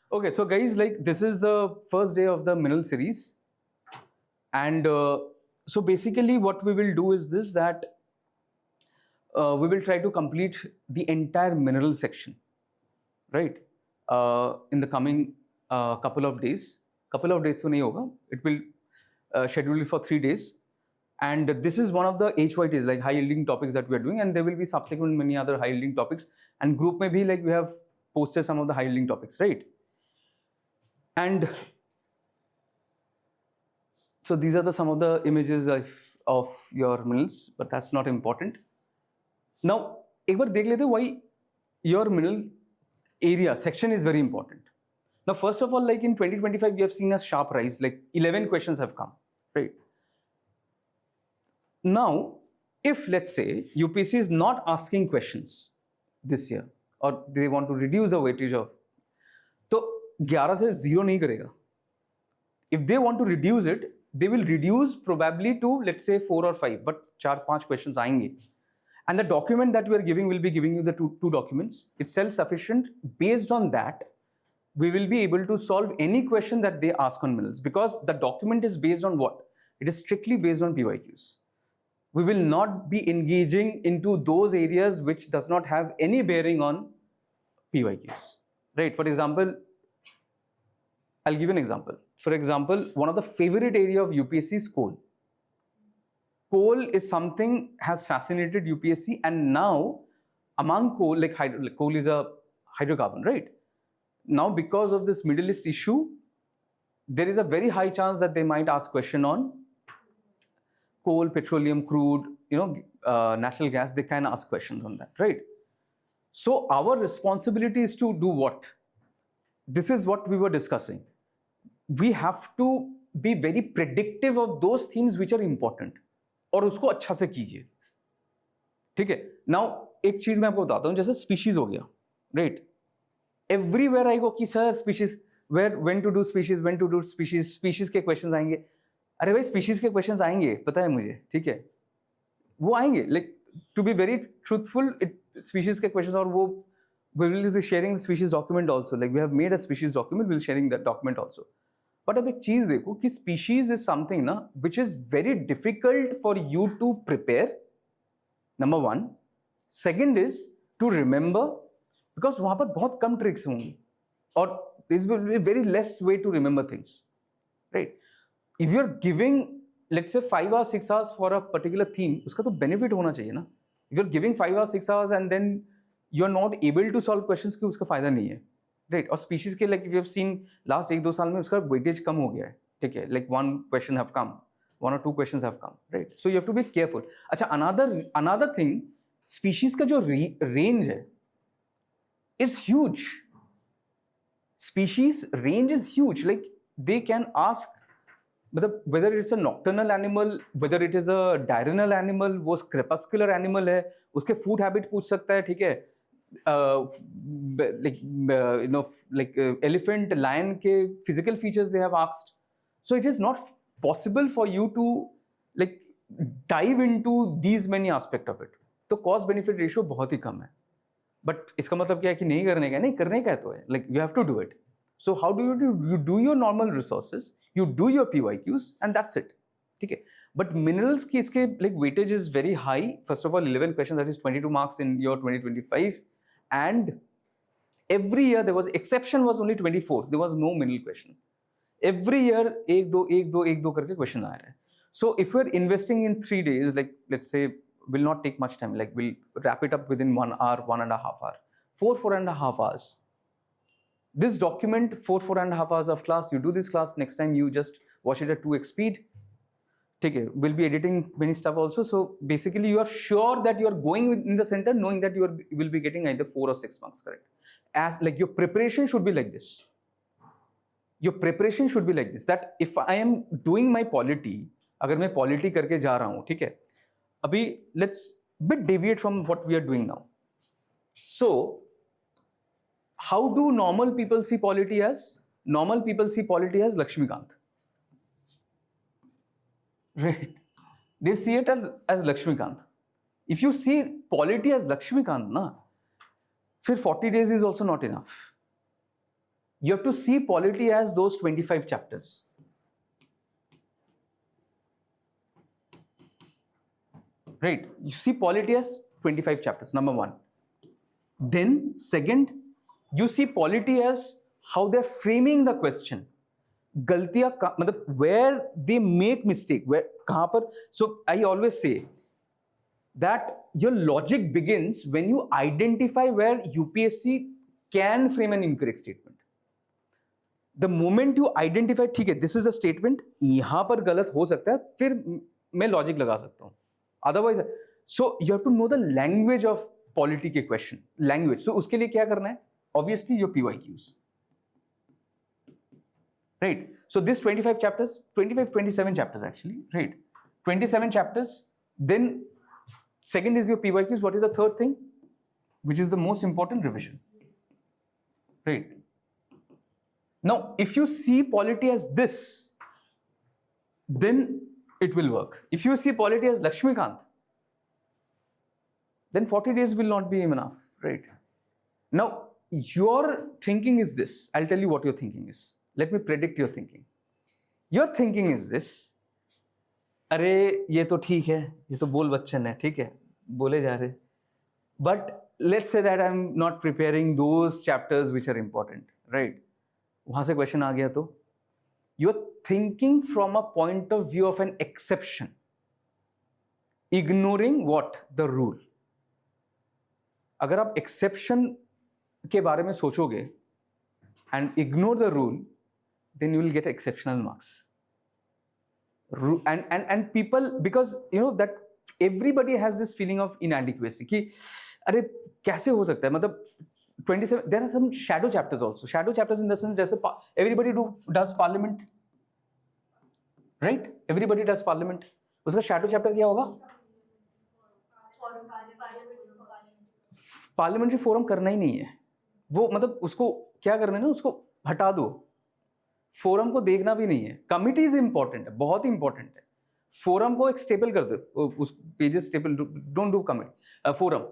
Okay, so guys, like this is the first day of the mineral series, and so basically what we will do is this, that we will try to complete the entire mineral section, right? In the coming couple of days. Couple of days so nahi hoga. It will schedule it for 3 days, and this is one of the HYTs, like high yielding topics that we are doing, and there will be subsequent many other high yielding topics. And group mein bhi, like we have posted some of the high yielding topics, right? And so these are some of the images of your minerals, but that's not important. Now, एक बार देख लेते why your mineral area section is very important. Now, first of all, like in 2025, we have seen a sharp rise, like 11 questions have come, right? Now, if let's say UPSC is not asking questions this year, or they want to reduce the weightage of, तो 11 से 0 नहीं करेगा. If they want to reduce it, they will reduce probably to, let's say, 4 or 5, but 4-5 questions आएंगे. And the document that we are giving will be giving you the two documents. It's self-sufficient. Based on that, we will be able to solve any question that they ask on minerals, because the document is based on what? It is strictly based on PYQs. We will not be engaging into those areas which does not have any bearing on PYQs, right? For example, I'll give you an example. For example, one of the favorite area of UPSC is coal. Coal is something has fascinated UPSC, and now among coal, like coal is a hydrocarbon, right? Now, because of this Middle East issue, there is a very high chance that they might ask question on coal, petroleum, crude, natural gas. They can ask questions on that, right? So our responsibility is to do what? This is what we were discussing. We have to be very predictive of those things which are important, और उसको अच्छा से कीजिए, ठीक है? Now एक चीज मैं आपको बताता हूँ, जैसे स्पीशीज हो गया, राइट? एवरीवेयर आई गो कि sir species, where, when to do species, when to do species, species के क्वेश्चंस आएंगे. अरे भाई, स्पीशीज के क्वेश्चंस आएंगे, पता है मुझे, ठीक है? वो आएंगे, like to be very truthful, species के क्वेश्चंस, और वो we will be sharing the species document also. Like we have made a species document, we'll sharing that document also. But अब एक चीज देखो कि species is something ना which is very difficult for you to prepare. Number one. Second is to remember, because वहाँ पर बहुत कम tricks होंगी, और this will be very less way to remember things, right? If you're giving, let's say 5 hours, 6 hours for a particular theme, उसका तो benefit होना चाहिए ना. If you're giving 5 hours, 6 hours and then you're not able to solve questions, कि उसका फायदा नहीं है, right? और species के, like if you have seen last 1-2 साल में उसका weightage कम हो गया है, ठीक है? Like 1 question have come, 1 or 2 questions have come, right? So you have to be careful. अच्छा, another thing, species का जो range है, is huge. Species range is huge. Like they can ask whether it's a nocturnal animal, whether it is a diurnal animal, वो crepuscular animal है, उसके food habit पूछ सकता है, ठीक है? Like elephant, lion के physical features they have asked. So it is not possible for you to like dive into these many aspect of it. तो cost benefit ratio बहुत ही कम है. But इसका मतलब क्या है कि नहीं करने का? नहीं करने का है तो है. Like you have to do it. So how do you do? You do your normal resources, you do your PYQs, and that's it. ठीक है? But minerals की इसके like weightage is very high. First of all, 11 questions, that is 22 marks in your 2025, and every year there was exception was only 24. There was no mineral question. Every year एक दो करके question आ रहा है. So if we're investing in 3 days, like let's say, will not take much time. Like we'll wrap it up within 1 hour, 1.5 hour, 4.5 hours. This document, 4.5 hours of class. You do this class, next time you just watch it at 2x speed. Okay, we'll be editing many stuff also. So basically, you are sure that you are going in the center, knowing that you will be getting either 4 or 6 marks correct. As like your preparation should be like this. Your preparation should be like this. That if I am doing my polity, अगर मैं polity करके जा रहा हूँ, ठीक है? अभी let's bit deviate from what we are doing now. So how do normal people see polity as? Normal people see polity as Lakshmikant. Right? They see it as Lakshmikant. If you see polity as Lakshmikant, na, फिर 40 days is also not enough. You have to see polity as those 25 chapters. Right? You see polity as 25 chapters, number one. Then, second, you see polity as how they're framing the question. गलतियां मतलब where they make mistake, where कहाँ पर. So I always say that your logic begins when you identify where UPSC can frame an incorrect statement. The moment you identify, ठीक है, this is a statement, यहाँ पर गलत हो सकता है, फिर मैं logic लगा सकता हूँ. Otherwise, so you have to know the language of polity के question, language. So उसके लिए क्या करना है? Obviously your PYQs. Right. So this 25 chapters, 27 chapters actually, right? 27 chapters. Then second is your PYQs. What is the third thing? Which is the most important, revision. Right. Now, if you see polity as this, then it will work. If you see polity as Lakshmikant, then 40 days will not be enough, right? Now, your thinking is this. I'll tell you what your thinking is. Let me predict your thinking. Your thinking is this. अरे ये तो ठीक है, ये तो बोल बच्चन है, ठीक है, बोले जा रहे. But let's say that I'm not preparing those chapters which are important, right? वहाँ से question आ गया तो you're thinking from a point of view of an exception, ignoring what? The rule. अगर आप exception के बारे में सोचोगे and ignore the rule, then you will get exceptional marks. And people, because you know that everybody has this feeling of inadequacy कि अरे कैसे हो सकता है, मतलब 27, there are some shadow chapters also. Shadow chapters in the sense जैसे everybody does parliament, right? Everybody does parliament. उसका shadow chapter क्या होगा? पार्लियामेंट्री फोरम करना ही नहीं है वो, मतलब उसको क्या करना है ना, उसको हटा दो. फोरम को देखना भी नहीं है. कमिटीज इंपॉर्टेंट है, बहुत इंपॉर्टेंट है. फोरम को एक स्टेपल कर दो, उस pages staple, don't do committee forum.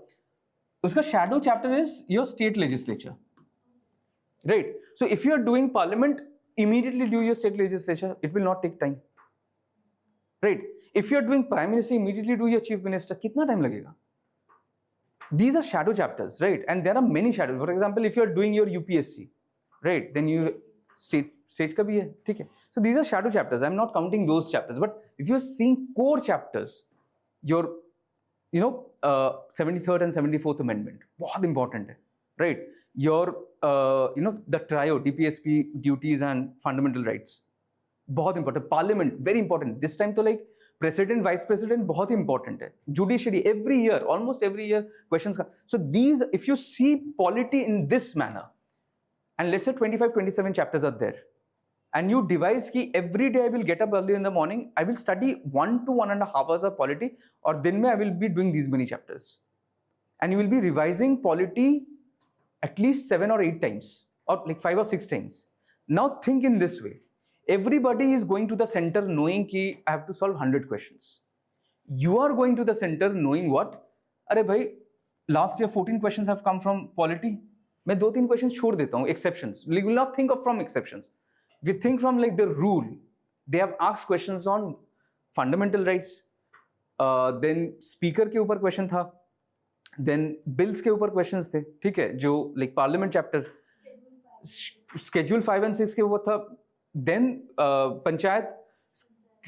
उसका shadow chapter is your state legislature, right? So if you are doing parliament, immediately do your state legislature. It will not take time, right? If you are doing prime minister, immediately do your chief minister. कितना time लगेगा? These are shadow chapters, right? And there are many shadows. For example, if you are doing your UPSC, right, then you state का भी है, ठीक है? So these are shadow chapters. I'm not counting those chapters. But if you're seeing core chapters, your 73rd and 74th amendment, बहुत important है, right? Your the trio, DPSP, duties and fundamental rights, बहुत important. Parliament, very important. This time तो like president, vice president, बहुत important है. Judiciary, every year, almost every year questions का. So these, if you see polity in this manner, and let's say 25, 27 chapters are there, and you devise कि every day I will get up early in the morning, I will study 1 to 1.5 hours of polity, और दिन में I will be doing these many chapters, and you will be revising polity at least 7 or 8 times, or like 5 or 6 times. Now think in this way. Everybody is going to the center knowing कि I have to solve 100 questions. You are going to the center knowing what? अरे भाई, last year 14 questions have come from polity. मैं 2-3 questions छोड़ देता हूँ, exceptions. We will not think of from exceptions. We think from like the rule. They have asked questions on fundamental rights. Then speaker के ऊपर question था. Then bills के ऊपर questions थे, ठीक है? जो like parliament chapter, schedule 5 and 6 के ऊपर था. Then पंचायत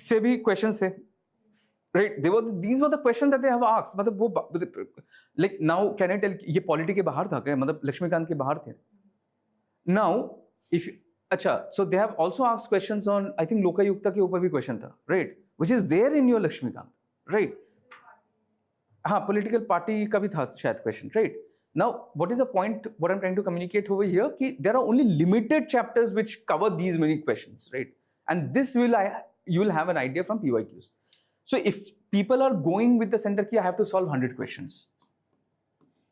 से भी questions थे, right? These were the questions that they have asked. मतलब वो like now can I tell ये polity के बाहर था क्या? मतलब लक्ष्मीकांत के बाहर थे. Now if अच्छा, so they have also asked questions on, I think Lokayukta के ऊपर भी question था, right? Which is there in your Laxmikant, right? हाँ, political party का भी था शायद question, right? Now, what is the point? What I'm trying to communicate over here? Ki there are only limited chapters which cover these many questions, right? And this you will have an idea from PYQs. So if people are going with the center ki I have to solve 100 questions,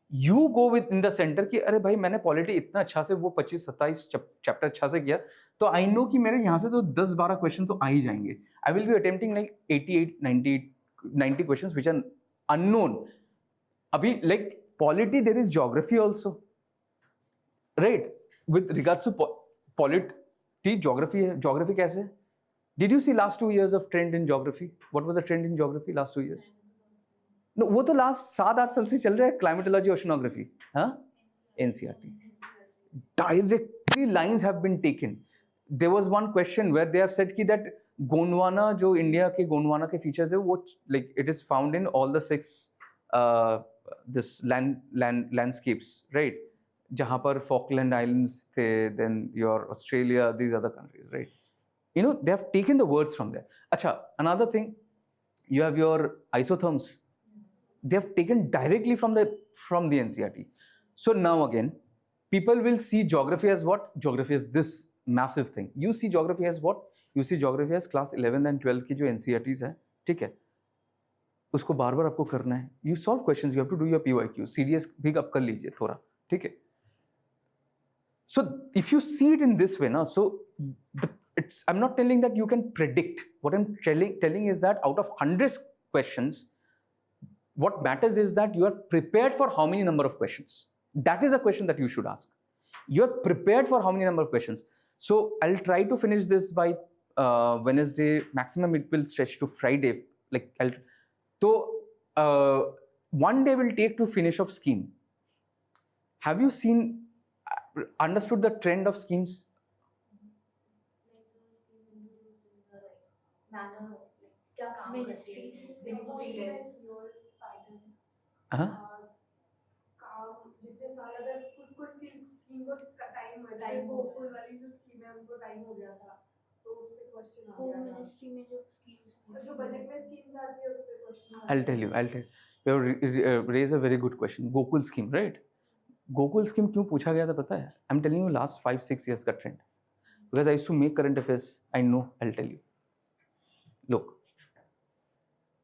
you go with in the center कि अरे भाई मैंने polity इतना अच्छा से वो 25-27 chapter अच्छा से किया, तो I know कि मेरे यहाँ से तो 10-12 questions तो आ ही जाएंगे. I will be attempting like 90 questions which are unknown. अभी like polity, there is geography also, right? With regards to Polity, geography है. Geography कैसे? Did you see last 2 years of trend in geography? What was the trend in geography last 2 years? No, वो तो last 7-8 साल से चल रहा है. Climatology, oceanography, हाँ? NCERT. Directly lines have been taken. There was one question where they have said कि that Gondwana, जो इंडिया के Gondwana के features है, वो like it is found in all the 6 this landscapes, right? जहाँ पर Falkland Islands थे, then your Australia, these other countries, right? You know, they have taken the words from there. Acha, another thing, you have your isotherms. They have taken directly from the NCERT. So now again, people will see geography as what? Geography is this massive thing. You see geography as what? You see geography as class 11 and 12 की जो NCERTs है, ठीक है? उसको बार-बार आपको करना है. You solve questions, you have to do your PYQ. CDS भी आप कर लीजिए थोड़ा, ठीक है? So if you see it in this way, na, so I'm not telling that you can predict. What I'm telling is that out of 100 questions, what matters is that you are prepared for how many number of questions. That is a question that you should ask. You are prepared for how many number of questions. So I'll try to finish this by Wednesday. Maximum it will stretch to Friday. Like one day will take to finish off scheme. Have you understood the trend of schemes? जितने साल अगर कुछ scheme को time हो जाए, गोकुल वाली जो scheme है उनको टाइम हो गया था, तो उस पे क्वेश्चन आ गया था. मिनिस्ट्री में जो स्कीम्स, जो बजट में स्कीम्स आती है उस पे question. I'll tell you. You raise a very good question. Gokul scheme, right? Gokul scheme क्यों पूछा गया था पता है? I'm telling you last 5-6 years का trend. Because I used to make current affairs, I know. I'll tell you. Look,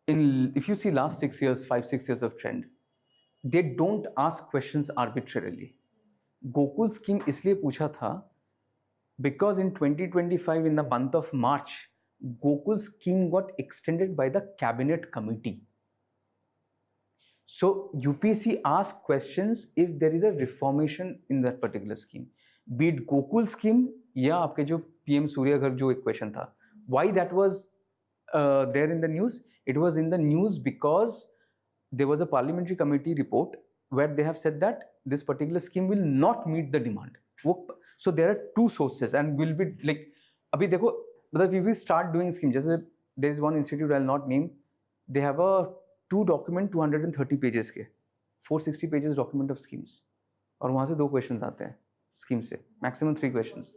if you see last 5-6 years of trend, they don't ask questions arbitrarily. Gokul scheme इसलिए पूछा था because in 2025 in the month of March, Gokul scheme got extended by the cabinet committee. So UPSC asks questions if there is a reformation in that particular scheme. Be it Gokul scheme या आपके जो PM सूर्य घर जो एक question था. Why that was there in the news? It was in the news because there was a parliamentary committee report where they have said that this particular scheme will not meet the demand. So there are 2 sources and will be like, अभी देखो, मतलब if we start doing scheme, जैसे there is one institute I'll not name, they have a 230 pages के 460 pages document of schemes, और वहाँ से 2 questions आते हैं scheme से, maximum 3 questions.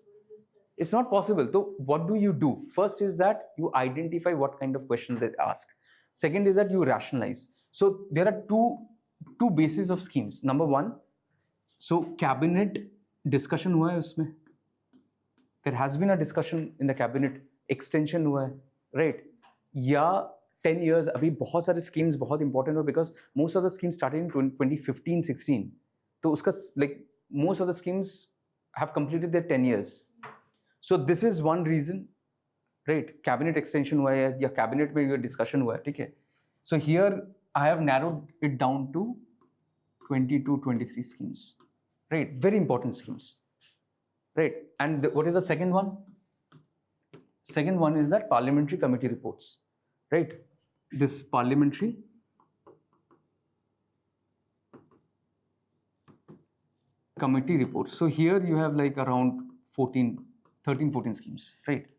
It's not possible. So what do you do? First is that you identify what kind of questions they ask. Second is that you rationalize. So there are two bases of schemes. Number 1, so cabinet discussion हुआ है उसमें. There has been a discussion in the cabinet. Extension हुआ है, right? या 10 years. अभी बहुत सारे schemes बहुत important है because most of the schemes started in 2015-16. तो उसका like most of the schemes have completed their 10 years. So this is one reason, right? Cabinet extension हुआ है या cabinet में ये discussion हुआ है, ठीक है? So here I have narrowed it down to 22-23 schemes, right? Very important schemes, right? And what is the second one? Second one is that parliamentary committee reports, right? This parliamentary committee reports. So here you have like around 13-14 schemes, right?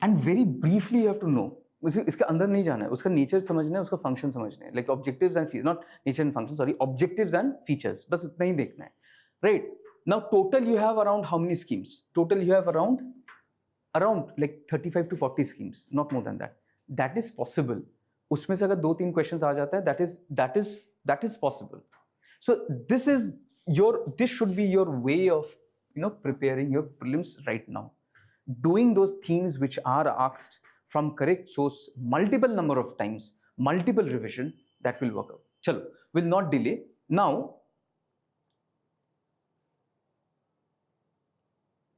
And very briefly you have to know. इसके अंदर नहीं जाना है, उसका nature समझना है, उसका function समझना है, like objectives and not nature and function, sorry, objectives and features, बस इतना ही देखना है, right? Now total you have around how many schemes? Total you have around like 35 to 40 schemes, not more than that. That is possible. उसमें से अगर 2-3 question आ जाता है, that is possible. So this should be your way of preparing your prelims right now. Doing those themes which are asked from correct source multiple number of times, multiple revision, that will work out. Chalo, will not delay. Now,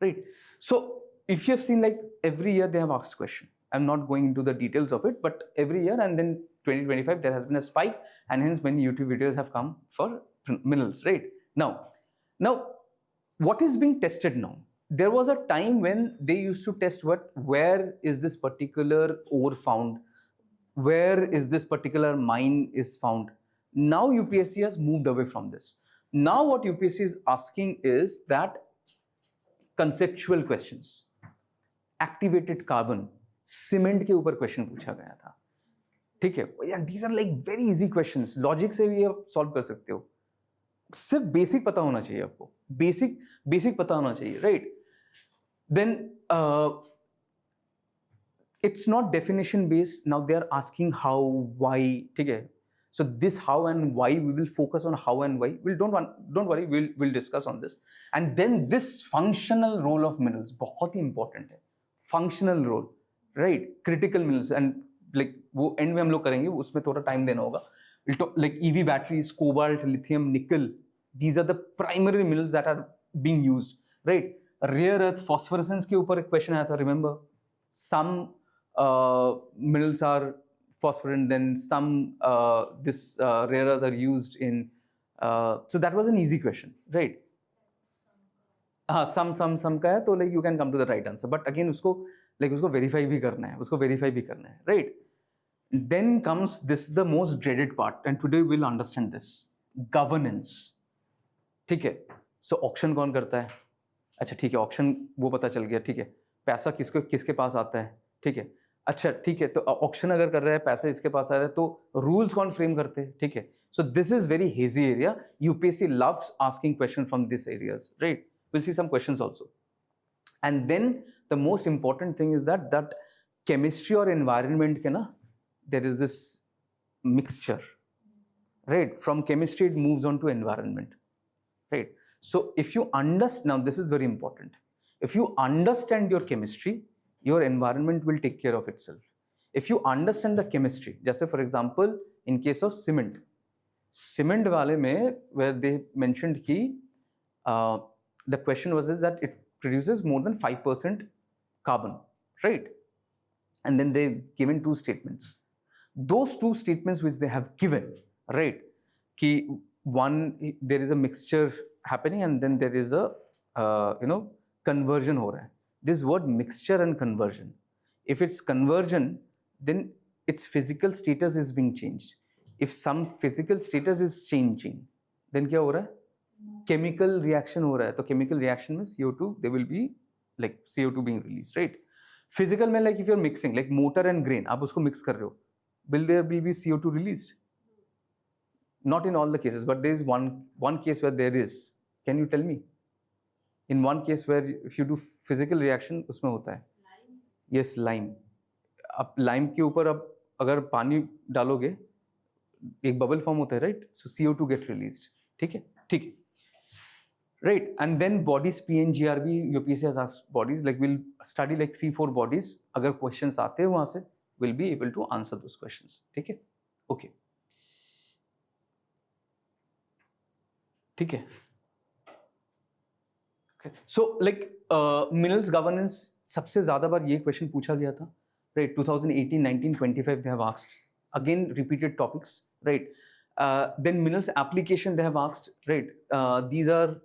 right? So if you have seen like every year they have asked question. I'm not going into the details of it, but every year, and then 2025 there has been a spike, and hence many YouTube videos have come for minerals, right? Now, what is being tested now? there was a time when they used to test where is this particular ore found, where is this particular mine is found. Now UPSC has moved away from this. Now what UPSC is asking is that conceptual questions. Activated carbon, cement के ऊपर question पूछा गया था, ठीक है. These are like very easy questions. Logic से भी आप सॉल्व कर सकते हो. सिर्फ बेसिक पता होना चाहिए आपको, बेसिक पता होना चाहिए, right. Then it's not definition based. Now they are asking how, why, ठीक है. So this how and why, we will focus on how and why. Don't worry, we'll discuss on this. And then this functional role of minerals बहुत ही important है. Functional role, right? Critical minerals, and like वो end में हम लोग करेंगे, उसमें थोड़ा time देना होगा. Like EV batteries, cobalt, lithium, nickel. These are the primary minerals that are being used, right? Rare earth, phosphorescence के ऊपर एक question आया था, remember? Some minerals are phosphorant, then some rare earth are used in. So that was an easy question, right? some का है, तो like you can come to the right answer. But again उसको verify भी करना है, right? Then comes this, the most dreaded part, and today we'll understand this. Governance, ठीक है. So auction कौन करता है? अच्छा ठीक है, auction वो पता चल गया, ठीक है. पैसा किसके पास आता है, ठीक है. अच्छा ठीक है, तो auction अगर कर रहा है, पैसा इसके पास आ रहा है, तो rules कौन frame करते हैं, ठीक है. So this is very hazy area. UPSC loves asking questions from these areas, right? We'll see some questions also. And then the most important thing is that chemistry or environment के ना, there is this mixture, right? From chemistry it moves on to environment, right? So if you understand, now this is very important, if you understand your chemistry, your environment will take care of itself. If you understand the chemistry, just say for example in case of cement वाले में, where they mentioned कि the question was is that it produces more than 5% carbon, right? And then they've given two statements. Those two statements which they have given, right? Ki one, there is a mixture happening, and then there is a conversion हो रहा है. This word mixture and conversion. If it's conversion, then its physical status is being changed. If some physical status is changing, then क्या हो रहा है? Chemical reaction हो रहा है. तो chemical reaction में CO2, there will be like CO2 being released, right? Physical में like if you're mixing like mortar and grain, आप उसको mix कर रहे हो, will there be CO2 released? Not in all the cases, but there is one case where there is. Can you tell me? In one case where if you do physical reaction, उसमें होता है. Yes, lime. अब lime के ऊपर अब अगर पानी डालोगे, एक bubble form होता है, right? So CO2 get released. ठीक है. Right, and then bodies, PNGRB, UPSC has asked bodies, like we'll study like 3-4 bodies. अगर questions आते हैं वहाँ से, we'll be able to answer those questions. ठीक है? Okay. ठीक है. Okay. So like minerals governance, सबसे ज़्यादा बार ये question पूछा गया था. Right, 2018, 19, 25 they have asked. Again, repeated topics. Right. Then minerals application they have asked. Right. These are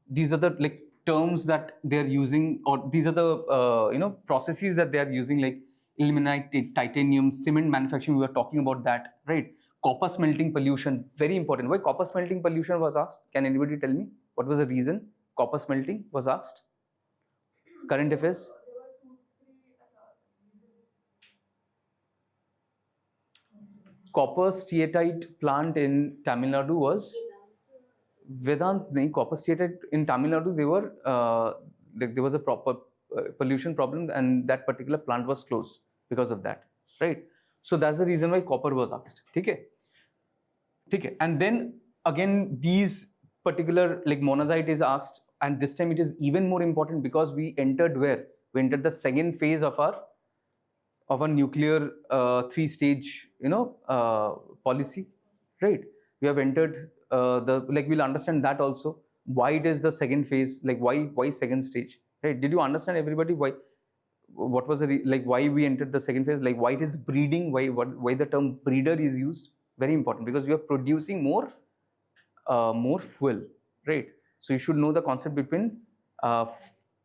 the like terms that they are using, or these are the processes that they are using, like ilmenite, titanium, cement manufacturing. We were talking about that, right? Copper smelting pollution, very important. Why copper smelting pollution was asked? Can anybody tell me what was the reason copper smelting was asked? Current affairs. Copper steatite plant in Tamil Nadu was Vedant. Copper steatite in Tamil Nadu, they were there was a proper pollution problem, and that particular plant was closed because of that, right? So that's the reason why copper was asked. Okay. And then again these particular like monazite is asked, and this time it is even more important because we entered where? We entered the second phase of our nuclear 3-stage policy, right? We have entered we'll understand that also, why it is the second phase, like why second stage, right? Did you understand everybody what was why we entered the second phase, like why it is breeding, why the term breeder is used? Very important, because we are producing more fuel, right? So you should know the concept between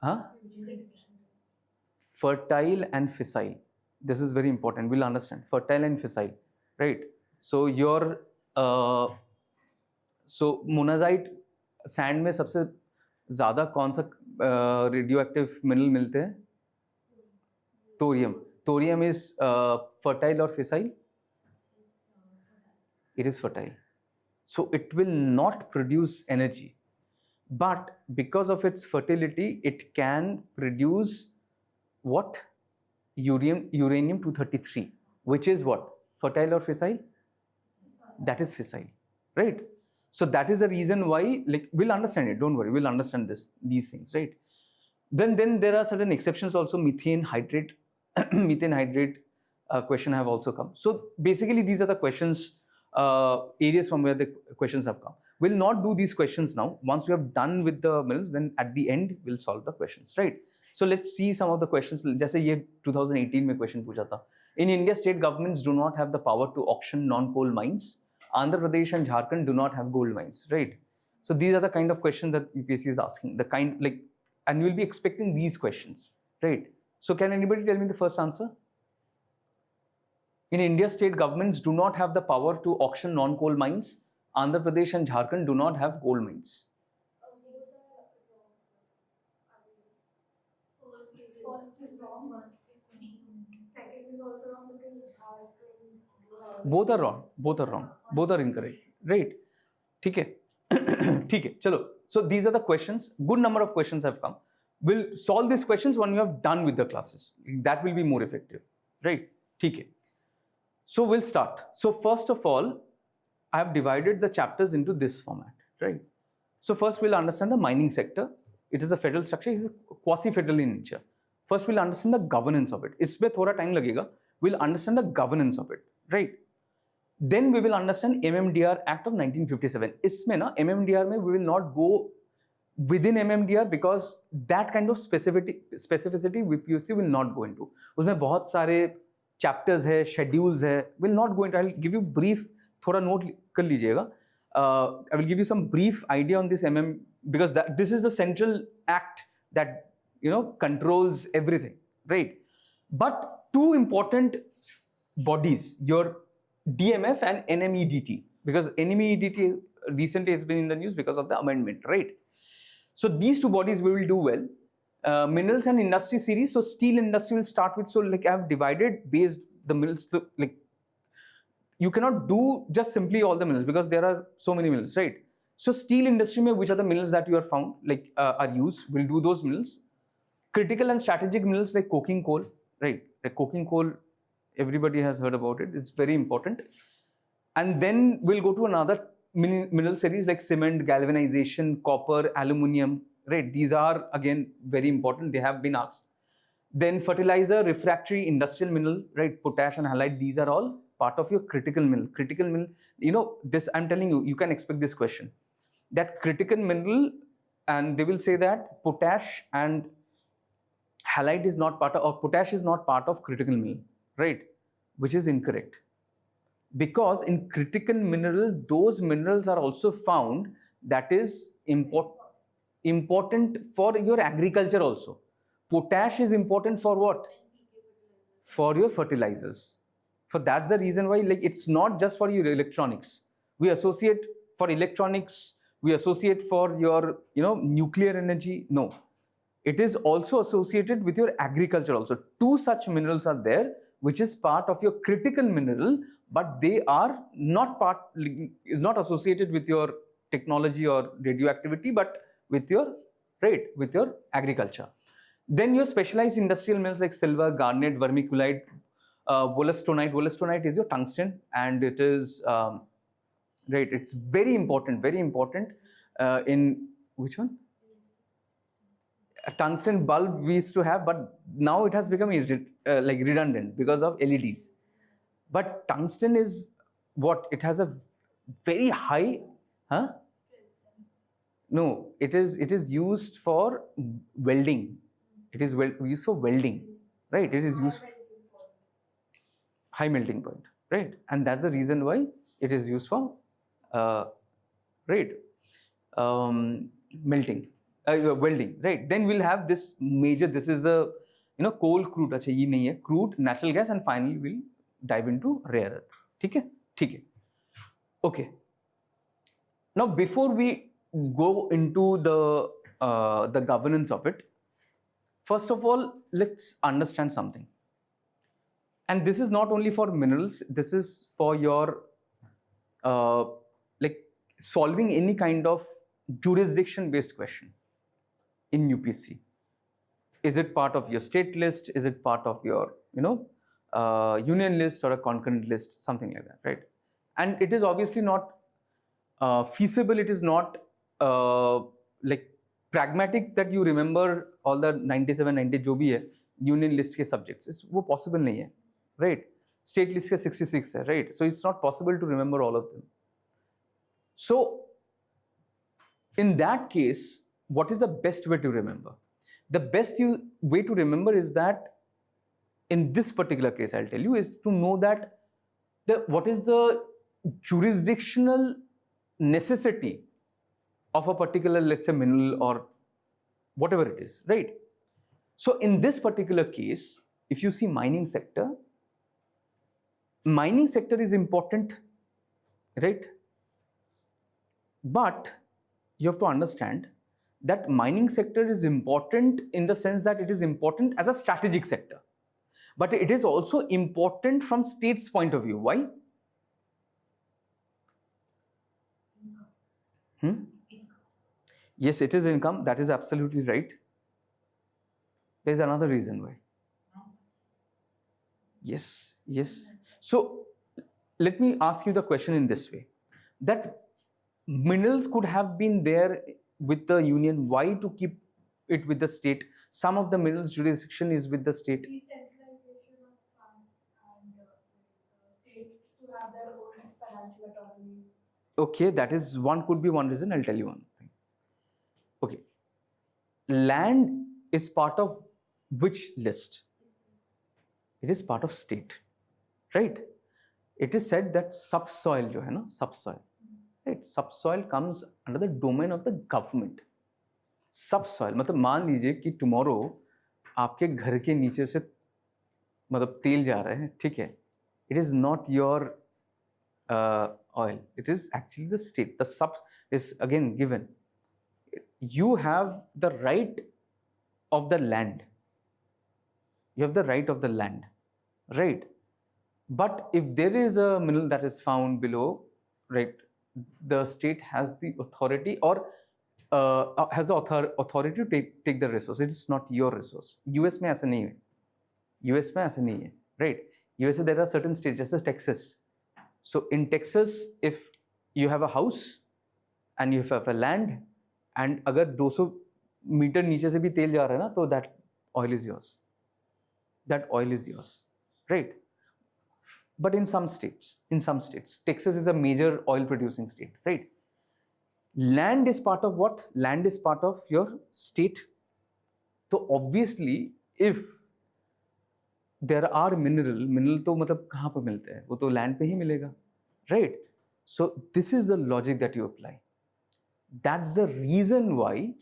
Huh? Fertile and fissile. This is very important. We'll understand. Fertile and fissile, right? So your so monazite sand में सबसे ज़्यादा कौन सा radioactive mineral मिलते हैं? Thorium. Thorium is fertile or fissile? It is fertile. So it will not produce energy. But because of its fertility, it can produce what? Uranium-233, which is what? Fertile or fissile? That is fissile, right? So that is the reason why, like, we'll understand it, don't worry, we'll understand these things, right? Then there are certain exceptions also. Methane hydrate, methane hydrate question have also come. So basically these are the questions, areas from where the questions have come. We'll not do these questions now. Once we have done with the minerals, then at the end we'll solve the questions, right? So let's see some of the questions. जैसे ये 2018 में question पूछा था. In India, state governments do not have the power to auction non-coal mines. Andhra Pradesh and Jharkhand do not have gold mines, right? So these are the kind of questions that UPSC is asking. The kind, like, and you'll be expecting these questions, right? So can anybody tell me the first answer? In India, state governments do not have the power to auction non-coal mines. Andhra Pradesh and Jharkhand do not have gold mines. First is wrong. Second is also wrong because Both are wrong. Both are wrong. Both are incorrect. Right? ठीक है. ठीक है. चलो. So these are the questions. Good number of questions have come. We'll solve these questions when you have done with the classes. That will be more effective. Right? ठीक है. So we'll start. So first of all, I have divided the chapters into this format. Right? So first we'll understand the mining sector. It is a federal structure. It is quasi-federal in nature. First we'll understand the governance of it. इसमें थोड़ा time लगेगा. We'll understand the governance of it. Right? Then we will understand MMDR Act of 1957. इसमें ना MMDR में we will not go within MMDR because that kind of specificity UPSC will not go into. उसमें बहुत सारे chapters है, schedules है. Will not go into. I'll give you brief. थोड़ा note कर लीजिएगा. I will give you some brief idea on this because this is the central act that controls everything, right? But two important bodies, your DMF and NMET, because NMET recently has been in the news because of the amendment, right? So these two bodies we will do well. Minerals and industry series. So steel industry will start with. So like I have divided based the minerals to, like, you cannot do just simply all the minerals because there are so many minerals, right? So steel industry mein which are the minerals that you are found like are used, we'll do those minerals. Critical and strategic minerals like coking coal, right? Like coking coal, everybody has heard about it. It's very important. And then we'll go to another mineral series like cement, galvanization, copper, aluminium, right? These are again very important. They have been asked. Then fertilizer, refractory, industrial mineral, right? Potash and halide, these are all part of your critical mineral. Critical mineral, this I'm telling you, you can expect this question. That critical mineral, and they will say that potash and halide is not part of, or potash is not part of critical mineral, right? Which is incorrect. Because in critical mineral, those minerals are also found that is important for your agriculture also. Potash is important for what? For your fertilizers. For that's the reason why, like, it's not just for your electronics. We associate for electronics, we associate for your, nuclear energy. No, it is also associated with your agriculture also. Two such minerals are there, which is part of your critical mineral, but they are not is not associated with your technology or radioactivity, but with your, right, with your agriculture. Then your specialized industrial minerals like silver, garnet, vermiculite, wollastonite. Wollastonite is your tungsten, and it is right. It's very important in which one? A tungsten bulb we used to have, but now it has become like redundant because of LEDs. But tungsten is what? It has a very high, No, it is used for welding. It is used for welding, right? It is used high melting point, right? And that's the reason why it is used for, melting. welding, right? Then we'll have this major, this is the, coal, crude, अच्छा ये नहीं है, crude, natural gas, and finally we'll dive into rare earth. ठीक है? ठीक है. Okay. Now before we go into the governance of it, first of all, let's understand something. And this is not only for minerals, this is for your like solving any kind of jurisdiction based question in UPSC. Is it part of your state list? Is it part of your union list or a concurrent list, something like that, right? And it is obviously not feasible, it is not like pragmatic that you remember all the 97, 90 जो भी है union list के subjects, वो possible नहीं है, right? State list के 66 है, right? So it's not possible to remember all of them. So in that case, what is the best way to remember? The best way to remember is that in this particular case, I'll tell you, is to know that what is the jurisdictional necessity of a particular, let's say, mineral or whatever it is, right? So in this particular case, if you see mining sector is important, right? But you have to understand that mining sector is important in the sense that it is important as a strategic sector, but it is also important from state's point of view. Why? Yes, it is income. That is absolutely right. There is another reason why. Yes. So let me ask you the question in this way, that minerals could have been there with the union. Why to keep it with the state? Some of the minerals jurisdiction is with the state. Decentralization of funds and states to have their own financial autonomy. Okay, that is could be one reason. I'll tell you one thing. Okay, land is part of which list? It is part of state, right? It is said that subsoil जो है ना, subsoil, right? Subsoil comes under the domain of the government. Subsoil मतलब मान लीजिए कि tomorrow आपके घर के नीचे से मतलब तेल जा रहा है, ठीक है? It is not your oil. It is actually the state. The sub is again given. You have the right of the land. You have the right of the land, right? But if there is a mineral that is found below, right, the state has the authority or has the authority to take the resource. It is not your resource. US में ऐसा नहीं है. US में ऐसा नहीं है, right? US there are certain states, just as Texas. So in Texas, if you have a house and you have a land, and अगर 200 metre नीचे से भी तेल जा रहा है ना, तो that oil is yours. That oil is yours, right? But in some states, Texas is a major oil producing state, right? Land is part of what? Land is part of your state. So obviously, if there are mineral तो मतलब कहाँ पे मिलते हैं? वो तो land पे ही मिलेगा, right? So this is the logic that you apply. That's the reason why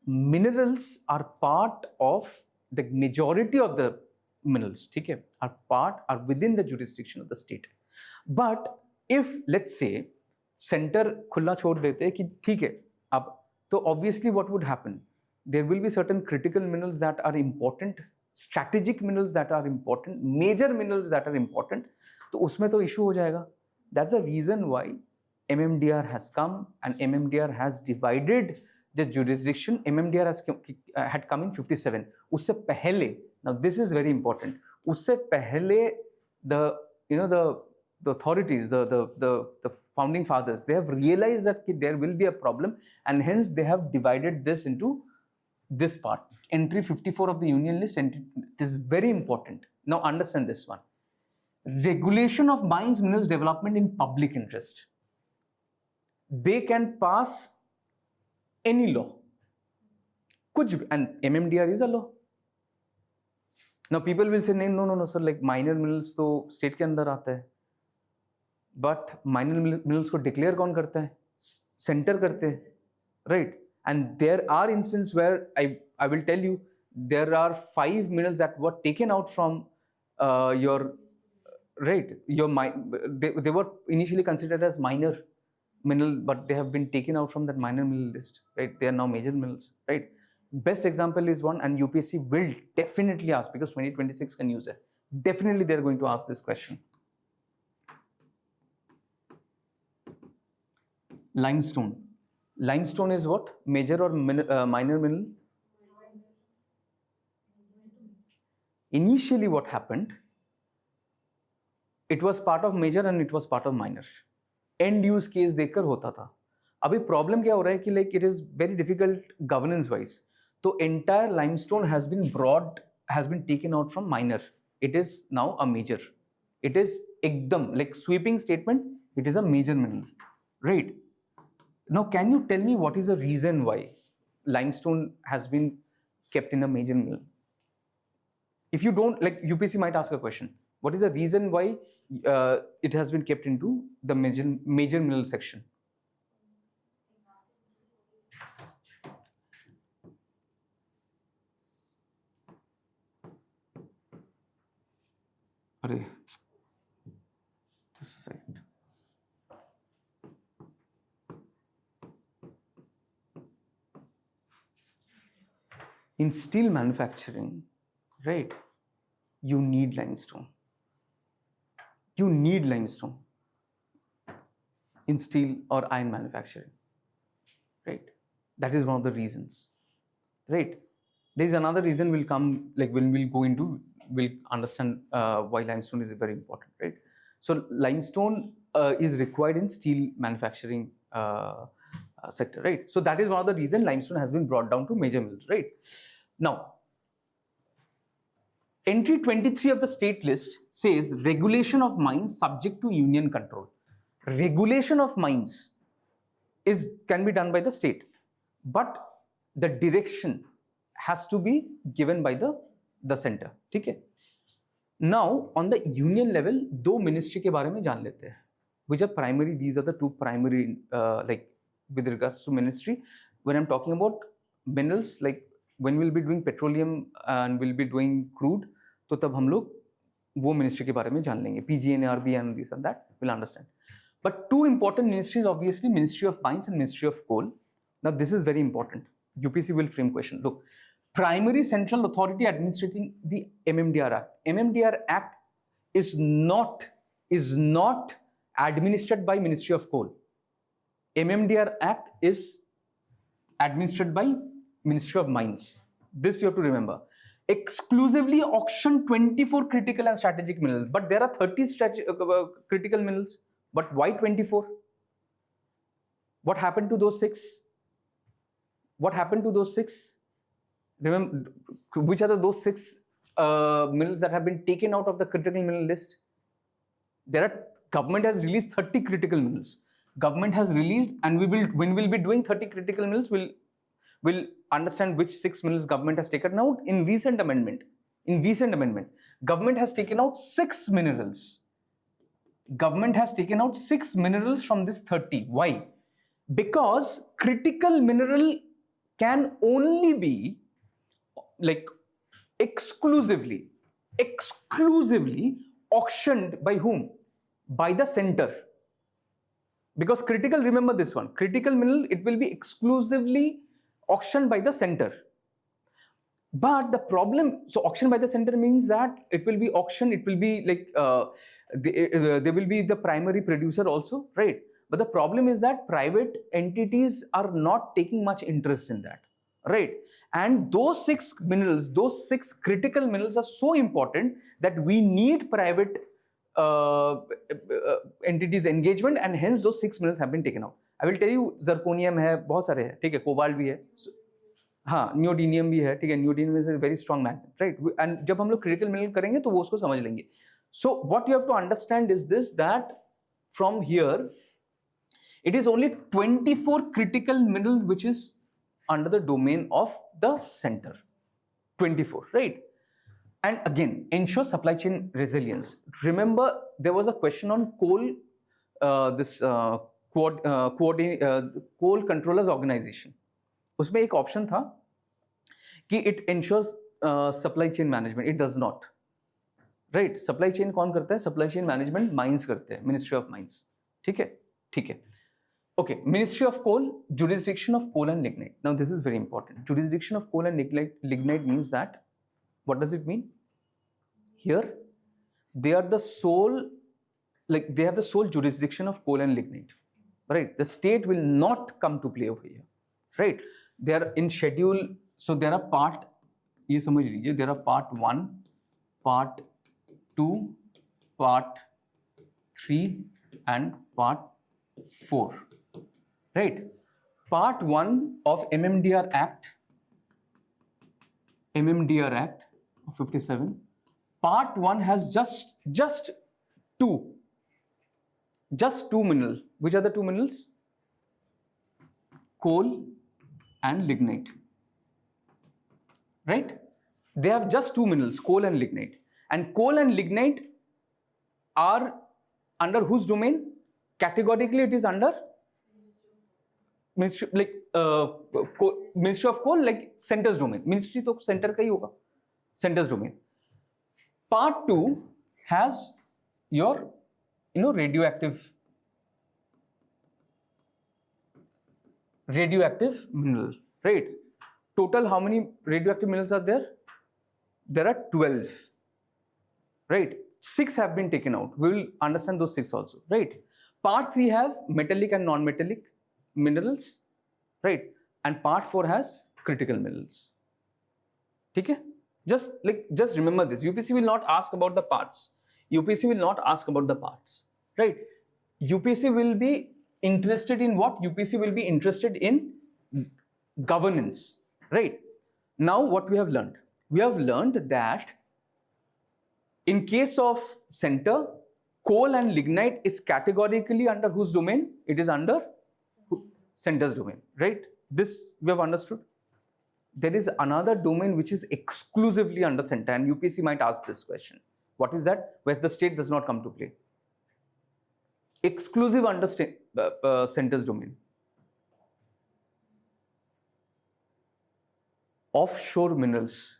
minerals are part of the majority of the minerals, ठीक है? Are within the jurisdiction of the state. But if let's say center खुला छोड़ देते हैं कि ठीक है अब, तो obviously what would happen? There will be certain critical minerals that are important, strategic minerals that are important, major minerals that are important, तो उसमें तो issue हो जाएगा. That's the reason why MMDR has come and MMDR has divided the jurisdiction. MMDR had come in 57. उससे पहले, now this is very important, उससे पहले the authorities, the founding fathers, they have realized that there will be a problem, and hence they have divided this into this part. Entry 54 of the union list, this is very important. Now understand this one. Regulation of mines, minerals development in public interest. They can pass any law. And MMDR is a law. Now people will say, no, sir, like minor minerals तो state के अंदर आता है. But minor minerals को declare कौन करता है? Center करते हैं, right? And there are instances where I will tell you, there are 5 minerals that were taken out from your, right, they were initially considered as minor mineral, but they have been taken out from that minor mineral list, right? They are now major minerals, right? Best example is one, and UPSC will definitely ask, because 2026 can use it. Definitely they're going to ask this question. Limestone. Limestone is what? Major or minor mineral? Initially what happened, it was part of major and it was part of minor. End use case देखकर होता था. अभी problem क्या हो रहा है कि like it is very difficult governance wise. So entire limestone has been taken out from minor. It is now a major. It is ekdam, like sweeping statement, it is a major mineral, right? Now can you tell me what is the reason why limestone has been kept in a major mineral? If you don't, like, UPSC might ask a question, what is the reason why it has been kept into the major mineral section? Array. Just a second. In steel manufacturing, right, you need limestone. You need limestone in steel or iron manufacturing, right? That is one of the reasons, right? There is another reason will come, like when we'll go into, we'll understand why limestone is very important, right? So limestone is required in steel manufacturing sector, right? So that is one of the reasons limestone has been brought down to major minerals, right? Now, entry 23 of the state list says regulation of mines subject to union control. Regulation of mines can be done by the state, but the direction has to be given by the center. ठीक है? Now on the union level, दो ministry के बारे में जान लेते हैं, which are primary. These are the two primary, like with regards to ministry. When I'm talking about minerals, like when we'll be doing petroleum and we'll be doing crude, तो तब हम लोग वो ministry के बारे में जान लेंगे. PG, NRB and this and that we'll understand. But two important ministries, obviously, Ministry of Mines and Ministry of Coal. Now this is very important. UPSC will frame question. Look, primary central authority administrating the MMDR Act. MMDR Act is not administered by Ministry of Coal. MMDR Act is administered by Ministry of Mines. This you have to remember. Exclusively auction 24 critical and strategic minerals, but there are 30 critical minerals. But why 24? What happened to those 6? What happened to those 6? Remember, which are those 6 minerals that have been taken out of the critical mineral list? Government has released 30 critical minerals. Government has released, and when we'll be doing 30 critical minerals, we'll understand which 6 minerals government has taken out in recent amendment. Government has taken out 6 minerals. Government has taken out 6 minerals from this 30. Why? Because critical mineral can only be like exclusively auctioned by whom? By the center. Because critical, remember this one, critical mineral, it will be exclusively auctioned by the center. But the problem, so auction by the center means that it will be auction, it will be like, there will be the primary producer also, right? But the problem is that private entities are not taking much interest in that, right? And those 6 minerals, those 6 critical minerals are so important that we need private entities engagement, and hence those 6 minerals have been taken out. I will tell you, zirconium है, बहुत सारे हैं, ठीक है, cobalt भी है, हाँ, neodymium भी है, ठीक है, neodymium is a very strong magnet, right? And जब हम लोग critical mineral करेंगे तो वो उसको समझ लेंगे. So what you have to understand is this, that from here, it is only 24 critical mineral which is under the domain of the center. 24, right? And again, ensure supply chain resilience. Remember, there was a question on coal, Coal Controllers Organization. उसमें एक option था कि it insures supply chain management. It does not. Right. Supply chain कौन करता है? Supply chain management mines करते हैं, ministry of mines. ठीक है, ठीक है. Okay, Ministry of Coal, jurisdiction of coal and lignite. Now this is very important. Jurisdiction of coal and lignite means that, what does it mean? Here, they are the sole, like they have the sole jurisdiction of coal and lignite. Right? The state will not come to play over here. Right? They are in schedule, so there are part, ये समझ लीजिए, there are part 1, part 2, part 3 and part 4. Right. Part 1 of MMDR Act of 57. Part 1 has just two minerals. Which are the two minerals? Coal and lignite. Right? They have just two minerals, coal and lignite. And coal and lignite are under whose domain? Categorically, it is under Ministry, like Ministry of Coal, like center's domain. Ministry तो center का ही होगा, center's domain. Part 2 has your, radioactive mineral, right? Total, how many radioactive minerals are there? There are 12, right? 6 have been taken out. We will understand those 6 also, right? Part 3 have metallic and non-metallic minerals, right? And part 4 has critical minerals. ठीक है? Just remember this. UPSC will not ask about the parts. UPSC will not ask about the parts, right? UPSC will be interested in what? UPSC will be interested in governance, right? Now what we have learned? We have learned that in case of center, coal and lignite is categorically under whose domain? It is under center's domain, right? This we have understood. There is another domain which is exclusively under center, and UPSC might ask this question. What is that? Where the state does not come to play. Exclusive under center's domain. Offshore minerals.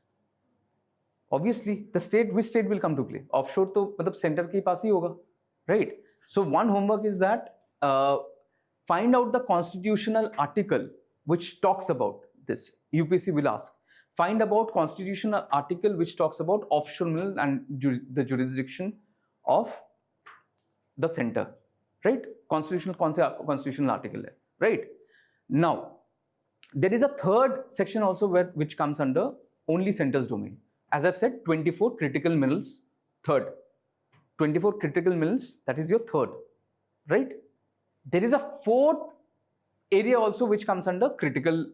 Obviously, which state will come to play? Offshore तो मतलब center के पास ही होगा, right? So one homework is that find out the constitutional article which talks about this. UPSC will ask. Find about constitutional article which talks about offshore mineral and the jurisdiction of the center, right? Constitutional article है, right? Now, there is a third section also which comes under only center's domain. As I've said, 24 critical minerals, third. 24 critical minerals, that is your third, right? There is a fourth area also which comes under critical,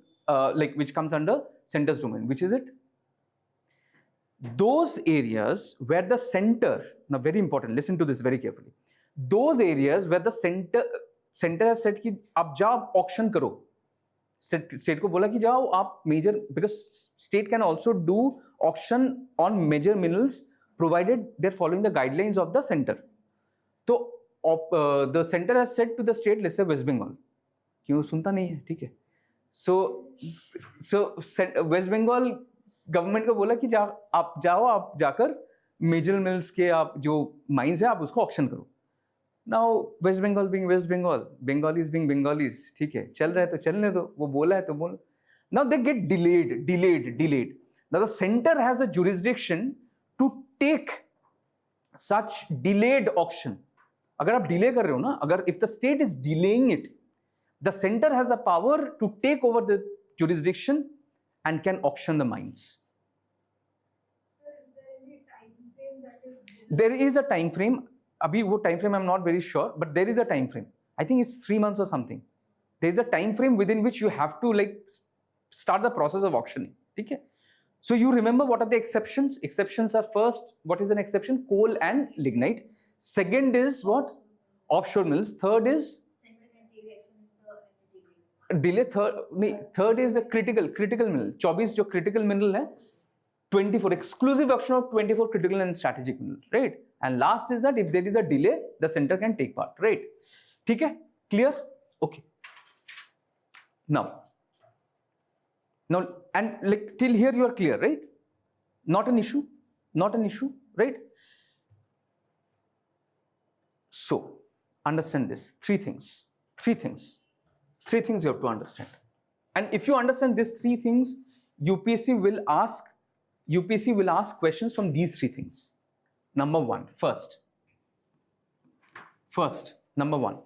which comes under center's domain. Which is it? Those areas where the center, now very important, listen to this very carefully. Those areas where the center has said कि आप जाओ auction करो. State को बोला कि जाओ आप major, because state can also do auction on major minerals provided they're following the guidelines of the center. So the center has said to the state, let's say West Bengal, क्यों सुनता नहीं है, ठीक है? So West Bengal government को बोला कि आप जाकर major minerals के आप जो mines है आप उसको auction करो. Now West Bengal being West Bengal, Bengalis being Bengalis, ठीक है, चल रहा है तो चलने दो, वो बोला है तो बोलो. Now they get delayed. Now the center has a jurisdiction to take such delayed auction. अगर आप delay कर रहे हो ना, अगर if the state is delaying it, the center has the power to take over the jurisdiction and can auction the mines. There is a time frame. अभी वो time frame I'm not very sure, but there is a time frame. I think it's 3 months or something. There is a time frame within which you have to start the process of auctioning. ठीक है? So you remember what are the exceptions? Exceptions are first, what is an exception? Coal and lignite. Second is what? Offshore mills. Third is delay. Third is the critical mineral. 24 जो critical mineral है, 24 exclusive auction of 24 critical and strategic mineral, right? And last is that if there is a delay, the center can take part, right? ठीक है? Clear? Okay. Now, Now, and like till here you are clear, right? Not an issue, right? So understand this, three things you have to understand. And if you understand these three things, UPSC will ask questions from these three things. Number one, first, number one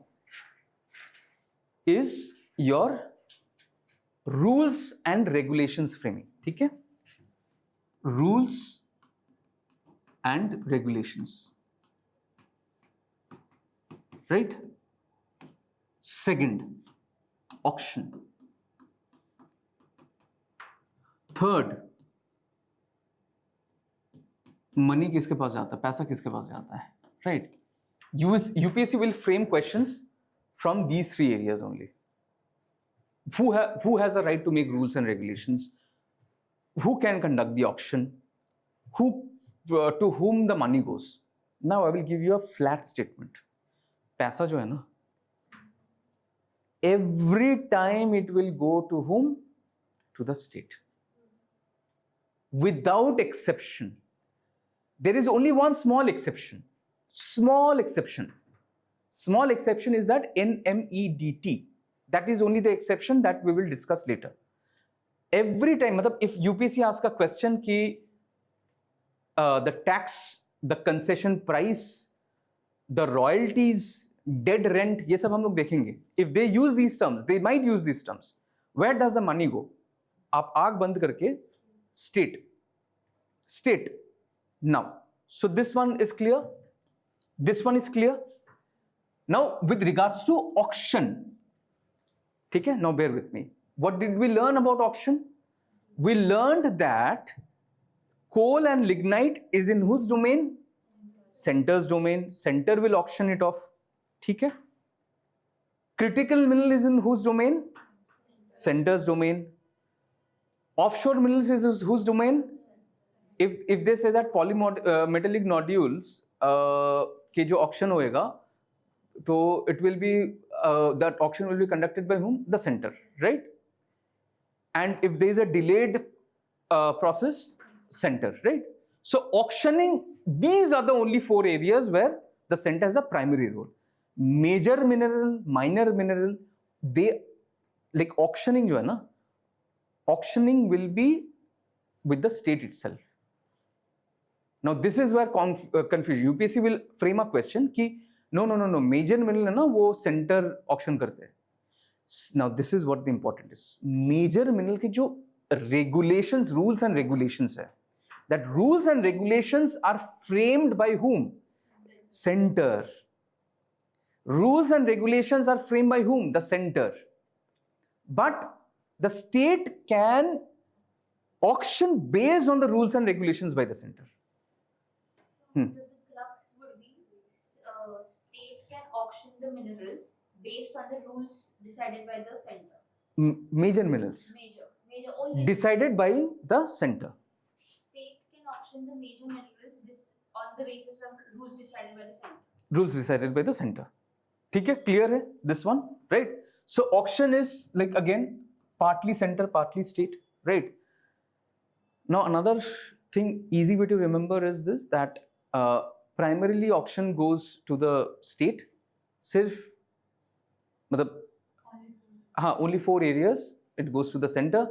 is your rules and regulations framing. ठीक है? Rules and regulations, right? Second, auction. Third, money किसके पास जाता है, पैसा किसके पास जाता है, right? UPSC will frame questions from these three areas only. Who has a right to make rules and regulations? Who can conduct the auction? To whom the money goes? Now I will give you a flat statement. पैसा जो है ना, every time it will go to whom? To the state. Without exception. There is only one small exception. Small exception is that NMEDT. That is only the exception that we will discuss later. Every time, if UPSC asks a question ki the tax, the concession price, the royalties, dead rent, ये सब हम लोग देखेंगे. If they use these terms, they might use these terms. Where does the money go? आप आँख बंद करके state. Now, so this one is clear. This one is clear. Now, with regards to auction, ठीक है? Now bear with me. What did we learn about auction? We learned that coal and lignite is in whose domain? Center's domain. Center will auction it off. ठीक है? Critical mineral is in whose domain? Center's domain. Offshore minerals is whose domain? If they say that polymetallic nodules के जो auction होएगा, तो it will be that auction will be conducted by whom? The center, right? And if there is a delayed process, center, right? So auctioning, these are the only four areas where the center has a primary role. Major mineral, minor mineral, they like auctioning जो है ना, auctioning will be with the state itself. Now this is where confusion. UPSC will frame a question कि no, major mineral है ना वो center auction करते हैं. Now this is what the important is. Major mineral के जो regulations, rules and regulations है. That rules and regulations are framed by whom? Center. Rules and regulations are framed by whom? The center. But the state can auction based on the rules and regulations by the center. The crux would be state can auction the minerals based on the rules decided by the center. Major minerals. Major only. Decided by the center. State can auction the major minerals on the basis of rules decided by the center. Rules decided by the center. ठीक है, clear है this one, right? So auction is like again partly center, partly state, right? Now another thing, easy way to remember is this, that primarily auction goes to the state. सिर्फ मतलब हाँ only 4 areas it goes to the center.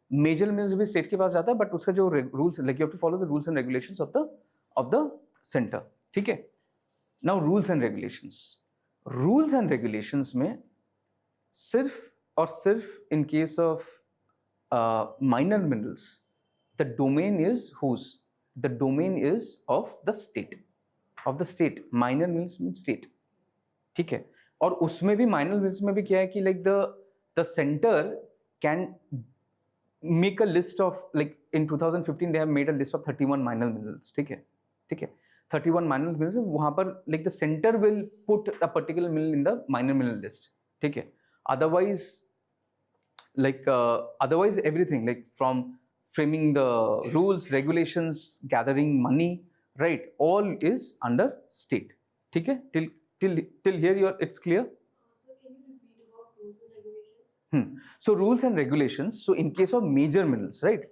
Major minerals भी state के पास जाता है, but उसका जो rules, like you have to follow the rules and regulations of the center. ठीक है? Now rules and regulations. Rules and regulations में सिर्फ in case of minor minerals, the domain is whose? The domain is of the state. Minor minerals means state. ठीक है? और उसमें भी minor minerals में भी क्या है कि like the center can make a list of, like in 2015 they have made a list of 31 minor minerals. ठीक है? 31 minor minerals, वहाँ पर like the center will put a particular mineral in the minor mineral list. ठीक है? Otherwise everything, like from framing the rules, regulations, gathering money, right, all is under state. ठीक है? Till here it's clear? So can you repeat about rules and regulations? So rules and regulations. So in case of major minerals, right?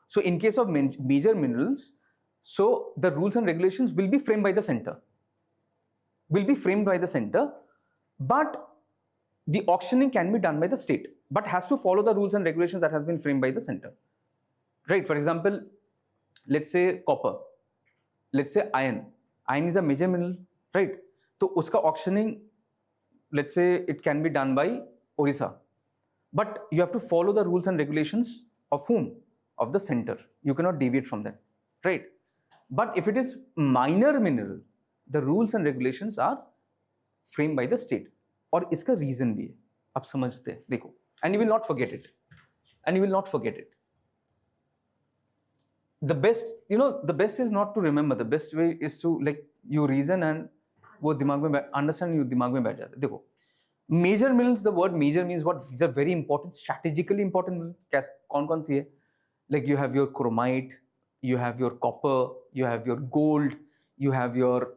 So in case of major minerals, so the rules and regulations will be framed by the center. But the auctioning can be done by the state, but has to follow the rules and regulations that has been framed by the center. Right? For example, let's say copper, let's say iron. Iron is a major mineral, right? So uska auctioning, let's say it can be done by Orissa. But you have to follow the rules and regulations of whom? Of the center. You cannot deviate from that, right? But if it is minor mineral, the rules and regulations are framed by the state. और इसका reason भी है, आप समझते हैं, देखो, and you will not forget it. The best, the best is not to remember. The best way is to you reason and वो दिमाग में understand, you दिमाग में बैठ जाता है. देखो, major minerals, the word major means what? These are very important, strategically important minerals. कौन सी है? Like you have your chromite, you have your copper, you have your gold, you have your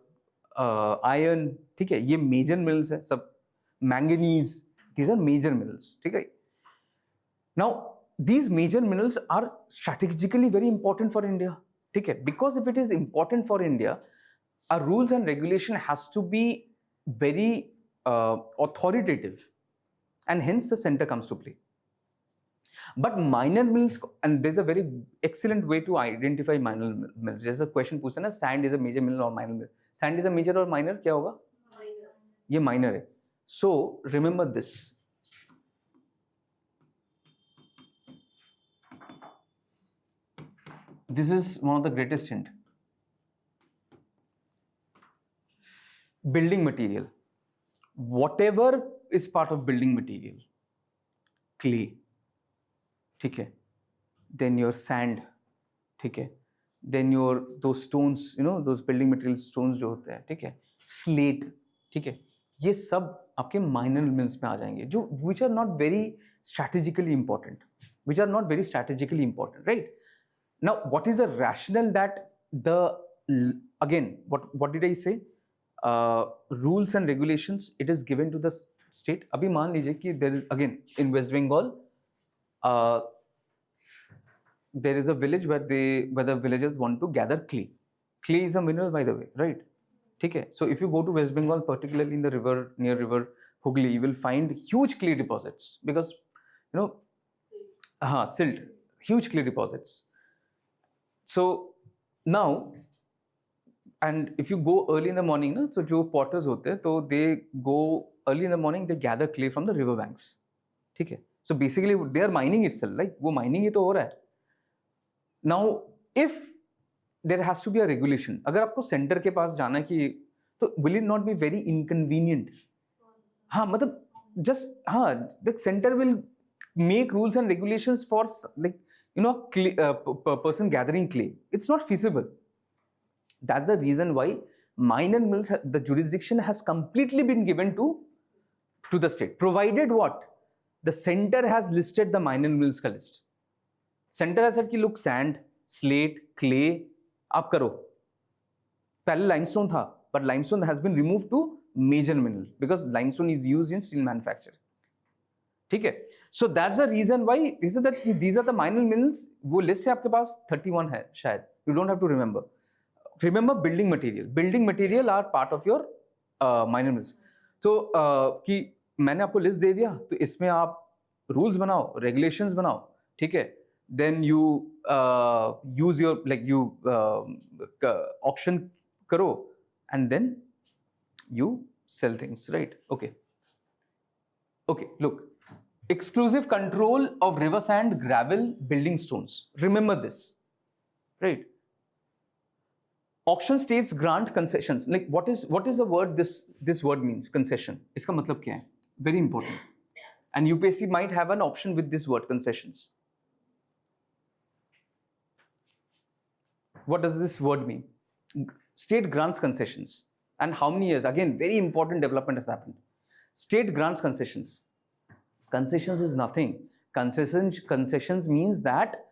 iron. ठीक है, ये major minerals है सब. Manganese, these are major minerals. ठीक है. Now these major minerals are strategically very important for India. ठीक है, because if it is important for India, our rules and regulation has to be very authoritative, and hence the center comes to play. But minor minerals, and there's a very excellent way to identify minor minerals. There's a question पूछा ना, sand is a major mineral or minor mineral. Sand is a major or minor? क्या होगा? Minor. ये minor है. So remember this. This is one of the greatest hint. Building material. Whatever is part of building material. Clay. ठीक है. Then your sand. ठीक है. Then your those stones, those building material stones जो होते हैं, ठीक है. Slate. ठीक है. ये सब आपके minor minerals में आ जाएंगे, जो which are not very strategically important. Right? Now, what is the rationale that again, what did I say? Rules and regulations, it is given to the state. अभी मान लीजिए कि there is, again, in West Bengal, there is a village where the villagers want to gather clay. Clay is a mineral, by the way, right? ठीक है. So if you go to West Bengal, particularly in the river, near river Hooghly, you will find huge clay deposits because, silt, huge clay deposits. So now, and if you go early in the morning, so जो potters होते हैं, तो they go early in the morning, they gather clay from the river banks. ठीक है. So basically they are mining itself, like वो mining ही तो हो रहा है. Now if there has to be a regulation, अगर आपको center के पास जाना है कि, तो will it not be very inconvenient? हाँ, मतलब just the center will make rules and regulations for clay, person gathering clay. It's not feasible. That's the reason why minor minerals, the jurisdiction has completely been given to the state, provided what? The center has listed the minor minerals का list. Center has said कि look, sand, slate, clay, आप करो. पहले limestone था, but limestone has been removed to major mineral because limestone is used in steel manufacture. ठीक है. So that's the reason why these are the minor minerals. वो list है आपके पास 31 है शायद. You don't have to remember. Remember building material. Building material are part of your minor minerals. So कि मैंने आपको list दे दिया, तो इसमें आप rules बनाओ, regulations बनाओ, ठीक है. Then you use your auction करो, and then you sell things, right? Okay, look. Exclusive control of river sand, gravel, building stones. Remember this, right? Auction states grant concessions. Like what is the word this word means? Concession. इसका मतलब क्या है? Very important. And UPSC might have an option with this word, concessions. What does this word mean? State grants concessions. And how many years? Again, very important development has happened. State grants concessions. Concessions is nothing. Concessions means that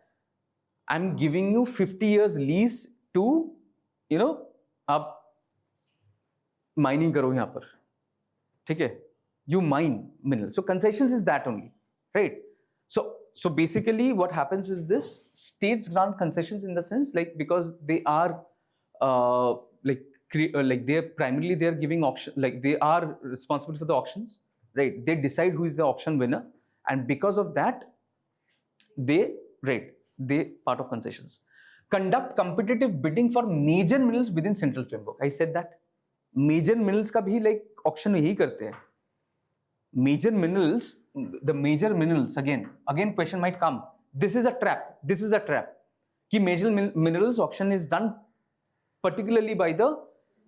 I'm giving you 50 years lease to, आप mining करो यहाँ पर, ठीक है? You mine minerals. So concessions is that only, right? So basically what happens is this: states grant concessions in the sense, like, because they are they're giving auction, like they are responsible for the auctions, right? They decide who is the auction winner, and because of that they part of concessions. Conduct competitive bidding for major minerals within central framework. I said that major minerals का भी like auction यही करते हैं. Major minerals, the major minerals, again question might come. This is a trap कि major minerals auction is done particularly by the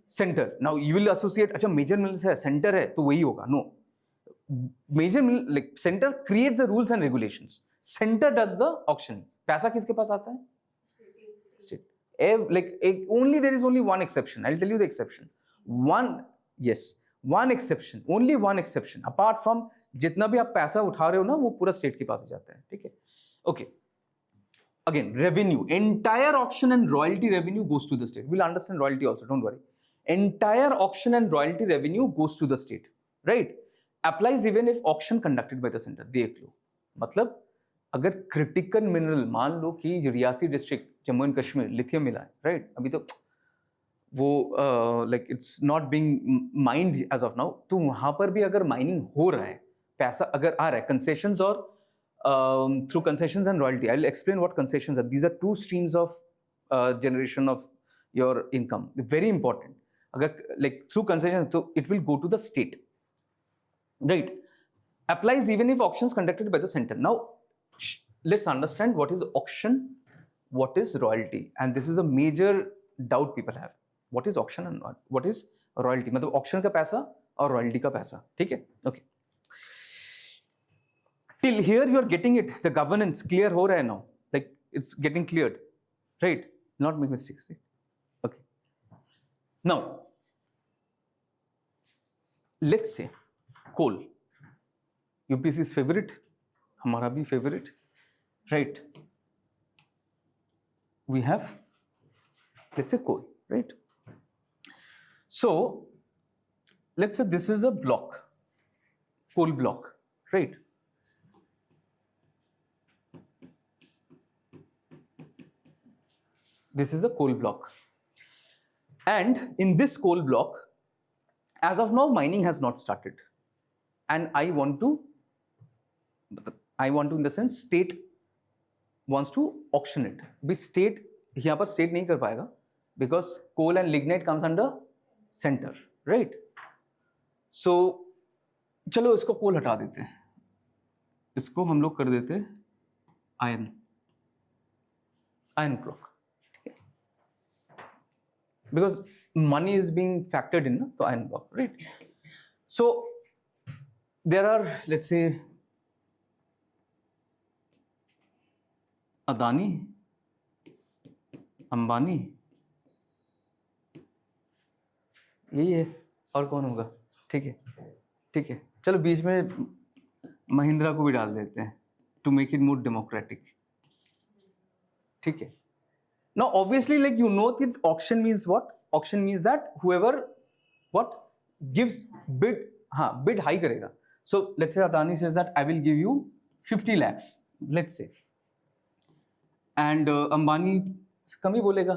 center. Now you will associate, अच्छा major minerals है, center है, तो वही होगा. No, major like center creates the rules and regulations. Center does the auction. पैसा किसके पास आता है? State. Only there is only one exception. I'll tell you the exception. One exception. Only one exception. Apart from जितना भी आप पैसा उठा रहे हो ना, वो पूरा स्टेट के पास जाता है. ठीक है? Okay. Again, revenue. Entire auction and royalty revenue goes to the state. We'll understand royalty also. Don't worry. Entire auction and royalty revenue goes to the state. Right? Applies even if auction conducted by the center. देख लो. मतलब अगर critical mineral, मान लो कि Reasi district Jammu and Kashmir lithium मिला है, right? अभी तो वो like it's not being mined as of now, तो वहाँ पर भी अगर माइनिंग हो रहा है, पैसा अगर आ रहा है कंसेशंस और through concessions and royalty. I will explain what concessions are. These are two streams of generation of your income. Very important. अगर लाइक थ्रू कंसेशन, तो it will go to the state, right? Applies even if auctions conducted by the center. Now let's understand what is auction, what is royalty, and this is a major doubt people have. What is auction and what is royalty? मतलब auction का पैसा और royalty का पैसा. ठीक है? Okay. Till here you are getting it. The governance clear हो रहा है now. Like it's getting cleared, right? Not make mistakes, right? Okay. Now let's say coal. UPSC's favorite, हमारा भी favorite, right? We have, let's say, coal, right? So let's say this is a block, coal block, right? This is a coal block, and in this coal block, as of now, mining has not started, and I want to in the sense state wants to auction it. भी state यहाँ पर state नहीं कर पाएगा because coal and lignite comes under center, right? So चलो इसको coal हटा देते हैं, इसको हम लोग कर देते हैं iron block, because money is being factored in the iron block, right? So there are, let's say, Adani, Ambani, यही है, और कौन होगा? ठीक है, ठीक है. चलो बीच में महिंद्रा को भी डाल देते हैं to make it more democratic. ठीक है. Now obviously, like you know that auction means what? Auction means that whoever what gives bid high करेगा. So let's say Adani says that I will give you 50 lakhs, let's say, and Ambani कम ही बोलेगा.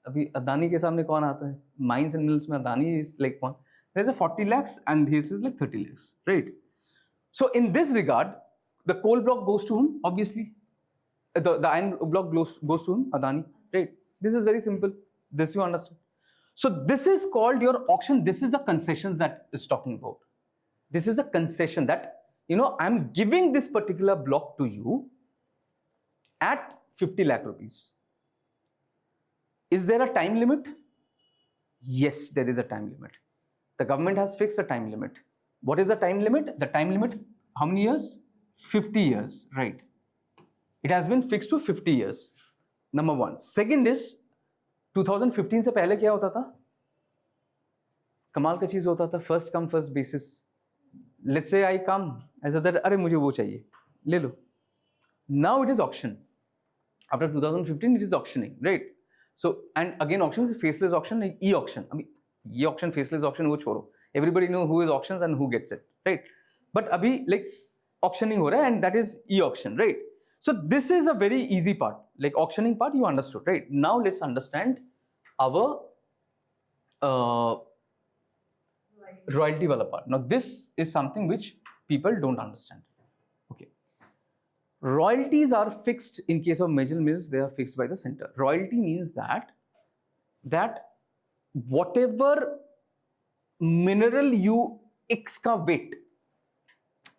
अभी अदानी के सामने कौन आता है? Mines and mills में Adani is like one. There's a 40 lakhs and his is like 30 lakhs, right? So in this regard, the coal block goes to whom? Obviously, the iron block goes to whom? Adani, right? This is very simple. This you understand. So this is called your auction. This is the concessions that is talking about. This is a concession that, you know, I'm giving this particular block to you at 50 lakh rupees. Is there a time limit? Yes, there is a time limit. The government has fixed a time limit. What is the time limit? The time limit, how many years? 50 years, right? It has been fixed to 50 years. Number one. Second is, 2015 से पहले क्या होता था? कमाल का चीज होता था, first come first basis. Let's say I come as that, अरे मुझे वो चाहिए, ले लो. Now it is auction. After 2015, it is auctioning, right? So, and again, auction is faceless auction, like e-auction. I mean, e-auction, faceless auction, वो छोड़ो. Everybody know who is auctions and who gets it, right? But अभी like auctioning हो रहा है, and that is e-auction, right? So this is a very easy part, like auctioning part you understood, right? Now let's understand our royalty wala part. Now this is something which people don't understand. Okay, royalties are fixed in case of major mills. They are fixed by the center. Royalty means that whatever mineral you excavate,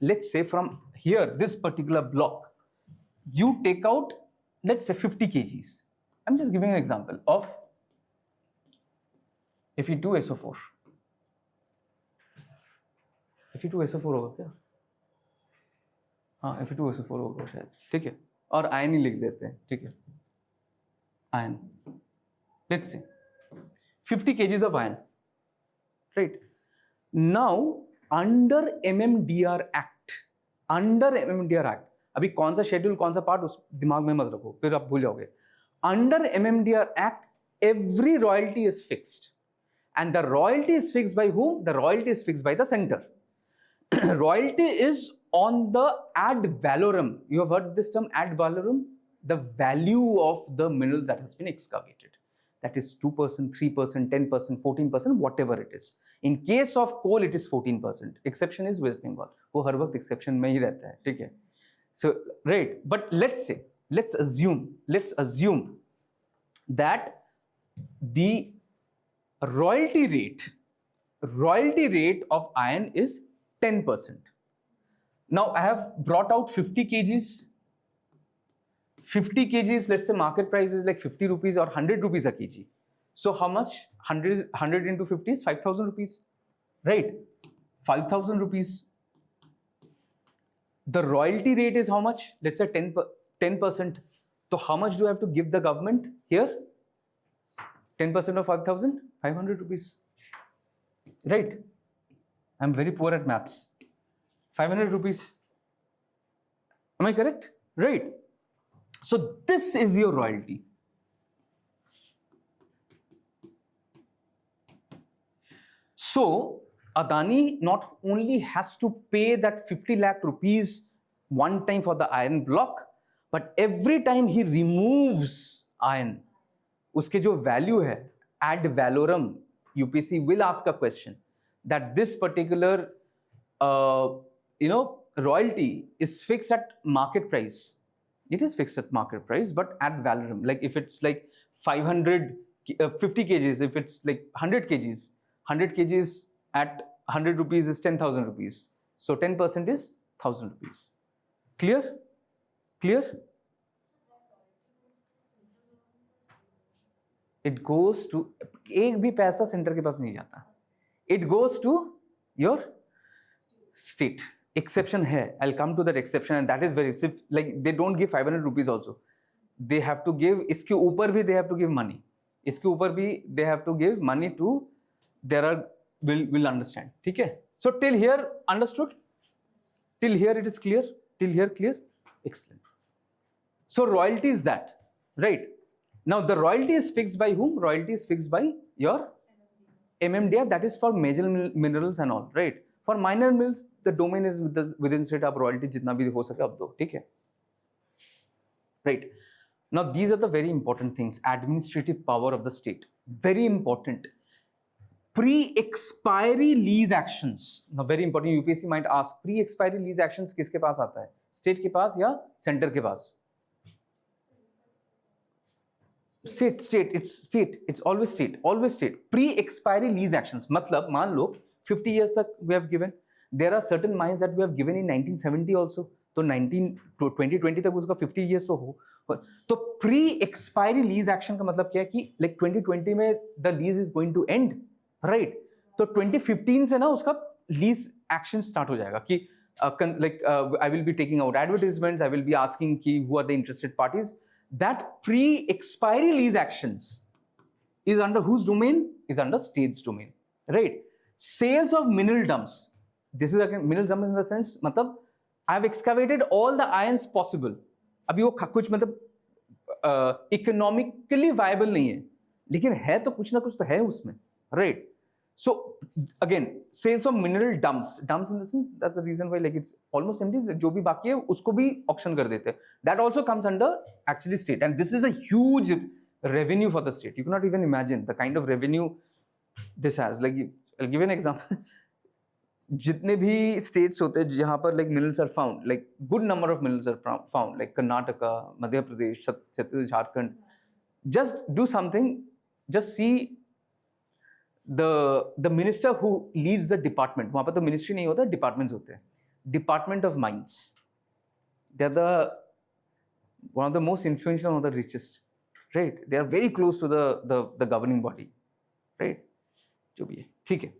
let's say from here, this particular block, you take out, let's say 50 kgs. I'm just giving an example of Fe2SO4. Fe2SO4 होगा क्या? हाँ, Fe2SO4 होगा शायद, ठीक है, और ion ही लिख देते हैं, ठीक है, ion, let's say 50 kgs of iron, right? Now under MMDR Act, अभी कौन सा शेड्यूल कौन सा पार्ट उस दिमाग में मत रखो, फिर आप भूल जाओगे. Under MMDR Act, every royalty is fixed, and the royalty is fixed by whom? The royalty is fixed by the center. Royalty is on the ad valorem. You have heard this term, ad valorem? The value of the minerals that has been excavated. That is 2%, 3%, 10%, 14%, whatever it is. In case of coal, it is 14%. Exception is West Bengal. वो हर वक्त exception में ही रहता है, ठीक है? So, right, but let's assume that the royalty rate of iron is 10%. Now I have brought out 50 kgs. 50 kgs, let's say market price is like 50 rupees or 100 rupees a kg. So how much? 100 into 50 is 5,000 rupees, right? 5,000 rupees. The royalty rate is how much? Let's say 10%. So how much do I have to give the government here? 10% of 5,000? 500 rupees, right? I'm very poor at maths. 500 rupees. Am I correct? Right. So this is your royalty. So Adani not only has to pay that 50 lakh rupees one time for the iron block, but every time he removes iron, uske jo value hai, ad valorem, UPSC will ask a question that this particular royalty is fixed at market price. It is fixed at market price, but at valorem. Like if it's like 50 kgs, if it's like 100 kgs, 100 kgs at 100 rupees is 10,000 rupees. So 10% is 1,000 rupees. Clear? Clear? It goes to, एक भी पैसा centre के पास नहीं जाता. It goes to your state. Exception hai. I'll come to that exception, and that is very, like they don't give 500 rupees also. They have to give, iske upar bhi they have to give money. Iske upar bhi they have to give money to, will understand. ठीक है? So till here understood? Till here it is clear? Till here clear? Excellent. So royalty is that, right? Now the royalty is fixed by whom? Royalty is fixed by your MMDR, that is for major minerals and all, right? For minor mills, the domain is within state of royalty, jitna bhi ho sake ab do, theek hai? Right. Now these are the very important things. Administrative power of the state, very important. Pre-expiry lease actions. Now very important. UPSC might ask, pre-expiry lease actions kiske paas aata hai? State ke paas ya center ke paas? State. It's always state. Pre-expiry lease actions. Matlab, मान लो 50 years तक we have given. There are certain mines that we have given in 1970 also. तो 2020 तक उसका 50 years तो हो. तो pre-expiry lease action का मतलब क्या है कि like 2020 में the lease is going to end, right? तो 2015 से ना उसका lease action start हो जाएगा कि I will be taking out advertisements. I will be asking कि who are the interested parties. That pre-expiry lease actions is under whose domain? Is under state's domain, right? Sales of mineral dumps. This is again mineral dumps in the sense, matlab, I have excavated all the irons possible. अभी वो कुछ मतलब economically viable नहीं है, लेकिन है तो कुछ ना कुछ तो है उसमें, right? So again, sales of mineral dumps in the sense, that's the reason why like it's almost empty. जो भी बाकी है उसको भी auction कर देते हैं. That also comes under actually state, and this is a huge revenue for the state. You cannot even imagine the kind of revenue this has. Like I'll give you an example. जितने भी states होते हैं जहाँ पर like minerals are found, like good number of minerals are found, like Karnataka, Madhya Pradesh, Chhattisgarh, Jharkhand. Just do something. Just see the minister who leads the department. वहाँ पर तो ministry नहीं होता, departments होते हैं. Department of Mines. They are one of the most influential, one of the richest, right? They are very close to the governing body, right? जो भी है, ठीक है.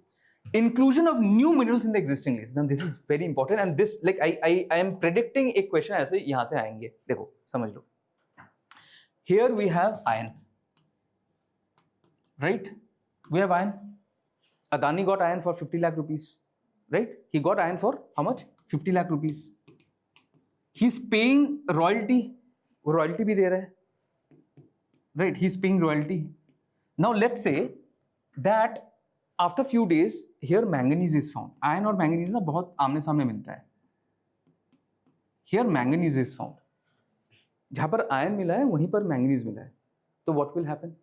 Inclusion of new minerals in the existing list. Now this is very important, and this like I am predicting एक question ऐसे यहाँ से आएंगे. देखो समझ लो. Here we have iron, right? We have iron. Adani got iron for 50 lakh rupees, right? He got iron for how much? 50 lakh rupees. He's paying royalty. वो royalty भी दे रहा है, right? He's paying royalty. Now let's say that after few days here manganese is found. Iron और manganese ना बहुत आमने सामने मिलता है. Here manganese is found. जहाँ पर iron मिला है वहीं पर manganese मिला है. तो what will happen?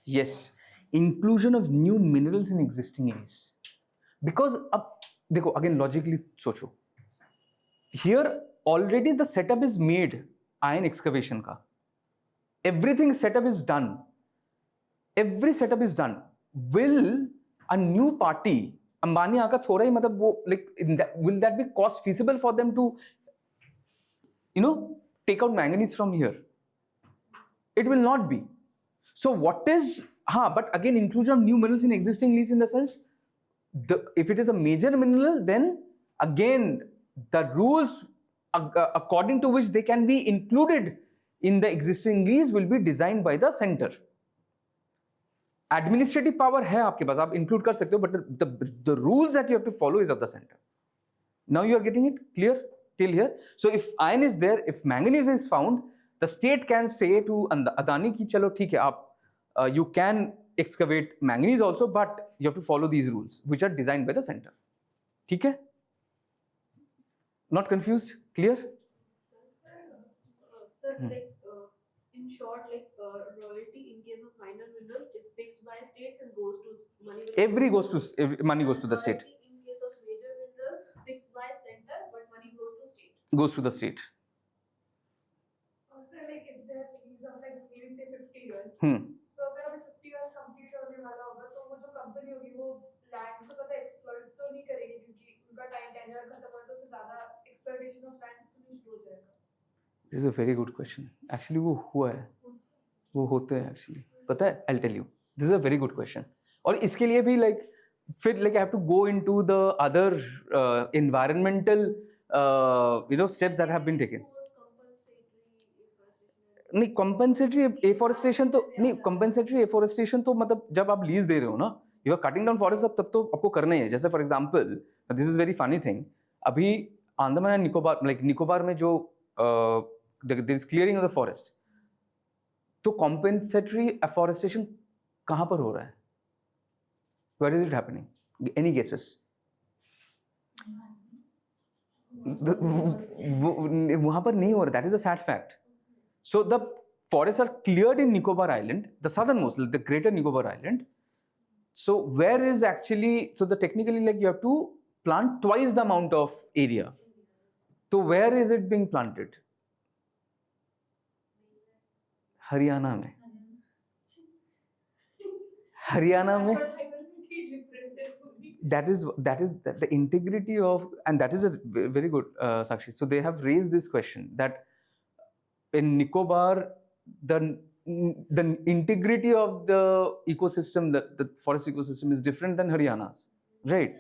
Yes. Inclusion of new minerals in existing lease. Because अब देखो again logically सोचो. Here already the setup is made iron excavation का. Everything setup is done. Every setup is done. Will a new party Ambani आकर थोड़ा ही मतलब वो like will that be cost feasible for them to take out manganese from here? It will not be. So what is but again inclusion of new minerals in existing lease in the sense, if it is a major mineral, then again the rules according to which they can be included in the existing lease will be designed by the center. Administrative power है आपके पास, आप include कर सकते हो, but the rules that you have to follow is of the center. Now you are getting it clear till here. So if iron is there, if manganese is found, the state can say to Adani ki chalo theek hai, aap you can excavate manganese also, but you have to follow these rules which are designed by the center. ठीक है? Not confused? Clear? Sir, like in short, like royalty in case of minor minerals is fixed by states and goes to money. Money goes to the state. Royalty in case of major minerals fixed by center, but money goes to state. Goes to the state. Also, like if there's lease of like maybe say 50 years. So अगर अभी 50 years complete होने वाला होगा तो वो जो company होगी वो लैंड को ज़्यादा एक्सप्लॉइट तो नहीं करेगी क्योंकि उनका टाइम टेन्योर खत्म हो तो उससे ज़्यादा एक्सप्लॉइटेशन ऑफ लैंड शुरू हो जाएगा. This is a very good question. Actually वो हुआ है, वो होते हैं actually. पता है? I'll tell you. This is a very good question. और इसके लिए भी like फिर like I have to go into the other environmental steps that have been taken. नहीं compensatory afforestation तो नहीं, compensatory afforestation तो मतलब जब आप लीज दे रहे हो ना, you are cutting down forest तब तो आपको करना ही है. जैसे for example, this is very funny thing. अभी अंडमान एंड निकोबार like निकोबार में जो there is clearing of the forest, तो compensatory afforestation कहाँ पर हो रहा है? Where is it happening? Any guesses? वहाँ पर नहीं हो रहा. That is a sad fact. So the forests are cleared in Nicobar Island, the southernmost, the greater Nicobar Island. So where is actually, so the technically like you have to plant twice the amount of area. So where is it being planted? Haryana में. हरियाणा में. That is the integrity of, and that is a very good Sakshi. So they have raised this question that in Nicobar, the integrity of the ecosystem, the forest ecosystem is different than Haryana's, right?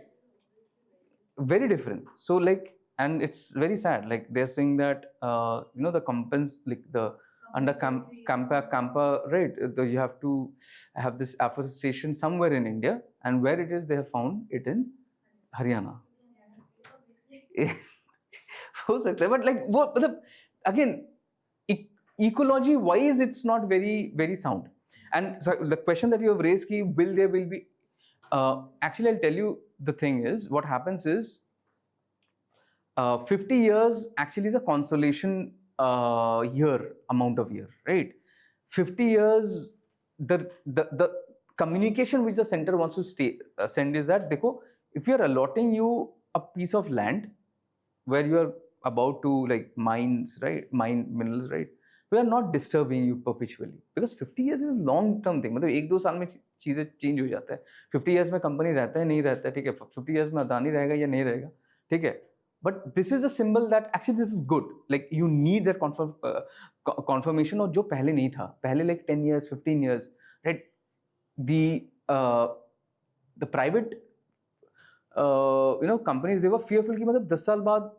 Very different. So like, and it's very sad. Like they're saying that the under Campa, right? You have to have this afforestation somewhere in India, and where it is, they have found it in Haryana. हो सकता है, but like वो again ecology wise it's not very sound. And so the question that you have raised, ki, will be, actually I'll tell you the thing is, what happens is, 50 years actually is a consolation amount of year, right? 50 years, the communication which the center wants to send is that, dekho, if you are allotting you a piece of land where you are about to like mine minerals, right? We are not disturbing you perpetually, because 50 years is long term thing. मतलब 1-2 साल में चीजें change हो जाता है. 50 years में company रहता है नहीं रहता है, ठीक है. 50 years में अदानी रहेगा या नहीं रहेगा, ठीक है. But this is a symbol that actually this is good. Like you need that confirmation, और जो पहले नहीं था. पहले like 10 years, 15 years, right? The private companies, they were fearful कि मतलब 10 साल बाद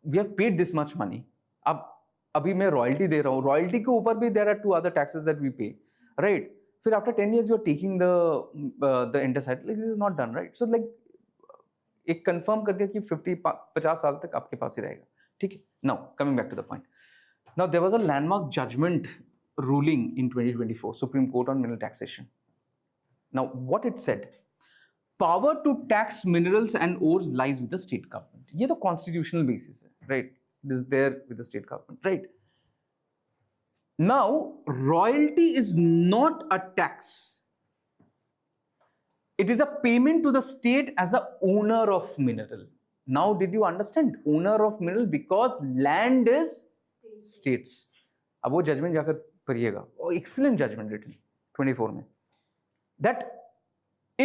we have paid this much money. अब अभी मैं रॉयल्टी दे रहा हूँ, रॉयल्टी के ऊपर भी there are 2 other taxes that we pay, right? फिर after 10 years you are taking the interest, like this is not done, right? So like एक कंफर्म कर दिया कि 50 साल तक आपके पास ही रहेगा, ठीक है. Now coming back to the point, now there was a landmark judgement ruling in 2024 supreme court on mineral taxation. Now what it said, power to tax minerals and ores lies with the state government. ये तो constitutional basis है, right? It is there with the state government, right? Now royalty is not a tax. It is a payment to the state as the owner of mineral. Now, did you understand? Owner of mineral, because land is states. अब वो judgment जाकर पढ़िएगा. Oh, excellent judgment written 24 में. That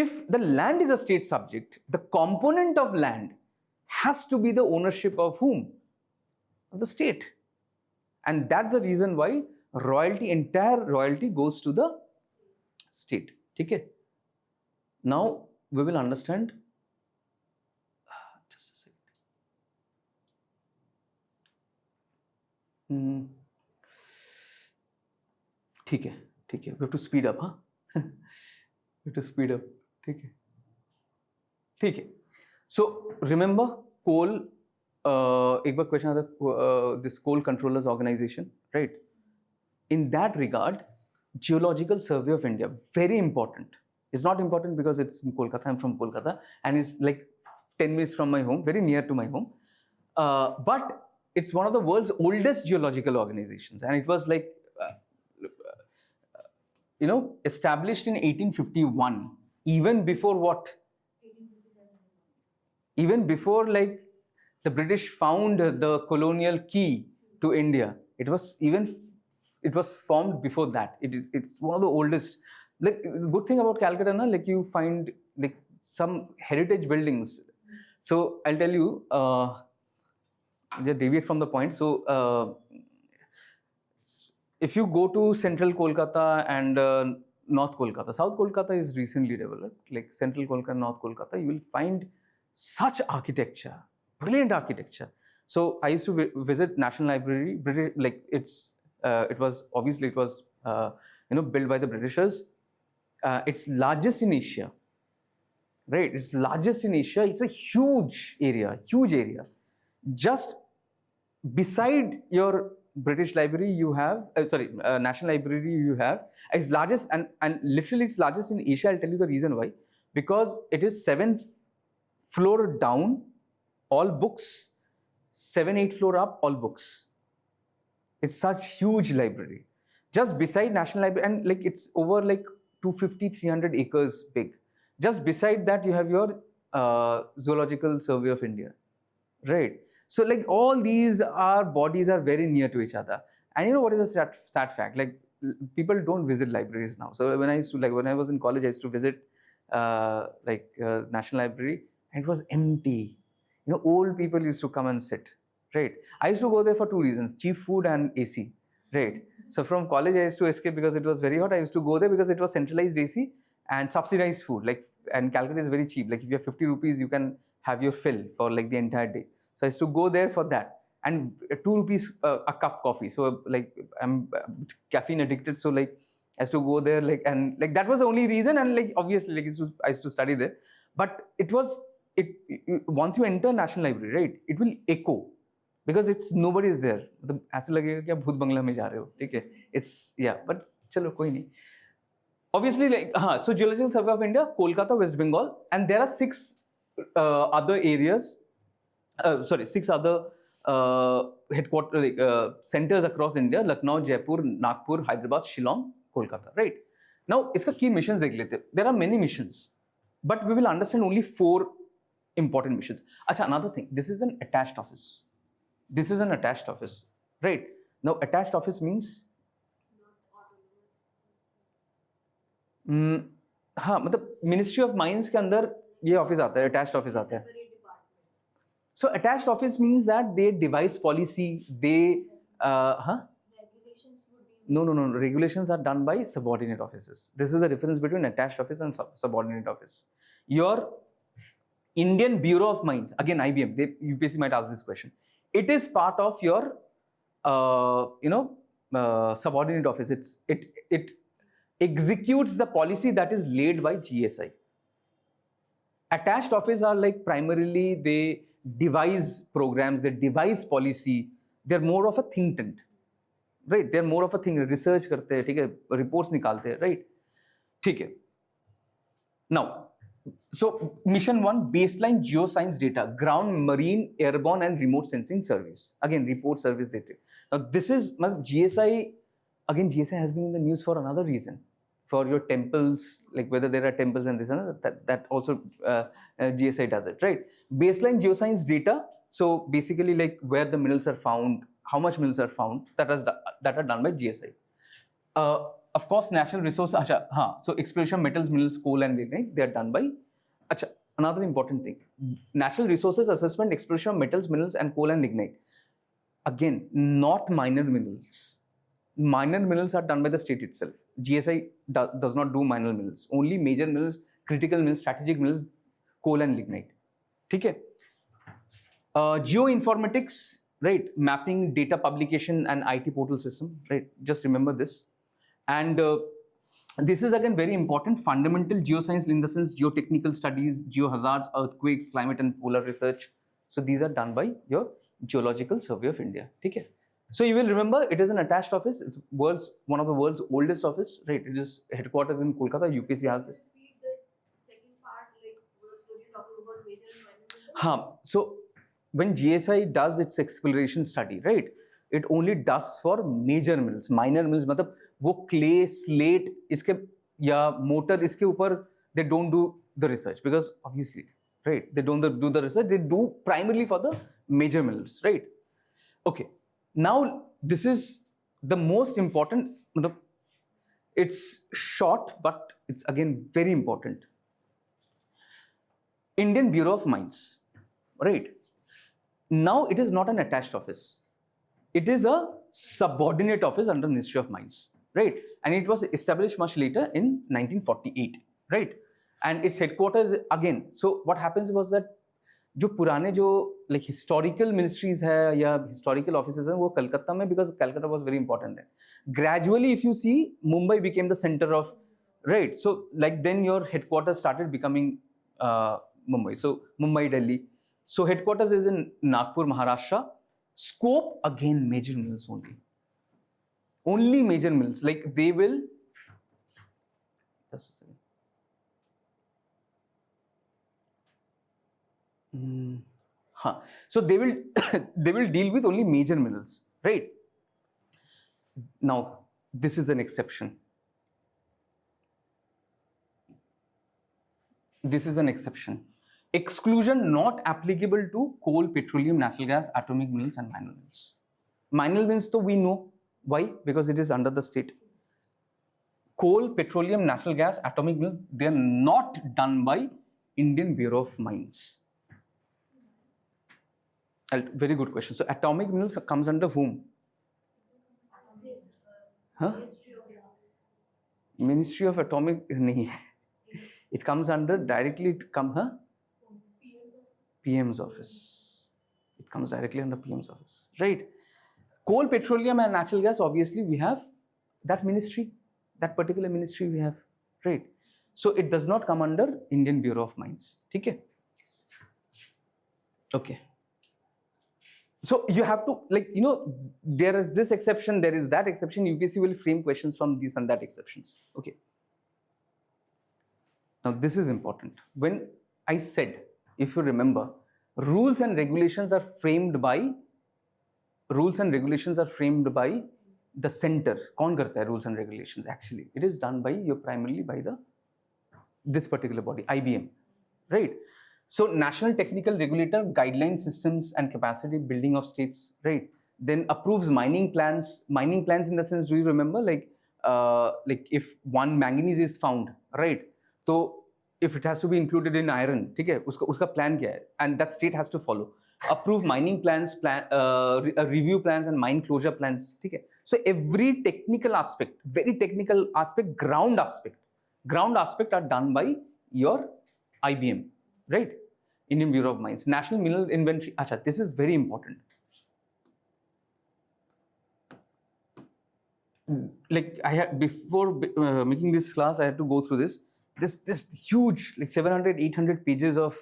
if the land is a state subject, the component of land has to be the ownership of whom? Of the state. And that's the reason why entire royalty goes to the state. ठीक है? Now we will understand. Just a second. ठीक है. We have to speed up, huh? We have to speed up. ठीक है. So remember coal. एक बार question आता this coal controllers organization, right? In that regard, Geological Survey of India, very important. It's not important because it's in Kolkata. I'm from Kolkata, and it's like 10 minutes from my home, very near to my home. But it's one of the world's oldest geological organizations, and it was like, established in 1851. Even before what? 1857. Even before like the British found the colonial key to India, it was formed before that. It's one of the oldest. Like, good thing about Calcutta, na, like you find like some heritage buildings. So I'll tell you, just deviate from the point. So if you go to central Kolkata and North Kolkata, South Kolkata is recently developed. Like central Kolkata, North Kolkata, you will find such architecture, brilliant architecture. So I used to visit National Library. British, like it was built by the Britishers. It's largest in Asia, right? It's largest in Asia. It's a huge area. Just beside your British Library, you have National Library. You have it's largest and literally it's largest in Asia. I'll tell you the reason why. Because it is 7th floor down, all books. 7-8 floor up, all books. It's such huge library. Just beside National Library, and like it's over like 250-300 acres big. Just beside that, you have your Geological Survey of India, right? So like all these bodies are very near to each other. And you know what is a sad fact? Like people don't visit libraries now. So when I was in college, I used to visit National Library, and it was empty. Old people used to come and sit, right? I used to go there for 2 reasons: cheap food and AC, right? So from college, I used to escape because it was very hot. I used to go there because it was centralized AC and subsidized food. Like, and Calcutta is very cheap. Like if you have 50 rupees, you can have your fill for like the entire day. So I used to go there for that. And 2 rupees a cup coffee. So like I'm caffeine addicted. So like I used to go there and that was the only reason. And like obviously like I used to study there. But once you enter National Library, right, it will echo. Because nobody is there. मतलब ऐसा लगेगा कि आप भूत बंगला में जा रहे हो, ठीक है? It's but चलो कोई नहीं. obviously, like, so Geological Survey of India, Kolkata, West Bengal, and there are 6 other areas, 6 other headquarters, centers across India: Lucknow, Jaipur, Nagpur, Hyderabad, Shillong, Kolkata, right? Now, iska key missions dekh lete. There are many missions, but we will understand only 4 important missions. Acha, another thing, this is an attached office. This is an attached office, right? Now, attached office means, हाँ, मतलब ministry of mines के अंदर ये office आता है, attached office आता है. So attached office means that they devise policy, they Regulations would be no, regulations are done by subordinate offices. This is the difference between attached office and subordinate office. Your Indian Bureau of Mines, again IBM, UPSC might ask this question. It is part of your subordinate office. It executes the policy that is laid by GSI. Attached office are like primarily they devise programs, they devise policy. They're more of a think tank, right? They're more of a think, research करते हैं, ठीक है, reports निकालते हैं, right? ठीक है. Now, so mission 1, baseline geoscience data, ground, marine, airborne and remote sensing service. Again, report service data. Now this is GSI. Again, GSI has been in the news for another reason. For your temples, like whether there are temples and this and that also GSI does it, right? Baseline geoscience data. So basically, like where the minerals are found, how much minerals are found, that are done by GSI. Of course, national resource. So exploration metals, minerals, coal and lignite, they are done by. Another important thing, natural resources assessment, exploration of metals, minerals and coal and lignite. Again, not minor minerals. Minor minerals are done by the state itself. GSI does not do minor minerals. Only major minerals, critical minerals, strategic minerals, coal and lignite. Okay. Geoinformatics, right? Mapping, data publication and IT portal system, right? Just remember this. And this is again very important. Fundamental geoscience in the sense geotechnical studies, geohazards, earthquakes, climate and polar research. So these are done by your Geological Survey of India. Okay. So you will remember it is an attached office. It's one of the world's oldest office, right? It is headquarters in Kolkata. UPSC has this. Repeat the second part, like what you talking about major environmental. So when GSI does its exploration study, right? It only does for major minerals. Minor minerals, मतलब वो clay, slate, इसके या motor इसके ऊपर they don't do the research because obviously, right? They don't do the research. They do primarily for the major minerals, right? Okay. Now, this is the most important, it's short, but it's again very important. Indian Bureau of Mines, right? Now, it is not an attached office. It is a subordinate office under Ministry of Mines, right? And it was established much later in 1948, right? And its headquarters again. So, what happens was that जो पुराने जो like historical ministries है या historical offices हैं वो कलकत्ता में because Calcutta was very important then. Gradually, if you see, Mumbai became the center of, right? So like then your headquarters started becoming Mumbai. So Mumbai, Delhi. So headquarters is in Nagpur, Maharashtra. Scope again major mills only. Only major mills. Like they will. Just a second. So they will deal with only major minerals, right? Now this is an exception. This is an exception. Exclusion not applicable to coal, petroleum, natural gas, atomic minerals and mineral minerals. Mineral minerals, though we know why, because it is under the state. Coal, petroleum, natural gas, atomic minerals, they are not done by Indian Bureau of Mines. Very good question. So atomic minerals comes under whom? Ministry of Atomic. It comes under directly. PM's office. It comes directly under PM's office, right? Coal, petroleum, and natural gas. Obviously, we have that ministry, that particular ministry we have, right? So it does not come under Indian Bureau of Mines. Okay. Okay. So you have to, like, you know, there is this exception, there is that exception. UPSC will frame questions from these and that exceptions. Okay. Now this is important. When I said, if you remember, rules and regulations are framed by the center. कौन करता है rules and regulations? Actually, it is done by primarily by this particular body, IBM, right? So National Technical Regulator guideline systems and capacity building of states, right? Then approves mining plans. Mining plans in the sense, do you remember, like if one manganese is found, right? So if it has to be included in iron, ठीक है? उसका plan क्या है? And that state has to follow. Approve mining plans, review plans and mine closure plans, ठीक है? So every technical aspect, very technical aspect, ground aspect are done by your IBM, right? Indian Bureau of Mines. National Mineral Inventory. Acha, this is very important. Like I had before making this class, I had to go through this huge, like 700, 800 pages of,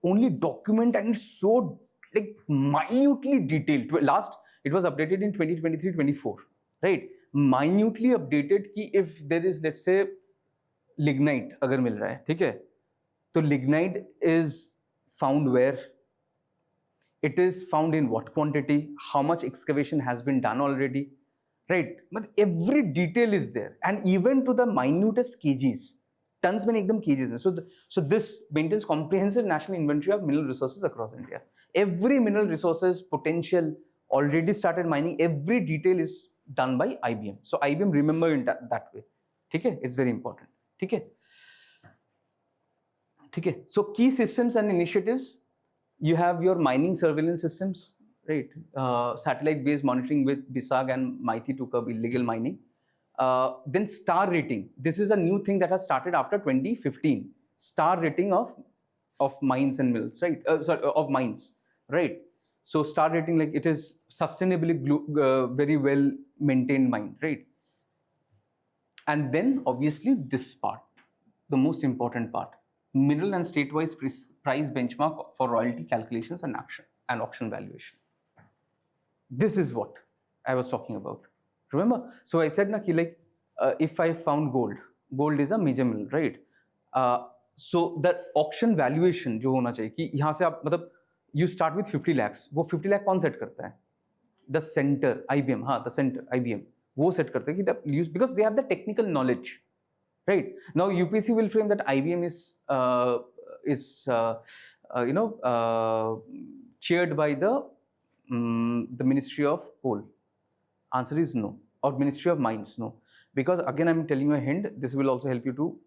only document, and it's so like minutely detailed. Last, it was updated in 2023-24, right? Minutely updated कि if there is, let's say, lignite अगर मिल रहा है, ठीक है? तो lignite is found where? It is found in what quantity? How much excavation has been done already? Right? But every detail is there, and even to the minutest kgs, tons में एकदम kgs में. So this maintains comprehensive national inventory of mineral resources across India. Every mineral resources potential already started mining. Every detail is done by IBM. So IBM remember in that way. ठीक है? It's very important. ठीक है? ठीक है? So key systems and initiatives. You have your mining surveillance systems. Right, satellite-based monitoring with BISAG and MITI to curb illegal mining. Then star rating. This is a new thing that has started after 2015. Star rating of mines and mills, right? Of mines, right? So star rating, like it is sustainably very well maintained mine, right? And then obviously this part, the most important part, mineral and state-wise price benchmark for royalty calculations and auction valuation. This is what I was talking about. Remember? So I said na ki like if I found gold is a major mineral, right? So the auction valuation जो होना चाहिए कि यहाँ से आप मतलब you start with 50 lakhs. वो 50 lakh कौन set करता है? The center IBM, हाँ, the center IBM वो set करता है कि the because they have the technical knowledge, right? Now UPSC will frame that IBM is chaired by the Ministry of Coal. Answer is no. Or Ministry of Mines, no. Because again, I'm telling you a hint. This will also help you to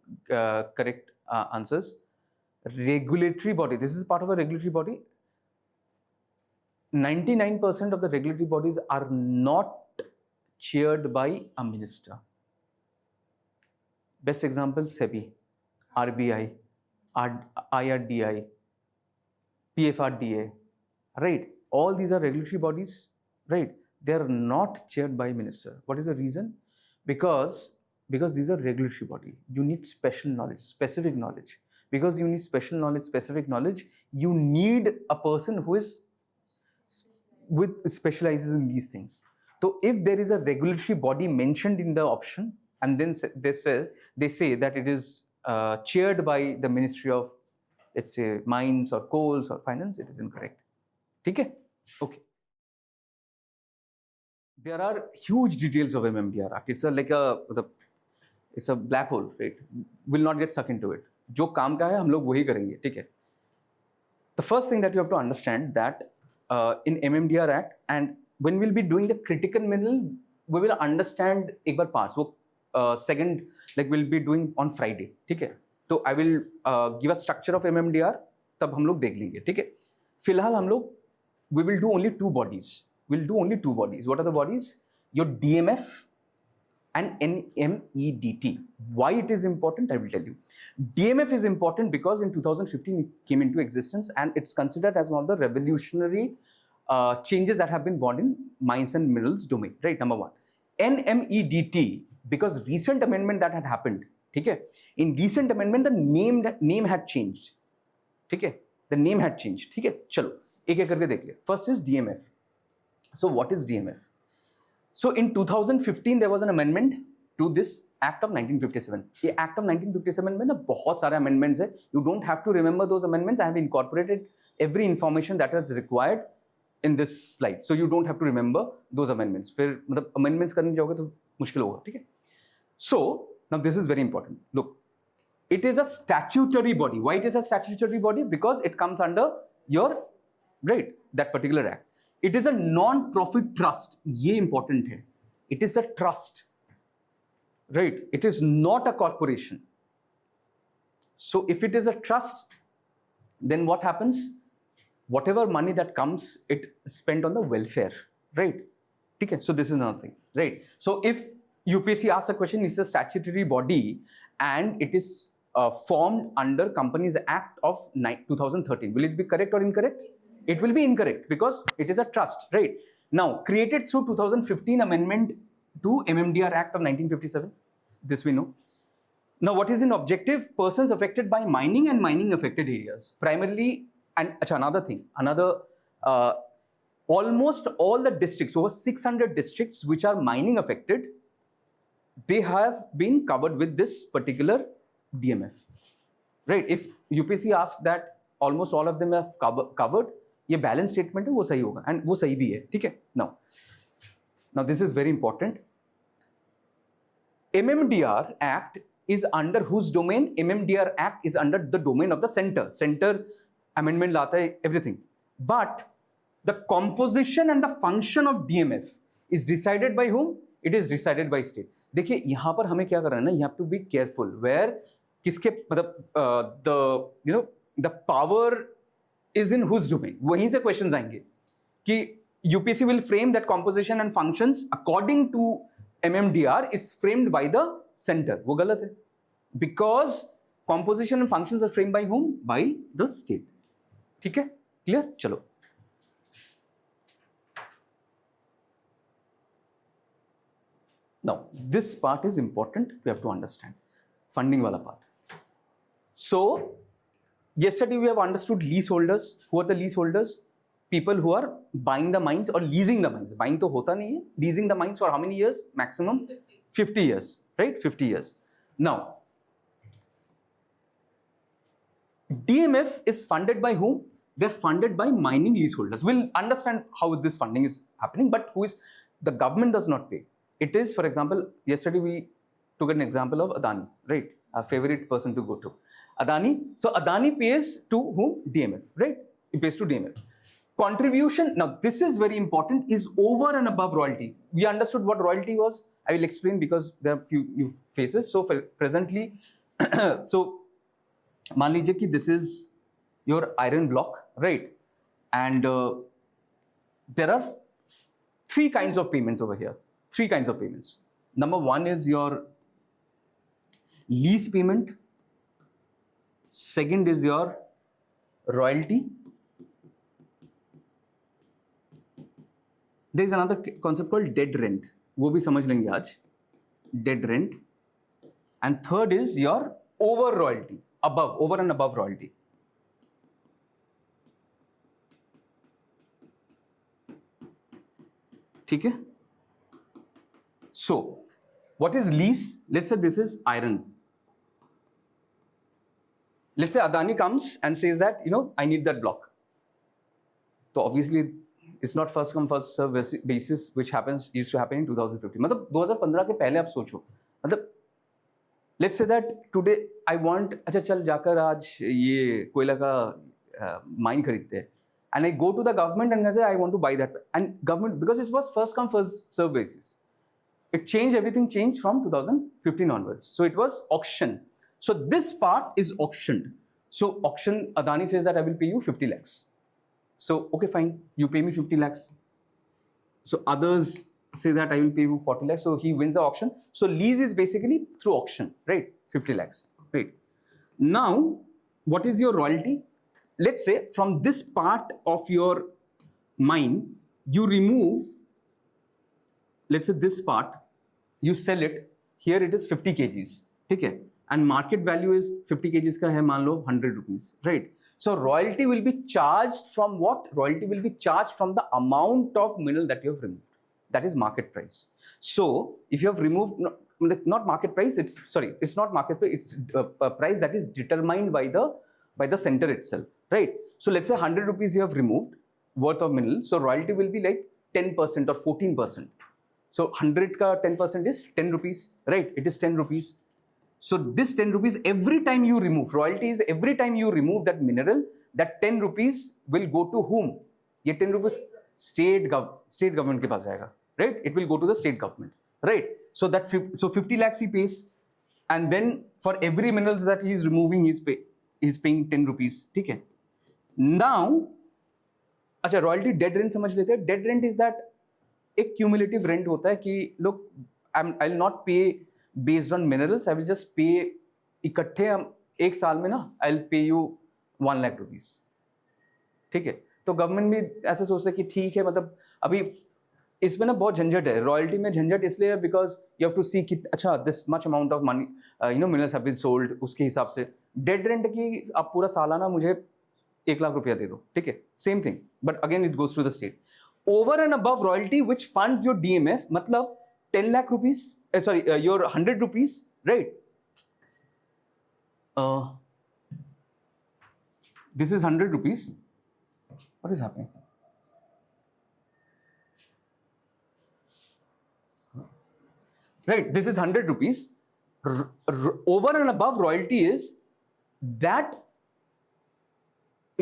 correct answers. Regulatory body. This is part of a regulatory body. 99% of the regulatory bodies are not chaired by a minister. Best example, SEBI, RBI, IRDI, PFRDA, right? All these are regulatory bodies, right? They are not chaired by minister. What is the reason? Because these are regulatory body. You need special knowledge, specific knowledge. Because you need special knowledge, specific knowledge, you need a person who is specializes in these things. So if there is a regulatory body mentioned in the option, and then they say that it is chaired by the Ministry of, let's say, Mines or Coals or Finance, it is incorrect. Okay? Okay. There are huge details of MMDR Act. It's a black hole, right? We'll not get stuck into it. जो काम का है हम लोग वही करेंगे, ठीक है? The first thing that you have to understand that in MMDR Act, and when we'll be doing the critical mineral, we will understand एक बार parts. वो second, like we'll be doing on Friday, ठीक है? So I will give a structure of MMDR, तब हम लोग देख लेंगे, ठीक है? फिलहाल हम लोग we will do only two bodies. We'll do only two bodies. What are the bodies? Your DMF and NMET. Why it is important, I will tell you. DMF is important because in 2015 it came into existence and it's considered as one of the revolutionary changes that have been born in mines and minerals domain, right? Number one. NMET, because recent amendment that had happened, okay? In recent amendment, the name had changed, okay? The name had changed, okay? Chalo, एक एक करके देख लिया. First is DMF. So what is DMF? So in 2015 there was an amendment, to this Act of 1957. ये Act of 1957 में ना बहुत सारे amendments है. You don't have to remember those amendments. I have incorporated every information that is required in this slide. So you don't have to remember those amendments. फिर मतलब amendments करने जाओगे तो मुश्किल होगा, ठीक है? So now this is very important. Look, it is a statutory body. Why it is a statutory body? Because it comes under your, right, that particular act. It is a non-profit trust. ये important है. It is a trust. Right, it is not a corporation. So if it is a trust, then what happens? Whatever money that comes, it is spent on the welfare, right? Okay, so this is another thing, right? So if UPSC asks a question, it's a statutory body and it is formed under Companies Act of 2013. Will it be correct or incorrect? It will be incorrect because it is a trust, right? Now, created through 2015 amendment to MMDR Act of 1957. This we know. Now, what is an objective? Persons affected by mining and mining affected areas. Primarily, and another thing, almost all the districts, over 600 districts which are mining affected, they have been covered with this particular DMF. Right? If UPSC asks that almost all of them have covered, ये balance statement है वो सही होगा and वो सही भी है, ठीक है? Now this is very important. MMDR Act is under whose domain? MMDR Act is under the domain of the center. Center amendment लाता है everything. But the composition and the function of DMF is decided by whom? It is decided by state. देखिए यहाँ पर हमें क्या करना है ना? You have to be careful where किसके मतलब the power is in whose domain. वहीं से questions आएंगे कि UPSC will frame that composition and functions according to MMDR is framed by the center. वो गलत है. Because composition and functions are framed by whom? By the state. ठीक है? Clear? चलो. Now, this part is important. We have to understand. Funding wala part. So, yesterday we have understood leaseholders. Who are the leaseholders? People who are buying the mines or leasing the mines. Buying to hota nahi hai. Leasing the mines for how many years? Maximum 50 years. Right? 50 years. Now, DMF is funded by whom? They're funded by mining leaseholders. We'll understand how this funding is happening, but who is the government does not pay. It is, for example, yesterday we took an example of Adani, right? Our favorite person to go to. Adani. So Adani pays to whom? DMF, right? It pays to DMF. Contribution, now this is very important, is over and above royalty. We understood what royalty was. I will explain because there are few new phases. So presently, so मान लीजिए कि this is your iron block, right? And there are three kinds of payments over here. Three kinds of payments. Number one is your lease payment. Second is your royalty. There is another concept called dead rent. वो भी समझ लेंगे आज. Dead rent. And third is your over royalty. Over and above royalty. ठीक है? So, what is lease? Let's say this is iron. Let's say Adani comes and says that, I need that block. So obviously, it's not first come first serve basis, which used to happen in 2015. मतलब 2015 के पहले आप सोचो. मतलब let's say that today I want, अच्छा चल जाकर आज ये कोयला का mine खरीदते हैं. And I go to the government and I say I want to buy that. And government, because it was first come first serve basis, everything changed from 2015 onwards. So it was auction. So this part is auctioned. So auction, Adani says that I will pay you 50 lakhs. So, okay, fine, you pay me 50 lakhs. So others say that I will pay you 40 lakhs. So he wins the auction. So lease is basically through auction, right? 50 lakhs, right? Now, what is your royalty? Let's say from this part of your mine, you remove, let's say this part, you sell it, here it is 50 kgs, okay? And market value is 50 kgs ka hai, maan lo 100 rupees, right? So royalty will be charged from what? Royalty will be charged from the amount of mineral that you have removed. That is market price. So if you have removed, not market price, it's not market price, it's a price that is determined by the center itself, right? So let's say 100 rupees you have removed worth of mineral, so royalty will be like 10% or 14%. So 100 ka 10% is 10 rupees, right? It is 10 rupees. So this 10 rupees, every time you remove, royalty is every time you remove that mineral, that 10 rupees will go to whom? Ye 10 rupees state government ke paas jayega, right? It will go to the state government, right? So that 50 lakhs he pays, and then for every minerals that he is removing, he's paying 10 rupees. ठीक है? Now, अच्छा royalty dead rent समझ लेते हैं. Dead rent is that एक cumulative rent होता है कि look, I'll not pay based on minerals, I will just pay इकट्ठे एक साल में ना I'll pay you 1 lakh rupees. ठीक है? तो गवर्नमेंट भी ऐसे सोचता है कि ठीक है, मतलब अभी इसमें ना बहुत झंझट है. रॉयल्टी में झंझट इसलिए है because you have to see कि अच्छा this much amount of money minerals have been sold, उसके हिसाब से. डेड रेंट की आप पूरा सालाना मुझे 1 लाख रुपया दे दो, ठीक है, same thing, but again it goes to the state. Over and above royalty which funds your DMF, मतलब 10 lakh rupees, sorry your 100 rupees, right? This is 100 rupees. What is happening? Right, this is 100 rupees. Over and above royalty is that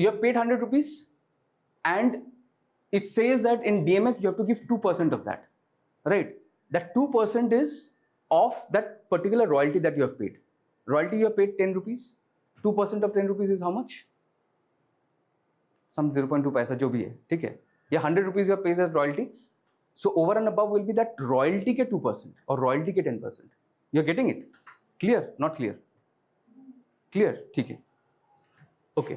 you have paid 100 rupees and it says that in DMF you have to give 2% of that, right? That 2% is of that particular royalty that you have paid. Royalty you have paid 10 rupees. 2% of 10 rupees is how much? Some 0.2 paisa jo bhi hai, ठीक है? या 100 rupees you have paid as royalty. So over and above will be that royalty ke 2% or royalty ke 10%. You're getting it? Clear? Not clear? Clear? ठीक है. Okay.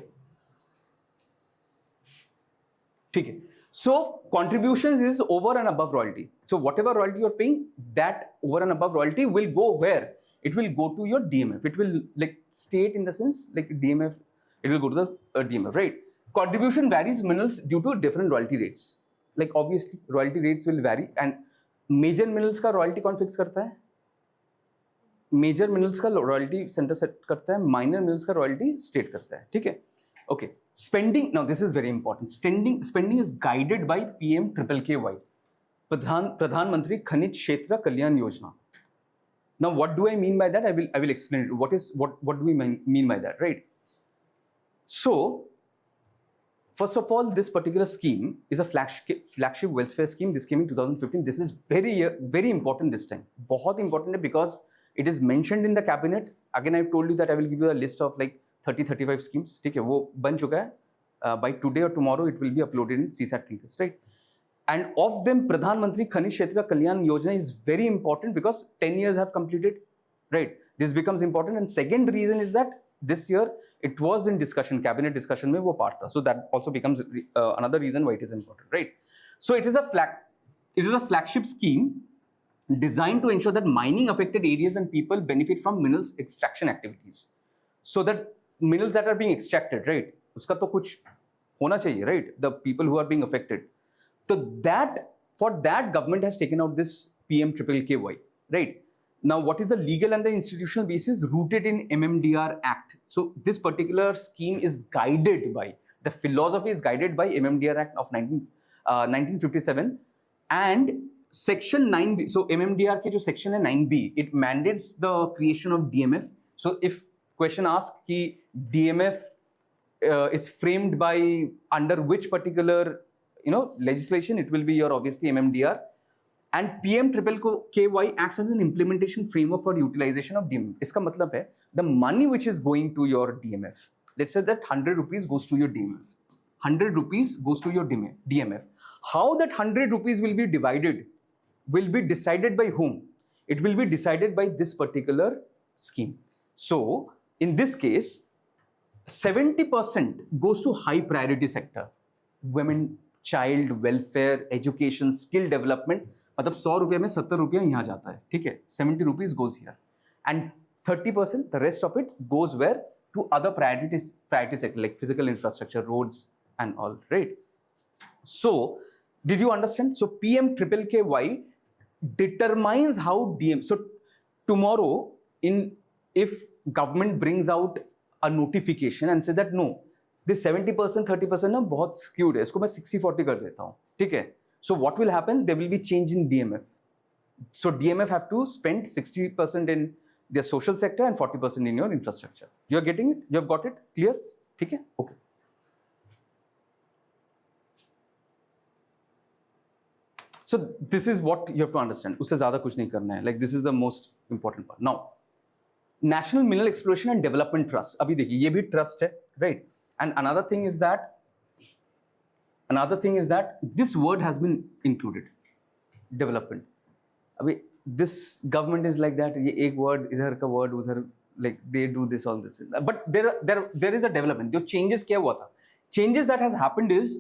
ठीक है. So contributions is over and above royalty. So whatever royalty you're paying, that over and above royalty will go where? It will go to your DMF. It will like state in the sense like DMF. It will go to the DMF, right? Contribution varies minerals due to different royalty rates. Like obviously royalty rates will vary, and major minerals का royalty कौन fix करता है? Major minerals का royalty center set करता है, minor minerals का royalty state करता है, ठीक है? Okay. Spending, now this is very important. Spending is guided by PMKKY, प्रधानमंत्री खनिज क्षेत्र Kalyan Yojana. Now what do I mean by that? I will explain it. What do we mean by that, right? So first of all, this particular scheme is a flagship welfare scheme. This came in 2015. This is very important this time. बहुत important है because it is mentioned in the cabinet. Again, I told you that I will give you a list of like 30-35 schemes. ठीक है, वो बन चुका है. By today or tomorrow, it will be uploaded in CSAT Thinkers, right? And of them, Pradhan Mantri Khanij Kshetra Kalyan Yojana is very important because 10 years have completed, right? This becomes important. And second reason is that this year, it was in discussion, cabinet discussion mein wo part tha. So that also becomes another reason why it is important, right? So it is a flagship scheme designed to ensure that mining affected areas and people benefit from minerals extraction activities. So that minerals that are being extracted, right? Uska to kuch hona chahiye, right? The people who are being affected. So that, for that government has taken out this PMKKY, right? Now, what is the legal and the institutional basis? Rooted in MMDR Act. So this particular scheme is guided by, the philosophy is guided by MMDR Act of 1957 and Section 9B. So MMDR के जो section है 9B, it mandates the creation of DMF. So if question asks कि DMF is framed by under which particular legislation, it will be your obviously MMDR. And PMKKY acts as an implementation framework for utilization of DMF. इसका मतलब है the money which is going to your DMF. Let's say that 100 rupees goes to your DMF. 100 rupees goes to your DMF. How that 100 rupees will be divided will be decided by whom? It will be decided by this particular scheme. So in this case, 70% goes to high priority sector. Women, child welfare, education, skill development. मतलब 100 रुपये में 70 रुपया यहाँ जाता है, ठीक है? 70 rupees goes here, and 30%, the rest of it goes where? To other priority sector like physical infrastructure, roads and all, right? So, did you understand? So PMKKY determines how so tomorrow, if government brings out a notification and say that no, this 70% 30% ना बहुत skewed है, इसको मैं 60-40 कर देता हूँ, ठीक है? So what will happen? There will be change in DMF. So DMF have to spend 60% in their social sector and 40% in your infrastructure. You are getting it? You have got it? Clear? ठीक है? Okay. So this is what you have to understand. उससे ज़्यादा कुछ नहीं करना है. Like this is the most important part. Now, National Mineral Exploration and Development Trust. अभी देखिए ये भी trust है, right? And another thing is that this word has been included. Development. अभी this government is like that. ये एक word इधर का word उधर, like they do this all this. But there is a development. जो changes क्या हुआ था? Changes that has happened is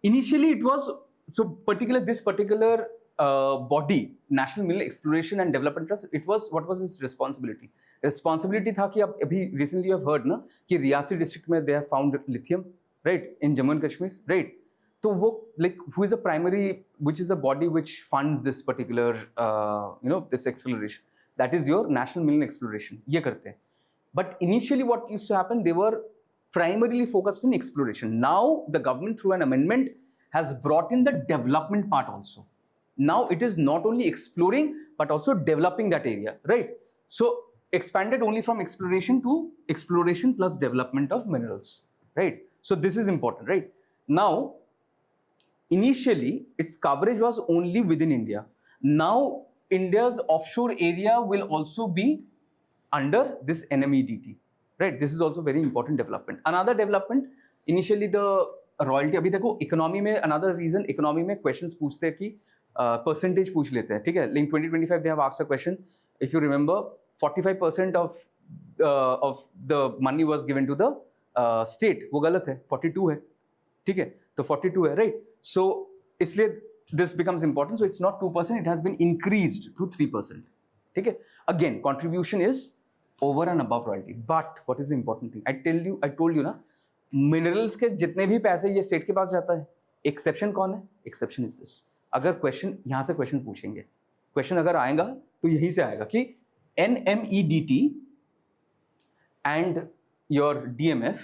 initially it was this particular body, National Mineral Exploration and Development Trust, it was, what was its responsibility? Responsibility था कि अब अभी recently you have heard ना कि रियासी district में they have found lithium, right, in Jammu and Kashmir, right? तो वो like who is the primary, which is the body which funds this particular this exploration? That is your National Mineral Exploration. ये करते हैं. But initially what used to happen, they were primarily focused in exploration. Now the government through an amendment has brought in the development part also. Now it is not only exploring but also developing that area, right? So expanded only from exploration to exploration plus development of minerals, right? So this is important, right? Now, initially its coverage was only within India. Now India's offshore area will also be under this NMET, right? This is also very important development. Another development, initially the royalty. अभी देखो economy में another reason, economy में questions पूछते हैं कि percentage पूछ लेते हैं, ठीक है? Link 2025 they have asked a question, if you remember 45% of the money was given to the state, वो गलत है, 42 है, ठीक है? तो 42 है, राइट? सो इसलिए this becomes important. So it's not 2%, it has been increased to 3%, ठीक है? Again contribution is over and above royalty. But what is the important thing, I told you ना, मिनरल्स के जितने भी पैसे ये स्टेट के पास जाता है. एक्सेप्शन कौन है? Exception is this. अगर क्वेश्चन यहाँ से क्वेश्चन पूछेंगे, क्वेश्चन अगर आएगा तो यहीं से आएगा कि NMET and your DMF,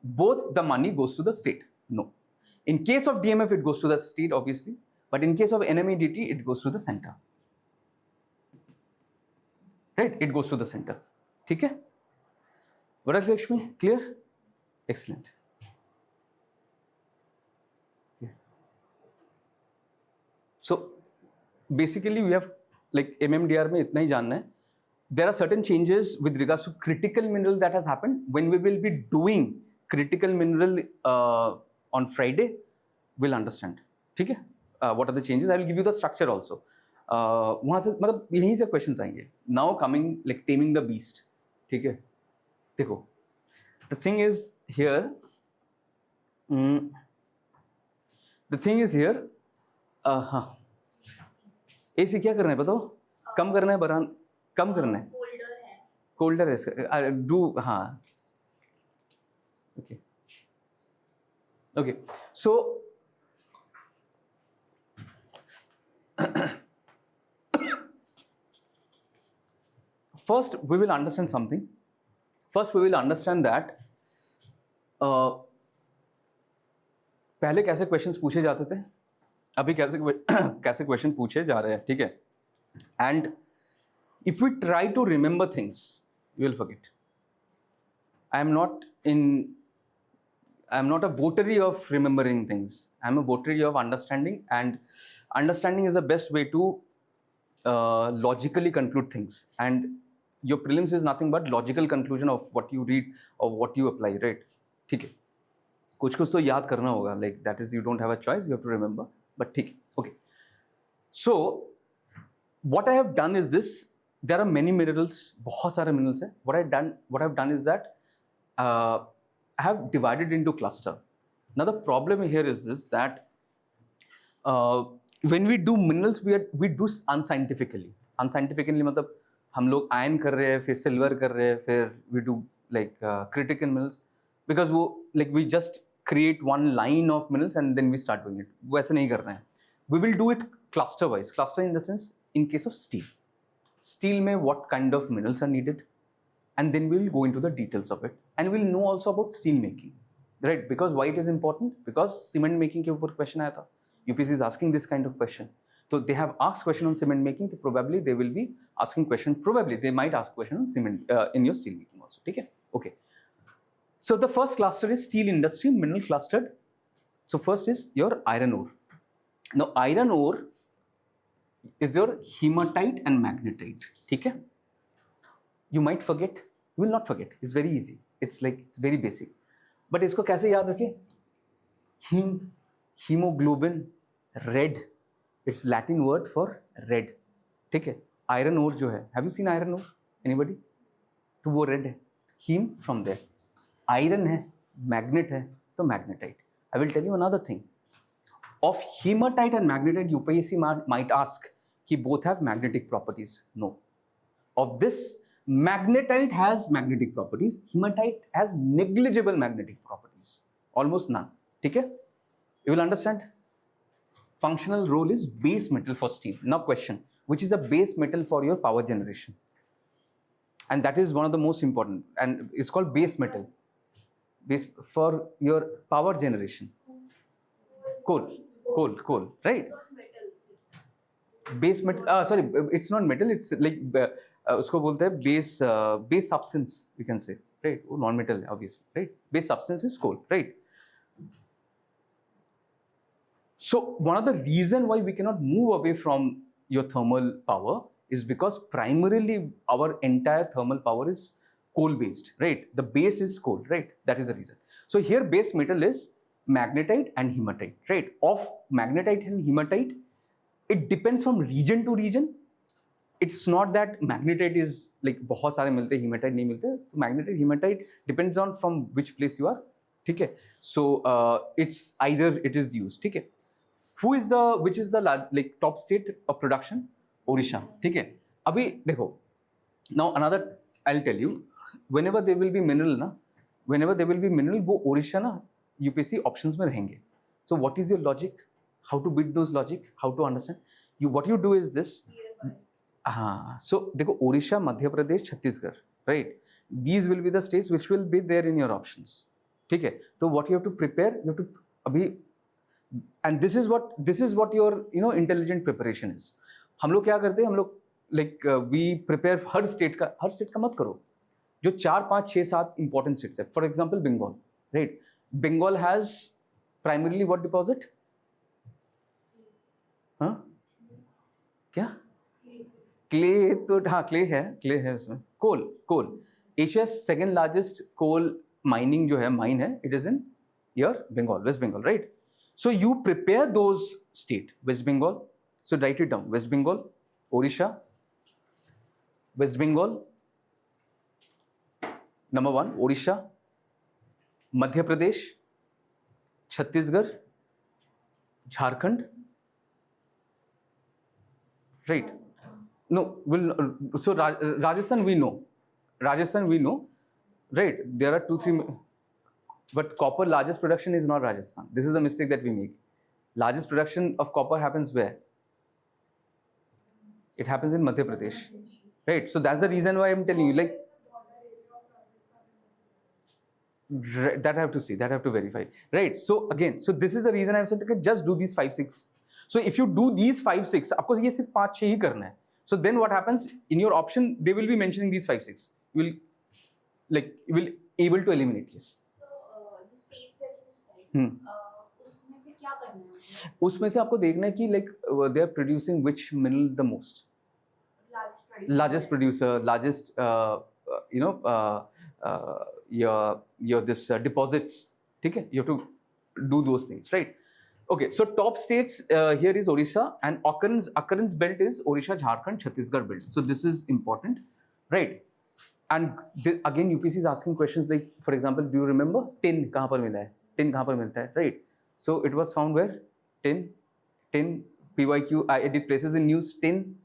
both the money goes to the state. No. In case of DMF, it goes to the state, obviously, but in case of NMET, it goes to the center. Right? It goes to the center. ठीक है? Varakshmi, clear? Excellent. Okay. So basically we have like MMDR में इतना ही जानना है. There are certain changes with regards to critical mineral that has happened. When we will be doing critical mineral on Friday, we'll understand. ठीक है? What are the changes? I will give you the structure also. वहाँ से मतलब यहीं से questions आएंगे. Now coming like taming the beast. ठीक है? देखो. The thing is here. The thing is here. हाँ. AC क्या करना है बताओ? कम करना है, बढ़ाना, कम करना है. कोल्डर है. Do हाँ. Okay. Okay. So first we will understand something. First we will understand that पहले कैसे क्वेश्चंस पूछे जाते थे, अभी कैसे क्वेश्चन पूछे जा रहे हैं, ठीक है? And if we try to remember things you will forget. I am not a votary of remembering things. I am a votary of understanding, and understanding is the best way to logically conclude things. And your prelims is nothing but logical conclusion of what you read or what you apply, right? ठीक है, कुछ तो याद करना होगा, like that is you don't have a choice, you have to remember, but ठीक है, okay. So what I have done is this. There are many minerals, बहुत सारे minerals हैं. What I've done is that I have divided into cluster. Now the problem here is this, that when we do minerals, we do unscientifically. Unscientifically मतलब हम लोग ion कर रहे हैं, फिर सिल्वर कर रहे हैं, फिर we do like critical minerals, because वो like we just create one line of minerals and then we start doing it. वैसे नहीं करना है. We will do it cluster wise. Cluster in the sense, in case of steel. steel mein what kind of minerals are needed, and then we'll go into the details of it, and we'll know also about steel making, right? Because why it is important? Because cement making ke upar question aaya tha. UPSC is asking this kind of question. So they have asked question on cement making, so probably they will be asking question, probably they might ask question on cement in your steel making also. Okay? Okay. So the first cluster is steel industry, mineral clustered. So first is your iron ore. Now iron ore is your hematite and magnetite. Okay? You might forget, you will not forget. It's very easy. It's like, it's very basic. But इसको कैसे याद रखें? Hemoglobin, red. It's Latin word for red. ठीक है? Iron ore जो है, have you seen iron ore? Anybody? तो वो red है. Hem from there. Iron है, magnet है, तो magnetite. I will tell you another thing. Of hematite and magnetite, UPSC might ask कि both have magnetic properties. No. Of this, magnetite has magnetic properties. Hematite has negligible magnetic properties. Almost none. ठीक है? You will understand? Functional role is base metal for steel. Now question, which is a base metal for your power generation? And that is one of the most important, and it's called base metal. Base for your power generation. Coal, right? Base metal, sorry, it's not metal, it's like, usko bolte hai base substance, you can say, right? Oh, non-metal, obviously, right? Base substance is coal, right? So one of the reason why we cannot move away from your thermal power is because primarily our entire thermal power is coal based, right? The base is coal, right? That is the reason. So here base metal is magnetite and hematite, right? Of magnetite and hematite, it depends from region to region. It's not that magnetite is like बहुत सारे मिलते हैं, hematite नहीं मिलते. So magnetite, hematite depends on from which place you are. ठीक है? So it's either it is used. ठीक है? Which is the like top state of production? Odisha. ठीक है? अभी देखो. Now another, I'll tell you. Whenever there will be mineral ना, वो Odisha ना UPSC options में रहेंगे. So what is your logic? How to beat those logic? How to understand? What you do is this. So देखो Odisha, Madhya Pradesh, Chhattisgarh, right? These will be the states which will be there in your options. ठीक है? So what you have to prepare? You have to अभी, and this is what your intelligent preparation is. हम लोग क्या करते हैं? हम लोग like we prepare her state का मत करो. जो 4, 5, 6, 7 important states है. For example, Bengal, right? Bengal has primarily what deposit? हाँ? क्या? Clay तो हाँ clay है उसमें. Coal. Asia's second largest coal mining जो है mine है. It is in your Bengal, West Bengal, right? So you prepare those state. West Bengal. So write it down. West Bengal, Odisha, West Bengal. Number 1, Odisha, Madhya Pradesh, Chhattisgarh, Jharkhand, right? No, so Rajasthan we know, right? There are 2, 3, but copper largest production is not Rajasthan. This is a mistake that we make. Largest production of copper happens where? It happens in Madhya Pradesh, right? So that's the reason why I'm telling you, like, that I have to see, that I have to verify, right? So again, so this is the reason I've said, okay, just do these 5, 6. So if you do these 5, 6, आपको ये सिर्फ 5, 6 ही करना है. So then what happens in your option? They will be mentioning these 5, 6. You will able to eliminate this. So the states that you said, उसमें से क्या करना है? उसमें से आपको देखना है कि like they are producing which mineral the most. Largest producer, largest your this deposits. ठीक है? You have to do those things, right? Okay, so top states here is Odisha, and occurrence belt is Odisha, Jharkhand, Chhattisgarh belt. So this is important, right? And again UPSC is asking questions like, for example, do you remember tin कहाँ पर मिला है? Tin कहाँ पर मिलता है, right? So it was found where? Tin PYQ. I did places in news. Tin.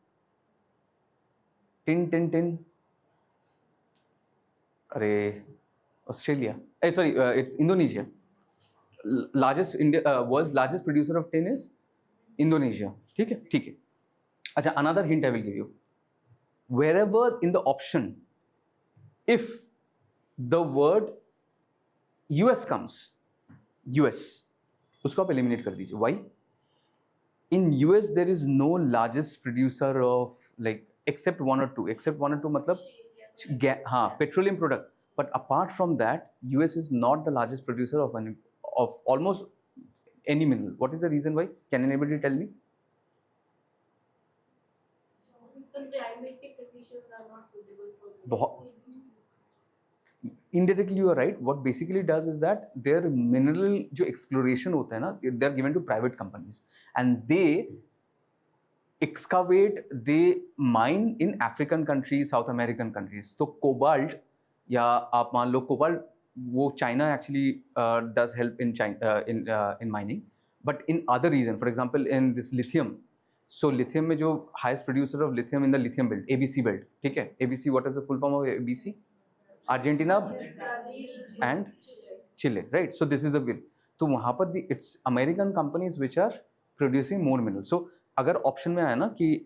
अरे Australia. Sorry, it's Indonesia. World's largest producer of tin is Indonesia. ठीक है. अच्छा, another hint I will give you. wherever in the option, if the word US comes, US, उसको आप eliminate कर दीजिए. Why? In US there is no largest producer of like except one or two मतलब हाँ petroleum product, but apart from that US is not the largest producer of almost any mineral. What is the reason why? Can anybody tell me? Some climatic conditions are not suitable for बहुत indirectly you are right. What basically does is that their mineral जो exploration होता है ना, they are given to private companies and they excavate, they mine in African countries, South American countries. तो cobalt या आप मान लो cobalt वो China actually does help in China in mining, but in other region, for example in this lithium. So lithium में जो highest producer of lithium in the lithium belt, ABC belt, ठीक है? ABC, what is the full form of ABC? Argentina and Chile, right? So this is the bill. तो वहाँ पर it's American companies which are producing more minerals. So अगर option में आया ना कि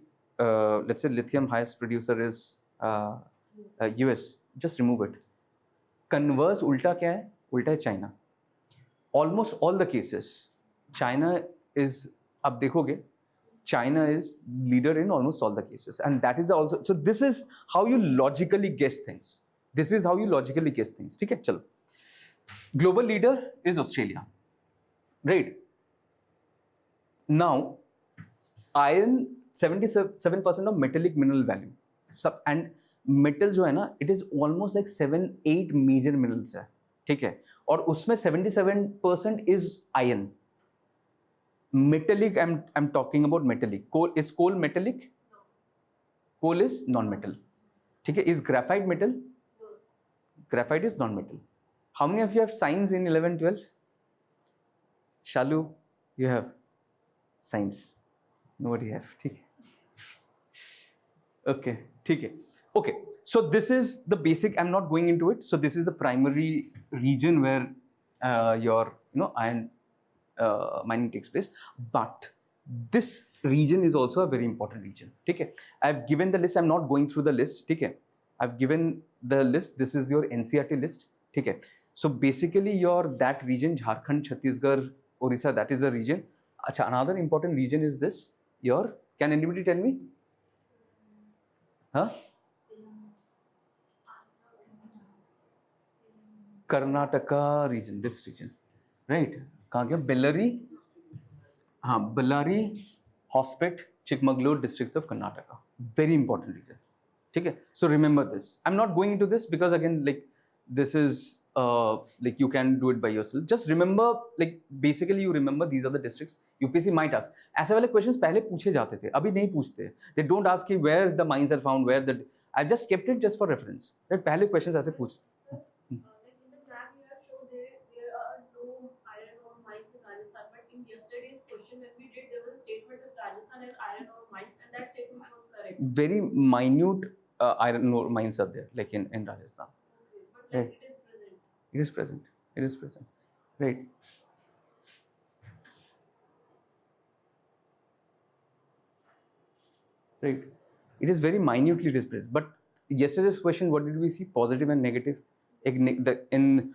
let's say lithium highest producer is US, just remove it. Converse उल्टा क्या है? उल्टा है China. Almost all the cases, China is, अब देखोगे, China is leader in almost all the cases, and that is also. So this is how you logically guess things. This is how you logically guess things. ठीक है, चलो. Global leader is Australia, right? Now, iron 77% of metallic mineral value. And metal जो है ना, it is almost like 7-8 major minerals है, ठीक है? और उसमें 77% is iron. Metallic, I'm talking about metallic. Coal, is coal metallic? No. Coal is non-metal. ठीक है? Is graphite metal? No. Graphite is non-metal. How many of you have science in 11, 12? Shalu, you have science. Nobody have. ठीक है. Okay, ठीक है. Okay, so this is the basic. I'm not going into it. So this is the primary region where your iron mining takes place, but this region is also a very important region. ठीक है? I've given the list. I'm not going through the list. ठीक है? I've given the list. This is your NCERT list. ठीक है? So basically your that region, Jharkhand, Chhattisgarh, Orissa, that is the region. अच्छा, another important region is this. Your, can anybody tell me? Huh? Karnataka region, this region, right? कहाँ गया? Bellary, हाँ, Bellary, Hospet, Chikmagalur districts of Karnataka. Very important region. ठीक है? So remember this. I'm not going into this because again, like this is like you can do it by yourself. Just remember, like basically you remember these are the districts. UPSC might ask. ऐसे वाले questions पहले पूछे जाते थे, अभी नहीं पूछते. They don't ask you where the mines are found, where the. I just kept it just for reference. Right? पहले questions ऐसे पूछ. Yesterday's question when we did, there was a statement of Rajasthan as iron ore mines, and that statement was correct. Very minute iron ore mines are there, like in Rajasthan. Okay, but like it is present. It is present. Right. Right. It is very minutely present. But yesterday's question, what did we see? Positive and negative. In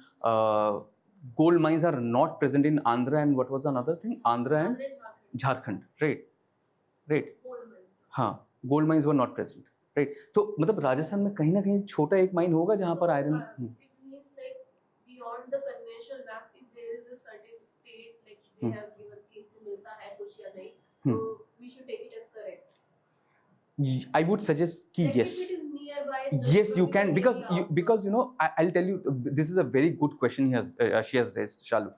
gold mines are not present in Andhra, and what was another thing? Andhra and Jharkhand. Right. Right. Gold mines. हाँ, gold mines were not present. Right. तो मतलब राजस्थान में कहीं ना कहीं छोटा एक mine होगा जहाँ पर iron. It means like beyond the conventional map, if there is a certain state like they have given case में मिलता है कुछ या नहीं, so we should take it as correct. I would suggest कि like yes. If it is nearby, Yes, you can because I'll tell you, this is a very good question she has raised, Shalu.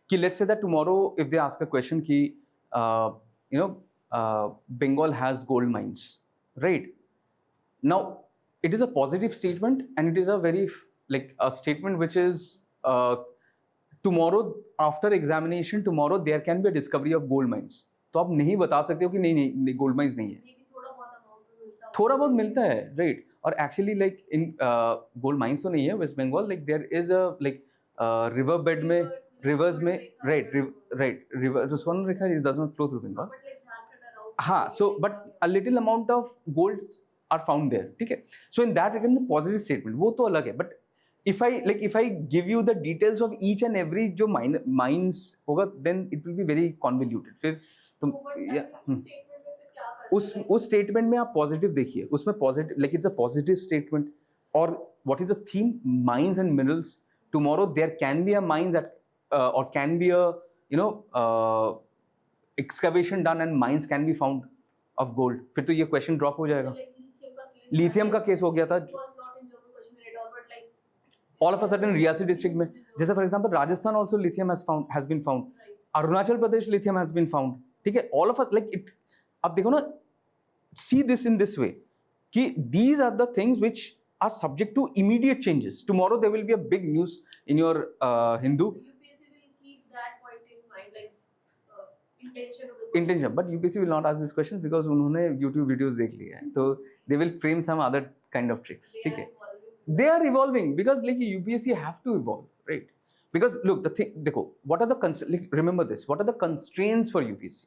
कि let's say that tomorrow if they ask a question कि Bengal has gold mines, right? Now it is a positive statement and it is a very like a statement which is tomorrow after examination tomorrow there can be a discovery of gold mines. तो आप नहीं बता सकते हो कि नहीं gold mines नहीं है. थोड़ा बहुत मिलता है, right? और actually like in gold mines तो नहीं है West Bengal, like there is a like river bed में rivers में right river Swarna Rekha does not flow through Bengal. हाँ, so but a little amount of gold are found there, ठीक है. So in that again positive statement वो तो अलग है, but if I give you the details of each and every जो mines होगा, then it will be very convoluted. फिर तुम उस statement में आप positive देखिए, उसमें positive, like it's a positive statement. Or what is the theme? Mines and minerals. Tomorrow there can be a mine that or can be a excavation done and mines can be found of gold. फिर तो ये question drop हो जाएगा. Lithium का case हो गया था. All of a sudden Riyasi district में, जैसे for example Rajasthan also lithium has been found. Arunachal Pradesh lithium has been found. ठीक है. All of us like it. अब देखो ना, see this in this way कि these are the things which are subject to immediate changes. Tomorrow there will be a big news in your Hindu. UPSC will keep that point in mind, like intention, but UPSC will not ask these questions because उन्होंने YouTube videos देख लिए हैं, तो they will frame some other kind of tricks. ठीक है. They are evolving because like UPSC have to evolve, right? Because look, the thing, देखो, what are the constraints? Like, remember this. What are the constraints for UPSC?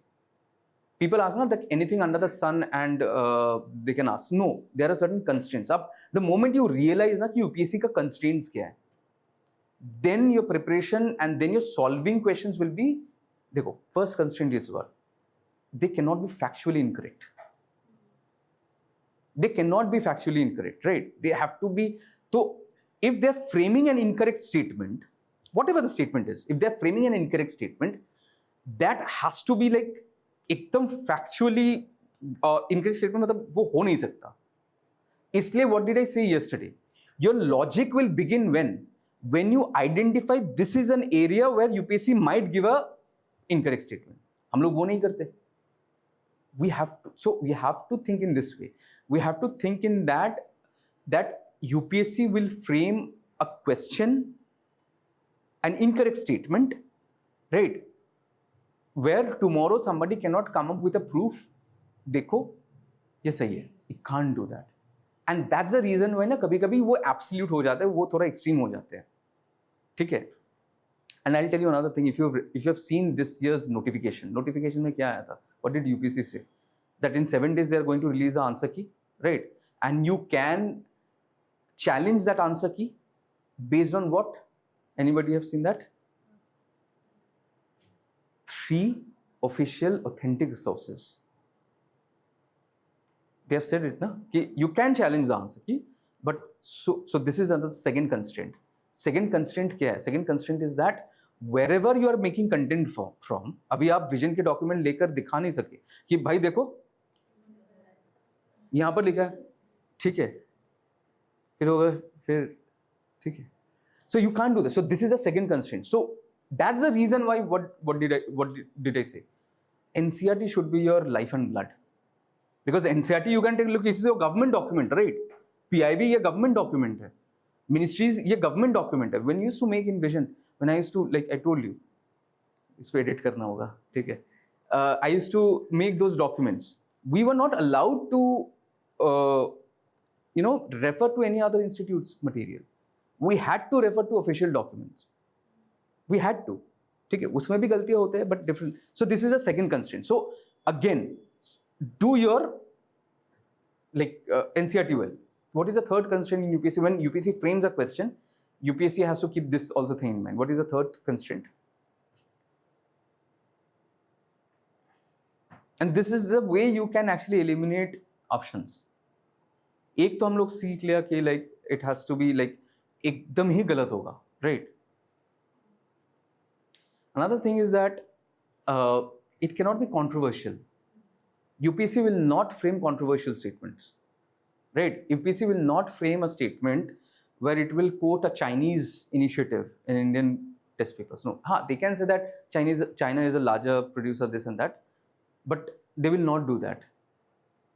People ask not that anything under the sun and they can ask. No, there are certain constraints. Up the moment you realize ना कि UPSC का constraints क्या है, then your preparation and then your solving questions will be. देखो, first constraint is what? They cannot be factually incorrect. They cannot be factually incorrect, right? They have to be. So if they're framing an incorrect statement, whatever the statement is, if they're framing an incorrect statement, that has to be like एकदम factually incorrect statement, मतलब वो हो नहीं सकता. इसलिए what did I say yesterday? Your logic will begin when you identify this is an area where UPSC might give a incorrect statement. हम लोग वो नहीं करते. We have to think in this way. We have to think in that UPSC will frame a question, an incorrect statement, right? Where tomorrow somebody cannot come up with a proof. देखो, ये सही है. You can't do that. And that's the reason why ना कभी-कभी वो absolute हो जाता है, वो थोड़ा extreme हो जाते हैं. ठीक है? And I'll tell you another thing. If you have seen this year's notification में क्या आया था? What did UPSC say? That in 7 days they are going to release the answer key, right? And you can challenge that answer key based on what? Anybody have seen that? 3 official authentic sources. They have said it, na? Ki you can challenge the answer key, but so this is another second constraint. Second constraint क्या है? Second constraint is that wherever you are making content from, अभी आप vision के document लेकर दिखा नहीं सकते कि भाई देखो यहाँ पर लिखा है, ठीक है, फिर होगा, फिर ठीक है. So you can't do this. So this is the second constraint. So that's the reason why what did I say? NCERT should be your life and blood. Because NCERT you can take a look, it's a government document, right? PIB ये government document है. Ministries ये government document है. When you used to make in vision, when I used to, like I told you, इसको edit करना होगा, ठीक है. I used to make those documents. We were not allowed to, refer to any other institute's material. We had to refer to official documents. We had to. ठीक है, उसमें भी गलतियां होते हैं, but different. So this is a second constraint. So again, do your NCERT well. What is the third constraint in UPSC? When UPSC frames a question, UPSC has to keep this also thing in mind. What is the third constraint? And this is the way you can actually eliminate options. एक तो हम लोग सीख लिया कि like it has to be like एकदम ही गलत होगा, right? Another thing is that it cannot be controversial. UPSC will not frame controversial statements, right? UPSC will not frame a statement where it will quote a Chinese initiative in Indian test papers. No, they can say that China is a larger producer, this and that, but they will not do that,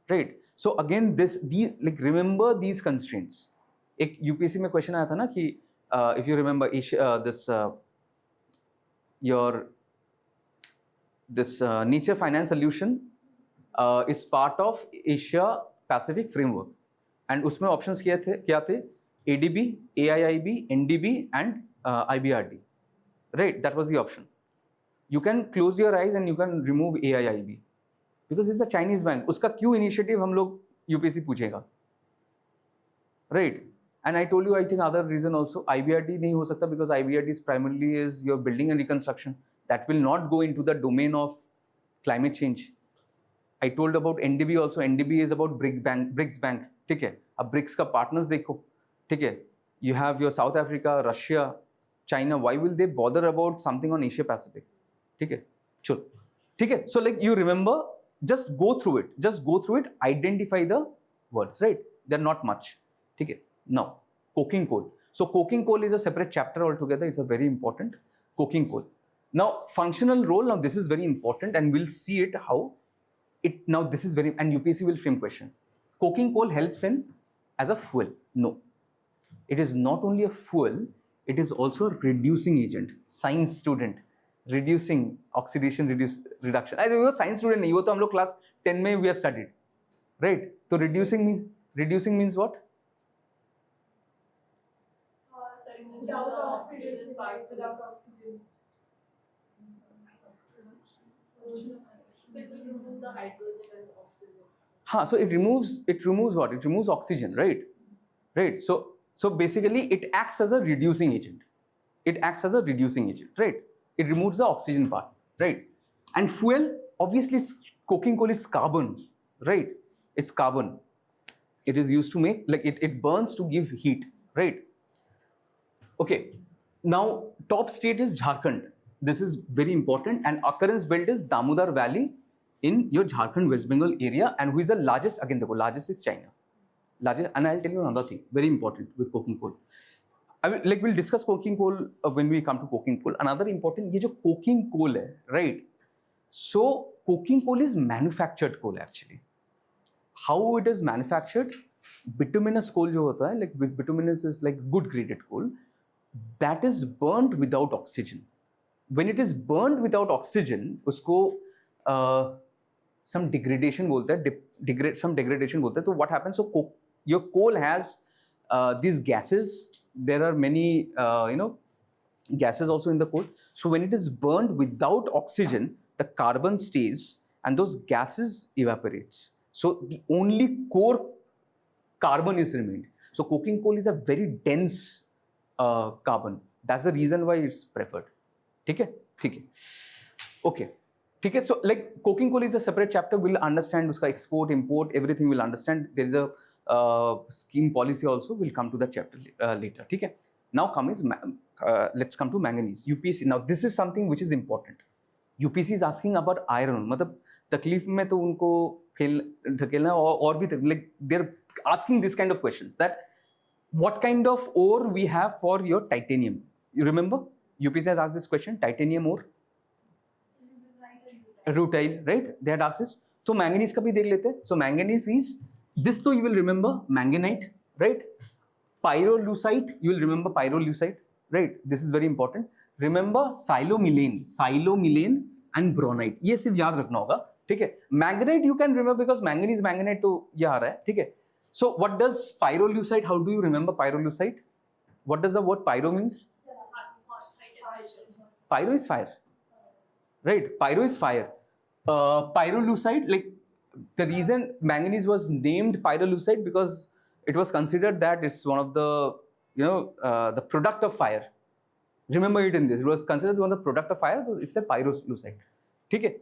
right? So again, remember these constraints. एक UPSC में question आया था ना कि if you remember this nature finance solution is part of Asia Pacific framework, and उसमें options क्या थे? ADB, AIIB, NDB, and IBRD, right? That was the option. You can close your eyes and you can remove AIIB because it's a Chinese bank. उसका Q initiative हम लोग UPSC पूछेगा, right? And I told you, I think other reason also, IBRT नहीं हो सकता because IBRT is primarily is your building and reconstruction. That will not go into the domain of climate change. I told about NDB also. NDB is about BRICS bank. ठीक है. अब BRICS का partners देखो. ठीक है. You have your South Africa, Russia, China. Why will they bother about something on Asia Pacific? ठीक है. चलो. ठीक है. So like you remember, just go through it. Just go through it. Identify the words. Right. They're not much. ठीक है. Now, coking coal. So coking coal is a separate chapter altogether. It's a very important coking coal. Now, functional role. Now this is very important, and we'll see it how. Now this is very, and UPSC will frame question. Coking coal helps in as a fuel. No, it is not only a fuel, it is also a reducing agent. Science student, reducing oxidation, reduction. I remember science student नहीं, वो तो हम लोग class 10 में we have studied, right? So reducing means what? Without oxidation, without oxygen. So it will remove the hydrogen and oxygen. So it removes what? It removes oxygen, right? Right. So basically it acts as a reducing agent. It acts as a reducing agent, right? It removes the oxygen part, right? And fuel, obviously it's coking coal, it's carbon, right? It's carbon. It is used to make, like it burns to give heat, right? Okay. Now top state is Jharkhand. This is very important, and occurrence belt is Damodar Valley in your Jharkhand, West Bengal area, and who is the largest? Again, the largest is China. Largest, and I'll tell you another thing, very important with coking coal. We'll discuss coking coal when we come to coking coal. Another important, ये जो coking coal है, right? So coking coal is manufactured coal actually. How it is manufactured? Bituminous coal जो होता है, like bituminous is like good graded coal, that is burnt without oxygen. When it is burned without oxygen, उसको some degradation बोलते हैं, some degradation बोलते हैं. So what happens? So your coal has these gases. There are many gases also in the coal. So when it is burned without oxygen, the carbon stays and those gases evaporates. So the only core carbon is remained. So coking coal is a very dense carbon. That's the reason why it's preferred. ठीक है. Okay. ठीक है. So like coking coal is a separate chapter. We'll understand उसका export, import, everything we'll understand. There is a scheme policy also. We'll come to that chapter later. ठीक है. Now let's come to manganese. UPSC. Now this is something which is important. UPSC is asking about iron. मतलब तकलीफ में तो उनको ढकेलना और भी like they're asking this kind of questions, that what kind of ore we have for your titanium. You remember? UPSC has asked this question, titanium ore. Rutile, right? They had asked this. So manganese का भी देख लेते हैं. So manganese is, this though you will remember, manganite, right? Pyrolusite, you will remember pyrolusite, right? This is very important. Remember silomelane and bronite. ये सिर्फ याद रखना होगा, ठीक है? Manganite you can remember because manganese, manganite तो ये आ रहा है, ठीक है? So what does pyrolusite? How do you remember pyrolusite? What does the word pyro means? Pyro is fire, right? Pyro is fire. Pyrolusite, like the reason manganese was named pyrolusite because it was considered that it's one of the the product of fire. Remember it in this. It was considered one of the product of fire. So it's the pyrolusite. ठीक है?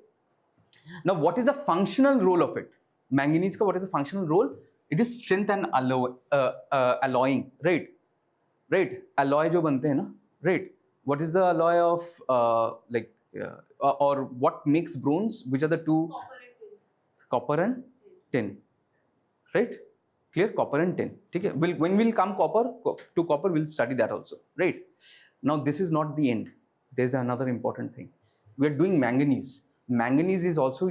Now what is the functional role of it? Manganese का what is the functional role? It is strength and alloying, right? Right? Alloy जो बनते हैं ना, right? What is the alloy of or what makes bronze? Which are the two? Copper and tin, right? Clear? Copper and tin. Okay. When we'll come to copper, we'll study that also, right? Now this is not the end. There's another important thing. We are doing manganese. Manganese is also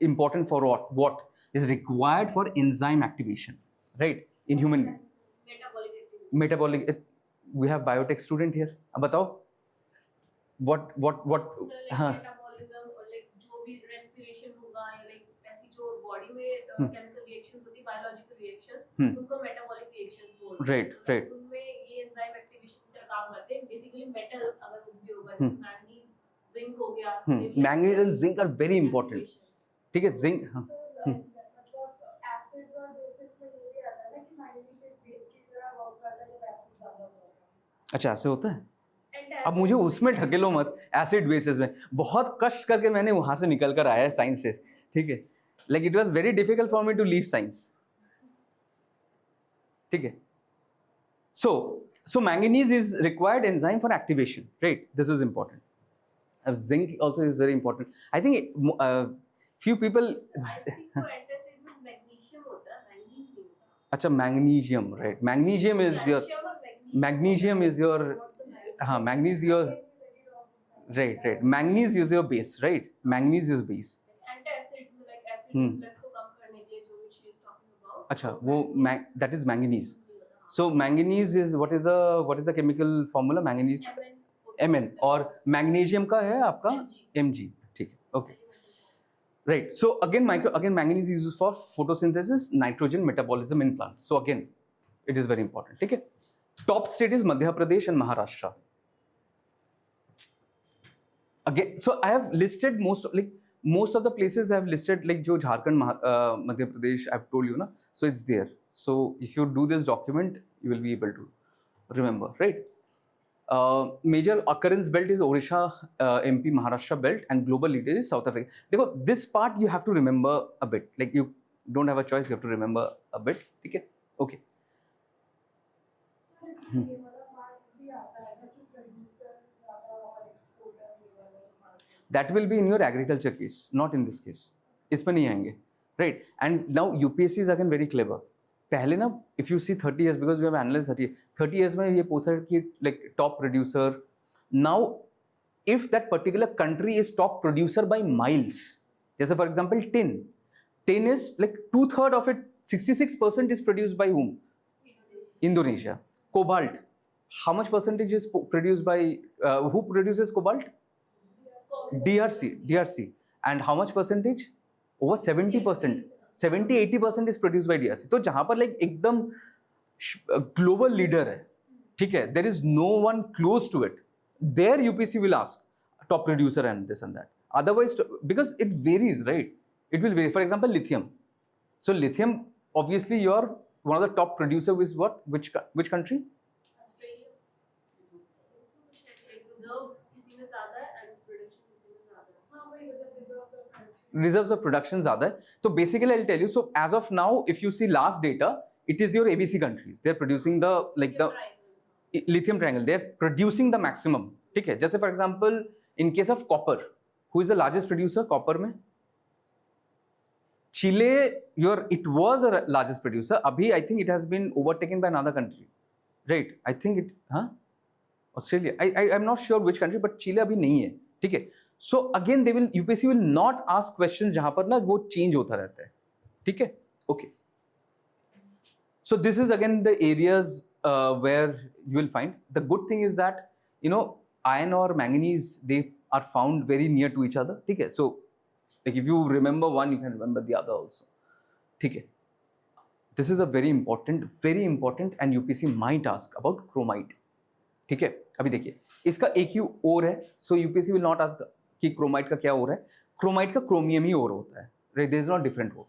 important for what is required for enzyme activation, right? In human being. Metabolic. We have biotech student here. अब बताओ. What? Metabolism और like जो भी respiration होगा या like ऐसी जो body में केमिकल रिएक्शंस होती है, बायोलॉजिकल रिएक्शंस, उनको मेटाबॉलिक रिएक्शंस बोलते हैं. Right. उनमें ये एंजाइम एक्टिवेशन की तरह काम करते हैं. बेसिकली मेटल अगर कुछ भी होगा, जैसे मैंगनीज, जिंक हो गया. Manganese and zinc are very important. ठीक है, zinc. मतलब एसिड्स और अच्छा ऐसे होता है, And अब मुझे उसमें ढकेलो मत, एसिड बेसिस में बहुत कष्ट करके मैंने वहां से निकल कर आया है साइंस से, ठीक है, like it was very difficult for me to leave science, ठीक है. So manganese is required enzyme for activation, right? This is important. Zinc also is very important. I think few people. magnesium होता है, manganese नहीं होता. अच्छा magnesium, right? Magnesium is your हाँ manganese your right. Manganese is your base, right? Manganese is base. Antacids में like acid reflux को कम करने के लिए जो which she is talking about. अच्छा वो that is manganese. So manganese is what is the chemical formula? Manganese Mn और magnesium का है आपका Mg, ठीक है, okay. Right. So again manganese is used for photosynthesis, nitrogen metabolism in plants. So again it is very important, ठीक है. Top state is Madhya Pradesh and Maharashtra. Again, so I have listed most of the places I have listed, like jo Jharkhand, Madhya Pradesh, I've told you, na? So it's there. So if you do this document, you will be able to remember, right? Major occurrence belt is Odisha, MP, Maharashtra belt, and global leader is South Africa. Dekho, this part you have to remember a bit. Like you don't have a choice, you have to remember a bit. Okay? Okay. That will be in your agriculture case, not in this case. इसमें नहीं आएंगे, right? And now UPSC is again very clever. पहले ना, if you see 30 years, because we have analyzed 30 years में ये पूछा कि like top producer. Now, if that particular country is top producer by miles, जैसे for example tin is like 2/3 of it, 66% is produced by whom? Indonesia. Cobalt, how much percentage is produced by who produces cobalt? DRC. And how much percentage? Over 70%. 70-80% is produced by DRC. तो जहाँ पर like एकदम global leader है, ठीक है, there is no one close to it. There UPSC will ask top producer and this and that. Otherwise, because it varies, right? It will vary. For example, lithium. So lithium, obviously, you're one of the top producer with what? Which country? Australia. Reserves किसी में ज़्यादा है and production किसी में ज़्यादा है. हाँ वही मतलब reserves of production ज़्यादा है. So basically, I'll tell you. So as of now, if you see last data, it is your ABC countries. They're producing the lithium triangle. They're producing the maximum. ठीक है. जैसे for example, in case of copper, who is the largest producer copper में? Chile, it was a largest producer. Abhi, I think it has been overtaken by another country, right? I think Australia. I'm not sure which country, but Chile abhi nahi hai. ठीक है. So again, UPSC will not ask questions जहाँ पर ना वो change होता रहता है. ठीक है? Okay. So this is again the areas where you will find. The good thing is that iron or manganese, they are found very near to each other. ठीक है? So like if you remember one, you can remember the other also. ठीक है? This is a very important, and UPSC might ask about chromite. ठीक है? अभी देखिए, इसका एक ही और है, so UPSC will not ask कि chromite का क्या और है. Chromite का chromium ही और होता है. Right? There is not different or.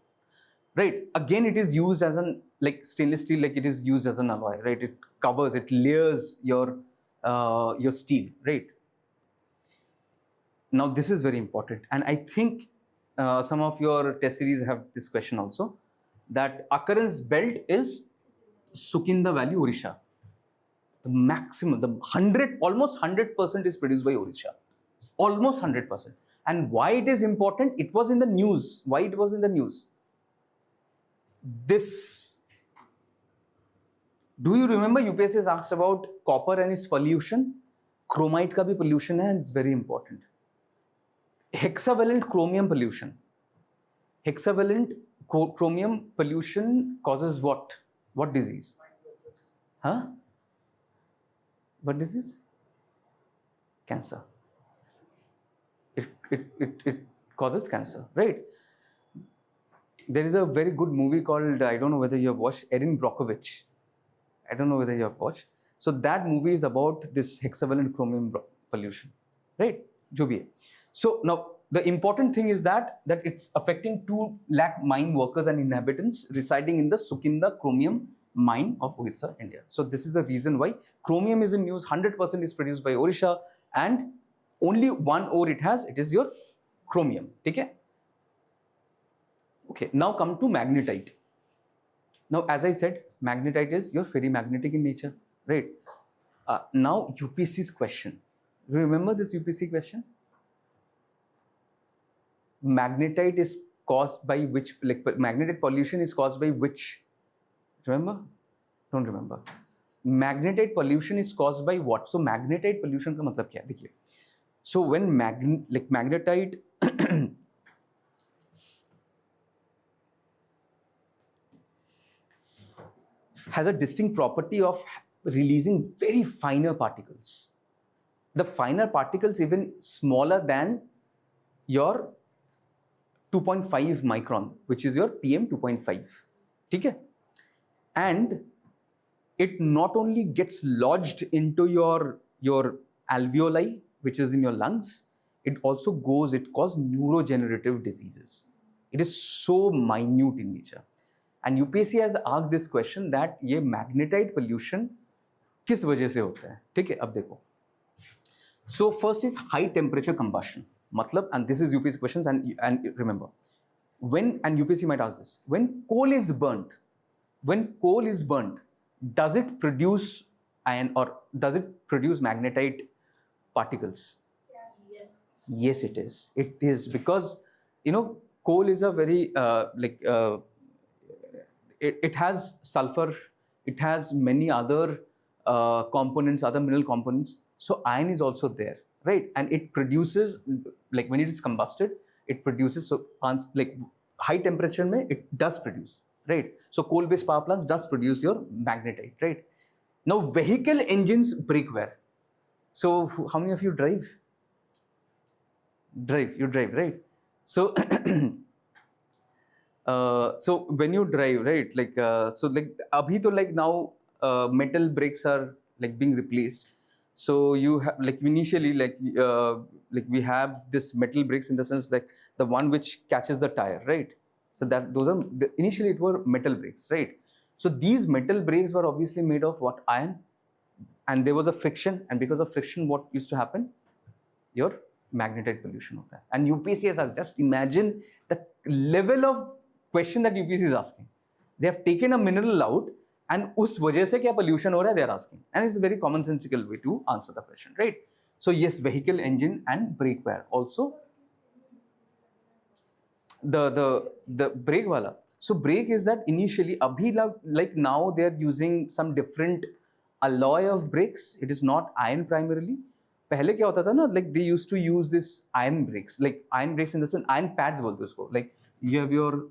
Right? Again, it is used as an like stainless steel, like it is used as an alloy. Right? It covers, it layers your steel. Right? Now this is very important, and I think some of your test series have this question also. That occurrence belt is Sukinda Valley, Odisha. The maximum, almost 100% is produced by Odisha. Almost 100%. And why it is important? It was in the news. Why it was in the news? This. Do you remember UPSC has asked about copper and its pollution? Chromite ka bhi pollution hai, and it's very important. Hexavalent chromium pollution. Hexavalent chromium pollution causes what? What disease? Huh? What disease? Cancer. It causes cancer, right? There is a very good movie called, I don't know whether you have watched, Erin Brockovich. I don't know whether you have watched. So that movie is about this hexavalent chromium pollution, right? Jo bhi hai. So now the important thing is that it's affecting 2 lakh mine workers and inhabitants residing in the Sukinda Chromium mine of Orissa, India. So this is the reason why chromium is in news. 100% is produced by Orissa, and only one ore it has. It is your chromium. Okay. Okay. Now come to magnetite. Now, as I said, magnetite is your ferrimagnetic in nature, right? Now UPSC's question. Do you remember this UPSC question? Magnetite is caused by which, like magnetite pollution is caused by which? Remember? Don't remember. Magnetite pollution is caused by what? So magnetite pollution का मतलब क्या है? देखिए. So when magnetite has a distinct property of releasing very finer particles. The finer particles even smaller than your 2.5 micron, which is your PM 2.5. Okay? And it not only gets lodged into your alveoli, which is in your lungs, it also goes, it causes neurodegenerative diseases. It is so minute in nature. And UPSC has asked this question that ये magnetite pollution किस वजह से होता है? ठीक है, अब देखो. So first is high temperature combustion. मतलब, and this is UPSC questions, and remember, when, and UPSC might ask this, when coal is burnt, does it produce iron or does it produce magnetite particles? Yes. Yes, it is. It is because, you know, coal is a very it has sulfur, it has many other components, other mineral components. So iron is also there, right? And it produces, like when it is combusted, it produces, so like high temperature mein it does produce, right? So coal-based power plants does produce your magnetite, right? Now vehicle engines break wear. So how many of you drive? You drive, right? So so when you drive, right, like so like abhi to like now metal brakes are like being replaced. So you have like initially like we have this metal brakes in the sense like the one which catches the tire, right? So that those are initially it were metal brakes, right? So these metal brakes were obviously made of what? Iron, and there was a friction, and because of friction, what used to happen? Your magnetite pollution hota hai. And UPSC has asked, just imagine the level of question that UPSC is asking. They have taken a mineral out, and us वजह से क्या pollution हो रहा है, they are asking, and it's a very commonsensical way to answer the question, right? So yes, vehicle engine and brake wear also. The brake wala. So brake is that initially abhi like now they are using some different alloy of brakes. It is not iron primarily. पहले क्या होता था ना, like they used to use this iron brakes, like iron brakes in the sense iron pads बोलते उसको. Like you have your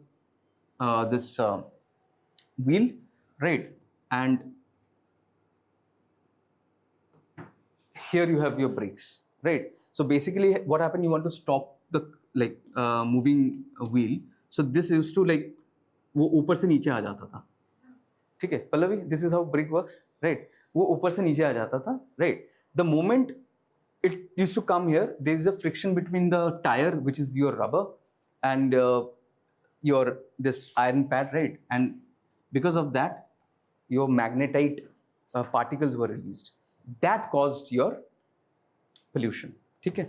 this wheel, right? And here you have your brakes, right? So basically what happened, you want to stop the like moving wheel. So this used to like वो ऊपर से नीचे आ जाता था. ठीक है Pallavi, this is how brake works, right? वो ऊपर से नीचे आ जाता था, right? The moment it used to come here, there is a friction between the tire, which is your rubber, and your this iron pad, right? And because of that, your magnetite particles were released. That caused your pollution. Okay?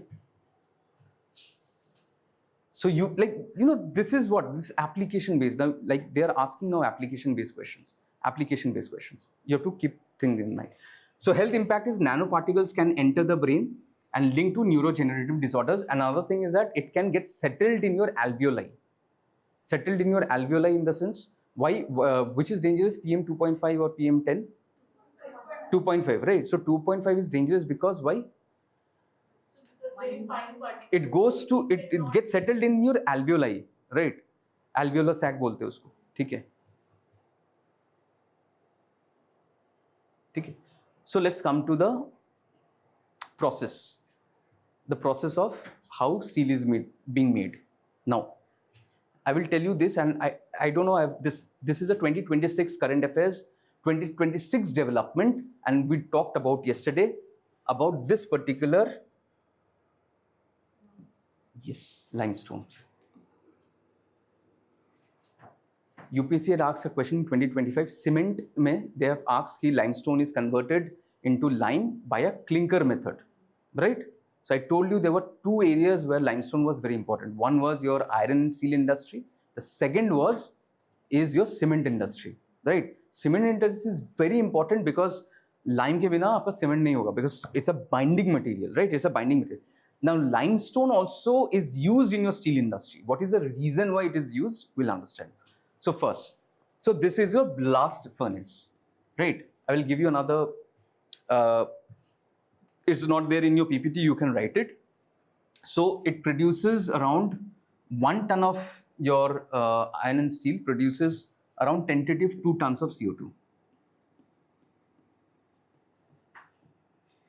So you like, you know, this is what this application based. Now, like they are asking now application based questions. You have to keep things in mind. So health impact is nanoparticles can enter the brain and link to neurodegenerative disorders. Another thing is that it can get settled in your alveoli. Settled in your alveoli in the sense, why, which is dangerous, PM 2.5 or PM 10? 2.5, right? So 2.5 is dangerous because why? It goes to, it gets settled in your alveoli, right? Alveolar sac बोलते हैं उसको, ठीक है? ठीक है? So let's come to the process. The process of how steel is being made. Now, I will tell you this, and I don't know, this is a 2026 current affairs, 2026 development, and we talked about yesterday about this particular, yes, limestone. UPSC had asked a question in 2025. Cement mein they have asked कि limestone is converted into lime by a clinker method, right? So I told you there were two areas where limestone was very important. One was your iron and steel industry. The second is your cement industry, right? Cement industry is very important because lime के बिना आपका cement नहीं होगा, because it's a binding material, right? It's a binding material. Now limestone also is used in your steel industry. What is the reason why it is used? We'll understand. So first, so this is your blast furnace, right? I will give you another. It's not there in your PPT. You can write it. So it produces around 1 ton of your iron and steel produces around tentative 2 tons of CO2.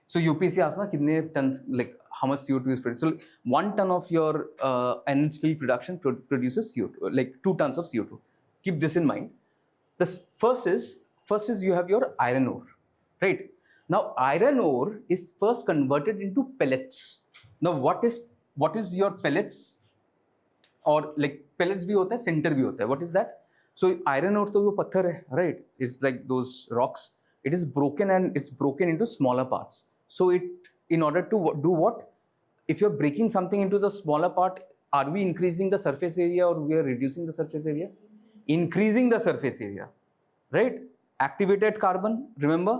So UPSC asks na kitne tons, like how much CO2 is produced. So 1 ton of your iron and steel production produces CO2, like 2 tons of CO2. Keep this in mind. The first is you have your iron ore, right? Now iron ore is first converted into pellets. Now what is your pellets? Or like pellets bhi hota hai, sinter bhi hota hai. What is that? So iron ore to wo patthar hai, right? It's like those rocks. It is broken and it's broken into smaller parts. So in order to do what? If you're breaking something into the smaller part, are we increasing the surface area or we are reducing the surface area? Increasing the surface area, right? Activated carbon, remember?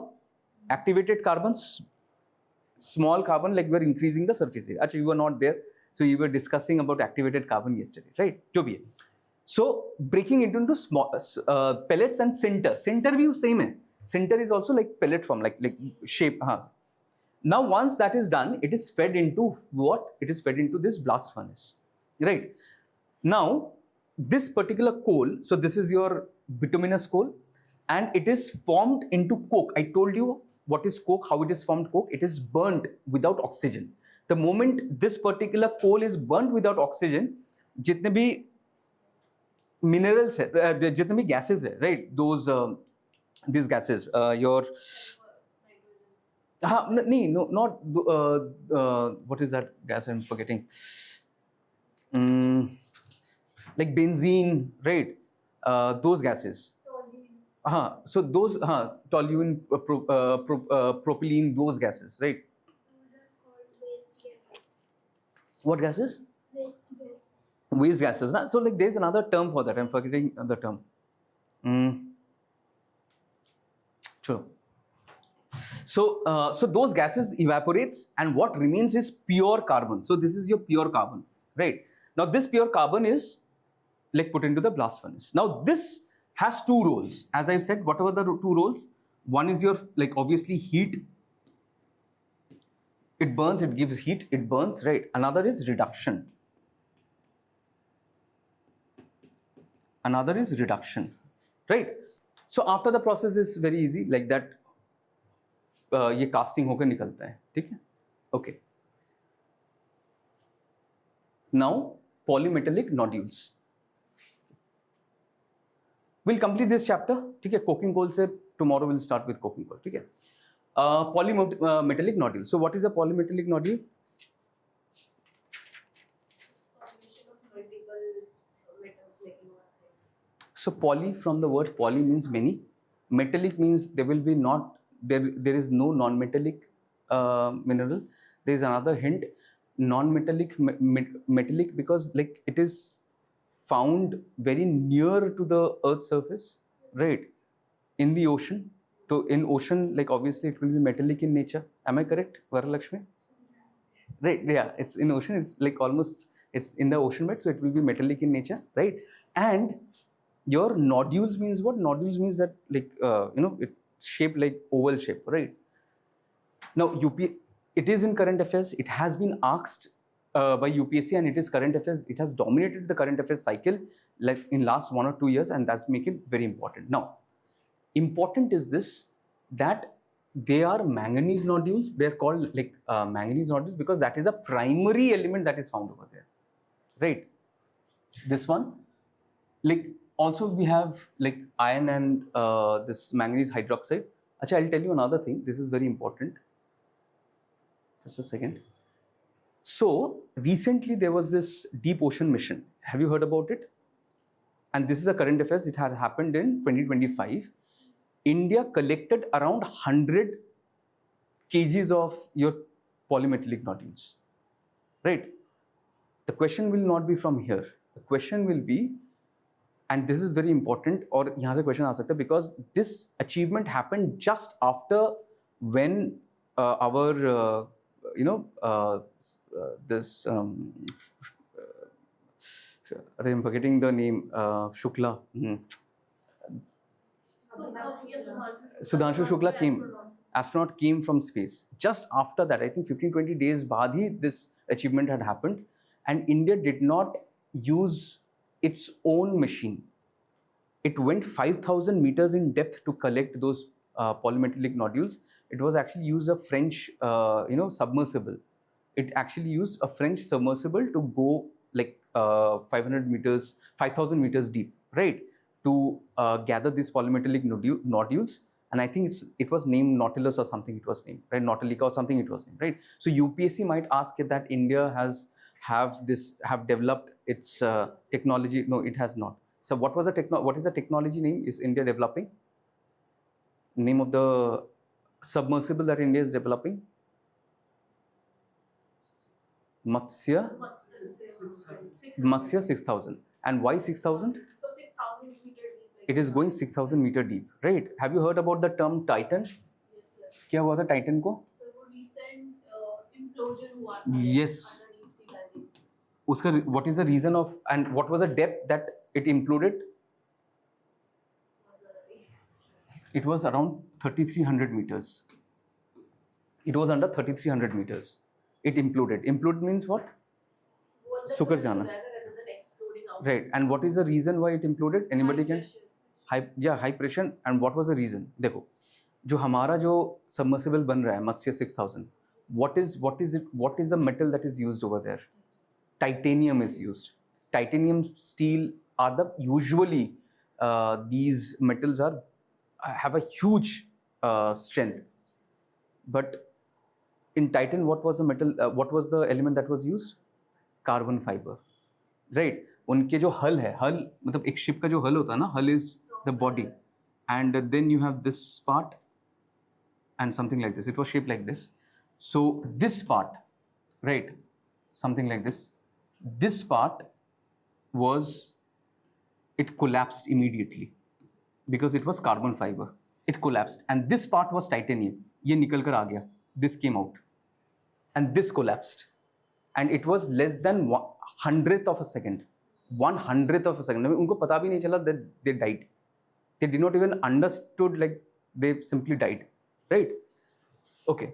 Activated carbon, small carbon, like we're increasing the surface area. Actually, you were not there. So you were discussing about activated carbon yesterday, right? So breaking it into small pellets and sinter. Sinter bhi same hai. Sinter is also like pellet form, like shape. Now once that is done, it is fed into what? It is fed into this blast furnace, right? Now this particular coal, so this is your bituminous coal, and it is formed into coke. I told you what is coke, how it is formed coke. It is burnt without oxygen. The moment this particular coal is burnt without oxygen, jitne bhi minerals hai, jitne bhi gases hai, right? These gases, your not what is that gas? I'm forgetting. Like benzene, right? Those gases. So those toluene, propylene, those gases, right? What gases? Waste gases. So like there's another term for that. I'm forgetting the term. Sure. So those gases evaporates, and what remains is pure carbon. So this is your pure carbon, right? Now this pure carbon is like put into the blast furnace. Now this has two roles. As I've said, what are the two roles? One is your, like, obviously heat. It burns, it gives heat, it burns, right? Another is reduction. Another is reduction, right? So after the process is very easy, like that. ये casting होकर निकलता है, ठीक है? Okay. Now polymetallic nodules. We'll complete this chapter, ठीक है? Coking coal से tomorrow we'll start with coking coal, ठीक है? Polymetallic nodule. So what is a polymetallic nodule? So poly, from the word poly, means many. Metallic means there will be not, there is no non-metallic mineral. There is another hint, non-metallic, metallic, because like it is found very near to the earth's surface, right? In the ocean. So in ocean, like obviously it will be metallic in nature. Am I correct, Varalakshmi? Right, yeah, it's in ocean, it's like almost, it's in the ocean bed, so it will be metallic in nature, right? And your nodules means what? Nodules means that, like, it's shaped like oval shape, right? Now, it is in current affairs. It has been asked by UPSC, and it is current affairs. It has dominated the current affairs cycle like in last 1 or 2 years, and that's making it very important. Now, important is this, that they are manganese nodules. They're called like manganese nodules because that is a primary element that is found over there, right? This one, like, also we have like iron and this manganese hydroxide. Achha, I'll tell you another thing. This is very important. Just a second. So recently there was this deep ocean mission. Have you heard about it? and this is a current affairs, it had happened in 2025. India collected around 100 kgs of your polymetallic nodules, right? The question will not be from here. The question will be, and this is very important, और यहाँ से question आ सकता है, because this achievement happened just after when our this I'm forgetting the name, Shukla. Sudhanshu Shukla came, astronaut came from space. Just after that, I think 15-20 days baad hi this achievement had happened, and India did not use its own machine. It went 5,000 meters in depth to collect those polymetallic nodules. It was actually used a French submersible. It actually used a French submersible to go like 500 meters, 5,000 meters deep, right? To gather these polymetallic nodules. And I think it was named Nautilus or something it was named, right? Nautilica or something it was named, right? So UPSC might ask that India have developed its technology. No, it has not. So what is the technology name is India developing? Name of the submersible that India is developing? Matsya 6000. And why 6000? It is going 6,000 meter deep, right? Have you heard about the term Titan? Yes, sir. क्या हुआ था Titan को? Sir, वो recent implosion हुआ था. Yes. उसका what is the reason of, and what was the depth that it imploded? It was around 3,300 meters. It was under 3,300 meters. It imploded. Implode means what? Sukar jana. Right. And what is the reason why it imploded? Anybody can? High pressure. And what was the reason? देखो, जो हमारा जो submersible बन रहा है Matsya 6000. What is the metal that is used over there? Titanium is used. Titanium, steel are the usually these metals have a huge strength. But in Titan, what was the metal? What was the element that was used? Carbon fiber, right? उनके जो hull है, hull मतलब एक ship का जो hull होता है ना, hull is the body, and then you have this part and something like this. It was shaped like this. So this part, right? Something like this. This part it collapsed immediately because it was carbon fiber. It collapsed, and this part was titanium. ये निकल कर आ गया. This came out, and this collapsed, and it was less than 1/100th of a second. 1/100th of a second. उनको पता भी नहीं चला that they died. They did not even understood, like they simply died, right? Okay.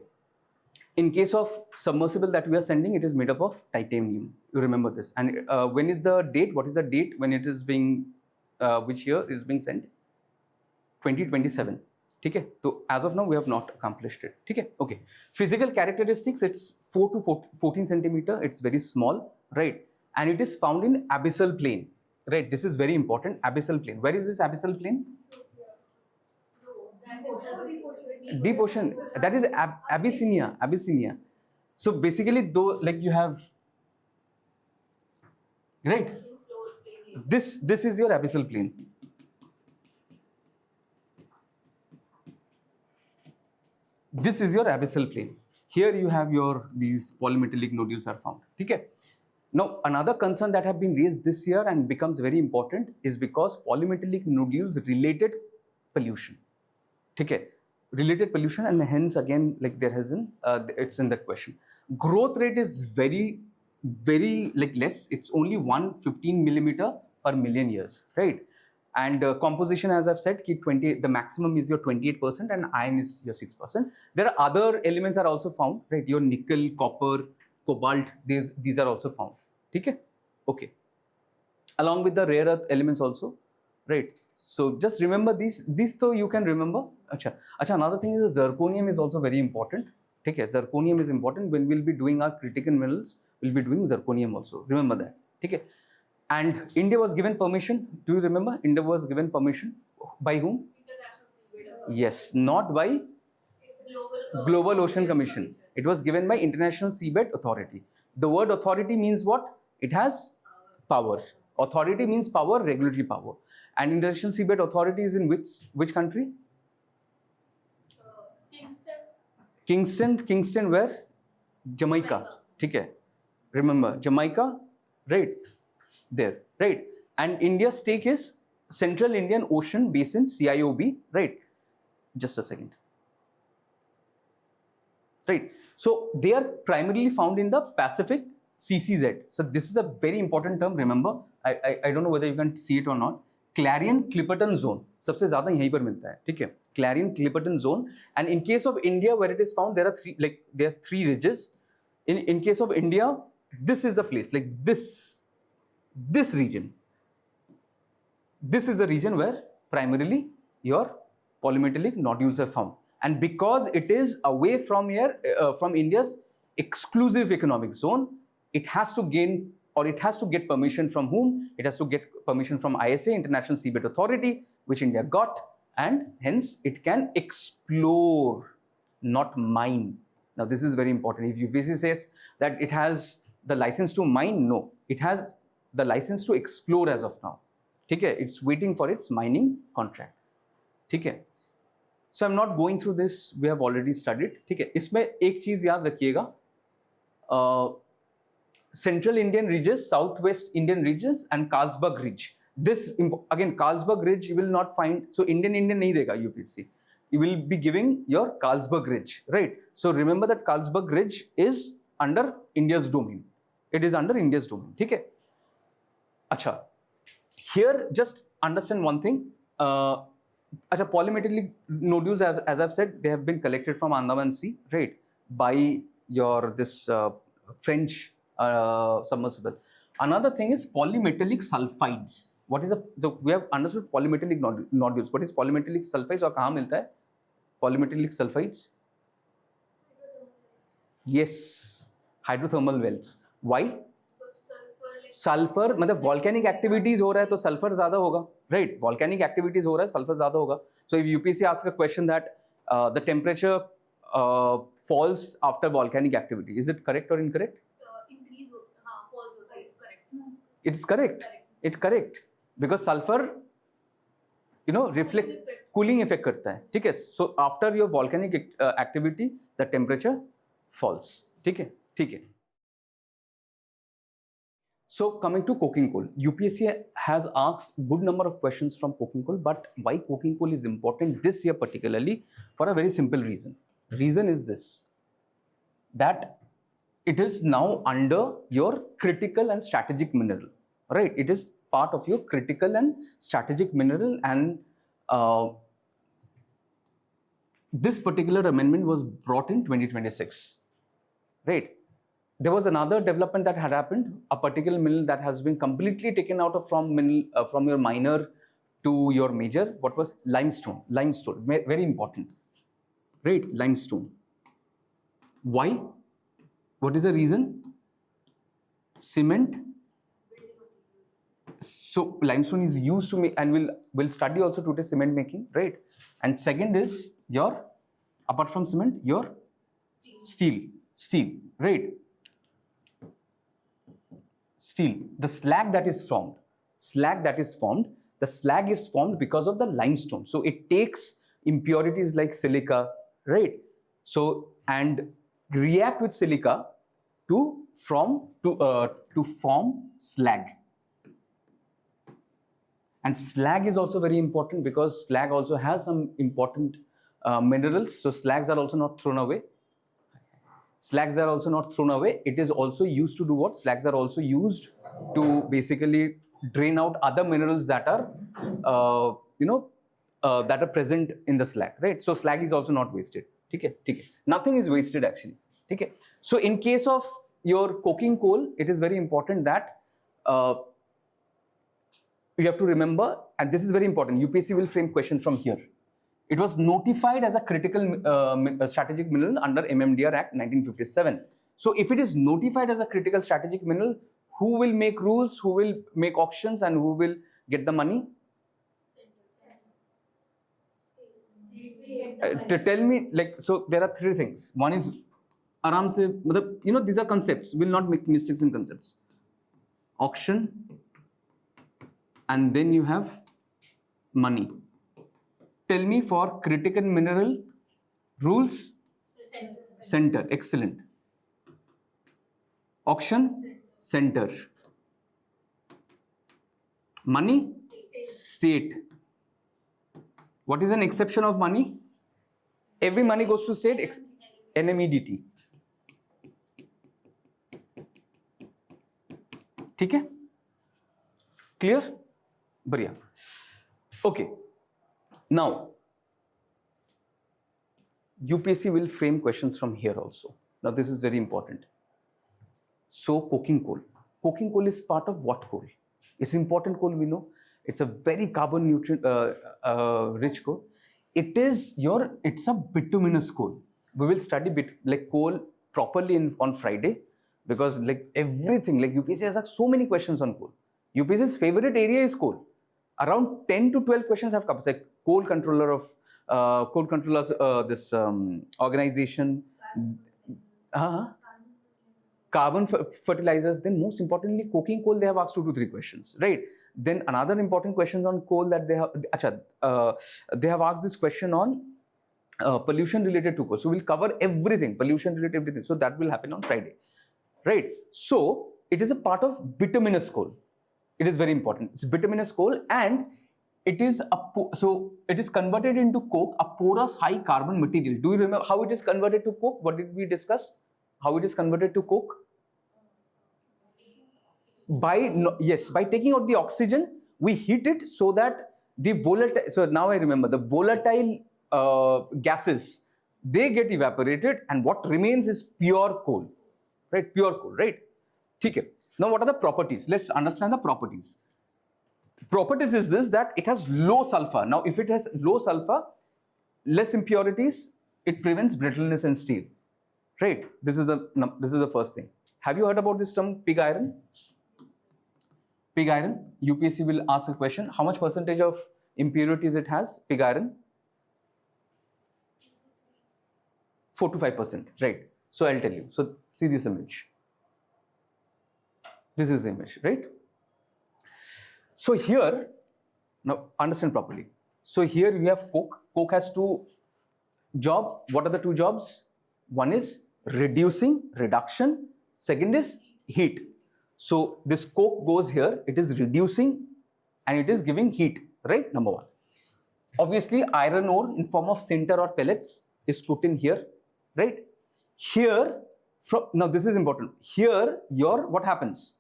In case of submersible that we are sending, it is made up of titanium. You remember this. And when is the date? What is the date when it is being, which year it is being sent? 2027. Okay. So as of now, we have not accomplished it. Okay. Okay. Physical characteristics, it's 4 to 14 centimeter. It's very small, right? And it is found in abyssal plain, right? This is very important. Abyssal plain. Where is this abyssal plain? Deep ocean. That is Abyssinia. Abyssinia. So basically, though, like you have, right? This is your abyssal plain. This is your abyssal plain. Here you have these polymetallic nodules are found. Okay. Now another concern that have been raised this year and becomes very important is because polymetallic nodules related pollution. Okay. Related pollution, and hence again, like there has been, it's in that question. Growth rate is very, very like less. It's only 115 millimeter per million years, right? And composition, as I've said, the maximum is your 28% and iron is your 6%. There are other elements are also found, right? Your nickel, copper, cobalt, these are also found. Okay? Okay. Along with the rare earth elements also, right? So just remember these though you can remember. Acha, another thing is zirconium is also very important. Okay, zirconium is important. When we'll be doing our critical minerals, we'll be doing zirconium also. Remember that. Okay. And India was given permission. Do you remember? India was given permission by whom? International Seabed. Yes, not by Global Ocean Commission. It was given by International Seabed Authority. The word authority means what? It has power. Authority means power, regulatory power. And International Seabed Authority is in which country? Kingston where? Jamaica. Okay. Remember, Jamaica, right? There, right? And India's stake is Central Indian Ocean Basin, CIOB, right? Just a second. Right. So they are primarily found in the Pacific CCZ. So this is a very important term. Remember, I don't know whether you can see it or not. Clarion Clipperton Zone. सबसे ज़्यादा यहीं पर मिलता है, ठीक है? Clarion Clipperton Zone. And in case of India, where it is found, there are three ridges. In case of India, this is the place, like this region. This is the region where primarily your polymetallic nodules are found. And because it is away from here, from India's exclusive economic zone, it has to gain, or it has to get permission from whom? It has to get permission from ISA, International Seabed Authority, which India got, and hence it can explore, not mine. Now this is very important. If UPSC says that it has the license to mine, no, it has the license to explore as of now. Okay, it's waiting for its mining contract. Okay. So I'm not going through this. We have already studied. Okay. इसमें एक चीज याद रखिएगा. Central Indian ridges, Southwest Indian regions, and Carlsberg Ridge. This again, Carlsberg Ridge you will not find. So Indian नहीं देगा UPSC. You will be giving your Carlsberg Ridge, right? So remember that Carlsberg Ridge is under India's domain. It is under India's domain. ठीक है? अच्छा. Here, just understand one thing. Polymetallic nodules, as I've said, they have been collected from Andaman Sea, right, by this French submersible. Another thing is polymetallic sulfides. What is we have understood polymetallic nodules. What is polymetallic sulfides or कहाँ मिलता है? Polymetallic sulfides? Yes, hydrothermal wells. Why? Sulphur मतलब volcanic activities हो रहा है तो sulphur ज्यादा होगा, राइट? वॉल्केनिक एक्टिविटीज हो रहा है, सल्फर ज्यादा होगा. So if UPSC ask a question that the temperature falls after volcanic activity, is it correct or incorrect? Increase falls होता है, correct. It's correct. It's correct because sulfur, reflect cooling effect करता है, ठीक है? So after your volcanic activity, the temperature falls, ठीक है? ठीक है. So coming to coking coal, UPSC has asked good number of questions from coking coal, but why coking coal is important this year particularly? For a very simple reason. Reason is this, that it is now under your critical and strategic mineral, right? It is part of your critical and strategic mineral, and this particular amendment was brought in 2026, right? There was another development that had happened, a particular mineral that has been completely taken out of from your minor to your major. What was? Limestone. Limestone, very important, right? Limestone. Why? What is the reason? Cement. So limestone is used to make, and we'll study also today cement making, right? And second is your, apart from cement, your steel, right? Steel, the slag that is formed, the slag is formed because of the limestone. So it takes impurities like silica, right? So and react with silica to form slag. And slag is also very important because slag also has some important minerals. So slags are also not thrown away. Slags are also not thrown away. It is also used to do what? Slags are also used to basically drain out other minerals that are, that are present in the slag, right? So slag is also not wasted. Okay? Nothing is wasted actually. Okay? So in case of your coking coal, it is very important that you have to remember, and this is very important. UPSC will frame question from here. It was notified as a critical strategic mineral under MMDR Act 1957. So if it is notified as a critical strategic mineral, who will make rules, who will make auctions, and who will get the money? Tell me, like, so there are three things. One is, aram se, these are concepts. We'll not make mistakes in concepts. Auction, and then you have money. Tell me for critical mineral rules. Center, excellent. Auction, center. Money, state. What is an exception of money? Every money goes to state, NMEDT. ठीक है? Clear? बढ़िया. Okay. Now, UPSC will frame questions from here also. Now, this is very important. So, coking coal. Coking coal is part of what coal? It's important coal, we know. It's a very carbon nutrient rich coal. It's a bituminous coal. We will study coal properly on Friday, because like everything, like UPSC has asked so many questions on coal. UPSC's favorite area is coal. Around 10 to 12 questions have come. It's like coal controllers, this organization, carbon fertilizers. Then most importantly, coking coal, they have asked 2 to 3 questions, right? Then another important question on coal that they have asked this question on pollution related to coal. So we'll cover everything, pollution related everything. So that will happen on Friday, right? So it is a part of bituminous coal. It is very important. It's bituminous coal, and it is converted into coke, a porous high carbon material. Do you remember how it is converted to coke? What did we discuss? How it is converted to coke? By taking out the oxygen, we heat it so that the volatile. So now I remember the volatile gases, they get evaporated, and what remains is pure coal, right? Pure coal, right? Okay. Now, what are the properties? Let's understand the properties. Properties is this, that it has low sulfur. Now, if it has low sulfur, less impurities, it prevents brittleness in steel, right? This is the first thing. Have you heard about this term, pig iron? Pig iron. UPSC will ask a question. How much percentage of impurities it has? Pig iron. 4 to 5%, right? So I'll tell you. So see this image. This is the image, right? So here, now understand properly. So here you have coke. Coke has 2 jobs. What are the 2 jobs? One is reduction. Second is heat. So this coke goes here. It is reducing and it is giving heat, right? Number 1. Obviously, iron ore in form of sinter or pellets is put in here, right? Here, now this is important. Here, what happens?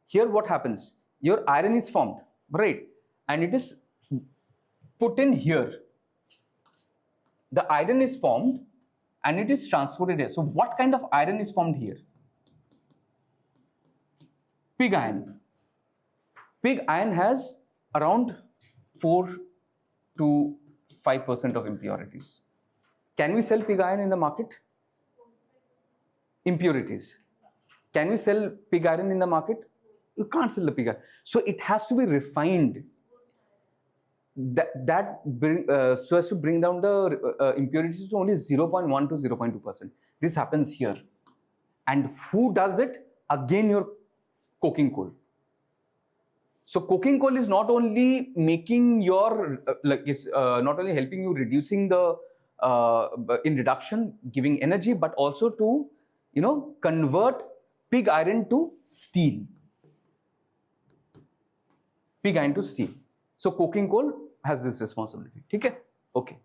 Here, what happens? Your iron is formed, right? And it is put in here. The iron is formed and it is transported here. So what kind of iron is formed here? Pig iron. Pig iron has around 4 to 5% of impurities. Can we sell pig iron in the market? Impurities. Can we sell pig iron in the market? You can't sell the pig iron. So it has to be refined. So as to bring down the impurities to only 0.1 to 0.2%. This happens here. And who does it? Again, your coking coal. So coking coal is not only making your not only helping you reducing the in reduction, giving energy, but also to convert pig iron to steel. Pig iron to steel. So coking coal has this responsibility. Okay? Okay.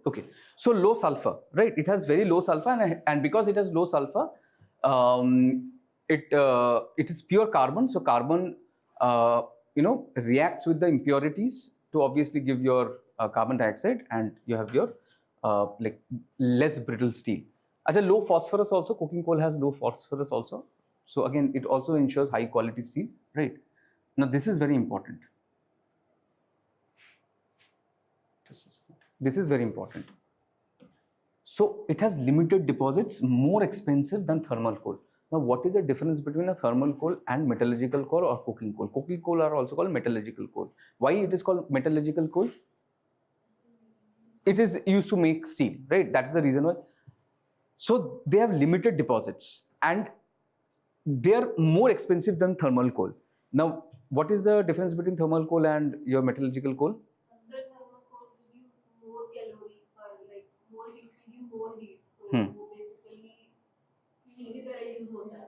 Okay. So low sulfur, right? It has very low sulfur, and because it has low sulfur, it is pure carbon. So carbon, reacts with the impurities to obviously give your carbon dioxide, and you have your less brittle steel. As a low phosphorus also, coking coal has low phosphorus also. So again, it also ensures high quality steel, right? Now this is very important. This is very important. So it has limited deposits, more expensive than thermal coal. Now what is the difference between a thermal coal and metallurgical coal or coking coal? Coking coal are also called metallurgical coal. Why it is called metallurgical coal? it is used to make steel, right? That is the reason why. So they have limited deposits and they are more expensive than thermal coal. Now, what is the difference between thermal coal and your metallurgical coal? So thermal coal gives you more calorie or like more heat, give you more heat. So वो basically heat की तरह use होता है.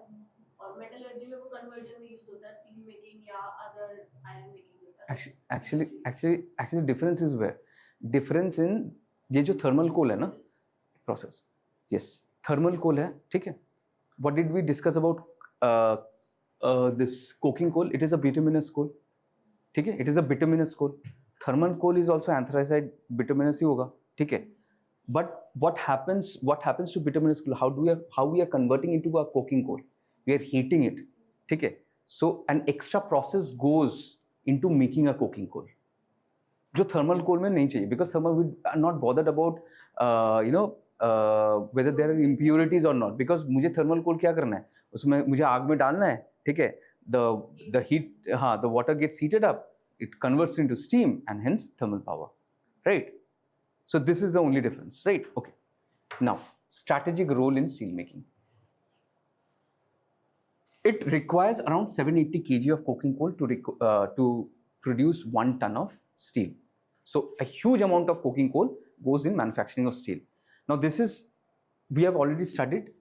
और metallurgy में वो conversion में use होता है steel making या other iron making होता है. Actually, difference is where? Difference in ये जो thermal coal है ना process. Yes, thermal coal है, ठीक है. What did we discuss about this coking coal? It is a bituminous coal, ठीक है. It is a bituminous coal. Thermal coal is also anthracite, bituminous ही होगा, ठीक है. But what happens to bituminous coal? How we are converting into a coking coal? We are heating it, ठीक है. So an extra process goes into making a coking coal. जो thermal coal में नहीं चाहिए, because thermal we are not bothered about whether there are impurities or not, because मुझे thermal coal क्या करना है, उसमें मुझे आग में डालना है, ठीक है. The heat, the water gets heated up, it converts into steam and hence thermal power, right? So this is the only difference, right? Okay. Now, strategic role in steel making. It requires around 780 kg of coking coal to produce 1 ton of steel. So a huge amount of coking coal goes in manufacturing of steel. Now we have already studied.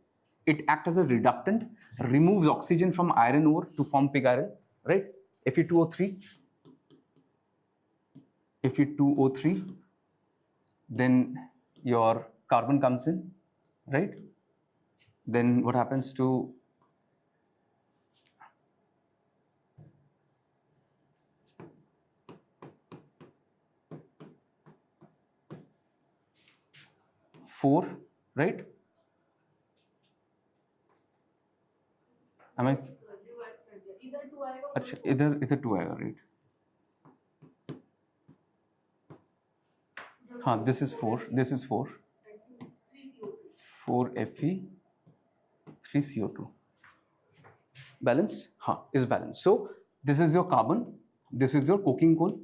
It acts as a reductant, removes oxygen from iron ore to form pig iron, right? Fe2O3, then your carbon comes in, right? Then what happens to four, right? Am I? इधर 2 आएगा. अच्छा, इधर 2 आएगा, right? हाँ, this is 4. 4 Fe, 3 CO2. Balanced? हाँ, is balanced. So this is your carbon. This is your coking coal.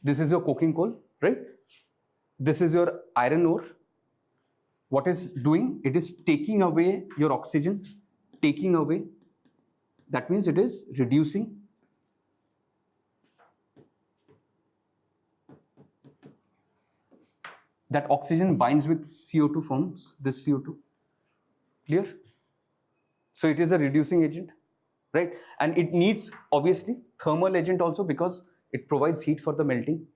This is your coking coal, right? This is your iron ore. What is doing? It is taking away your oxygen, taking away. That means it is reducing. That oxygen binds with CO2, forms this CO2. Clear? So it is a reducing agent, right? And it needs obviously thermal agent also, because it provides heat for the melting,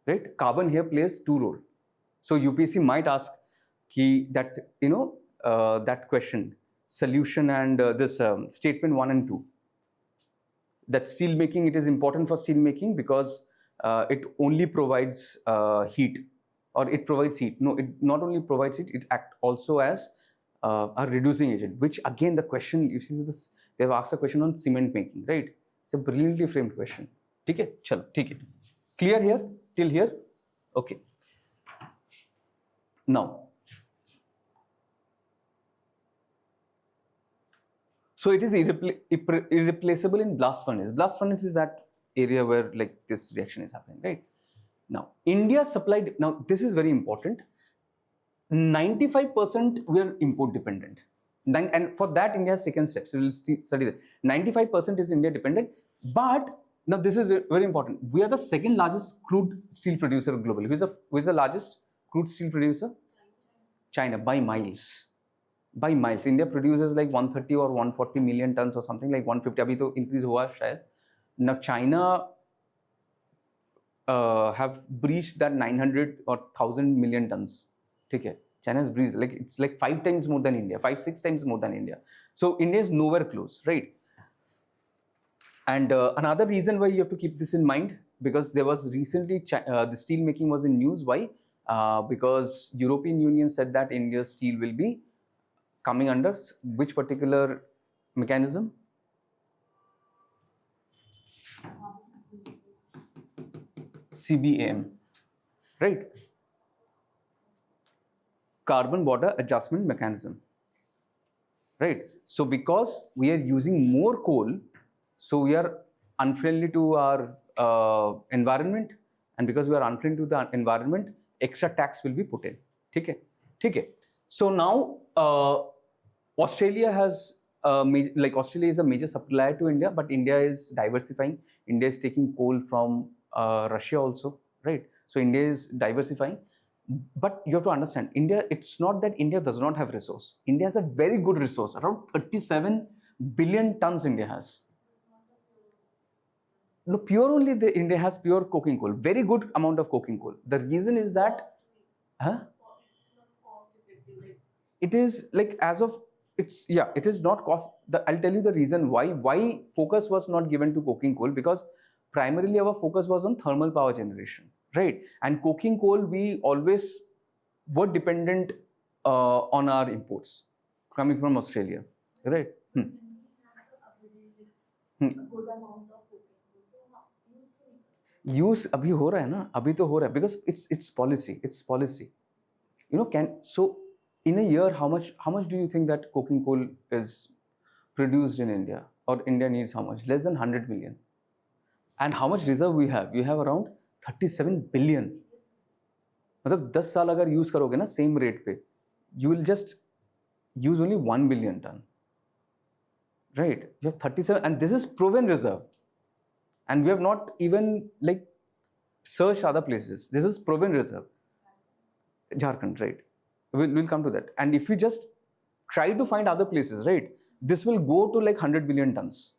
right? Carbon here plays 2 roles. So UPSC might ask that question, solution and this statement 1 and 2. That steel making, it is important for steel making because it only provides heat, or it provides heat. No, it not only provides heat, it acts also as a reducing agent, which again the question, you see this, they have asked a question on cement making, right? It's a brilliantly framed question. Okay, chalo, okay. Clear here, till here? Okay. Now, so it is irreplaceable in blast furnace. Blast furnace is that area where like this reaction is happening, right? Now, India supplied, now this is very important, 95% we are import dependent. And for that, India has taken steps. We will study that. 95% is India dependent, but now this is very important. We are the second largest crude steel producer globally. Who is the largest crude steel producer? China, by miles. By miles. India produces like 130 or 140 million tons or something like 150. Abhi to increase hua shayad. Now China have breached that 900 or 1000 million tons. Okay. China has breached, like it's like 5 times more than India, 5-6 times more than India. So India is nowhere close, right? And another reason why you have to keep this in mind, because there was recently the steel making was in news. Why? Because European Union said that India's steel will be coming under which particular mechanism? CBAM, right? Carbon Border Adjustment Mechanism, right? So because we are using more coal, so we are unfriendly to our environment, and because we are unfriendly to the environment, extra tax will be put in. Okay. So now Australia has Australia is a major supplier to India, but India is diversifying. India is taking coal from Russia also, right? So India is diversifying. But you have to understand, India, it's not that India does not have resource. India has a very good resource. Around 37 billion tons India has. No, pure only India has pure coking coal. Very good amount of coking coal. The reason is that, It's not cost effective. it is like as of it is not cost. I'll tell you the reason why focus was not given to coking coal, because primarily our focus was on thermal power generation, right? And coking coal, we always were dependent on our imports coming from Australia, right? Good amount of use अभी हो रहा है ना, अभी तो हो रहा है, because it's policy. You know, so in a year, how much do you think that coking coal is produced in India, or India needs how much? Less than 100 million. And how much reserve we have? We have around 37 billion. मतलब 10 साल अगर use करोगे ना same rate पे, you will just use only 1 billion ton. Right? You have 37, and this is proven reserve. And we have not even like searched other places. This is proven reserve. Jharkhand, right? We'll come to that. And if you just try to find other places, right, this will go to like 100 billion tons.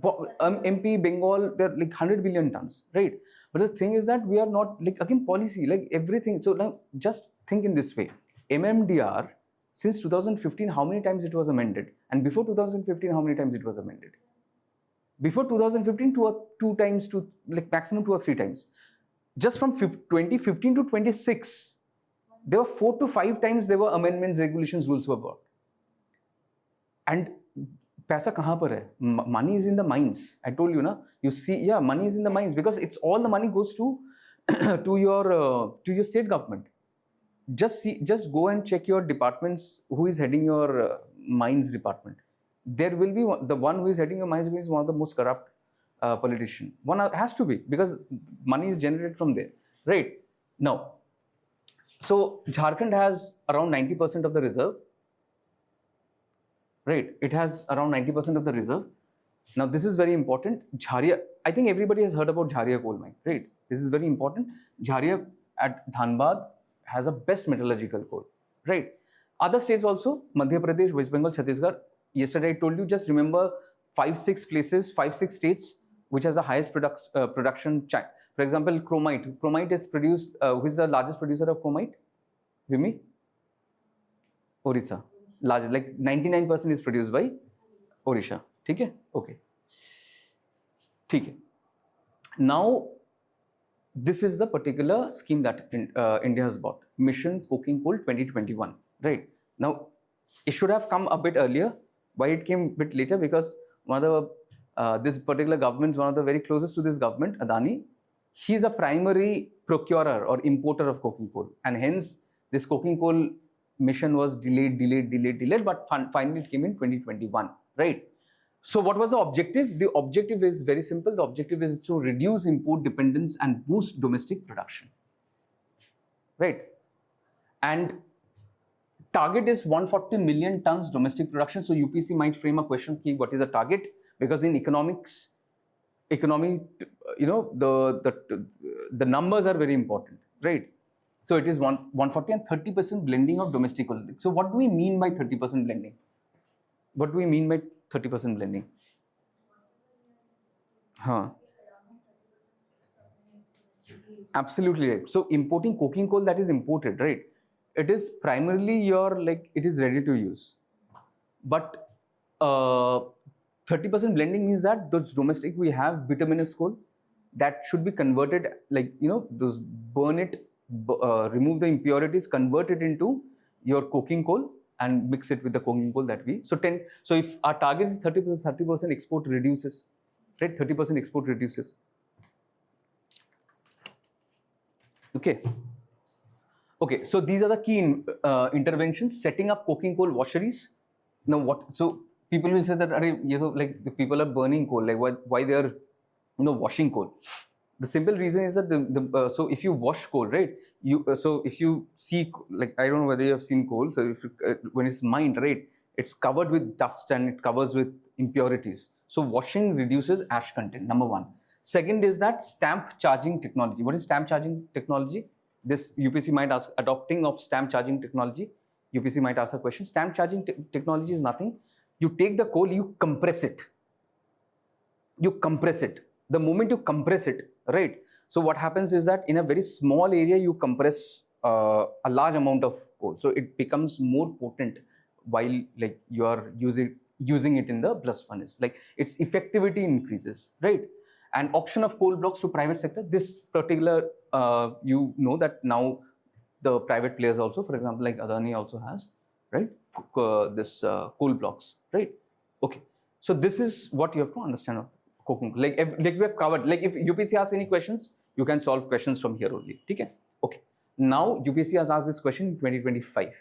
MP, Bengal, they're like 100 billion tons, right? But the thing is that we are not, like, again, policy, like everything. So now just think in this way. MMDR, since 2015, how many times it was amended? And before 2015, how many times it was amended? Before 2015, two times, to like maximum 2 or 3 times. Just from 2015 to 26, there were 4 to 5 times there were amendments, regulations, rules were brought. And पैसा कहाँ पर है? Money is in the mines. I told you na. You see, yeah, money is in the mines, because it's all the money goes to to your state government. Just go and check your departments. Who is heading your mines department? There will be the one who is heading your mines is one of the most corrupt politician. One has to be, because money is generated from there, right? Now, so Jharkhand has around 90% of the reserve. Right, it has around 90% of the reserve. Now, this is very important. Jharia, I think everybody has heard about Jharia coal mine, right? This is very important. Jharia at Dhanbad has a best metallurgical coal, right? Other states also, Madhya Pradesh, West Bengal, Chhattisgarh. Yesterday I told you, just remember 5-6 places, 5-6 states which has the highest production. For example, Chromite. Chromite is produced, who is the largest producer of Chromite? Vimy? Orissa. Large, like 99% is produced by Odisha. Okay? Okay. Now, this is the particular scheme that India has bought. Mission Coking Coal 2021. Right? Now, it should have come a bit earlier. Why it came a bit later? Because one of the, this particular government, one of the very closest to this government, Adani, he's a primary procurer or importer of coking coal. And hence, this coking coal mission was delayed, but finally it came in 2021, right? So what was the objective? The objective is very simple. The objective is to reduce import dependence and boost domestic production, right? And target is 140 million tons domestic production. So UPSC might frame a question, what is the target? Because in economics, you know, the numbers are very important, right? So it is 140 and 30% blending of domestic coal. So what do we mean by 30% blending? What do we mean by 30% blending? Absolutely right. So importing coking coal that is imported, right? It is primarily it is ready to use. But 30% blending means that those domestic, we have bituminous coal that should be converted, those burn it, remove the impurities, convert it into your coking coal and mix it with the coking coal that we, so if our target is 30% export reduces, right? 30% export reduces. Okay, so these are the key interventions. Setting up coking coal washeries. Now so people will say that, like the people are burning coal, like why they are, washing coal. The simple reason is that so if you wash coal, right? So if you see, like, I don't know whether you have seen coal. So if when it's mined, right, it's covered with dust and it covers with impurities. So washing reduces ash content. Number one. Second is that stamp charging technology. What is stamp charging technology? This UPSC might ask, adopting of stamp charging technology. UPSC might ask a question. Stamp charging technology is nothing. You take the coal, you compress it. You compress it. The moment you compress it, right? So what happens is that in a very small area, you compress a large amount of coal. So it becomes more potent while like you are using it in the blast furnace. Like its effectivity increases, right? And auction of coal blocks to private sector. This particular, that now the private players also, for example, like Adani also has, right? This coal blocks, right? Okay. So this is what you have to understand of coking. Like we have covered. Like if UPSC asks any questions, you can solve questions from here only. Okay. Okay. Now UPSC has asked this question in 2025.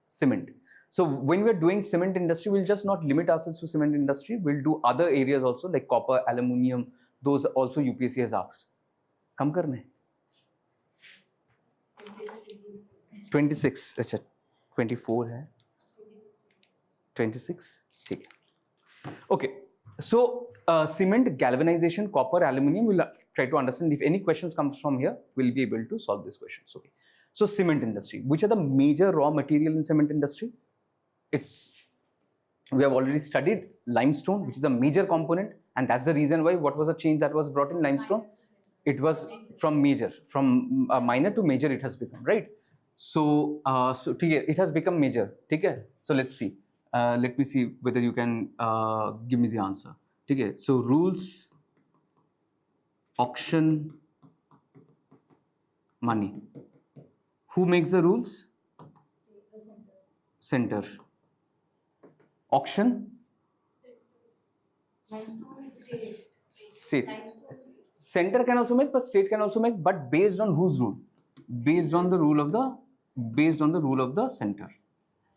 Cement. So when we are doing cement industry, we'll just not limit ourselves to cement industry. We'll do other areas also like copper, aluminium. Those also UPSC has asked. Kam karne? 26. अच्छा 24 है. 26. ठीक है. Okay. So cement, galvanization, copper, aluminium. We'll try to understand. If any questions comes from here, we'll be able to solve these questions. Okay. So cement industry. Which are the major raw material in cement industry? We have already studied limestone, which is a major component, and that's the reason why. What was the change that was brought in limestone? It was from minor to major. It has become, right. So it has become major. Okay. So let's see. Let me see whether you can give me the answer. Okay. So rules, auction, money. Who makes the rules? Center. Auction? State. Center can also make, but state can also make, but based on whose rule? Based on the rule of the center.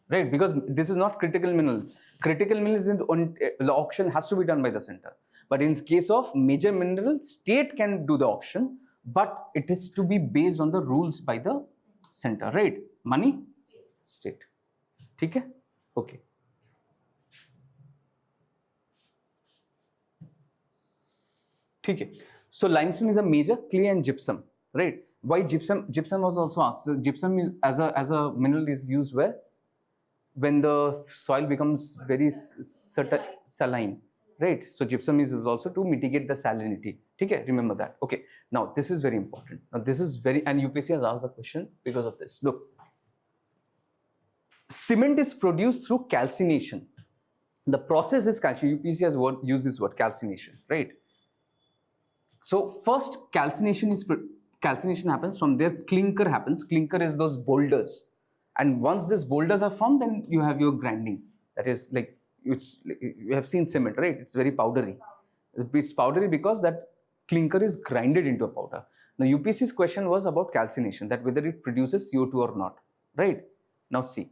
Right? Because this is not critical minerals. Critical minerals, the auction has to be done by the center. But in case of major minerals, state can do the auction, but it is to be based on the rules by the center. Right? Money? State. Okay? Okay. Okay. So limestone is a major, clay and gypsum, right? Why gypsum? Gypsum was also asked. So gypsum is as a mineral is used where? When the soil becomes very saline, right? So gypsum is also to mitigate the salinity. Okay, remember that. Okay. Now this is very important. Now this is and UPSC has asked the question because of this. Look, cement is produced through calcination. The process is calcination. UPSC has used this word calcination, right? So first calcination happens. From there clinker happens. Clinker is those boulders, and once these boulders are formed, then you have your grinding. That is like you have seen cement, right? It's very powdery. It's powdery because that clinker is grinded into a powder. Now UPSC's question was about calcination, that whether it produces CO2 or not, right? Now see,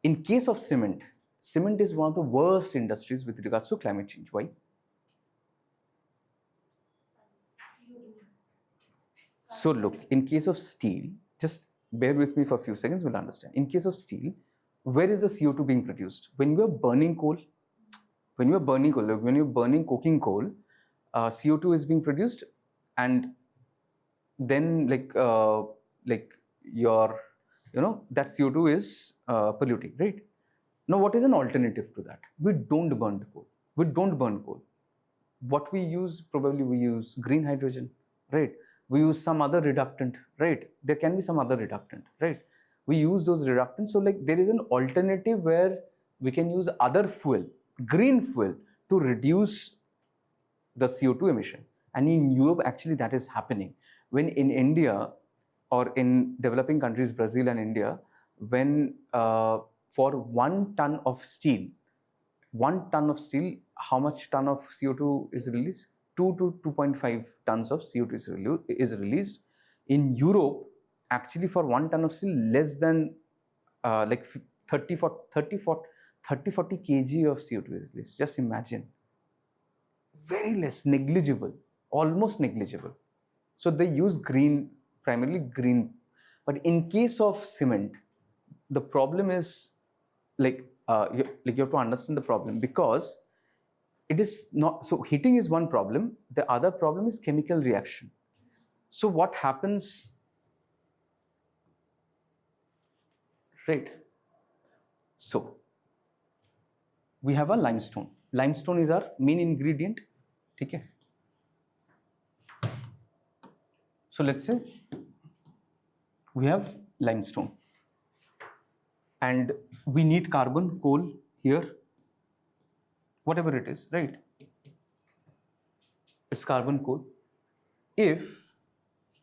in case of cement is one of the worst industries with regards to climate change. Why? So look, in case of steel, just bear with me for a few seconds, we'll understand. In case of steel, where is the CO2 being produced? When you are burning coal, when you're burning coking coal, CO2 is being produced, and then that CO2 is polluting, right? Now, what is an alternative to that? We don't burn coal. What we use, probably we use green hydrogen, right? We use some other reductant, right? There can be some other reductant, right? We use those reductants. So like there is an alternative where we can use other fuel, green fuel, to reduce the CO2 emission. And in Europe, actually that is happening. When in India or in developing countries, Brazil and India, when for 1 ton of steel, how much ton of CO2 is released? 2 to 2.5 tons of CO2 is released. In Europe, actually for 1 ton of steel, less than like 30 30-40 kg of CO2 is released. Just imagine. Very less, negligible, almost negligible. So they use green, primarily green. But in case of cement, the problem is you have to understand the problem, because it is not, so heating is one problem. The other problem is chemical reaction. So what happens, right? So we have a limestone. Limestone is our main ingredient. Okay. So let's say we have limestone and we need carbon, coal here, whatever it is, right? It's carbon, coal. If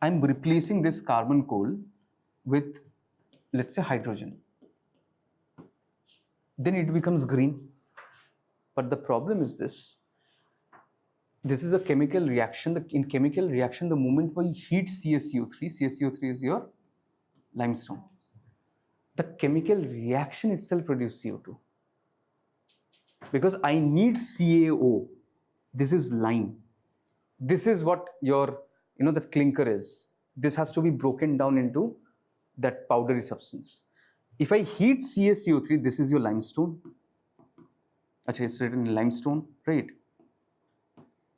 I'm replacing this carbon, coal with, let's say, hydrogen, then it becomes green. But the problem is this is a chemical reaction. In chemical reaction, the moment we heat CaCO3 is your limestone. The chemical reaction itself produces CO2. Because I need CaO. This is lime. This is what your, the clinker is. This has to be broken down into that powdery substance. If I heat CaCO3, this is your limestone. Actually, it's written in limestone, right?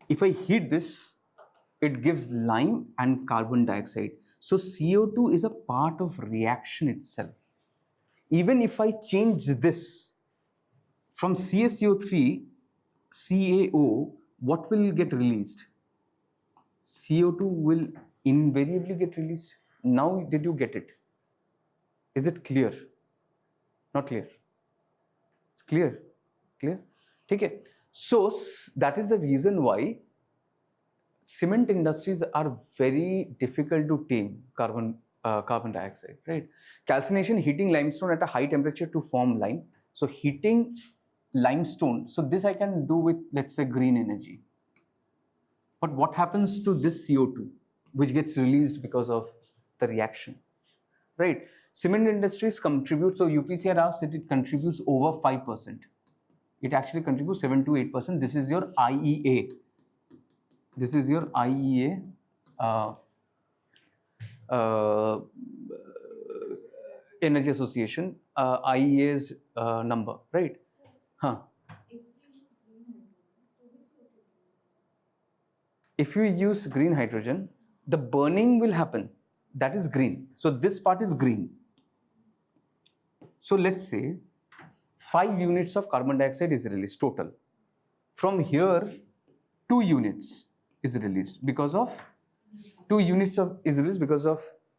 If I heat this, it gives lime and carbon dioxide. So CO2 is a part of reaction itself. Even if I change this from CaCO3, CaO, what will get released? CO2 will invariably get released. Now, did you get it? Is it clear? Not clear? It's clear. Clear? Okay. So that is the reason why cement industries are very difficult to tame carbon dioxide, right? Calcination, heating limestone at a high temperature to form lime. So heating limestone, so this I can do with, let's say, green energy. But what happens to this CO2, which gets released because of the reaction, right? Cement industries contribute, so UPSC had asked that it contributes over 5%. It actually contributes 7 to 8%. This is your IEA. This is your IEA Energy Association, IEA's number, right? Huh. If you use green hydrogen, the burning will happen. That is green. So this part is green. So let's say 5 units of carbon dioxide is released total. From here, 2 units is released because of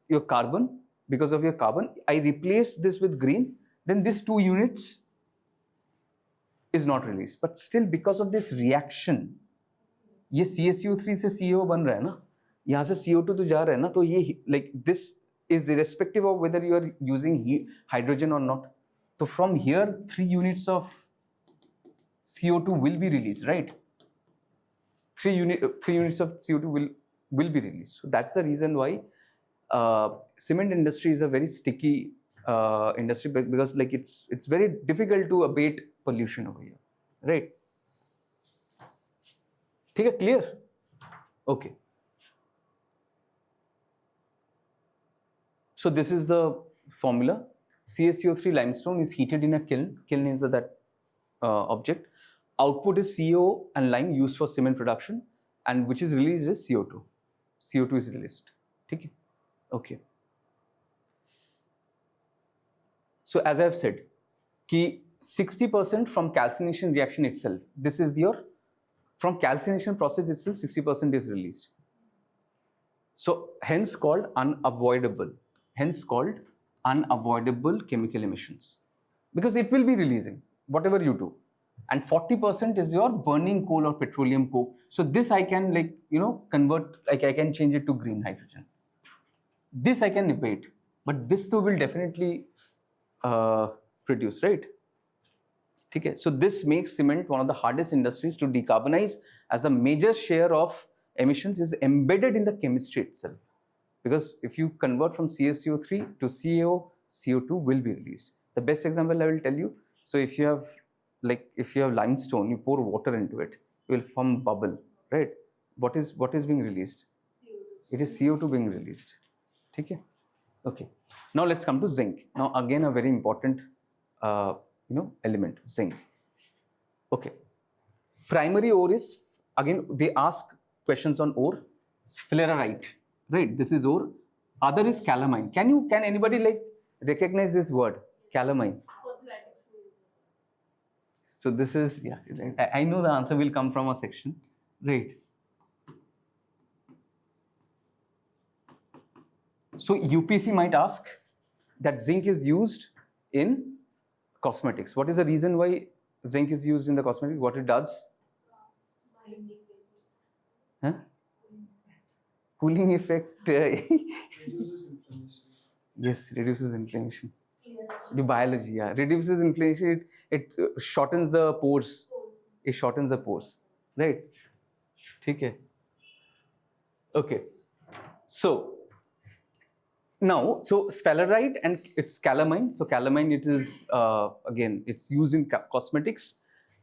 your carbon. Because of your carbon, I replace this with green. Then this 2 units is not released. But still, because of this reaction, ये CaCO3 से CO बन रहा है ना, यहाँ से CO2 तो जा रहा है ना, तो ये like this is irrespective of whether you are using hydrogen or not. So from here, 3 units of CO2 will be released, right? 3 units of CO2 will be released. So that's the reason why cement industry is a very sticky industry, because like it's very difficult to abate pollution over here, right? Okay, clear? Okay. So this is the formula. CaCO3 limestone is heated in a kiln. Kiln is that object. Output is CO and lime used for cement production, and which is released is CO2. CO2 is released. Okay. Okay. So as I have said, ki 60% from calcination reaction itself. This is your, from calcination process itself, 60% is released. So hence called unavoidable. Hence called unavoidable chemical emissions, because it will be releasing whatever you do. And 40% is your burning coal or petroleum coke. So this I can convert, like I can change it to green hydrogen. This I can abate, but this too will definitely produce, right? Okay. So this makes cement one of the hardest industries to decarbonize, as a major share of emissions is embedded in the chemistry itself. Because if you convert from CaCO3 to CaO, CO2 will be released. The best example I will tell you, So if you have limestone, you pour water into it, you will form bubble, right? What is being released? It is CO2 being released. Okay. Okay. Now let's come to zinc. Now again a very important element, zinc. Okay. Primary ore is, again they ask questions on ore. Sphalerite, right? This is ore. Other is calamine. Can anybody like recognize this word? Calamine. So this is, yeah, I know the answer will come from a section, right? So UPC might ask that zinc is used in cosmetics. What is the reason why zinc is used in the cosmetics? What it does? Huh? Cooling effect. Reduces inflammation. Yes, reduces inflammation. The biology, yeah. Reduces inflammation, it shortens the pores. It shortens the pores. Right? Okay. Okay. So, now, so sphalerite and it's calamine. So calamine, it is, again, it's used in cosmetics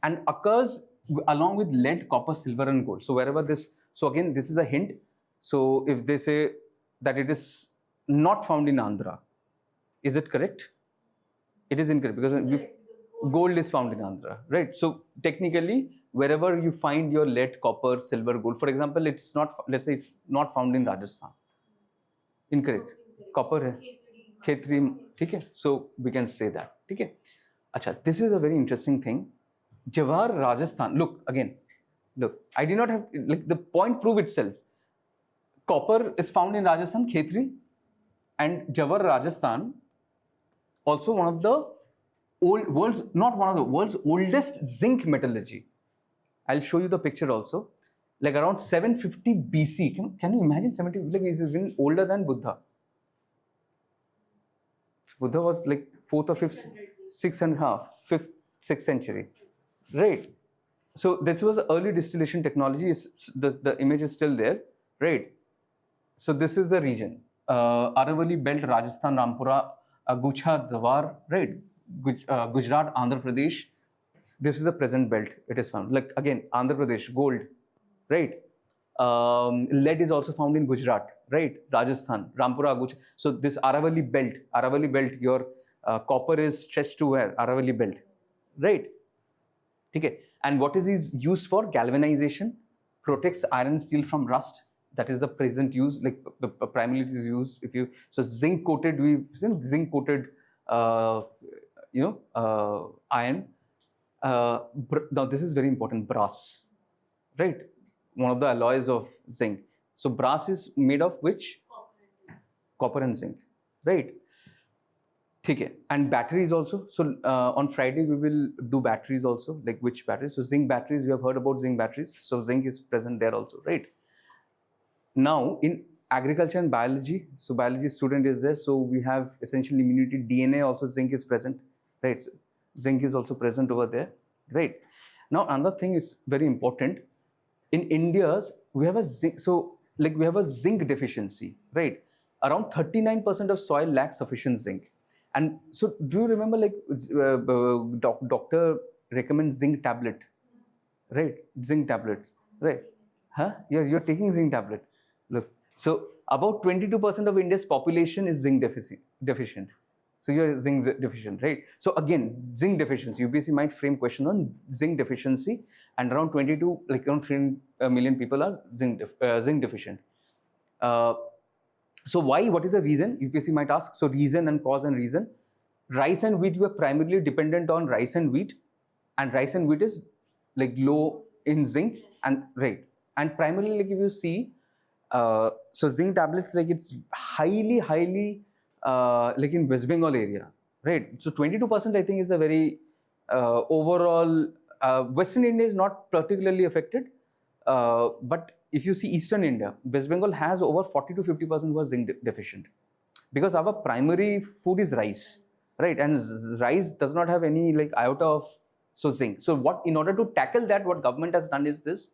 and occurs along with lead, copper, silver and gold. So wherever this, so again, this is a hint. So if they say that it is not found in Andhra, is it correct? It is incorrect because gold is found in Andhra, right? So technically, wherever you find your lead, copper, silver, gold, for example, it's not, let's say it's not found in Rajasthan. Incorrect. Copper hai. Khetri, okay? So we can say that. Okay? Acha, this is a very interesting thing. Jawar, Rajasthan. Look, again, look, I did not have, like the point prove itself. Copper is found in Rajasthan, Khetri, and Jawar, Rajasthan, also one of the world's oldest zinc metallurgy. I'll show you the picture also. Like around 750 BC. Can you imagine 70? Like it's even older than Buddha. Buddha was like 4th or 5th, 6th century. Right. So this was the early distillation technology. The image is still there. Right. So this is the region. Aravalli Belt, Rajasthan, Rampura, Guchha, Zawar, right? Gujarat, Andhra Pradesh. This is the present belt. It is found. Like again, Andhra Pradesh, gold, right? Lead is also found in Gujarat, right? Rajasthan, Rampura, Guchha. So this Aravalli Belt, your copper is stretched to where? Aravalli Belt, right? Okay. And what is used for? Galvanization, protects iron steel from rust. That is the present use, like primarily it is used if you, so zinc coated, we've seen zinc coated, iron. Now this is very important, brass, right? One of the alloys of zinc. So brass is made of which? Copper and zinc, right? Okay. And batteries also. So on Friday we will do batteries also, like which batteries? So zinc batteries, we have heard about zinc batteries. So zinc is present there also, right? Now in agriculture and biology, so biology student is there. So we have essentially immunity, DNA also zinc is present, right? So zinc is also present over there, right? Now another thing is very important. In India, we have a zinc, so like we have a zinc deficiency, right? Around 39% of soil lacks sufficient zinc. And so do you remember like doctor recommends zinc tablet, right? Zinc tablet, right? Huh? You're taking zinc tablet. Look, so about 22% of India's population is zinc deficient. So you're zinc deficient, right? So again, zinc deficiency. UPSC might frame question on zinc deficiency, and around 3 million people are zinc deficient. So why? What is the reason? UPSC might ask. So reason and cause and reason. Rice and wheat were primarily dependent on rice and wheat is like low in zinc and right. And primarily, like if you see, so zinc tablets, like it's highly like in West Bengal area, right? So 22% I think is a very overall. Western India is not particularly affected, but if you see Eastern India, West Bengal has over 40 to 50% who are zinc deficient, because our primary food is rice, right? And rice does not have any like iota of zinc. So what, in order to tackle that, what government has done is this.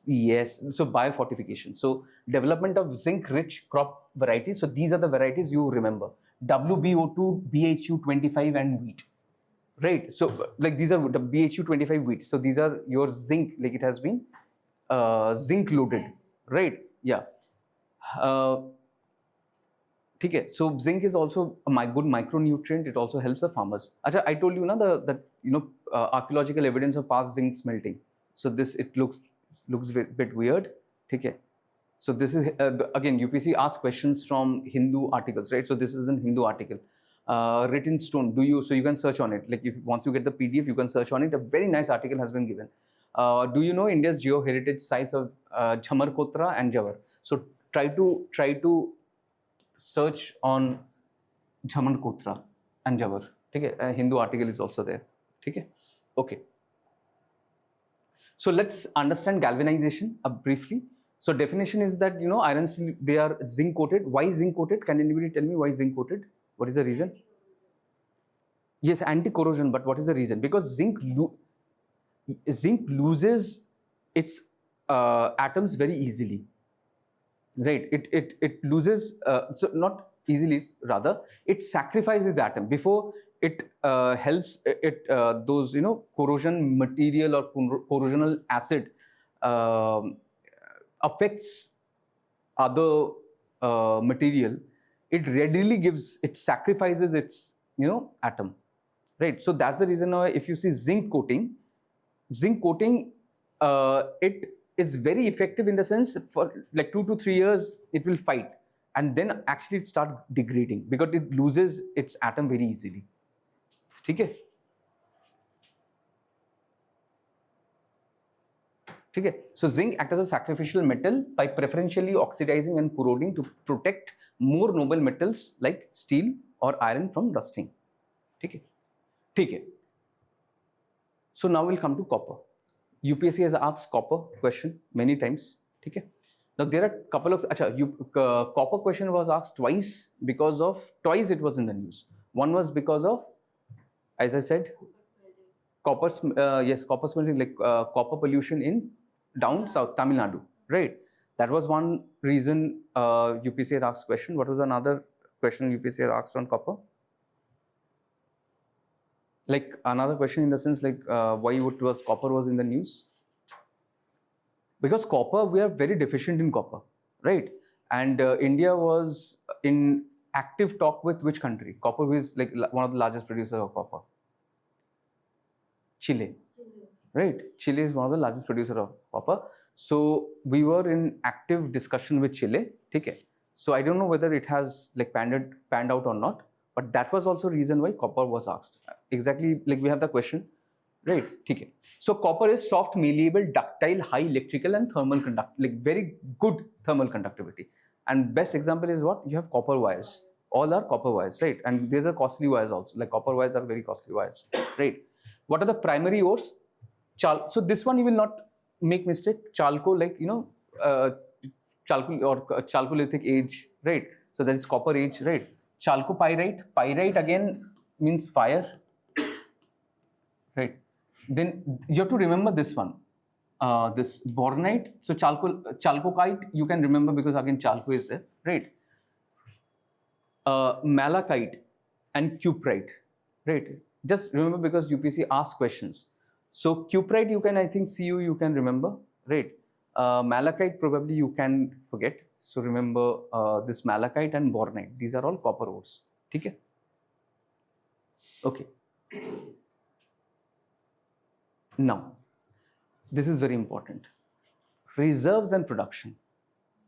Yes, so biofortification. So development of zinc-rich crop varieties. So these are the varieties you remember: WBO2, BHU25, and wheat. right? So like these are the BHU25 wheat. So these are your zinc, like it has been zinc loaded, right? Yeah. Okay, so zinc is also a good micronutrient. It also helps the farmers. Acha, I told you na that archaeological evidence of past zinc smelting. So this it looks a bit weird. Okay. So this is again UPSC asks questions from Hindu articles, right? So this is an Hindu article. Written stone. So you can search on it. Like if once you get the PDF, you can search on it. A very nice article has been given. Do you know India's geoheritage sites of Jhamarkotra and Jawar? So try to search on Jhamarkotra and Jawar. Okay, a Hindu article is also there. Okay, okay. So let's understand galvanization briefly. So definition is that iron steel, they are zinc coated. Why zinc coated? Can anybody tell me why zinc coated? What is the reason? Yes, anti-corrosion. But what is the reason? Because zinc loses its atoms very easily. Right? It loses. So not easily, rather it sacrifices the atom before it helps it those corrosion material or corrosional acid affects other material. It readily it sacrifices its atom, right? So that's the reason why if you see zinc coating, it is very effective in the sense for like 2 to 3 years it will fight, and then actually it start degrading because it loses its atom very easily. Okay. Okay. So zinc acts as a sacrificial metal by preferentially oxidizing and corroding to protect more noble metals like steel or iron from rusting. Okay. Okay. So now we'll come to copper. UPSC has asked copper question many times. Okay. Now there are a couple of copper question was asked twice twice it was in the news. One was because of, as I said, copper smelting, like copper pollution in down south Tamil Nadu, right? That was one reason UPSC had asked question. What was another question UPSC had asked on copper? Like another question in the sense like why copper was in the news? Because copper, we are very deficient in copper, right? And India was in active talk with which country? Copper, who is like one of the largest producers of copper? Chile. Right? Chile is one of the largest producer of copper. So we were in active discussion with Chile. Okay. So I don't know whether it has like panned out or not, but that was also reason why copper was asked. Exactly like we have the question, right? Okay. So copper is soft, malleable, ductile, high electrical and thermal like very good thermal conductivity. And best example is what? You have copper wires. All are copper wires, right? And these are costly wires also. Like copper wires are very costly wires, right? What are the primary ores? So this one you will not make mistake. Chalco, like chalco or chalcolithic age, right? So that is copper age, right? Chalcopyrite. Pyrite again means fire, right? Then you have to remember this one, this bornite. So chalcokite you can remember because again chalco is there, right? Malachite and cuprite, right? Just remember because UPSC asks questions. So cuprite you can, I think you can remember, right? Malachite probably you can forget. So remember this malachite and bornite. These are all copper ores. Okay. Okay. Now, this is very important. Reserves and production.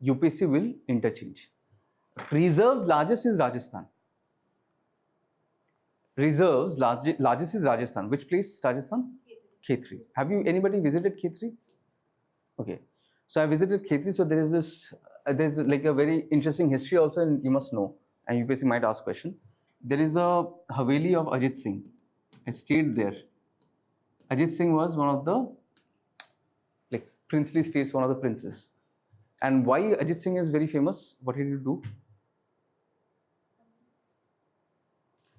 UPSC will interchange. Reserves largest is Rajasthan. Reserves largest is Rajasthan. Which place? Rajasthan? Khetri. Have you anybody visited Khetri? Okay. So I visited Khetri. So there is this, there's like a very interesting history also, and you must know. And UPSC might ask question. There is a Haveli of Ajit Singh. I stayed there. Ajit Singh was one of the like princely states, one of the princes. And why Ajit Singh is very famous? What did he do?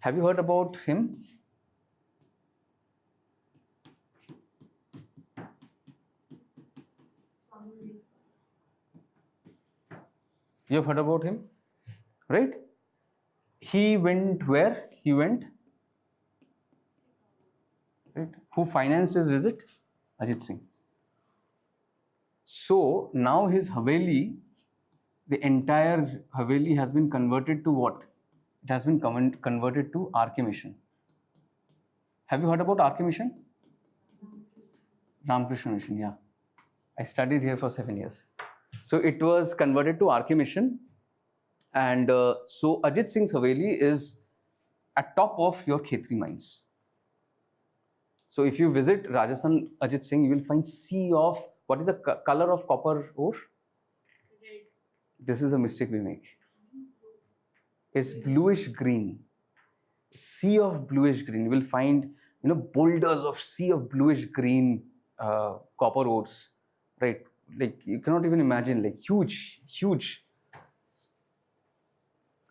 Have you heard about him? You have heard about him, right? He went where? He went right? Who financed his visit? Ajit Singh. So now his Haveli, the entire Haveli has been converted to what? It has been converted to RK Mission. Have you heard about RK Mission? Ramakrishna Mission, yeah. I studied here for 7 years. So it was converted to RK Mission. And so Ajit Singh's Haveli is at top of your Khetri mines. So if you visit Rajasthan Ajit Singh, you will find sea of, what is the color of copper ore? Red. This is a mistake we make. It's bluish green. Sea of bluish green. You will find, boulders of sea of bluish green copper ores, right? Like you cannot even imagine, like huge, huge.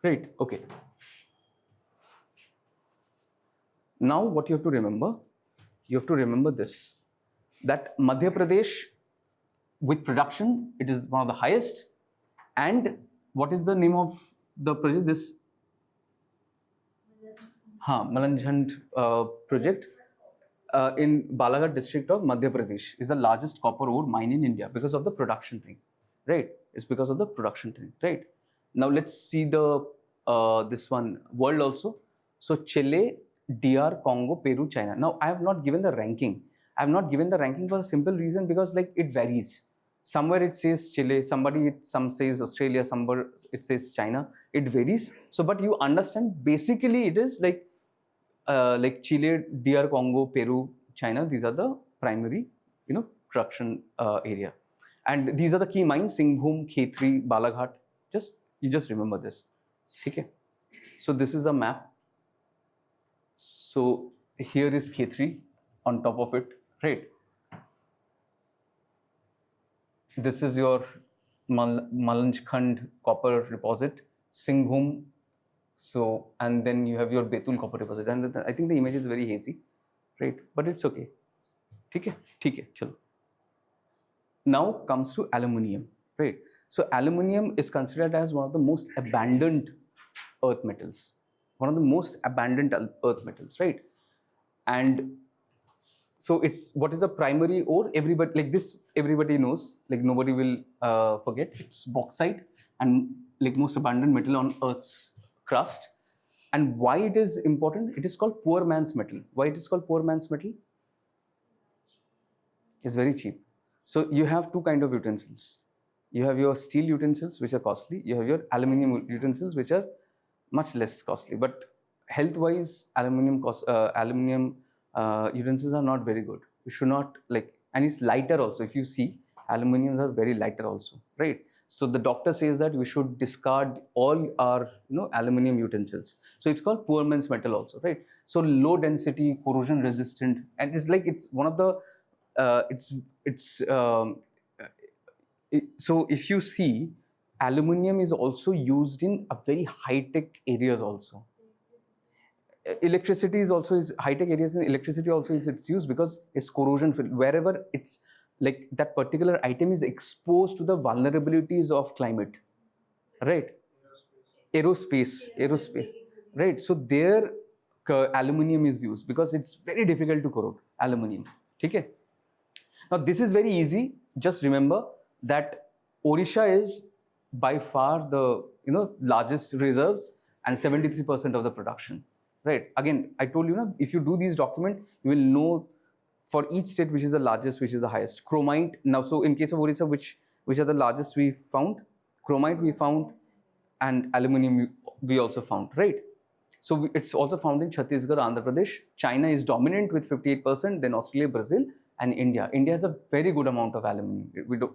Right, okay. Now what you have to remember this, that Madhya Pradesh with production, it is one of the highest. And what is the name of the project? This Malanjhand project in Balaghat district of Madhya Pradesh is the largest copper ore mine in India because of the production thing, right? It's because of the production thing, right? Now let's see the this one world also. So Chile, DR, Congo, Peru, China. Now I have not given the ranking. I have not given the ranking for a simple reason because like it varies. Somewhere it says Chile, some says Australia, somewhere it says China. It varies. So, but you understand, basically it is like Chile, DR, Congo, Peru, China. These are the primary, production area, and these are the key mines: Singhbhum, Khetri, Balaghat. You just remember this. Okay. So this is a map. So here is Khetri on top of it, right? This is your Malanjkhand copper deposit, Singhbhum. So, and then you have your Betul copper deposit. And I think the image is very hazy, right? But it's okay. Okay, chalo. Now comes to aluminium, right? So aluminium is considered as one of the most abandoned earth metals. One of the most abandoned earth metals, right? And so it's, what is the primary ore? Everybody knows, like nobody will forget. It's bauxite, and like most abundant metal on Earth's crust. And why it is important? It is called poor man's metal. Why it is called poor man's metal? It's very cheap. So you have two kinds of utensils. You have your steel utensils, which are costly. You have your aluminium utensils, which are much less costly. But health-wise, aluminium utensils are not very good. You should not and it's lighter also. If you see, aluminiums are very lighter also, right? So the doctor says that we should discard all our aluminium utensils. So it's called poor man's metal also, right? So low density, corrosion resistant, and it's one of the so if you see, aluminium is also used in a very high-tech areas also. Electricity is also high-tech areas, and electricity also is its use because it's corrosion wherever it's like that particular item is exposed to the vulnerabilities of climate, right? Aerospace, right? So there aluminium is used because it's very difficult to corrode aluminium. Okay. Now this is very easy. Just remember that Odisha is by far the largest reserves and 73% of the production. Right. Again, I told you, if you do these documents, you will know for each state which is the largest, which is the highest. Chromite. Now, so in case of Odisha, which are the largest we found? Chromite we found, and aluminium we also found. Right. So it's also found in Chhattisgarh, Andhra Pradesh. China is dominant with 58%. Then Australia, Brazil, and India. India has a very good amount of aluminium. We do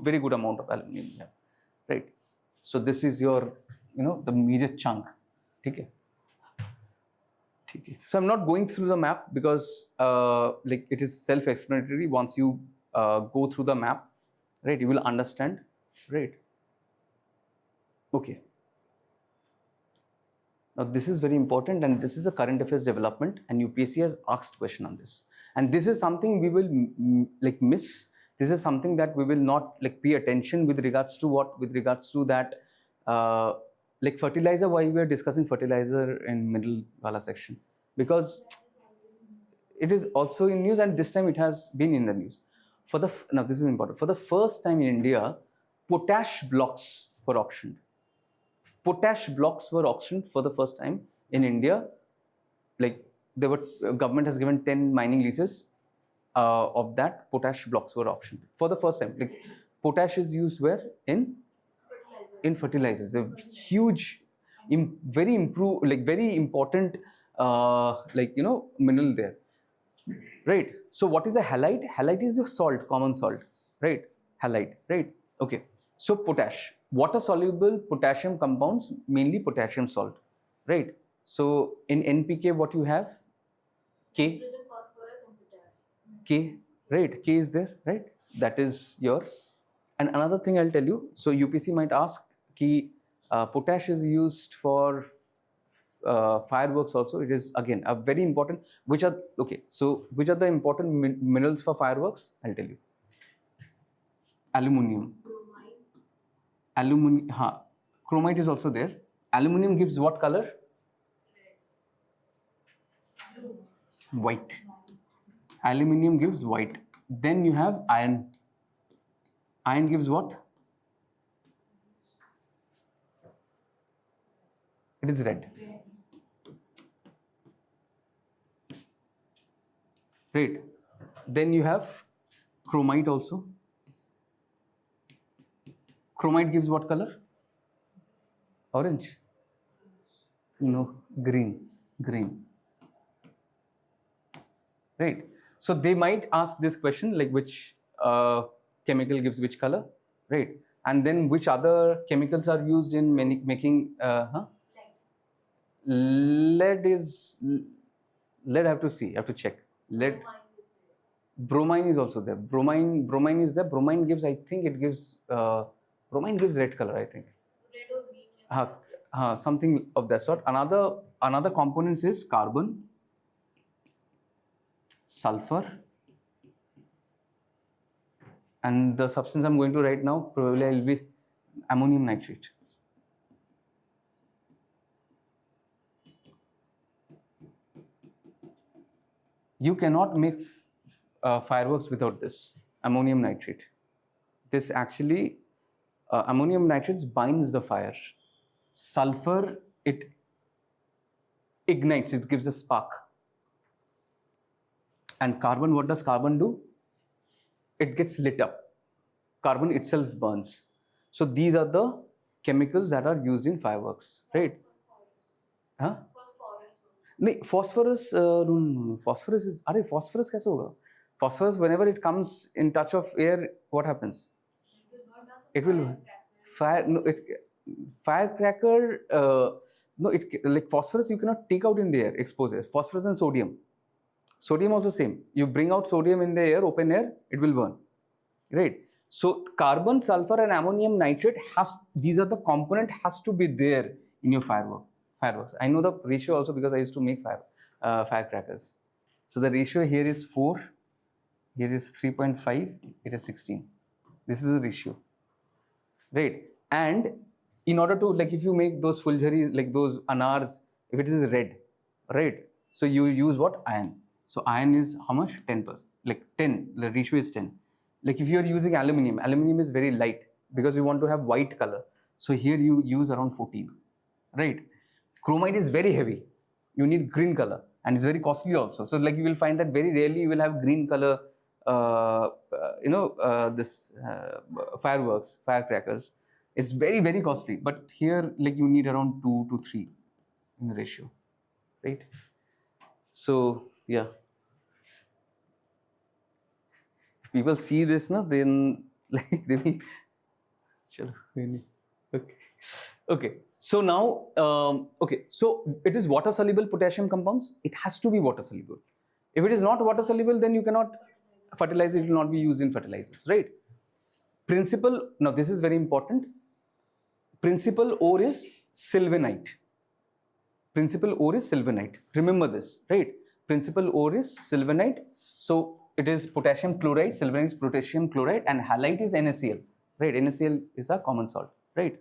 very good amount of aluminium we have. Right. So this is your the major chunk. Okay. So I'm not going through the map because it is self-explanatory. Once you go through the map, right, you will understand, right? Okay. Now this is very important, and this is a current affairs development, and UPSC has asked question on this. And this is something we will miss. This is something that we will not pay attention with regards to what? With regards to that fertilizer, why we are discussing fertilizer in middle wala section? Because it is also in news, and this time it has been in the news. Now this is important. For the first time in India, potash blocks were auctioned. Potash blocks were auctioned for the first time in India. Like government has given 10 mining leases. Of that, potash blocks were auctioned for the first time. Like potash is used where? In fertilizers. A huge, very important mineral there, right? So what is a halite? Halite is your salt, common salt, right? Halite, right? Okay. So potash, water soluble potassium compounds, mainly potassium salt, right? So in NPK, what you have? K. Phosphorus and potash. K, right? K is there, right? That is your. And another thing I'll tell you. So UPSC might ask, ki potash is used for fireworks also. It is again a very important. Which are the important minerals for fireworks? I'll tell you. Aluminium. Chromite is also there. Aluminium gives what color? White. Aluminium gives white. Then you have iron. Iron gives what? It is red. Right. Then you have chromite also. Chromite gives what color? Orange? No, green. Green. Right. So they might ask this question, like which chemical gives which color, right? And then which other chemicals are used in making lead I have to see, I have to check. Lead. Bromine is also there. Bromine is there. Bromine gives, I think it gives, bromine gives red color, I think. Red or green. Something of that sort. Another components is carbon, sulfur, and the substance I'm going to write now probably will be ammonium nitrate. You cannot make fireworks without this ammonium nitrate. This actually, ammonium nitrate binds the fire. Sulfur, it ignites, it gives a spark. And carbon, what does carbon do? It gets lit up. Carbon itself burns. So these are the chemicals that are used in fireworks, right? Huh? No, phosphorus. No. Phosphorus is. Phosphorus कैसे होगा? Phosphorus, whenever it comes in touch of air, what happens? It will fire. No, firecracker. No, like phosphorus you cannot take out in the air. Exposes phosphorus and sodium. Sodium also same. You bring out sodium in the air, open air, it will burn, right? So carbon, sulfur, and ammonium nitrate these are the component has to be there in your fireworks. I know the ratio also because I used to make firecrackers. So the ratio here is 4, here is 3.5, it is 16. This is the ratio, right? And in order to, like, if you make those fuljaris, like those anars, if it is red, right? So you use what? Iron. So iron is how much? 10%. Like 10, the ratio is 10. Like if you are using aluminium is very light because you want to have white color. So here you use around 14, right? Chromite is very heavy. You need green color and it's very costly also. So like you will find that very rarely you will have green color, firecrackers. It's very, very costly. But here like you need around 2 to 3 in the ratio, right? So yeah. If people see this, then like they will. Okay. So now, so it is water soluble potassium compounds. It has to be water soluble. If it is not water soluble, then you cannot fertilize it. It will not be used in fertilizers, right? Principal. Now this is very important. Principal ore is sylvanite. Principal ore is sylvanite. Remember this, right? Principal ore is sylvanite. So it is potassium chloride, sylvanite is potassium chloride, and halite is NaCl, right? NaCl is a common salt, right?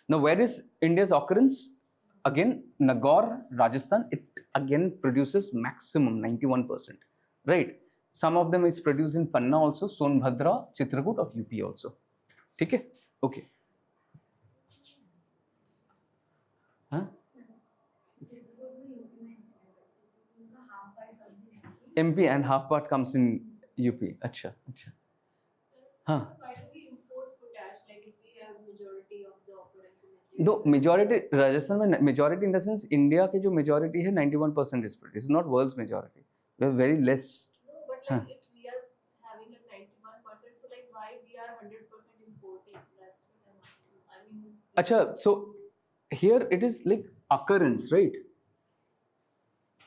Now, where is India's occurrence? Again, Nagaur, Rajasthan, it again produces maximum 91%. right? Some of them is produced in Panna also, Sonbhadra, Chitrakoot of UP also. Okay? Okay. Huh? MP and half part comes in UP. Acha, acha. Huh. Why do we import potash? Like if we have majority of the occurrence in India. Though majority, Rajasthan में majority in the sense India के जो majority है 91% is produced. It's not world's majority. We have very less. No, but like if we are having a 91%, so like why we are 100% importing? That's what I'm asking. I mean. Acha, so here it is like occurrence, right?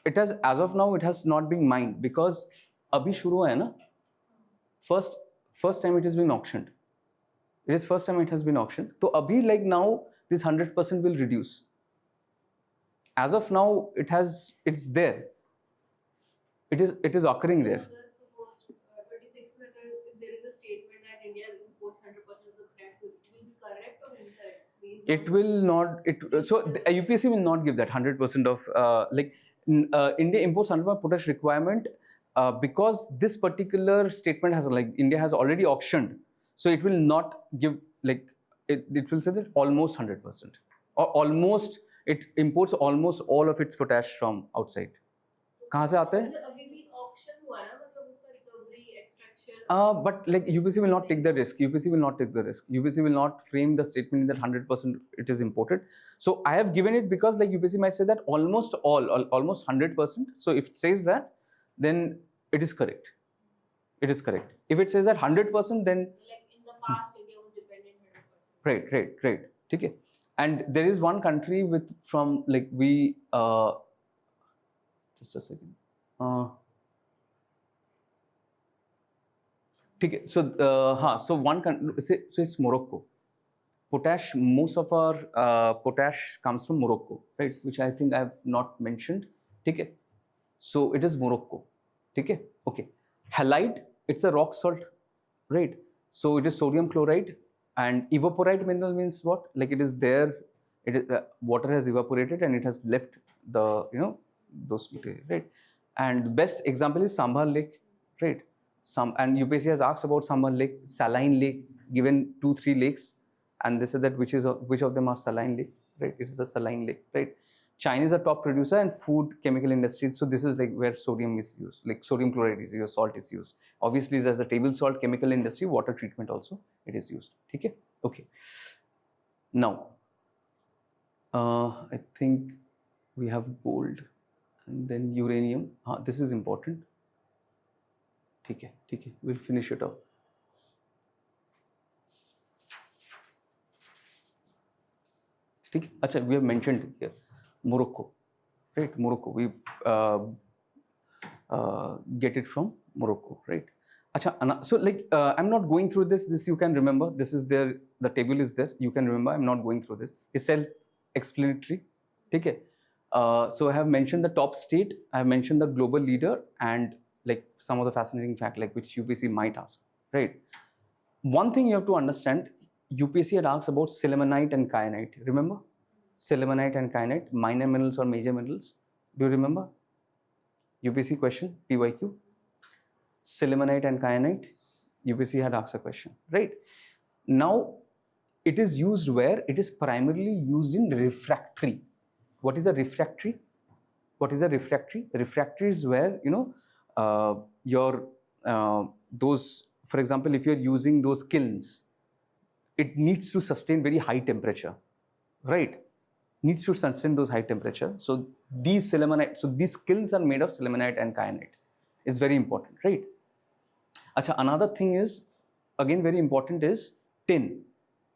It has, as of now, it has not been mined because अभी शुरू हुआ है ना. First time it is being auctioned. It is first time it has been auctioned. So abhi like now this 100% will reduce. As of now it's there. It is occurring there. Suppose 26 में if there is a statement that India imports 100% of the potash, it will be correct or incorrect? It will not. So the UPSC will not give that 100% of India imports 100% potash requirement because this particular statement has like India has already auctioned. So it will not give like it will say that almost 100% or almost it imports almost all of its potash from outside. कहाँ से आता है? अभी भी auction हुआ ना, मतलब उसका recovery, extraction. But like UPSC will not take the risk. UPSC will not take the risk. UPSC will not frame the statement that 100% it is imported. So I have given it because like UPSC might say that almost 100%. So if it says that, then it is correct. It is correct. If it says that 100%, then like in the past India was dependent 100%. right. Okay. And there is one country from like we just a second. Okay. So one country. So it's Morocco. Potash. Most of our potash comes from Morocco, right? Which I think I have not mentioned. Okay. So it is Morocco. Okay. Halite. It's a rock salt, right? So it is sodium chloride, and evaporite mineral means what? Like it is there. Water has evaporated and it has left the those material, right? And best example is Sambhal Lake, right? And UPSC has asked about Sambhal Lake, saline lake, given 2-3 lakes, and they said that which of them are saline lake, right? It is a saline lake, right? China is a top producer and food chemical industry, so this is like where sodium is used, like sodium chloride is used, salt is used. Obviously, as a table salt chemical industry, water treatment also it is used. Okay. Now, I think we have gold and then uranium. This is important. Okay. We'll finish it up. Achha, we have mentioned here Morocco, right? Morocco, we get it from Morocco, right? Achha, so like I'm not going through this. This you can remember. This is there. The table is there. You can remember. I'm not going through this. It's self-explanatory. Okay. So I have mentioned the top state. I have mentioned the global leader and like some of the fascinating fact like which UPSC might ask, right? One thing you have to understand. UPSC had asked about sillimanite and kyanite. Remember? Sillimanite and kyanite, minor minerals or major minerals. Do you remember? UPSC question, PYQ. Sillimanite and kyanite, UPSC had asked a question, right? Now, it is used where? It is primarily used in refractory. What is a refractory? Refractory is where, those, for example, if you're using those kilns, it needs to sustain very high temperature, right? Needs to sustain those high temperature. So these kilns are made of sillimanite and kyanite. It's very important, right? Achha, another thing is, again very important is tin.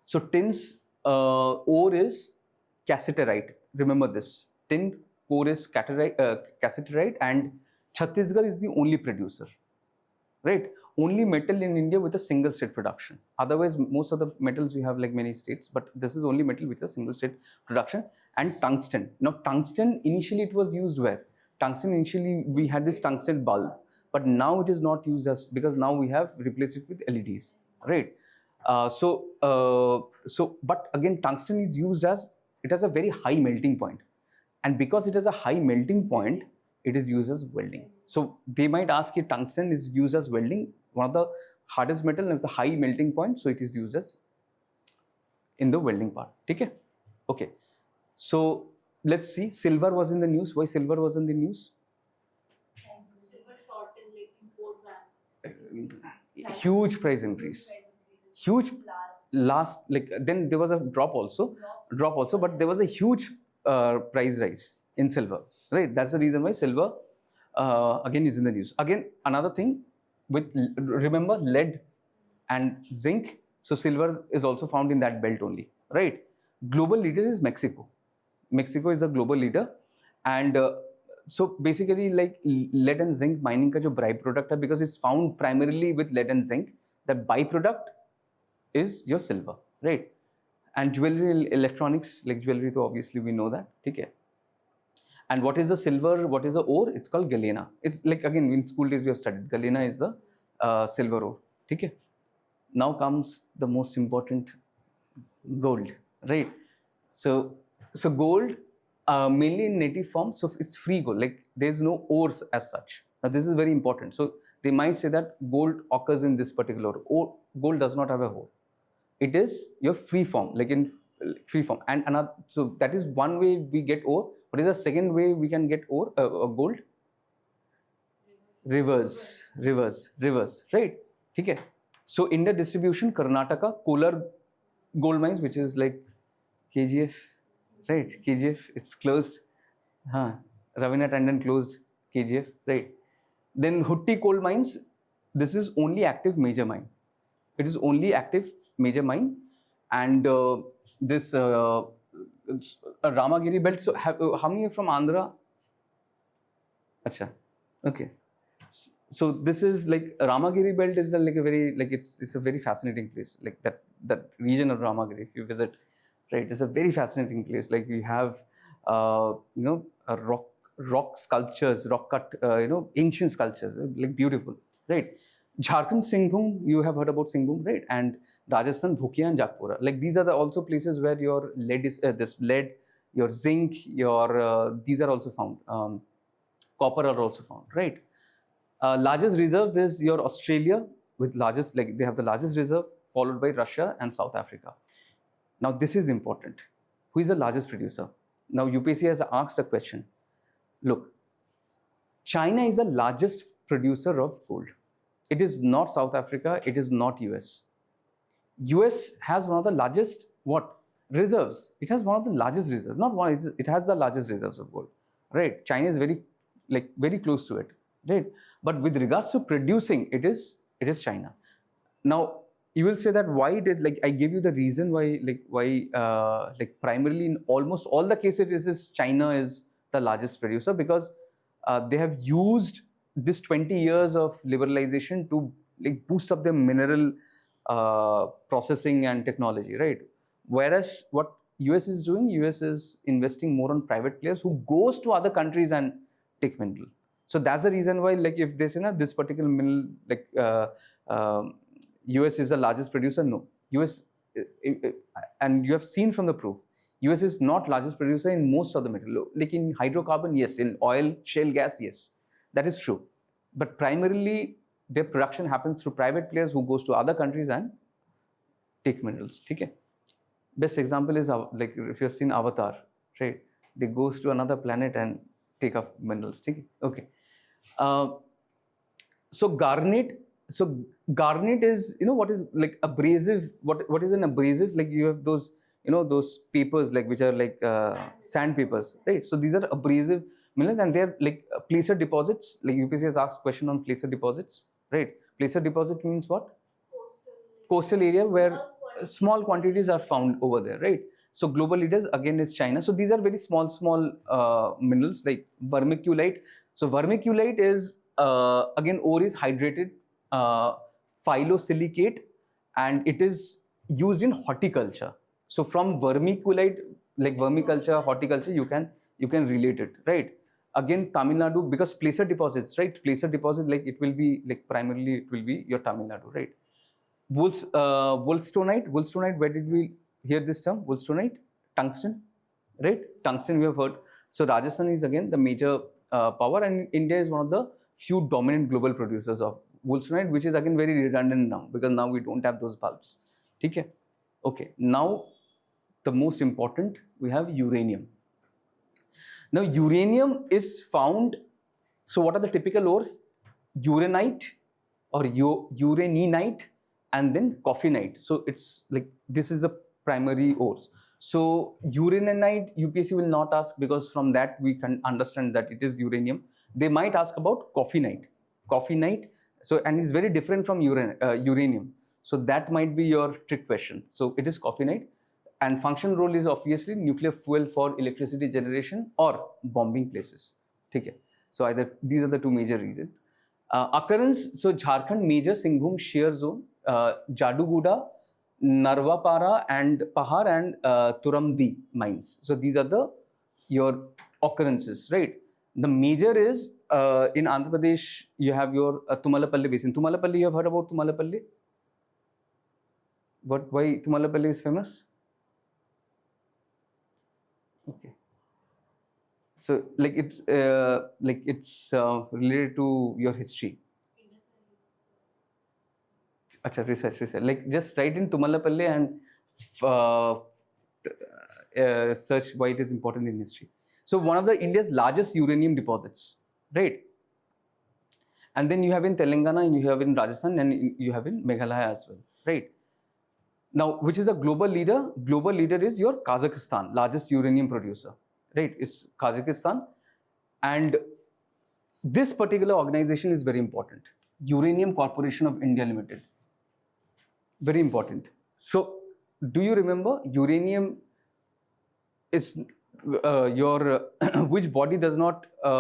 So tin's ore is cassiterite. Remember this. Tin ore is cassiterite and Chhattisgarh is the only producer, right? Only metal in India with a single state production. Otherwise, most of the metals we have like many states, but this is only metal with a single state production. And tungsten. Now, tungsten initially it was used where? Tungsten initially we had this tungsten bulb, but now it is not used as because now we have replaced it with LEDs, right? But again, tungsten is used as it has a very high melting point, and because it has a high melting point, it is used as welding. So they might ask you, tungsten is used as welding, one of the hardest metal with the high melting point, so it is used as in the welding part. Okay. So let's see, silver was in the news. Why silver was in the news? Silver shortage, like import ban. Huge price increase. Huge last, like then there was a drop also, but there was a huge price rise in silver, right? That's the reason why silver again is in the news. Again, another thing with, remember lead and zinc, so silver is also found in that belt only, right? Global leader is Mexico. Mexico is the global leader, and so basically like lead and zinc mining ka jo byproduct hai, because it's found primarily with lead and zinc, the byproduct is your silver, right? And jewelry, electronics, like jewelry, so obviously we know that, okay? And what is the silver, what is the ore? It's called galena. It's like, again, in school days we have studied, galena is the silver ore, okay? Now comes the most important, gold, right? So gold, mainly in native form, so it's free gold, like there's no ores as such. Now this is very important. So they might say that gold occurs in this particular ore. Gold does not have a ore. It is your free form, like in free form. And another, so that is one way we get ore. What is the second way we can get ore, gold? Rivers, right? Okay. So in the distribution, Karnataka, Kolar gold mines, which is like KGF, right? KGF, it's closed. Ravina Tandon closed KGF, right? Then Hutti coal mines, this is only active major mine. It is only active major mine. And this Ramagiri belt, so how many are from Andhra? Acha, okay. So this is like Ramagiri belt is like a very, like it's a very fascinating place, like that region of Ramagiri, if you visit, right? It's a very fascinating place. Like you have rock sculptures, rock cut, ancient sculptures, like beautiful, right? Jharkhand Singhbhum, you have heard about Singhbhum, right? And Rajasthan Bhukia and Jakpura, like these are the also places where your lead is this lead, your zinc, your these are also found. Copper are also found, right? Largest reserves is your Australia with largest, like they have the largest reserve, followed by Russia and South Africa. Now this is important. Who is the largest producer? Now UPSC has asked a question. Look, China is the largest producer of gold. It is not South Africa, it is not US. US has one of the largest, what? Reserves. It has one of the largest reserves. Not one, it has the largest reserves of gold, right? China is very close to it, right? But with regards to producing, it is China. Now, you will say that why did, like I gave you the reason why, like primarily in almost all the cases, is China is the largest producer, because they have used this 20 years of liberalization to like boost up their mineral processing and technology, right? Whereas what US is doing, US is investing more on private players who goes to other countries and take mineral. So that's the reason why, like if they say na, this particular mineral, like US is the largest producer, no. US, and you have seen from the proof, US is not largest producer in most of the metal. Like in hydrocarbon, yes. In oil, shale gas, yes. That is true. But primarily, their production happens through private players who goes to other countries and take minerals. Okay? Best example is like if you have seen Avatar, right? They goes to another planet and take up minerals. Okay. So garnet is, what is like abrasive, what is an abrasive? Like you have those, those papers like which are like sandpapers, right? So these are abrasive minerals, and they're like placer deposits. Like UPSC has asked question on placer deposits, right? Placer deposit means what? Coastal area where small quantities are found over there, right? So global leaders again is China. So these are very small minerals like vermiculite. So vermiculite is again ore is hydrated phyllosilicate, and it is used in horticulture. So from vermiculite, like vermiculture, horticulture, you can relate it, right? Again, Tamil Nadu, because placer deposits, right? Placer deposits, like it will be like primarily it will be your Tamil Nadu, right? Woolstonite, where did we hear this term? Woolstonite, tungsten, right? Tungsten we have heard. So Rajasthan is again the major power, and India is one of the few dominant global producers of wolframite, which is again very redundant now because now we don't have those bulbs. Okay. Okay. Now the most important, we have uranium. Now uranium is found. So what are the typical ores? Uranite or uraninite, and then coffinite. So it's like this is a primary ore. So uraninite UPSC will not ask because from that we can understand that it is uranium. They might ask about coffinite. Coffinite. So and it's very different from uranium. So that might be your trick question. So it is coffinite, and function role is obviously nuclear fuel for electricity generation or bombing places. Okay. So either these are the two major reasons. Occurrence, so Jharkhand major Singhbhum shear zone, Jaduguda, Narvapara and Pahar and Turamdi mines. So these are your occurrences, right? The major is in Andhra Pradesh, you have your Tumalapalli basin. Tumalapalli, you have heard about Tumalapalli? But why Tumalapalli is famous? Okay. So like it's related to your history. Acha, research. Like just write in Tumalapalli and search why it is important in history. So one of the India's largest uranium deposits, right? And then you have in Telangana, and you have in Rajasthan, and you have in Meghalaya as well, right? Now, which is a global leader? Global leader is your Kazakhstan, largest uranium producer, right? It's Kazakhstan. And this particular organization is very important. Uranium Corporation of India Limited. Very important. So, do you remember uranium is which body does not, I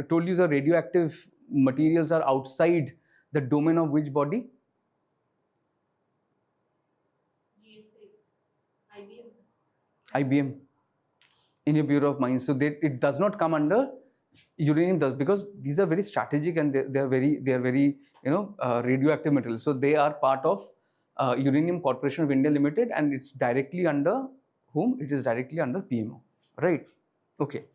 told you the radioactive materials are outside the domain of which body? IBM, in your Bureau of Mines. So it does not come under uranium, does, because these are very strategic and they are very radioactive materials. So they are part of Uranium Corporation of India Limited, and it's directly under whom? It is directly under PMO, right? Okay.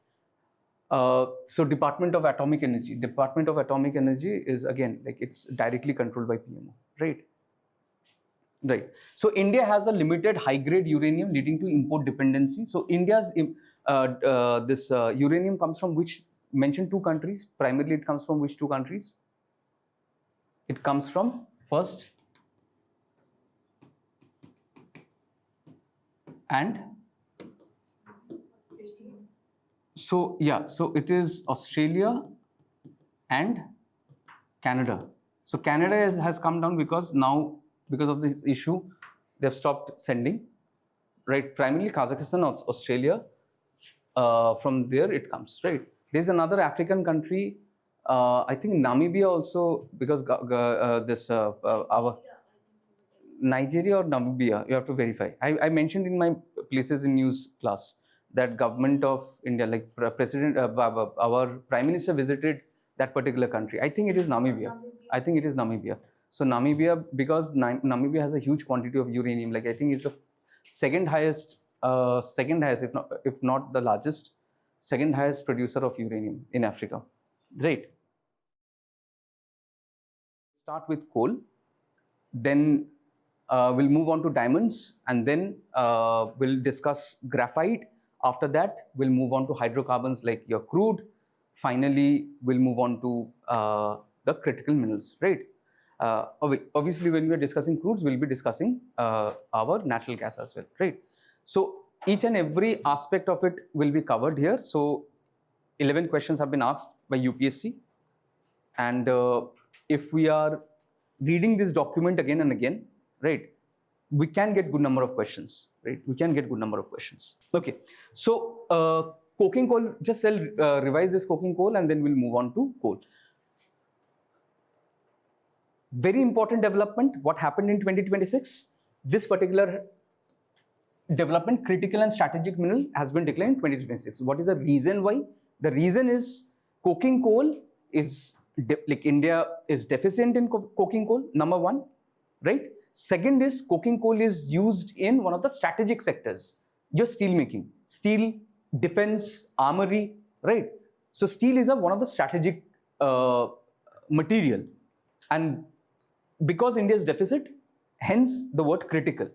So Department of Atomic Energy. Department of Atomic Energy is again like it's directly controlled by PMO, right? Right. So India has a limited high-grade uranium leading to import dependency. So India's uranium comes from which? Mention two countries. Primarily, it comes from which two countries? It comes from first and so yeah. So it is Australia and Canada. So Canada has come down because now, because of this issue, they've stopped sending, right? Primarily Kazakhstan, Australia, from there it comes, right? There's another African country, I think Namibia also, because our Nigeria or Namibia, you have to verify. I mentioned in my places in news class that government of India, like President, our Prime Minister visited that particular country. I think it is Namibia. I think it is Namibia. So Namibia, because Namibia has a huge quantity of uranium, like I think it's the second highest, if not the largest, second highest producer of uranium in Africa, right? Start with coal, then we'll move on to diamonds, and then we'll discuss graphite. After that, we'll move on to hydrocarbons like your crude. Finally, we'll move on to the critical minerals, right? Obviously, when we are discussing crudes, we'll be discussing our natural gas as well, right? So each and every aspect of it will be covered here. So 11 questions have been asked by UPSC, and if we are reading this document again and again, right, we can get good number of questions, right? We can get good number of questions. Okay, so coking coal, just I'll revise this coking coal and then we'll move on to coal. Very important development, what happened in 2026? This particular development, critical and strategic mineral, has been declared in 2026. What is the reason why? The reason is coking coal is, like India is deficient in coking coal, number one, right? Second is coking coal is used in one of the strategic sectors, your steel making, steel, defense, armory, right? So steel is one of the strategic material, and because India's deficit, hence the word critical.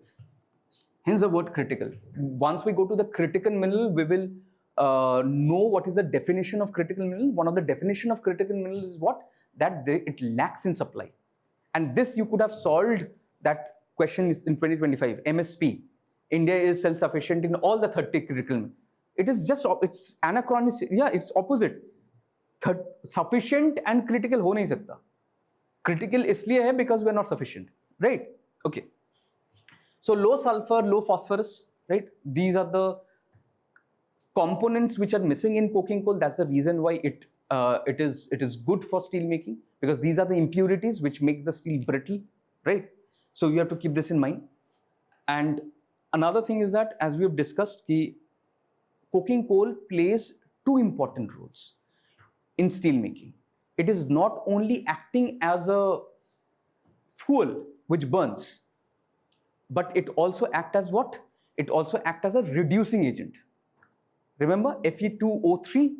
Hence the word critical. Once we go to the critical mineral, we will know what is the definition of critical mineral. One of the definition of critical mineral is what? That it lacks in supply. And this you could have solved that question in 2025, MSP. India is self-sufficient in all the 30 critical minerals. It is just, it's anachronistic. Yeah, it's opposite. Sufficient and critical ho nahi sakta. Critical isliye hai because we are not sufficient, right? Okay. So low sulfur, low phosphorus, right? These are the components which are missing in coking coal. That's the reason why it is good for steel making, because these are the impurities which make the steel brittle, right? So you have to keep this in mind. And another thing is that, as we have discussed, coking coal plays two important roles in steel making. It is not only acting as a fuel which burns, but it also acts as what? It also acts as a reducing agent. Remember, Fe2O3,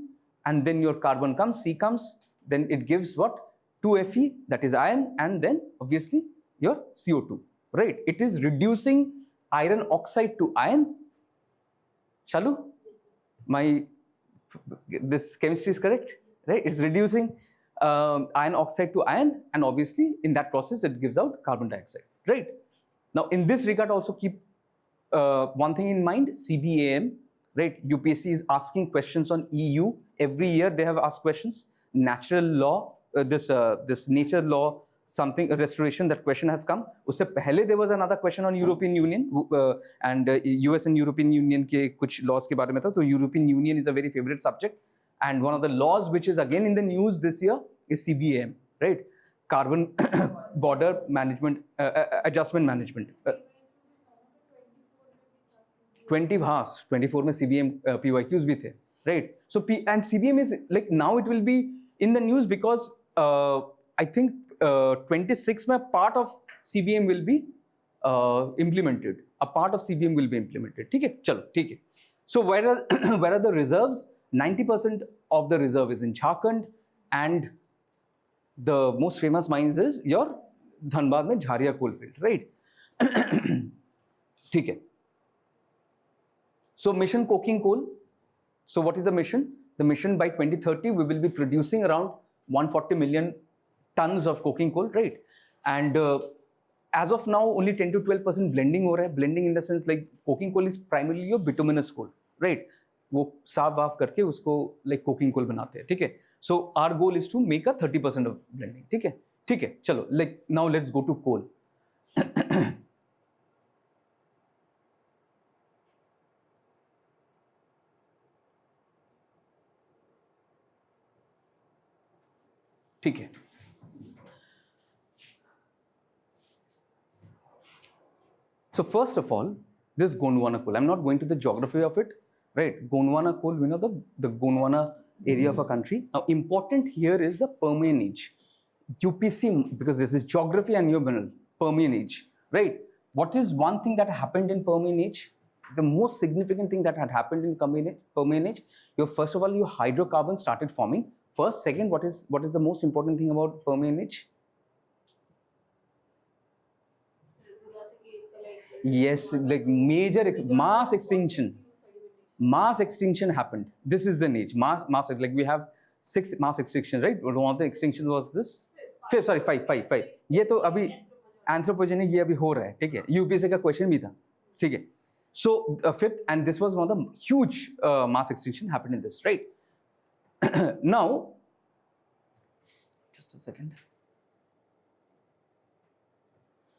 and then your carbon comes, C comes, then it gives what? 2Fe, that is iron, and then obviously your CO2, right? It is reducing iron oxide to iron. Shalu? This chemistry is correct, right? It's reducing iron oxide to iron, and obviously in that process it gives out carbon dioxide, right? Now in this regard also keep one thing in mind, CBAM, right? UPSC is asking questions on EU. Every year they have asked questions. Natural law, this nature law, something, a restoration, that question has come. Usse pehle there was another question on European Union and US and European Union ke kuch laws ke baare mein tha. So European Union is a very favorite subject. And one of the laws which is again in the news this year is CBAM, right? Carbon border management, adjustment management. 24 में CBM PYQs भी थे, right? So and CBM is like, now it will be in the news because I think 26 में part of CBM will be implemented. A part of CBM will be implemented. ठीक है, चलो ठीक है. So where are the reserves? 90% of the reserve is in Jharkhand, and the most famous mines is your Dhanbad में Jharia coalfield, right? ठीक है. So mission coking coal. So what is the mission? The mission, by 2030 we will be producing around 140 million tons of coking coal, right? And as of now only 10 to 12% blending हो रहा है. Blending in the sense like coking coal is primarily your bituminous coal, right? वो साफ वाफ करके उसको like coking coal बनाते हैं, ठीक है? So our goal is to make a 30% of blending, ठीक है? ठीक है, चलो, like now let's go to coal. ठीक है. So first of all, this Gondwana coal. I'm not going to the geography of it, right? Gondwana coal, we know the Gondwana area of a country. Now important here is the Permian age. UPC, because this is geography and your mineral, Permian age, right? What is one thing that happened in Permian age? The most significant thing that had happened in Permian age, first of all, your hydrocarbons started forming. First, second, what is the most important thing about Permian age? Yes, like major mass extinction. Mass extinction happened. This is the age. Mass, like we have 6 mass extinction, right? One of the extinction was this. 5. ये तो अभी anthropogenic ये अभी हो रहा है, ठीक है? UPSC का question भी था, ठीक है? So 5th, and this was one of the huge mass extinction happened in this, right? Now, just a second.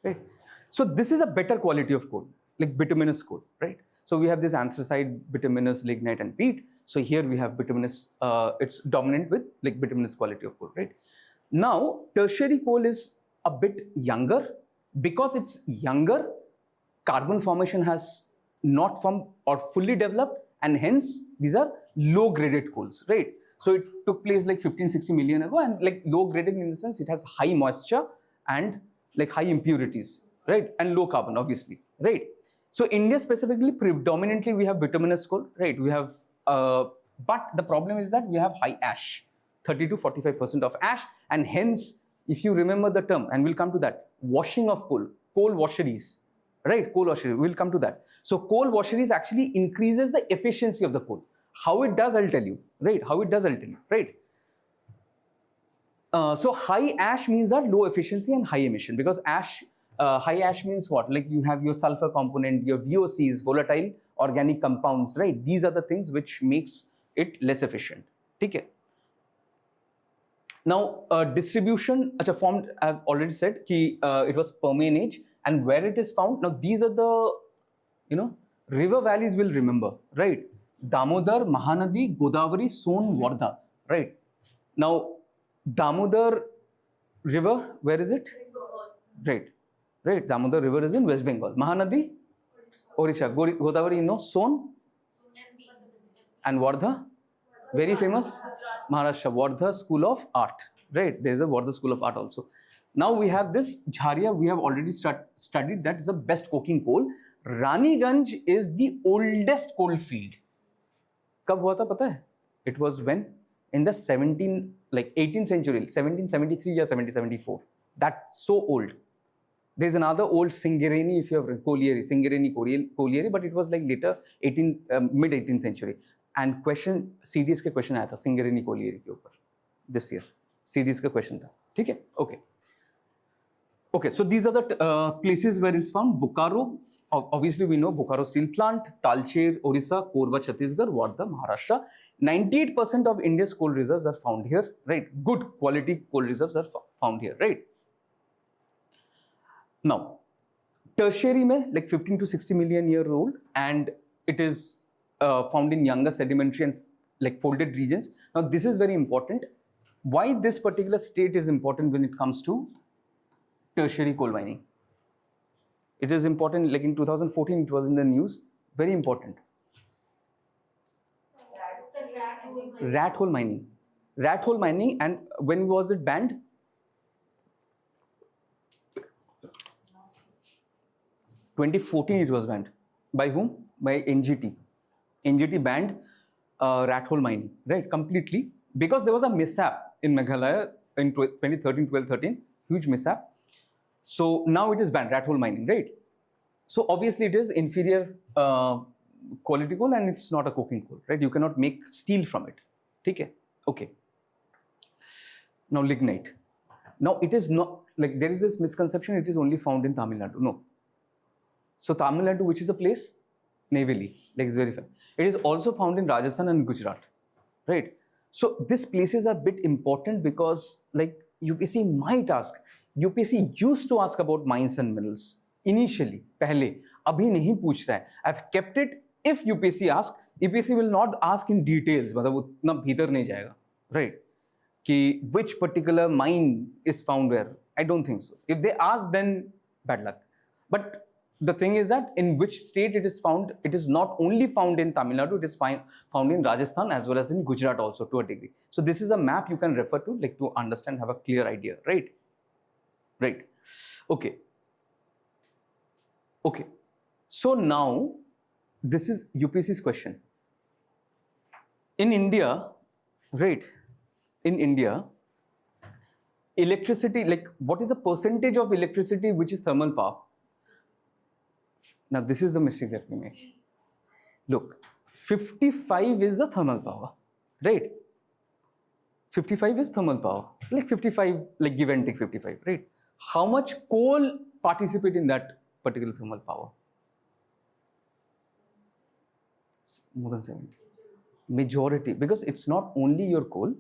Right. So this is a better quality of coal, like bituminous coal, right? So we have this anthracite, bituminous, lignite, and peat. So here we have bituminous. It's dominant with like bituminous quality of coal, right? Now tertiary coal is a bit younger. Because it's younger, carbon formation has not formed or fully developed, and hence these are low graded coals, right? So it took place like 15-60 million ago, and like low graded in the sense it has high moisture and like high impurities, right? And low carbon, obviously, right? So India specifically, predominantly we have bituminous coal, right? We have but the problem is that we have high ash, 30 to 45% of ash, and hence, if you remember the term, and we'll come to that, washing of coal washeries, right? Coal washeries, we'll come to that. So coal washeries actually increases the efficiency of the coal. How it does, I'll tell you, right? How it does, I'll tell you, right? So high ash means that low efficiency and high emission, because high ash means what? Like you have your sulfur component, your VOCs, volatile organic compounds, right? These are the things which makes it less efficient. Okay. Now distribution, formed, I've already said, it was Permian age, and where it is found. Now these are the river valleys we'll remember, right? Damodar, Mahanadi, Godavari, Son, Wardha, right? Now Damodar river, where is it? Right. Damodar river is in West Bengal. Mahanadi, Odisha. Godavari, Son, and Wardha, very famous, Maharashtra. Wardha School of Art, right? There is a Wardha School of Art also. Now we have this Jharia. We have already studied that is the best coking coal. Raniganj is the oldest coal field. कब हुआ था पता है? It was when in the 18th century, 1773 or 1774. That's so old. There's another old Singareni, if you have colliery, Singareni colliery, but it was like later mid 18th century. And question CDS के question आया था Singareni colliery के ऊपर this year. CDS का question था. ठीक है? Okay. So these are the places where it's found. Bokaro, obviously we know Bokaro steel plant, Talcher, Orissa, Korba, Chhattisgarh, Wardha, Maharashtra. 98% of India's coal reserves are found here, right? Good quality coal reserves are found here, right? Now, tertiary mein, like 15 to 60 million year old, and it is found in younger sedimentary and like folded regions. Now, this is very important. Why this particular state is important when it comes to tertiary coal mining? It is important, like in 2014, it was in the news, very important. Rat hole mining. Rat hole mining, and when was it banned? 2014 it was banned. By whom? By NGT. NGT banned rat hole mining, right? Completely. Because there was a mishap in Meghalaya in 12-13, huge mishap. So now it is banned, rat hole mining, right? So obviously it is inferior quality coal and it's not a coking coal, right? You cannot make steel from it. Okay. Now lignite. Now it is not, like there is this misconception, it is only found in Tamil Nadu. No. So Tamil Nadu, which is a place? Navily, like it's very fine. It is also found in Rajasthan and Gujarat, right? So these places are a bit important because like UPSC might ask, UPSC used to ask about mines and minerals initially, pehle, abhi nahi पूछ रहा है. I've kept it. If UPSC asks, UPSC will not ask in details, मतलब उतना भीतर नहीं जाएगा, right? कि which particular mine is found where? I don't think so. If they ask, then bad luck. But the thing is that in which state it is found, it is not only found in Tamil Nadu, it is found in Rajasthan as well as in Gujarat also to a degree. So this is a map you can refer to, like to understand, have a clear idea, right? Right. Okay. So now, this is UPSC's question. In India, right? In India, electricity, like what is the percentage of electricity which is thermal power? Now this is the mistake that we make. Look, 55 is the thermal power, right? 55 is thermal power, like 55, like give and take 55, right? How much coal participate in that particular thermal power? More than 70. Majority, because it's not only your coal,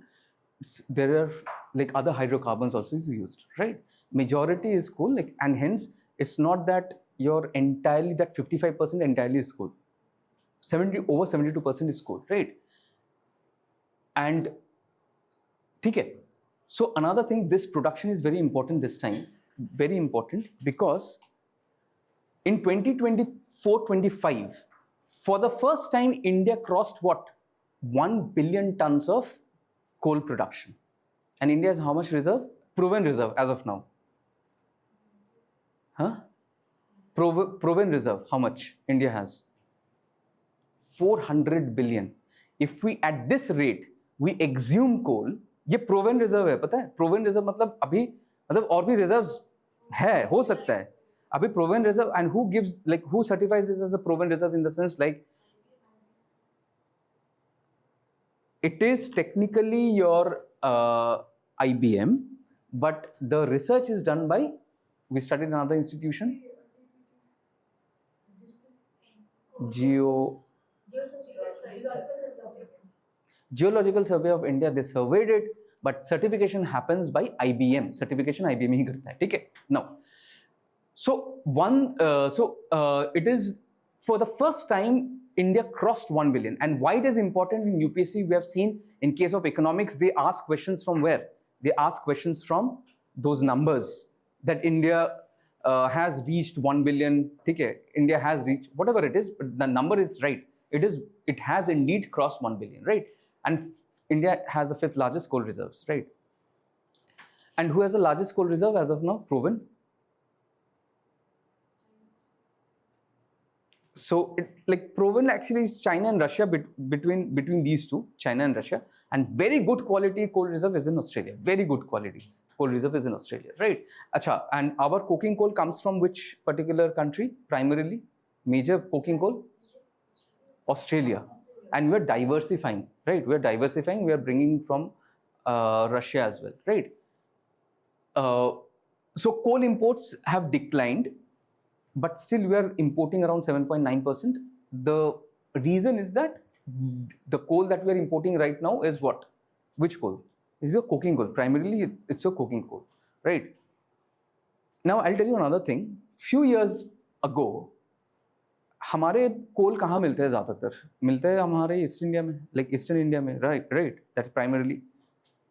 there are like other hydrocarbons also is used, right? Majority is coal, like, and hence it's not that your entirely, that 55% entirely is coal. Over 72% is coal, right? And okay. So another thing, this production is very important this time, very important, because in 2024-25, for the first time, India crossed what? 1 billion tons of coal production. And India has how much reserve? Proven reserve as of now. Proven reserve, how much India has? 400 billion. if we at this rate we exhume coal, ये proven reserve है, पता है? Proven reserve मतलब अभी मतलब और भी reserves है, हो सकता है. अभी proven reserve, and who gives, like, who certifies this as a proven reserve in the sense like it is technically your IBM, but the research is done by, we studied in another institution, Geological Survey of India. They surveyed it, but certification happens by IBM. Certification IBM ही करता है, ठीक है? Now, it is for the first time India crossed 1 billion. And why it is important in UPSC, we have seen in case of economics, they ask questions from where? They ask questions from those numbers that India has reached 1 billion. Okay, India has reached whatever it is, but the number is right. It has indeed crossed 1 billion, right? And India has the 5th largest coal reserves, right? And who has the largest coal reserve as of now? Proven. So, proven actually is China and Russia, between these two, China and Russia, and very good quality coal reserve is in Australia. Very good quality coal reserve is in Australia, right? Acha, and our coking coal comes from which particular country primarily? Major coking coal? Australia. And we are diversifying, right? We are diversifying. We are bringing from Russia as well, right? So coal imports have declined, but still we are importing around 7.9%. The reason is that the coal that we are importing right now is what? Which coal? Is your coking coal. Primarily, it's your coking coal, right? Now, I'll tell you another thing. Few years ago, हमारे कोल कहाँ मिलते हैं ज़्यादातर? मिलते हैं हमारे east India में, like Eastern India में, right? That primarily.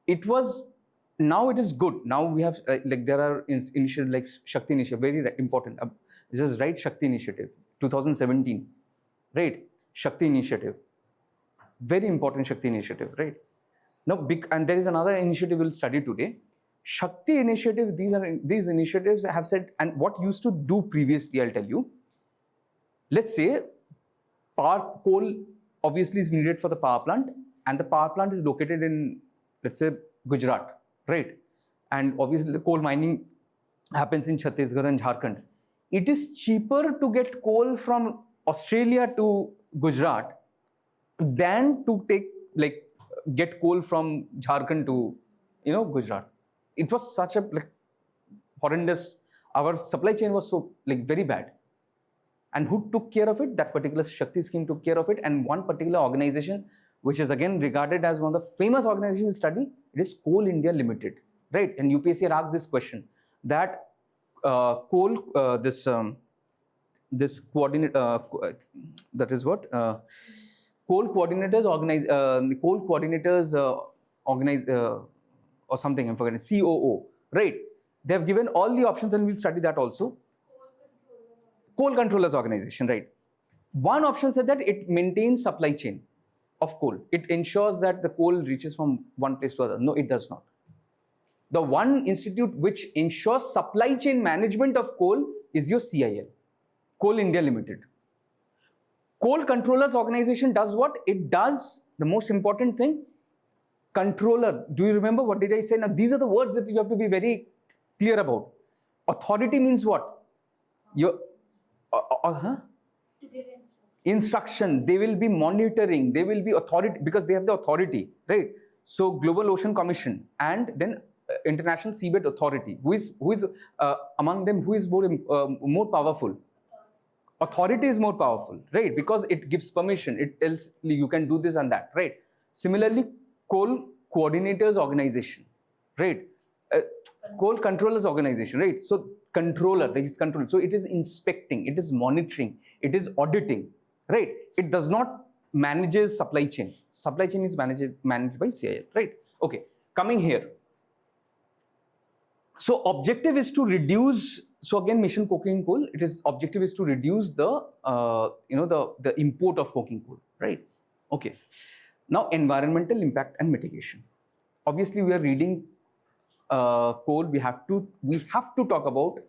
It was, now it is good. Now we have, like there are initiatives like Shakti Initiative, very important. This is right, Shakti Initiative, 2017, right? Shakti Initiative, very important Shakti Initiative, right? Now, big, and there is another initiative we'll study today. Shakti Initiative, these initiatives have said, and what used to do previously, I'll tell you. Let's say coal obviously is needed for the power plant, and the power plant is located in, let's say, Gujarat, right? And obviously the coal mining happens in Chhattisgarh and Jharkhand. It is cheaper to get coal from Australia to Gujarat than to get coal from Jharkhand to, Gujarat. It was such a horrendous, our supply chain was so very bad. And who took care of it? That particular Shakti scheme took care of it. And one particular organization, which is again regarded as one of the famous organizations we study, it is Coal India Limited, right? And UPSC had asked this question, that this coordinate, that is what? Coal coordinators organize, or something, I'm forgetting, COO, right? They have given all the options, and we'll study that also. Coal Controllers Organization, right? One option said that it maintains supply chain of coal. It ensures that the coal reaches from one place to other. No, it does not. The one institute which ensures supply chain management of coal is your CIL, Coal India Limited. Coal Controllers Organization does what? It does the most important thing, controller. Do you remember what did I say? Now, these are the words that you have to be very clear about. Authority means what? Instruction. They will be monitoring. They will be authority because they have the authority, right? So Global Ocean Commission and then International Seabed Authority. Who is among them? Who is more powerful? Authority is more powerful, right? Because it gives permission. It tells you can do this and that, right? Similarly, Coal Coordinators Organization, right? Coal Controllers Organization, right? So controller, that is control. So it is inspecting, it is monitoring, it is auditing, right? It does not manage supply chain. Supply chain is managed by CIL, right? Okay, coming here. So objective is to reduce. So again, mission coking coal. Objective is to reduce the the import of coking coal, right? Okay. Now environmental impact and mitigation. Obviously, we are reading coal. We have to talk about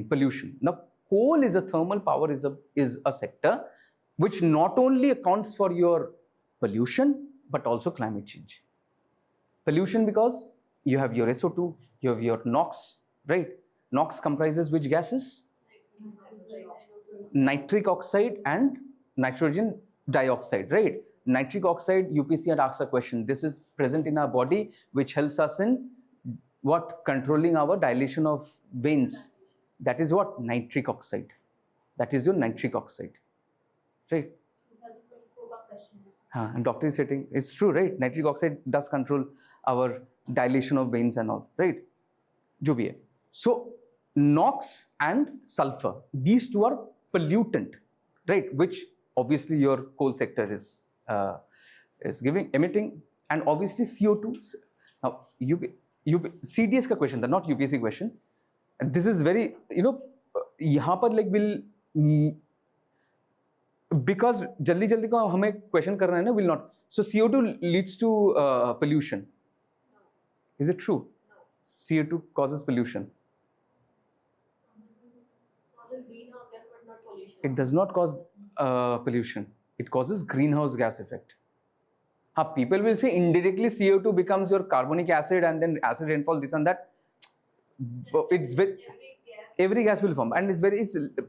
pollution. Now, coal is a thermal power is a sector which not only accounts for your pollution but also climate change. Pollution because you have your SO2, you have your NOx, right? NOx comprises which gases? Nitric oxide and nitrogen dioxide, right? Nitric oxide, UPSC had asked a question. This is present in our body, which helps us in what? Controlling our dilation of veins. That is what? Nitric oxide. That is your nitric oxide, right? And doctor is sitting. It's true, right? Nitric oxide does control our dilation of veins and all, right? Jo bhi hai. So NOx and sulfur, these two are pollutant, right? Which obviously your coal sector is emitting, and obviously CO2. Now CDS ka question tha, not UPSC question. And this is very, यहाँ पर like will, because जल्दी को हमें question करना है ना, will not. So CO2 leads to pollution. Is it true? No. CO2 causes pollution. Causes greenhouse gas, but not pollution. It does not cause pollution. It causes greenhouse gas effect. People will say indirectly CO2 becomes your carbonic acid and then acid rainfall, this and that. It's very, every gas will form, and it's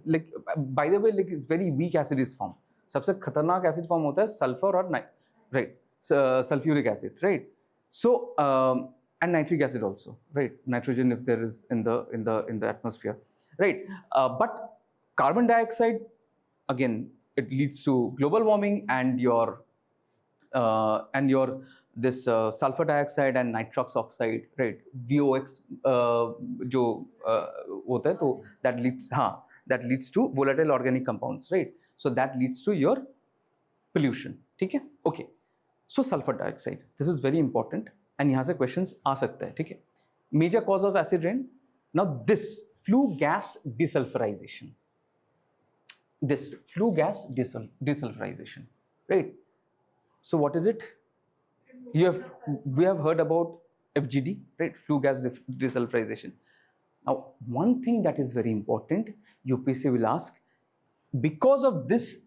like, by the way, like it's very weak acid is formed. सबसे खतरनाक acid form होता है sulfur और right, sulfuric acid, right? So and nitric acid also, right? Nitrogen if there is in the atmosphere, right? But carbon dioxide, again, it leads to global warming, and your this sulfur dioxide and nitrous oxide, right? VOx जो होता है, तो that leads to volatile organic compounds, right? So that leads to your pollution. ठीक है? Okay. So sulfur dioxide, this is very important, and यहाँ से questions आ सकते हैं, ठीक है? Major cause of acid rain. Now this flue gas desulfurization. This flue gas desulfurization, right? So what is it? We have heard about FGD, right? Flue gas desulfurization. Now, one thing that is very important, UPSC will ask, because of this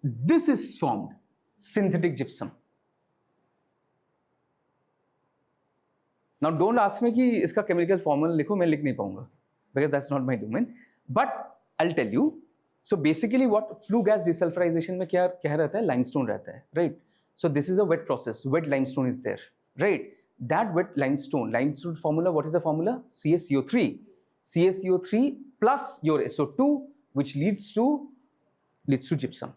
is formed synthetic gypsum. Now, don't ask me कि इसका chemical formula लिखो, मैं लिख नहीं पाऊंगा, because that's not my domain. But I'll tell you. So basically, what flue gas desulfurization में क्या रहता है? Limestone रहता है, right? So this is a wet process. Wet limestone is there, right? That wet limestone formula, what is the formula? CaCO3. CaCO3 plus your SO2, which leads to gypsum.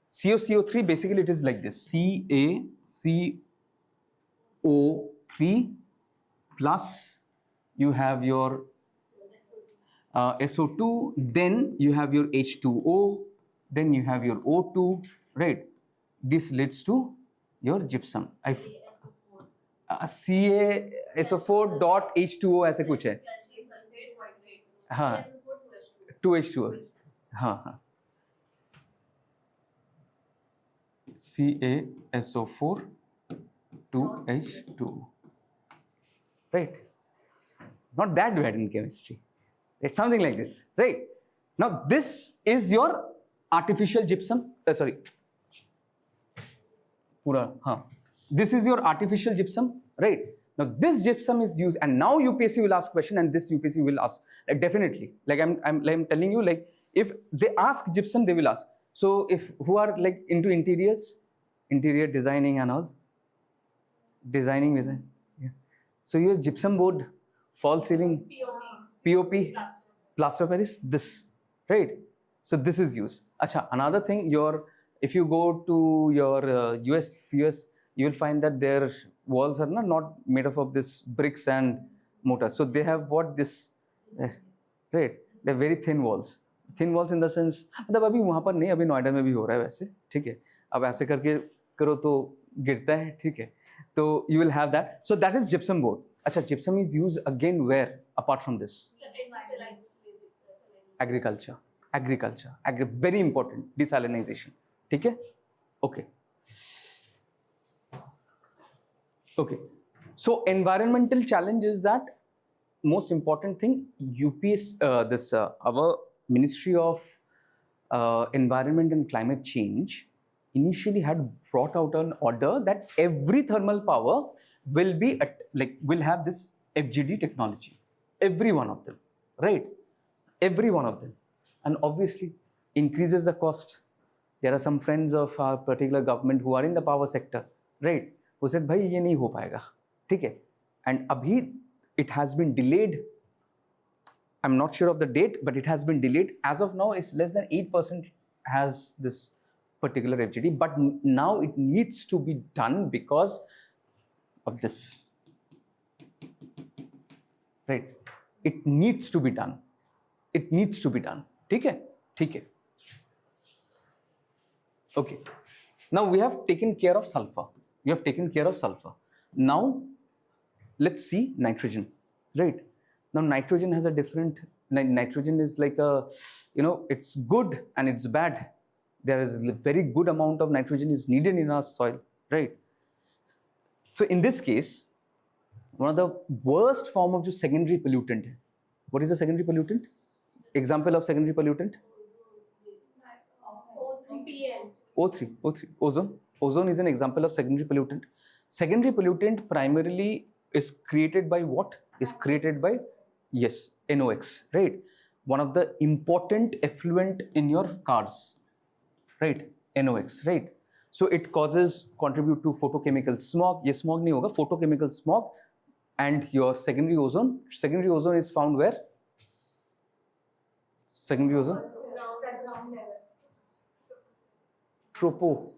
CaCO3, basically it is like this: CaCO3 plus you have your SO2, then you have your H2O, then you have your O2, right? This leads to your gypsum. CaSO4 dot H2O ऐसे कुछ है. हाँ, 2H2O. हाँ. CaSO4 2H2O. Right? Not that bad in chemistry. It's something like this, right? Now this is your artificial gypsum. This is your artificial gypsum, right? Now this gypsum is used, and now UPSC will ask question, and this UPSC will ask, like, definitely. Like I'm telling you, like if they ask gypsum, they will ask. So if who are like into interior designing and all, design. Yeah. So your gypsum board, false ceiling, POP, plaster of Paris, this, right? So this is used. Acha, another thing, if you go to your US, you will find that their walls are not made of this bricks and mortar. So they have what this, right? They're very thin walls. Thin walls in the sense, मतलब अभी वहाँ पर नहीं, अभी नोएडा में भी हो रहा है वैसे, ठीक है? अब ऐसे करके करो तो गिरता है, ठीक है? तो you will have that. So that is gypsum board. अच्छा, gypsum is used again where apart from this? Agriculture. Very important. Desalinization. ठीक है? Okay. So environmental challenge is that most important thing. Our Ministry of Environment and Climate Change initially had brought out an order that every thermal power will be will have this FGD technology, every one of them, right? Every one of them, and obviously increases the cost. There are some friends of our particular government who are in the power sector, right? Who said, "भाई ये नहीं हो पाएगा, ठीक है?" And abhi it has been delayed. I'm not sure of the date, but it has been delayed. As of now, it's less than 8% has this particular FGD, but now it needs to be done because of this, right? It needs to be done. It needs to be done. ठीक है? ठीक है. Okay. Now we have taken care of sulfur. We have taken care of sulfur. Now let's see nitrogen, right? Now nitrogen has a different, nitrogen is like a, it's good and it's bad. There is a very good amount of nitrogen is needed in our soil, right? So in this case, one of the worst form of जो secondary pollutant है. What is the secondary pollutant? Example of secondary pollutant? O3, ozone. Ozone is an example of secondary pollutant. Secondary pollutant primarily is created by what? Is created by, yes, NOx, right? One of the important effluent in your cars, right? NOx, right? So it contribute to photochemical smog. Yes, smog nahi hoga, photochemical smog. And your secondary ozone is found where? Secondary ozone? Tropo.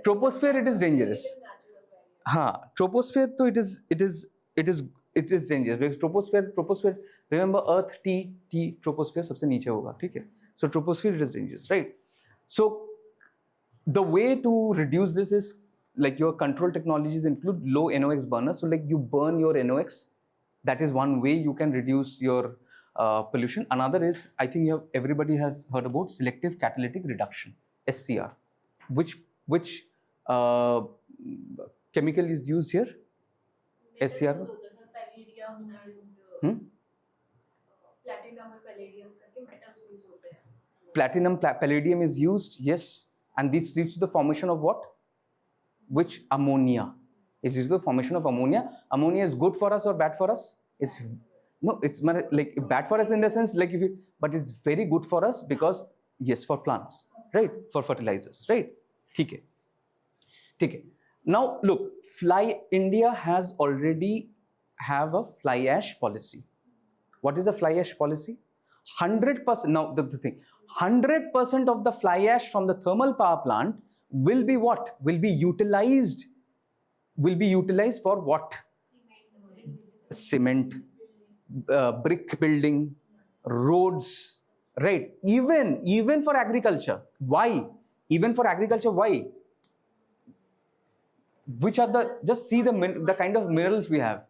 Troposphere it is dangerous. Troposphere तो it is dangerous because troposphere remember earth T troposphere सबसे नीचे होगा, ठीक है? So troposphere it is dangerous, right? So the way to reduce this is like your control technologies include low NOx burners. So like you burn your NOx. That is one way you can reduce your pollution. Another is, I think everybody has heard about selective catalytic reduction, SCR. Which chemical is used here? SCR. Platinum, palladium is used, yes, and this leads to the formation of what? Which? Ammonia. It is the formation of ammonia. Ammonia is good for us or bad for us? It's like bad for us in the sense like but it's very good for us because yes, for plants, right? For fertilizers, right? ठीक है. Now look, India has already have a fly ash policy. What is the fly ash policy? 100%. Now the thing, 100% of the fly ash from the thermal power plant will be what? Will be utilized for what? Cement, brick building, roads, right? Even for agriculture. Why? Even for agriculture, why? Which are just see the kind of minerals we have,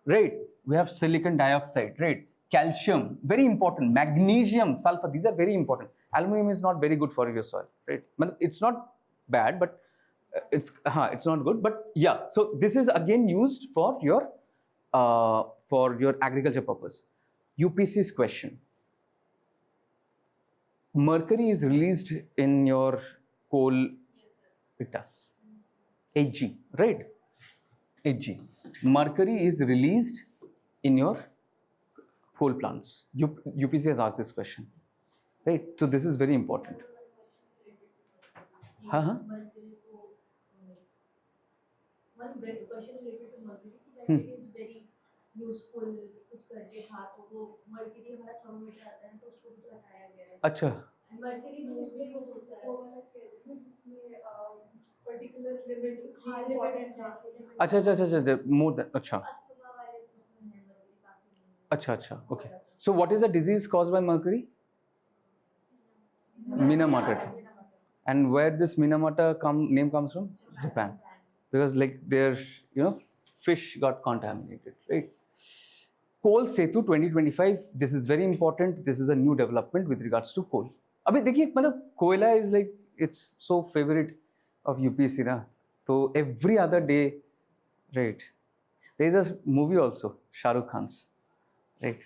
right? We have silicon dioxide, right? Calcium, very important. Magnesium, sulfur, these are very important. Aluminium is not very good for your soil, right? It's not bad, but it's not good. But yeah, so this is again used for your agriculture purpose. UPSC's question. Mercury is released in your coal. Yes, it does. Hg, right? Hg. Mercury is released in your coal plants. UPSC has asked this question, right? So this is very important. One question related to mercury that it is very useful. कुछ करके था तो वो mercury हमारा thermometer आता है तो उसको भी तो हटाया गया है. अच्छा. mercury उसमें यूज होता है जिसमें particular limit high limit है. अच्छा more than अच्छा. अच्छा okay. So what is the disease caused by mercury? Minamata. And where this Minamata name comes from? Japan. Because like their fish got contaminated, right? Coal Setu 2025, this is very important. This is a new development with regards to coal. Abhi dekhiye, matlab koila is like, it's so favorite of UPSC na. So every other day, right? There is a movie also, Shah Rukh Khan's, right?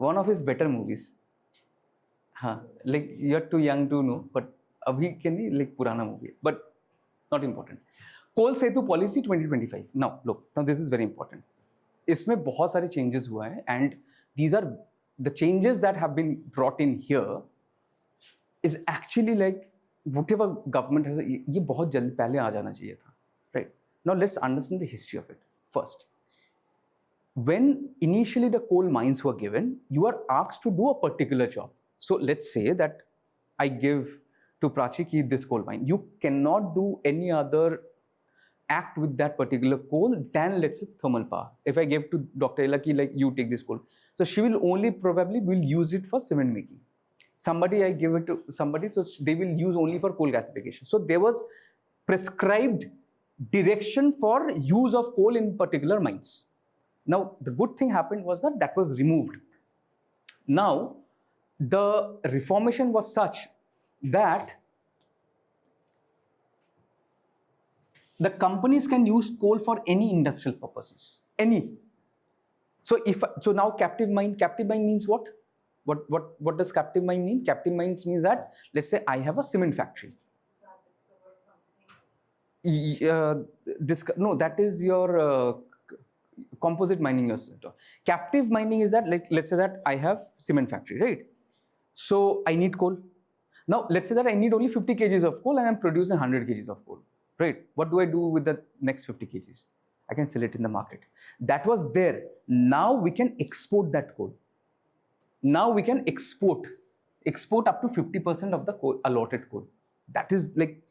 one of his better movies. हाँ, like you're too young to know, but अभी के नहीं, like पुराना movie, but not important. Coal Setu policy 2025. Now look, now this is very important. इसमें बहुत सारे changes हुआ है, and these are the changes that have been brought in here is actually like whatever government has. ये बहुत जल्द पहले आ जाना चाहिए था, right? Now let's understand the history of it first. When initially the coal mines were given, you are asked to do a particular job. So let's say that I give to Prachi ki this coal mine. You cannot do any other act with that particular coal than, let's say, thermal power. If I give to Dr. Ella ki like you take this coal, so she will only probably will use it for cement making. Somebody, I give it to somebody, so they will use only for coal gasification. So there was prescribed direction for use of coal in particular mines. Now the good thing happened was that was removed. Now the reformation was such that the companies can use coal for any industrial purposes, any. So now captive mine means what? What does captive mine mean? Captive mines means that, let's say I have a cement factory. No, that is your composite mining. Captive mining is that, like, let's say that I have cement factory, right? So I need coal. Now let's say that I need only 50 kgs of coal and I'm producing 100 kgs of coal, right? What do I do with the next 50 kgs? I can sell it in the market. That was there. Now we can export that coal. Now we can export up to 50% of the coal, allotted coal. That is like,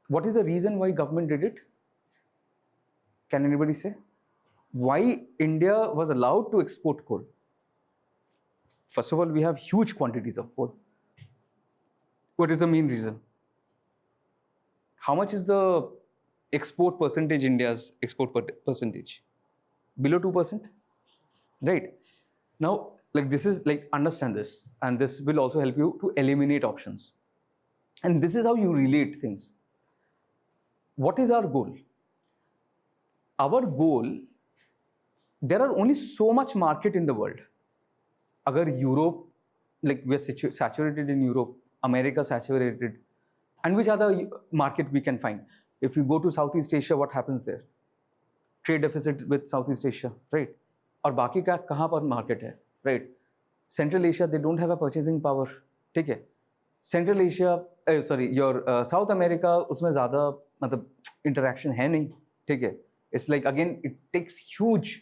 what is the reason why government did it? Can anybody say? Why India was allowed to export coal? First of all, we have huge quantities of coal. What is the main reason? How much is the export percentage, India's export percentage? Below 2%, right? Now, like this is like, understand this, and this will also help you to eliminate options. And this is how you relate things. What is our goal? Our goal, there are only so much market in the world. Agar Europe, like we are saturated in Europe, America saturated, and which other market we can find? If you go to Southeast Asia, what happens there? Trade deficit with Southeast Asia, right? और बाकी का कहाँ पर market है, right? Central Asia, they don't have a purchasing power, ठीक है? Central Asia, your South America, उसमें ज़्यादा मतलब interaction है नहीं, ठीक है? It's like, again, it takes huge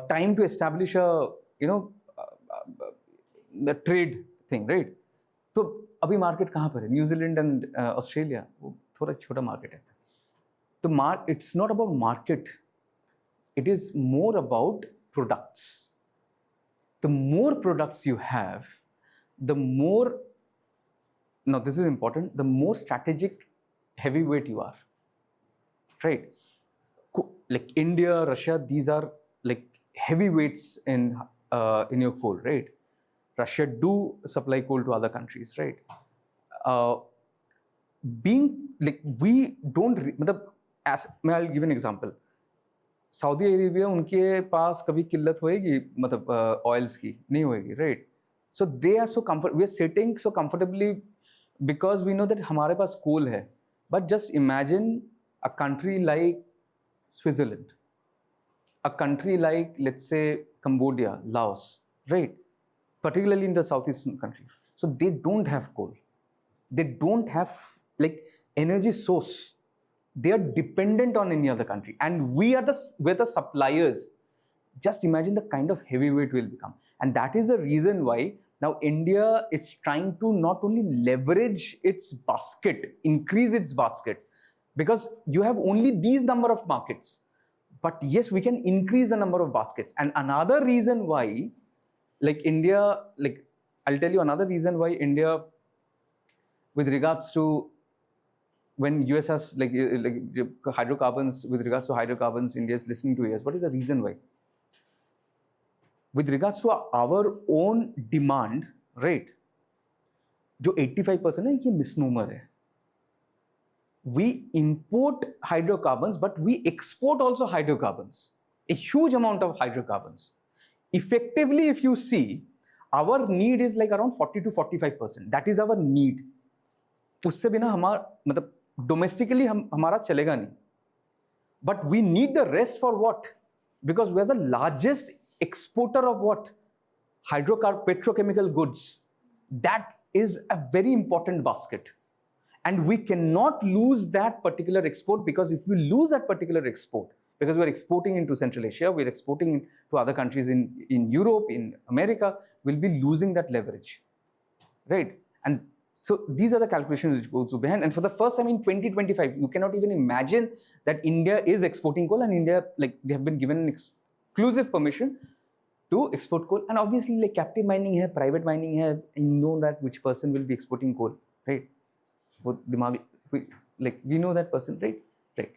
time to establish a, the trade thing, right? तो अभी market कहाँ पर है? New Zealand and Australia, वो थोड़ा छोटा market है. तो it's not about market. It is more about products. The more products you have, the more, now this is important, the more strategic heavyweight you are, right? Like India, Russia, these are like heavyweights in your coal, right? Russia do supply coal to other countries, right? Being like, we don't, I'll give an example. Saudi Arabia, उनके पास कभी किल्लत होएगी मतलब oils की नहीं होएगी, right? So they are so we are sitting so comfortably because we know that हमारे पास coal है. But just imagine a country like Switzerland, a country like, let's say, Cambodia, Laos, right? Particularly in the southeastern country. So they don't have coal. They don't have like energy source. They are dependent on any other country, and we're the suppliers. Just imagine the kind of heavyweight we'll become, and that is the reason why now India is trying to not only leverage its basket, increase its basket, because you have only these number of markets, but yes, we can increase the number of baskets. And another reason why, like India, like I'll tell you another reason why India, with regards to when US has like hydrocarbons, with regards to hydrocarbons, India is listening to US. What is the reason why? With regards to our own demand, right? जो 85% है, ये misnomer है. We import hydrocarbons, but we export also hydrocarbons. A huge amount of hydrocarbons. effectively, if you see, our need is like around 40 to 45%. That is our need. उससे बिना हमारा मतलब domestically हमारा चलेगा नहीं. But we need the rest for what? Because we are the largest exporter of what? Hydrocarbon, petrochemical goods. That is a very important basket. And we cannot lose that particular export, because if we lose that particular export, because we're exporting into Central Asia, we're exporting to other countries in Europe, in America, we'll be losing that leverage, right? And so these are the calculations which goes behind. And for the first time in 2025, you cannot even imagine that India is exporting coal, and India, like, they have been given an exclusive permission to export coal. And obviously, like, captive mining hai, private mining hai, you know that which person will be exporting coal, right? We know that person, right? Right.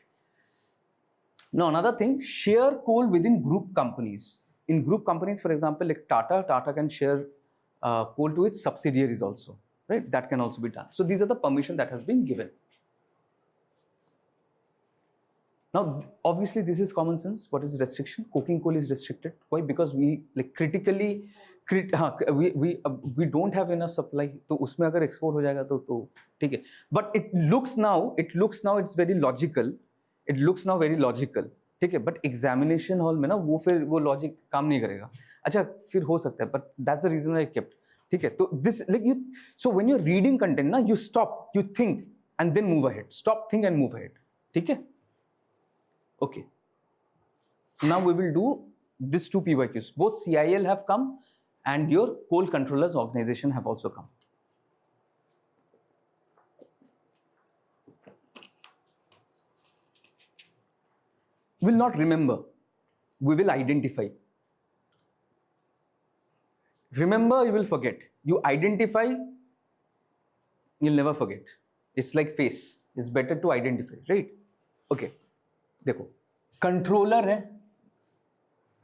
Now, another thing, share coal within group companies. In group companies, for example, like Tata can share coal to its subsidiaries also, right? That can also be done. So these are the permission that has been given. Now, obviously, this is common sense. What is restriction? Coking coal is restricted. Why? Because we like we don't have enough supply. तो उसमें अगर export हो जाएगा तो ठीक है. But it looks now it's very logical. It looks now very logical. ठीक है. But examination hall में ना वो logic काम नहीं करेगा. अच्छा फिर हो सकता है. But that's the reason I kept. ठीक है. तो this like you. So when you're reading content ना, you stop, you think, and then move ahead. Stop, think, and move ahead. ठीक है. Okay. So now we will do these two PYQs. Both CIL have come and your Coal Controllers Organization have also come. We will not remember. We will identify. Remember, you will forget. You identify, you'll never forget. It's like face. It's better to identify, right? Okay. देखो controller है.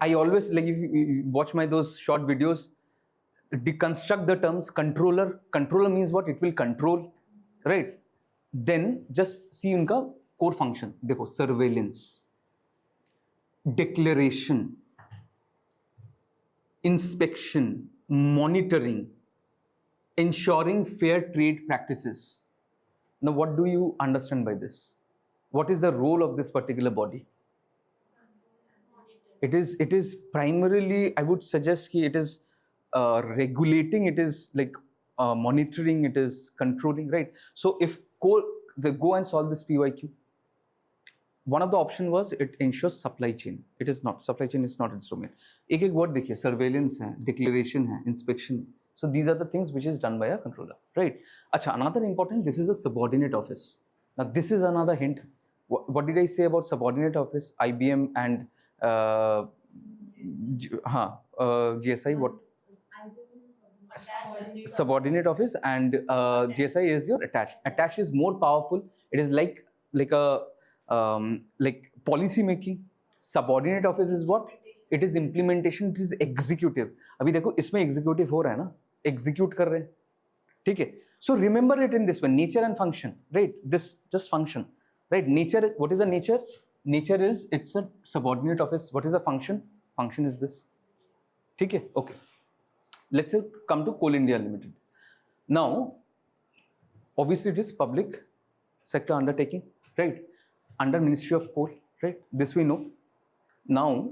I always, like, if you watch my those short videos, deconstruct the terms. Controller means what? It will control, right? Then just see उनका core function. देखो surveillance, declaration, inspection, monitoring, ensuring fair trade practices. Now, what do you understand by this? What is the role of this particular body? It is primarily, I would suggest that it is regulating, it is like monitoring, it is controlling, right? So if they go and solve this PYQ, one of the option was it ensures supply chain. It is not. Supply chain is not its domain. एक word देखिए, surveillance है, declaration है, inspection. So these are the things which is done by a controller, right? अच्छा, another important, this is a subordinate office. Now this is another hint. What did I say about subordinate office? IBM and GSI, what? Subordinate office, and GSI is your attached. Attached is more powerful. It is like a like policy making. Subordinate office is what? It is implementation. It is executive. अभी देखो इसमें executive हो रहा है ना? Execute कर रहे हैं. ठीक है? So remember it in this one. Nature and function, right? This just function. Right, nature, what is the nature? Nature is, it's a subordinate office. What is the function? Function is this. Okay, okay. Let's say come to Coal India Limited. Now, obviously it is public sector undertaking, right? Under Ministry of Coal, right? This we know. Now,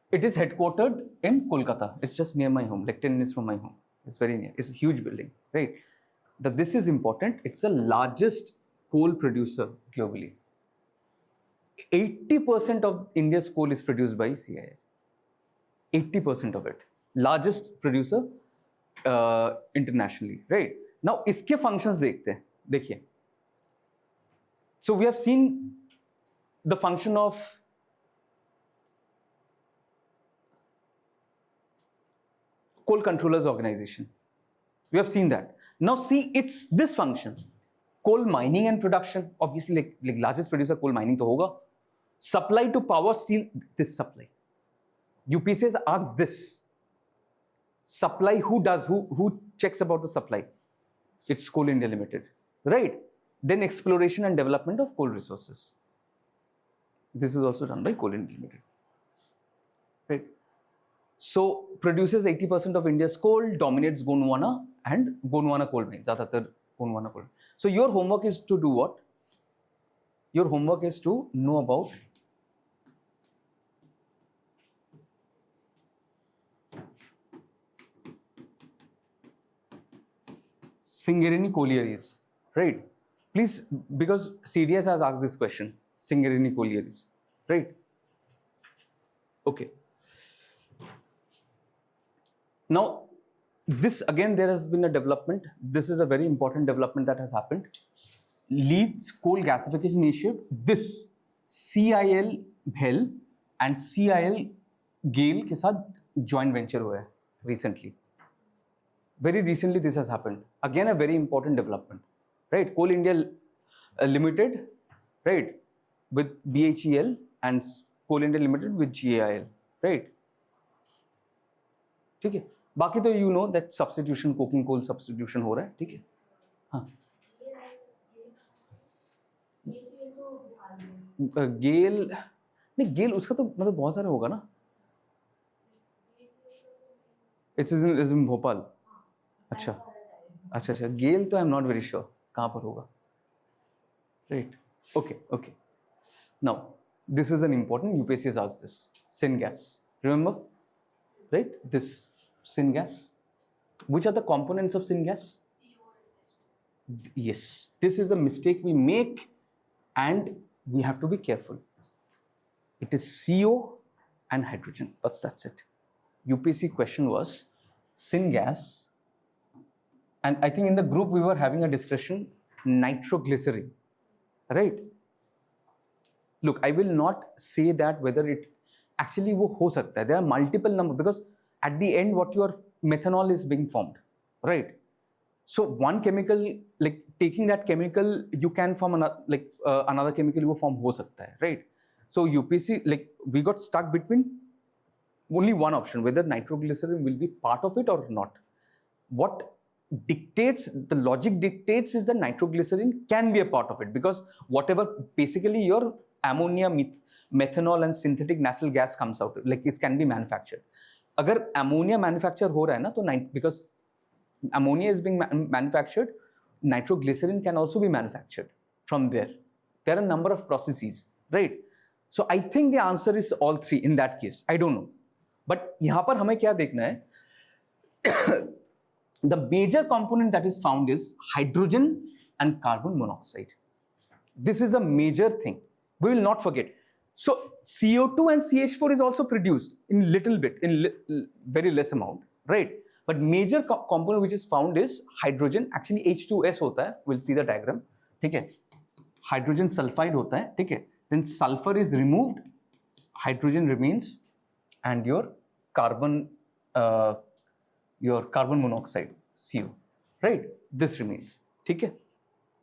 it is headquartered in Kolkata. It's just near my home, like 10 minutes from my home. It's very near. It's a huge building, right? This is important. It's the largest coal producer globally. 80% of India's coal is produced by CIL. 80% of it. Largest producer internationally, right? Now, इसके functions देखते हैं. देखिए. So we have seen the function of Coal Controllers Organization. We have seen that. Now see, it's this function. Coal mining and production. Obviously, like largest producer coal mining to hoga. Supply to power, steel, this supply. UPSC asks this. Supply, who does? Who checks about the supply? It's Coal India Limited, right? Then exploration and development of coal resources. This is also done by Coal India Limited. Right. So produces 80% of India's coal, dominates Gondwana and Gondwana coal mines. ज़्यादातर Gondwana coal. So your homework is to do what? Your homework is to know about Singareni collieries, right? Please, because CDS has asked this question, Singareni collieries, right? Okay. Now, this again, there has been a development. This is a very important development that has happened. Leeds Coal Gasification Initiative, this CIL BHEL and CIL GAIL के साथ joint venture हुआ है recently. Very recently this has happened. Again, a very important development, right? Coal India Limited, right, with BHEL and Coal India Limited with GAIL, right? ठीक है. बाकी तो you know that substitution, coking coal substitution हो रहा है, ठीक है? हाँ. गेल नहीं, गेल उसका तो मतलब बहुत सारे होगा ना. It's in Bhopal. अच्छा अच्छा अच्छा, गेल तो आई एम नॉट वेरी श्योर कहाँ पर होगा. Right. Okay okay. Now this is an important, UPSC has asked this. Syngas, remember, right? This syngas. Which are the components of syngas? Yes, this is a mistake we make and we have to be careful. It is CO and hydrogen, but that's it. UPSC question was syngas, and I think in the group we were having a discussion, nitroglycerin, right? Look, I will not say that whether it actually wo ho sakta hai. There are multiple number, because at the end what your methanol is being formed, right? So one chemical, like taking that chemical, you can form another, like another chemical wo form ho sakta hai, right? So UPSC, like we got stuck between only one option, whether nitroglycerin will be part of it or not. What dictates, the logic dictates is that nitroglycerin can be a part of it, because whatever basically your ammonia, methanol and synthetic natural gas comes out, like it can be manufactured. Agar ammonia manufacture ho raha hai na, to because ammonia is being manufactured, nitroglycerin can also be manufactured from there. There are a number of processes, right? So I think the answer is all three in that case. I don't know. But यहाँ पर हमें क्या देखना है? The major component that is found is hydrogen and carbon monoxide. This is a major thing. We will not forget. So CO2 and CH4 is also produced in little bit, in very less amount, right? But major component which is found is hydrogen. Actually H2S होता है. We'll see the diagram. ठीक है? Hydrogen sulfide होता है. ठीक है? Then sulfur is removed, hydrogen remains, and your carbon monoxide, CO, right? This remains. ठीक है?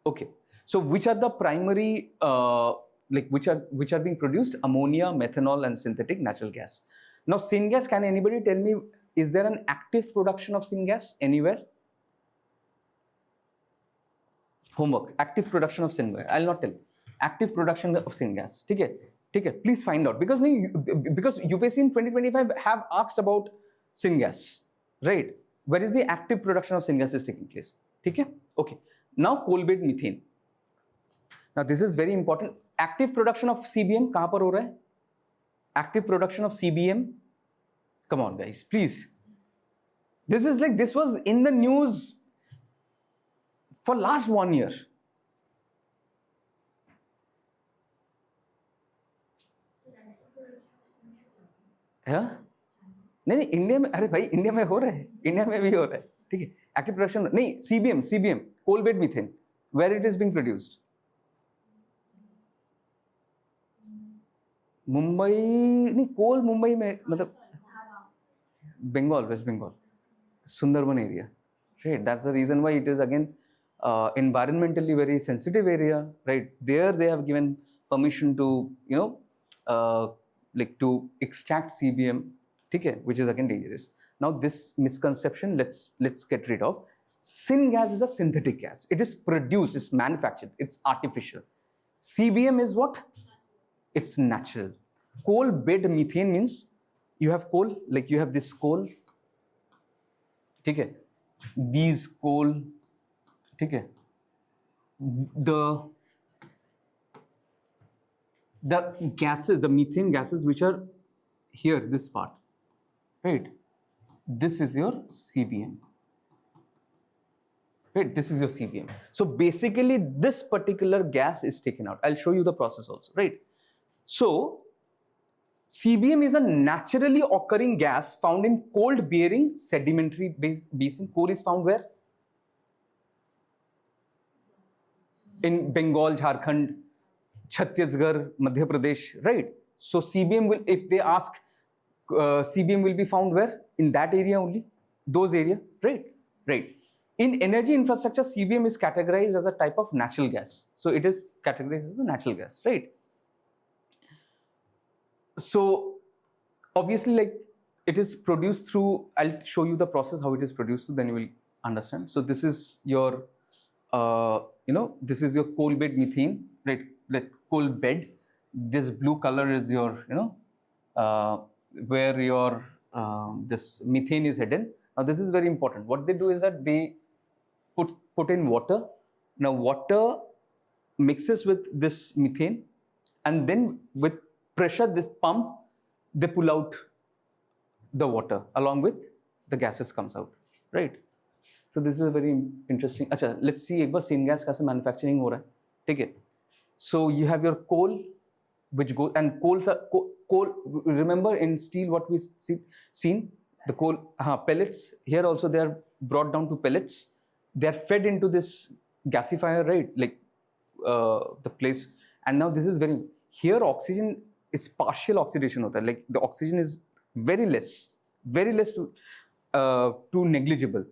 Okay. So which are the primary, like which are being produced? Ammonia, methanol, and synthetic natural gas. Now syngas, can anybody tell me, is there an active production of syngas anywhere? Homework. Active production of syngas. I'll not tell you. Active production of syngas. ठीक है? ठीक है? Please find out, because UPSC in 2025 have asked about syngas, right? Where is the active production of syngas is taking place? ठीक है? Okay. Now coal-bed methane. Now this is very important. Active production of CBM कहाँ पर हो रहा है? Active production of CBM. Come on, guys, please. This is like, this was in the news for last 1 year. हाँ? नहीं नहीं, India में, अरे भाई इंडिया में हो रहा है, इंडिया में भी हो रहा है, ठीक है? एक्टिव प्रोडक्शन नहीं, CBM coal bed methane, where it is being produced? Mumbai नहीं, कोल मुंबई में, मतलब Bengal, west Bengal, Sundarban area, right? That's the reason why it is again environmentally very sensitive area, right? There they have given permission to, you know, like to extract CBM, ठीक है? Which is again dangerous. Now this misconception, let's get rid of. Syngas is a synthetic gas. It is produced, it's manufactured, it's artificial. CBM is what? it's natural. Coal bed methane means you have coal, like you have this coal, okay, these coal, okay, the gases, the methane gases which are here, this part, right? This is your CBM. Right, this is your CBM. So basically this particular gas is taken out. I'll show you the process also, right? So CBM is a naturally occurring gas found in cold bearing sedimentary basin. Coal is found where? In Bengal, Jharkhand, Chhattisgarh, Madhya Pradesh, right? So CBM will, if they ask, CBM will be found where? In that area only, those area, right? Right. In energy infrastructure, CBM is categorized as a type of natural gas. So it is categorized as a natural gas, right? So obviously, like it is produced through, I'll show you the process how it is produced, so then you will understand. So this is your, this is your coal bed methane, right? Like coal bed. This blue color is your, where your this methane is hidden. Now this is very important. What they do is that they put in water. Now water mixes with this methane, and then with pressure, this pump, they pull out the water along with the gases comes out, right? So this is a very interesting. Acha, let's see एक बार syngas कैसे manufacturing हो रहा है, ठीक है? So you have your coal, which go, and coals are coal. Remember in steel what we seen, the coal pellets. Here also they are brought down to pellets. They are fed into this gasifier, right? Like the place. And now this is very, here oxygen is partial oxidation hota hai. Like the oxygen is very less to negligible.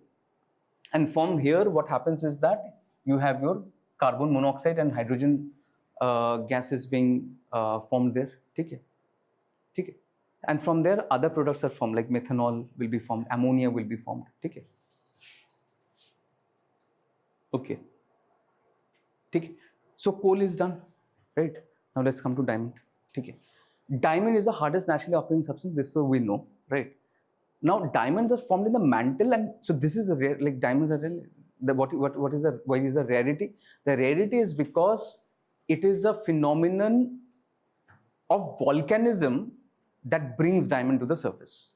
And from here what happens is that you have your carbon monoxide and hydrogen gases being formed there, okay? Okay. And from there other products are formed, like methanol will be formed, ammonia will be formed, okay? Okay. Okay. So coal is done, right? Now let's come to diamond. Okay. Diamond is the hardest naturally occurring substance. This so we know, right? Now diamonds are formed in the mantle, and so this is the rare. Like diamonds are rare. What is the, why is the rarity? The rarity is because it is a phenomenon of volcanism that brings diamond to the surface.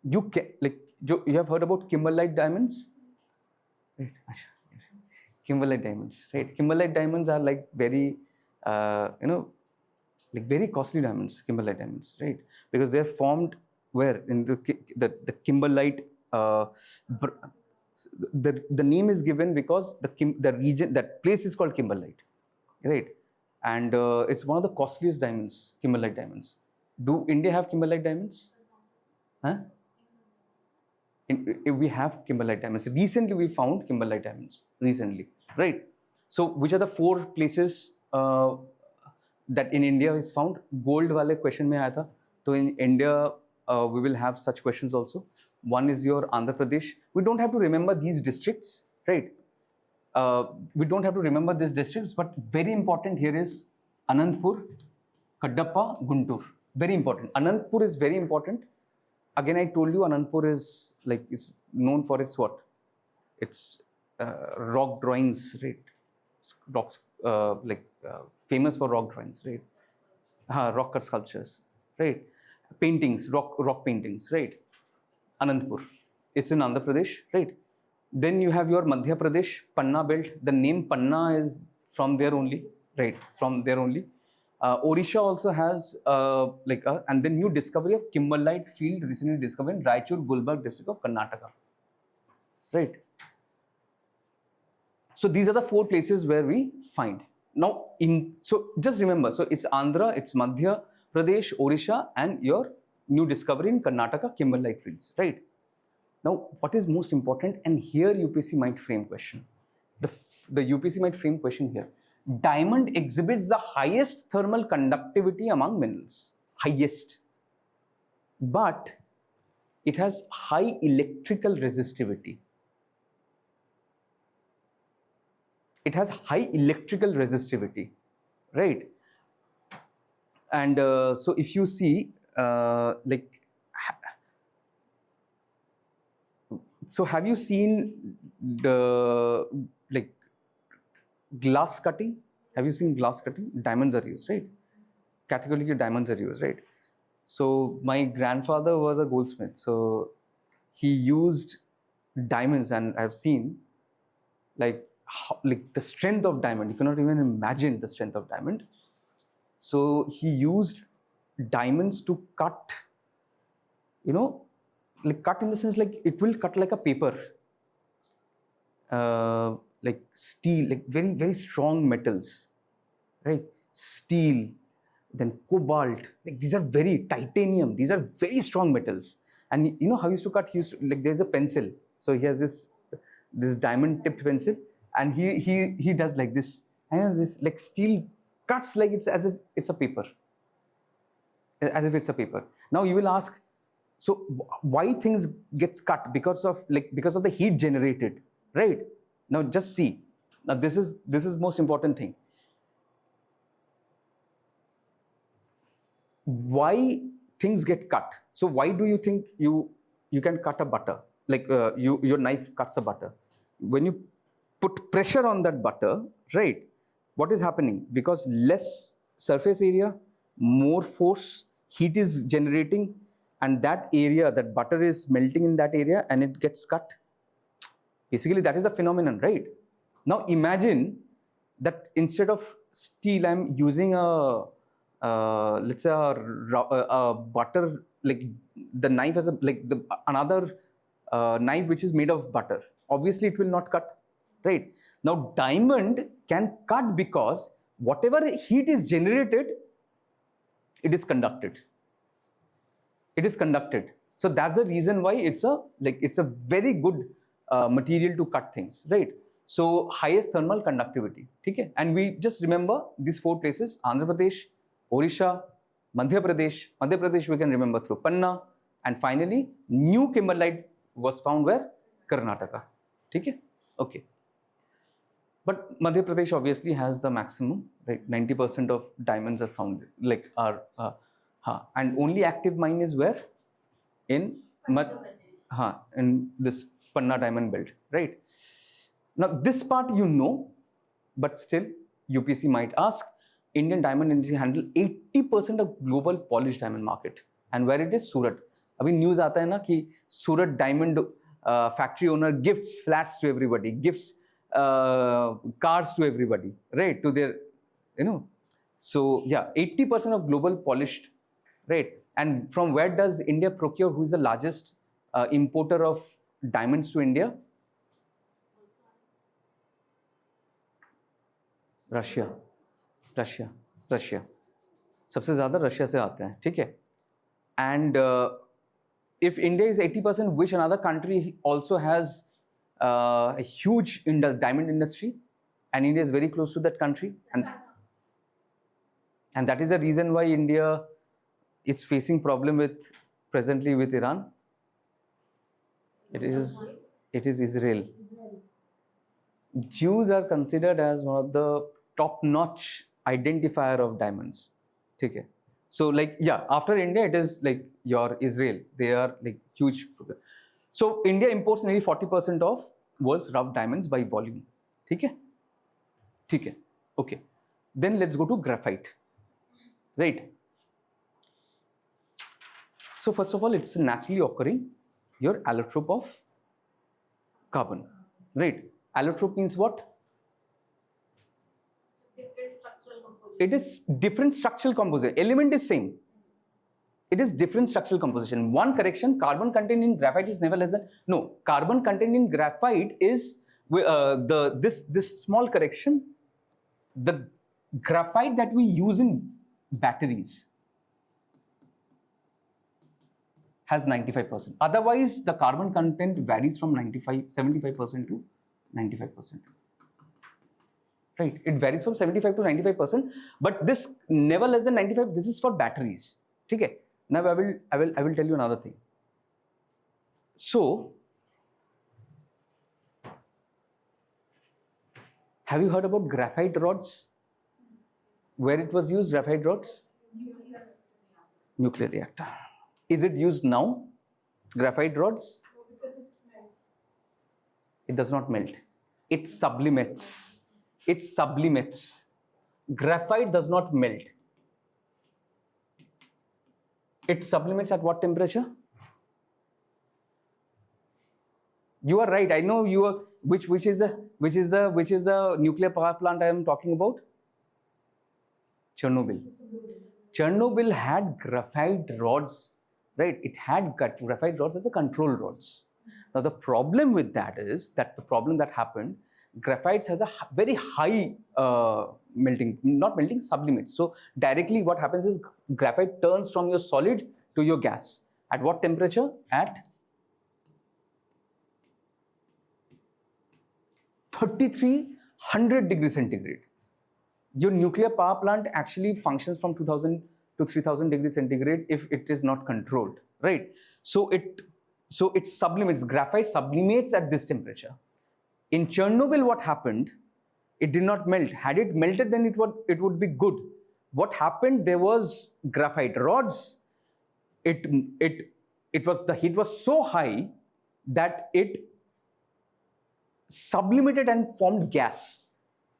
You can, like, you have heard about kimberlite diamonds, right? Kimberlite diamonds, right? Kimberlite diamonds are like very, like very costly diamonds, kimberlite diamonds, right? Because they are formed where in the kimberlite. The name is given because the region, that place is called kimberlite, right? And it's one of the costliest diamonds, kimberlite diamonds. Do India have kimberlite diamonds? Huh? We have kimberlite diamonds. Recently, we found kimberlite diamonds. Recently, right? So, which are the 4 places that in India is found? Gold wale question mein aaya tha. So in India, we will have such questions also. One is your Andhra Pradesh. We don't have to remember these districts, right? We don't have to remember these districts, but very important here is Anantapur, Kadapa, Guntur. Very important. Anantapur is very important. Again, I told you Anantapur is like, is known for its what? Its rock drawings, right? Rocks, famous for rock drawings, right? Rock cut sculptures, right? Paintings, rock paintings, right? Anantapur. It's in Andhra Pradesh, right? Then you have your Madhya Pradesh, Panna belt. The name Panna is from there only, right? From there only. Odisha also has and the new discovery of kimberlite field recently discovered in Raichur, Gulbarga district of Karnataka, right? So these are the 4 places where we find. Now, so just remember, so it's Andhra, it's Madhya Pradesh, Odisha, and your new discovery in Karnataka, kimberlite fields, right? Now, what is most important, and here UPSC might frame question. The UPSC might frame question here. Diamond exhibits the highest thermal conductivity among minerals, highest, but it has high electrical resistivity. It has high electrical resistivity, right? And so if you see, so have you seen the glass cutting? Have you seen glass cutting? Diamonds are used, right? Categorically, diamonds are used, right? So my grandfather was a goldsmith, so he used diamonds, and I've seen like the strength of diamond. You cannot even imagine the strength of diamond. So he used diamonds to cut, cut in the sense like it will cut like a paper, like steel, like very, very strong metals, right? Steel, then cobalt, like these are very titanium, these are very strong metals. And you know how he used to cut? He used to, like there's a pencil, so he has this diamond tipped pencil, and he does like this, and this like steel cuts like it's as if it's a paper, as if it's a paper. Now you will ask, so why things gets cut? Because of the heat generated, right? Now just see. Now this is most important thing. Why things get cut? So why do you think you can cut a butter? Like your knife cuts a butter. When you put pressure on that butter, right? What is happening? Because less surface area, more force, heat is generating, and that area, that butter is melting in that area, and it gets cut. Basically, that is a phenomenon, right? Now imagine that instead of steel, I'm using let's say a butter, like the knife as another knife which is made of butter. Obviously, it will not cut, right? Now diamond can cut because whatever heat is generated, it is conducted. It is conducted. So that's the reason why it's a very good material to cut things, right? So highest thermal conductivity, okay? And we just remember these 4 places: Andhra Pradesh, Odisha, Madhya Pradesh. Madhya Pradesh we can remember through Panna, and finally new kimberlite was found where? Karnataka, okay? Okay. But Madhya Pradesh obviously has the maximum, right? 90% of diamonds are found, and only active mine is where? In this Panna diamond belt, right? Now this part you know, but still UPSC might ask. Indian diamond industry handle 80% of global polished diamond market, and where it is? Surat. Abhi news aata hai na ki Surat diamond factory owner gifts flats to everybody, gifts cars to everybody, right? To their, So yeah, 80% of global polished, right? And from where does India procure? Who is the largest importer of diamonds to India? Russia. सबसे ज़्यादा Russia से आते हैं, ठीक है? And if India is 80%, which another country also has a huge diamond industry, and India is very close to that country, and that is the reason why India is facing problem presently with Iran. It is Israel. Jews are considered as one of the top-notch identifier of diamonds. Okay. So after India, it is like your Israel. They are like huge. So India imports nearly 40% of world's rough diamonds by volume. Okay. Okay. Then let's go to graphite. Right. So first of all, it's a naturally occurring your allotrope of carbon. Right. Allotrope means what? Different structural composition. It is different structural composition. Element is same. It is different structural composition. One correction: carbon content in graphite is never less than carbon content in graphite is this small correction. The graphite that we use in batteries has 95%. Otherwise, the carbon content varies from 75% to 95%. Right? It varies from 75 to 95%, but this never less than 95. This is for batteries. Okay. Now I will tell you another thing. So, have you heard about graphite rods? Where it was used, graphite rods? Nuclear reactor. Is it used now? Graphite rods? No, because it melts. It does not melt. It sublimates. It sublimates. Graphite does not melt. It sublimates at what temperature? You are right. I know you are. Which is the nuclear power plant I am talking about? Chernobyl. Chernobyl had graphite rods, right? It had graphite rods as a control rods. Now the problem with that is that the problem that happened, graphite has a very high melting, not melting, sublimates. So directly what happens is graphite turns from your solid to your gas. At what temperature? At 3300 degrees centigrade. Your nuclear power plant actually functions from 2000 to 3000 degrees centigrade if it is not controlled, right? So it sublimates, graphite sublimates at this temperature. In Chernobyl, what happened? It did not melt. Had it melted, then it would be good. What happened? There was graphite rods. The heat was so high that it sublimated and formed gas,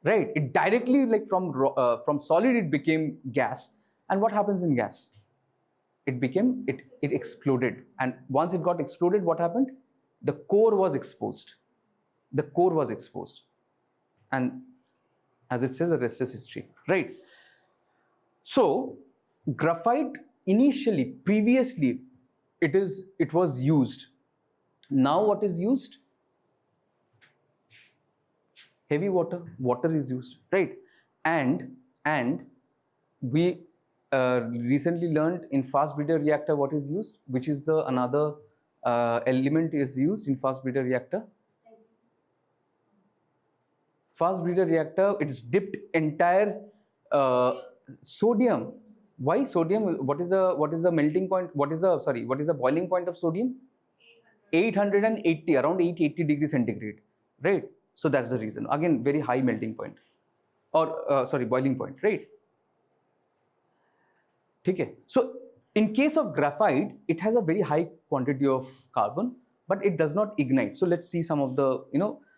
right? It directly, like from solid, it became gas. And what happens in gas? It exploded. And once it got exploded, what happened? The core was exposed. The core was exposed. And as it says, the rest is history, right? So graphite initially, previously, it was used. Now what is used? Heavy water is used, right? And we recently learned in fast breeder reactor what is used, which is the another element is used in fast breeder reactor. Fast breeder reactor, it's dipped entire sodium. Why sodium? What is the melting point? What is the boiling point of sodium? 880, around 880 degrees centigrade, right? So that's the reason. Again, very high melting point, or boiling point, right? Okay. So in case of graphite, it has a very high quantity of carbon, but it does not ignite. So let's see some of the,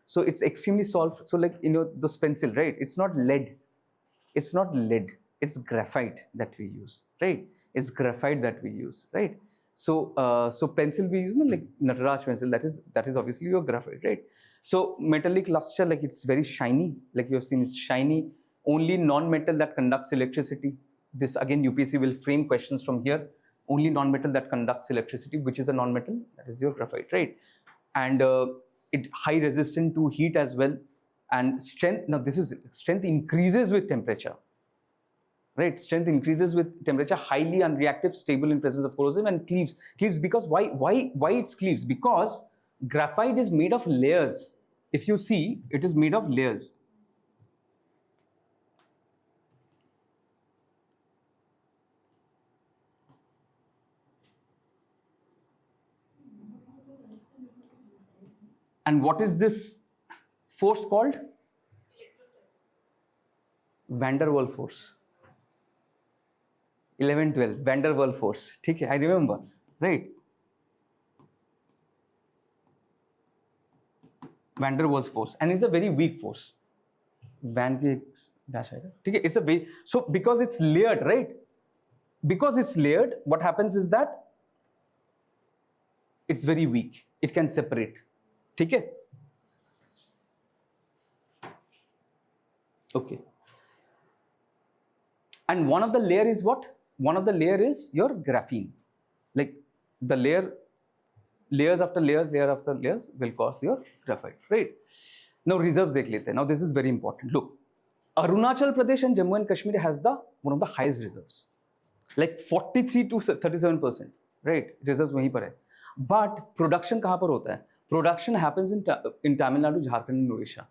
so it's extremely soft. So like, this pencil, right? It's not lead. It's not lead. It's graphite that we use, right? It's graphite that we use, right? So pencil we use, like Nataraj pencil, that is obviously your graphite, right? So metallic luster, like it's very shiny, like you have seen, it's shiny. Only non-metal that conducts electricity. This again, UPSC will frame questions from here. Only non-metal that conducts electricity, which is a non-metal, that is your graphite, right? And it high resistant to heat as well. And strength, now this is strength increases with temperature, right? Strength increases with temperature, highly unreactive, stable in presence of corrosive, and cleaves. Cleaves because why it's cleaves? Because graphite is made of layers. If you see, it is made of layers. And what is this force called? Van der Waals force. 11-12, Van der Waals force. Okay, I remember, right? Van der Waals force, and it's a very weak force. It's a very, so because it's layered, right? Because it's layered, what happens is that it's very weak. It can separate. Okay. Okay. And one of the layer is what? One of the layer is your graphene. Like the layers after layers will cause your graphite, right? Now reserves dekh lete hain. Now this is very important. Look, Arunachal Pradesh and Jammu and Kashmir has one of the highest reserves, like 43 to 37%, right? Reserves wahi par hai. But production kahan par hota hai? Production happens in Tamil Nadu, Jharkhand, and Odisha.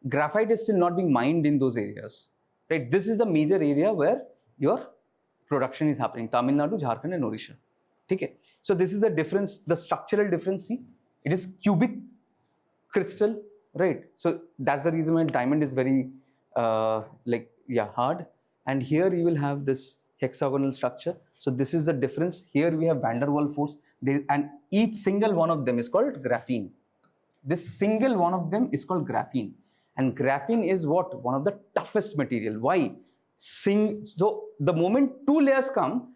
Graphite is still not being mined in those areas, right? This is the major area where your production is happening: Tamil Nadu, Jharkhand, and Odisha. Okay. So this is the difference, the structural difference. See, it is cubic crystal, right? So that's the reason why diamond is very hard. And here you will have this hexagonal structure. So this is the difference. Here we have van der Waals force, and each single one of them is called graphene. This single one of them is called graphene, and graphene is what? One of the toughest material. Why? So the moment two layers come,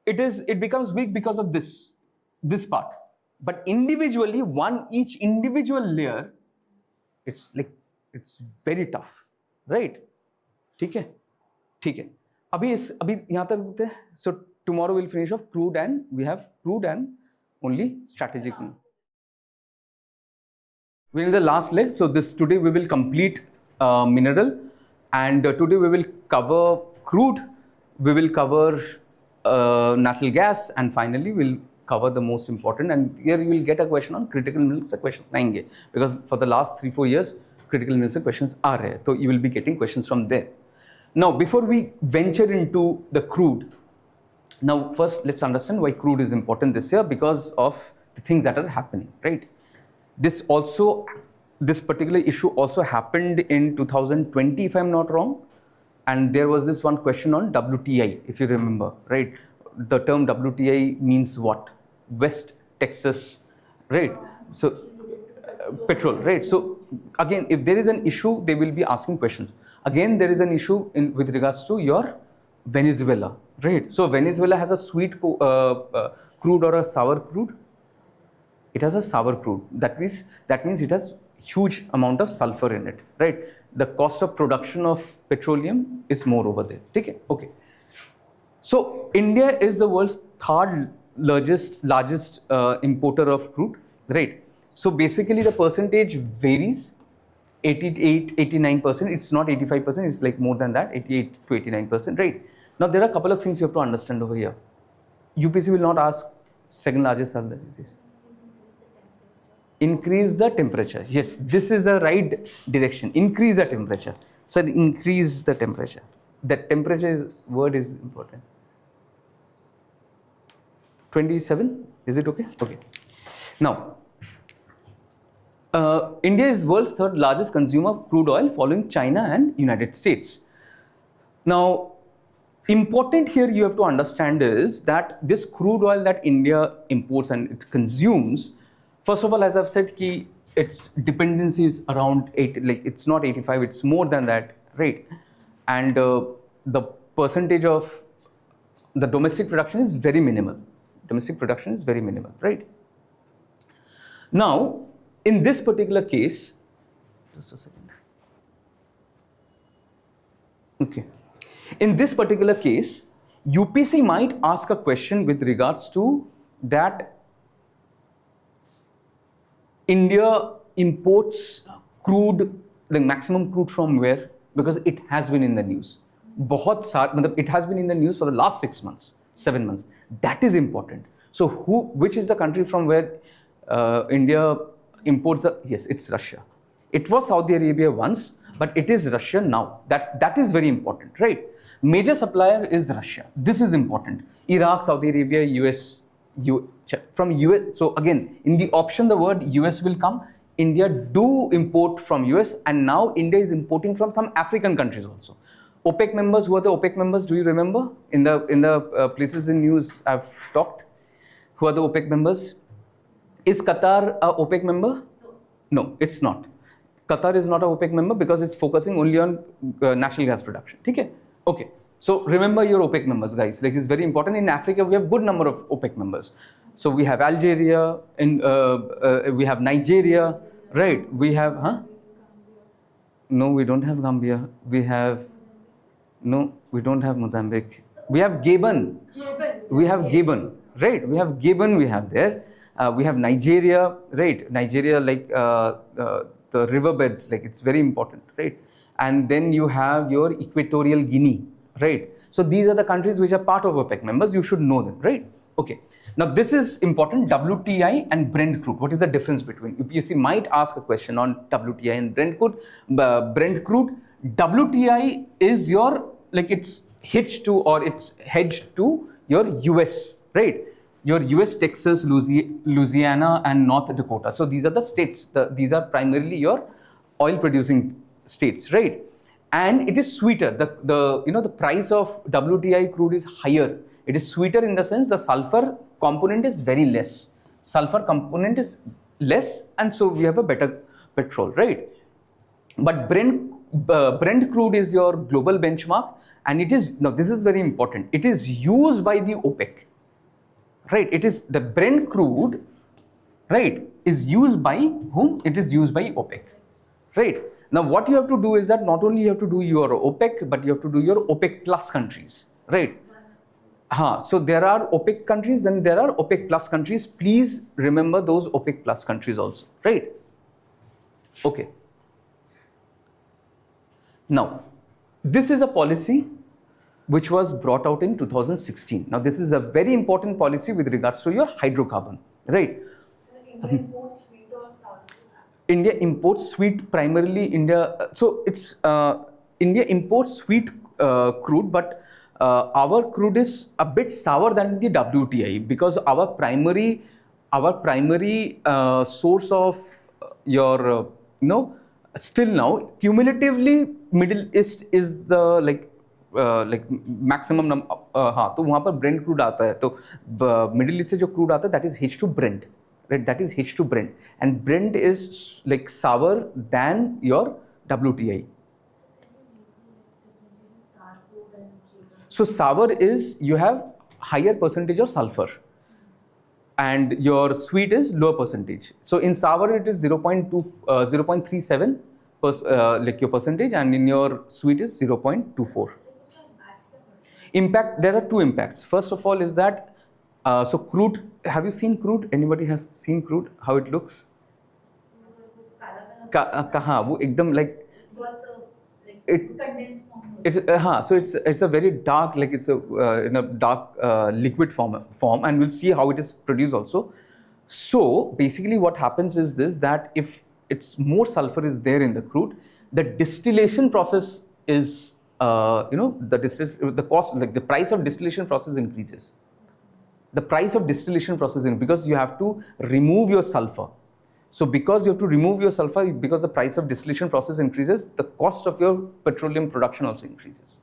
it becomes weak because of this part. But individually, each individual layer, it's very tough, right? ठीक है. अभी यहाँ तक होते हैं. So tomorrow we'll finish off crude, and we have crude and only strategic. We're in the last leg. So today we will complete mineral, and today we will cover crude, we will cover natural gas, and finally we'll cover the most important. And here you will get a question on critical minerals questions आएंगे, because for the last 3-4 years critical minerals questions are रहे, so you will be getting questions from there. Now before we venture into the crude, now first let's understand why crude is important this year, because of the things that are happening, right? This particular issue also happened in 2020, if I'm not wrong, and there was this one question on WTI, if you remember, right? The term WTI means what? West Texas, right? So petrol, right? So again, if there is an issue, they will be asking questions. Again, there is an issue with regards to your Venezuela, right? So Venezuela has a sweet crude or a sour crude. It has a sour crude. That means it has huge amount of sulfur in it, right? The cost of production of petroleum is more over there. Okay. So India is the world's third largest importer of crude, right? So basically the percentage varies, 88, 89%. It's not 85%. It's like more than that, 88 to 89%, right? Now there are a couple of things you have to understand over here. UPSC will not ask second largest are the disease. Increase the temperature. Yes, this is the right direction. Increase the temperature. Sir, increase the temperature. That temperature word is important. 27, is it okay? Okay. Now, India is world's third largest consumer of crude oil, following China and United States. Now, important here you have to understand is that this crude oil that India imports and it consumes, first of all, as I've said, its dependency is around 8, like it's not 85, it's more than that, right? And the percentage of the domestic production is very minimal. Right? Now, in this particular case, just a second. Okay. In this particular case, UPSC might ask a question with regards to that India imports crude, the maximum crude from where? Because it has been in the news. It has been in the news for the last 6 months, 7 months. That is important. So which is the country from where India imports? Yes, it's Russia. It was Saudi Arabia once, but it is Russia now. That is very important, right? Major supplier is Russia. This is important. Iraq, Saudi Arabia, US. From US. So again, in the option, the word US will come. India do import from US, and now India is importing from some African countries also. OPEC members, who are the OPEC members? Do you remember? In the places in news I've talked. Who are the OPEC members? Is Qatar a OPEC member? No, it's not. Qatar is not a OPEC member because it's focusing only on natural gas production. Okay. So remember your OPEC members, guys. Like, it's very important. In Africa, we have good number of OPEC members. So we have Algeria, we have Nigeria, right? We have, No, we don't have Gambia. We don't have Mozambique. We have Gabon. We have Gabon, right? We have Gabon, we have there. We have Nigeria, right? Nigeria, like the riverbeds, like it's very important, right? And then you have your Equatorial Guinea, right? So these are the countries which are part of OPEC members. You should know them, right? Okay. Now this is important, WTI and Brent crude. What is the difference between? UPSC might ask a question on WTI and Brent crude. WTI is your, like, it's hitched to, or it's hedged to your US, right? Your US, Texas, Louisiana and North Dakota. So these are the states. These are primarily your oil producing states, right? and it is sweeter. The price of WTI crude is higher. It is sweeter in the sense the sulfur component is very less. Sulfur component is less, and so we have a better petrol, right? But Brent crude is your global benchmark, and it is, now this is very important, it is used by the OPEC, right? It is the Brent crude, right, is used by whom? It is used by OPEC, right? Now what you have to do is that not only you have to do your OPEC, but you have to do your OPEC plus countries, right? So there are OPEC countries, then there are OPEC plus countries. Please remember those OPEC plus countries also, right? Okay. Now, this is a policy which was brought out in 2016. Now, this is a very important policy with regards to your hydrocarbon, right? So India imports wheat or sour? India imports wheat primarily. So it's India imports wheat crude, but our crude is a bit sour than the WTI, because our primary source of your still now cumulatively Middle East is the like maximum तो वहाँ पर Brent crude आता है, तो Middle East से जो crude आता है, that is H2 Brent, right? That is H2 Brent, and Brent is like sour than your WTI. So sour is, you have higher percentage of sulfur, and your sweet is lower percentage. So in sour it is 0.37 like your percentage, and in your sweet is 0.24. Impact, there are two impacts. First of all is that so crude, have you seen crude? Anybody has seen crude? How it looks? कहाँ वो एकदम like so it's a very dark, like it's in a dark liquid form, and we'll see how it is produced also. So basically what happens is this, that if it's more sulfur is there in the crude, the distillation process is the cost, like the price of distillation process increases. The price of distillation process because you have to remove your sulfur. So because you have to remove your sulfur, because the price of distillation process increases, the cost of your petroleum production also increases.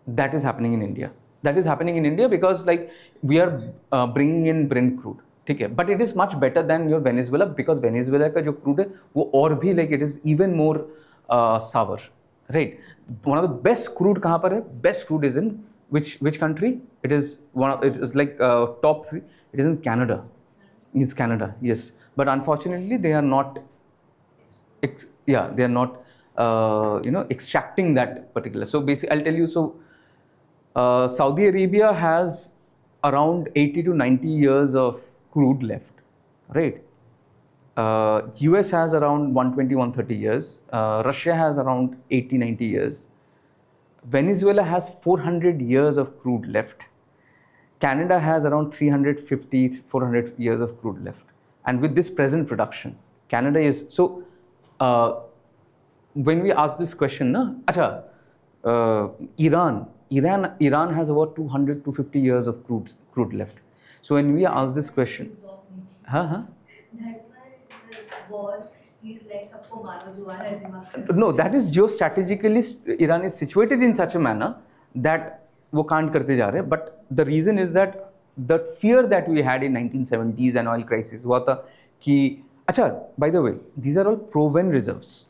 That is happening in India. That is happening in India. That is happening in India because like we are bringing in Brent crude. Okay, but it is much better than your Venezuela, because Venezuela का जो crude है वो और भी like it is even more sour, right? One of the best crude कहाँ पर है? Best crude is in which country? It is like top 3. It is in Canada. It's Canada, yes. But unfortunately, they are not. They are not. Extracting that particular. So basically, I'll tell you. So Saudi Arabia has around 80 to 90 years of crude left, right? US has around 120, 130 years. Russia has around 80, 90 years. Venezuela has 400 years of crude left. Canada has around 350, 400 years of crude left. And with this present production, Canada is, so when we ask this question, Iran has about 200, 250 years of crude left. So when we ask this question, That's why the war feels like sabko maro jo aa raha hai dimag mein. No, that is geostrategically, Iran is situated in such a manner that वो कांड करते जा रहे हैं. But the reason is that the fear that we had in 1970s and oil crisis हुआ था कि अच्छा, by the way, these are all proven reserves.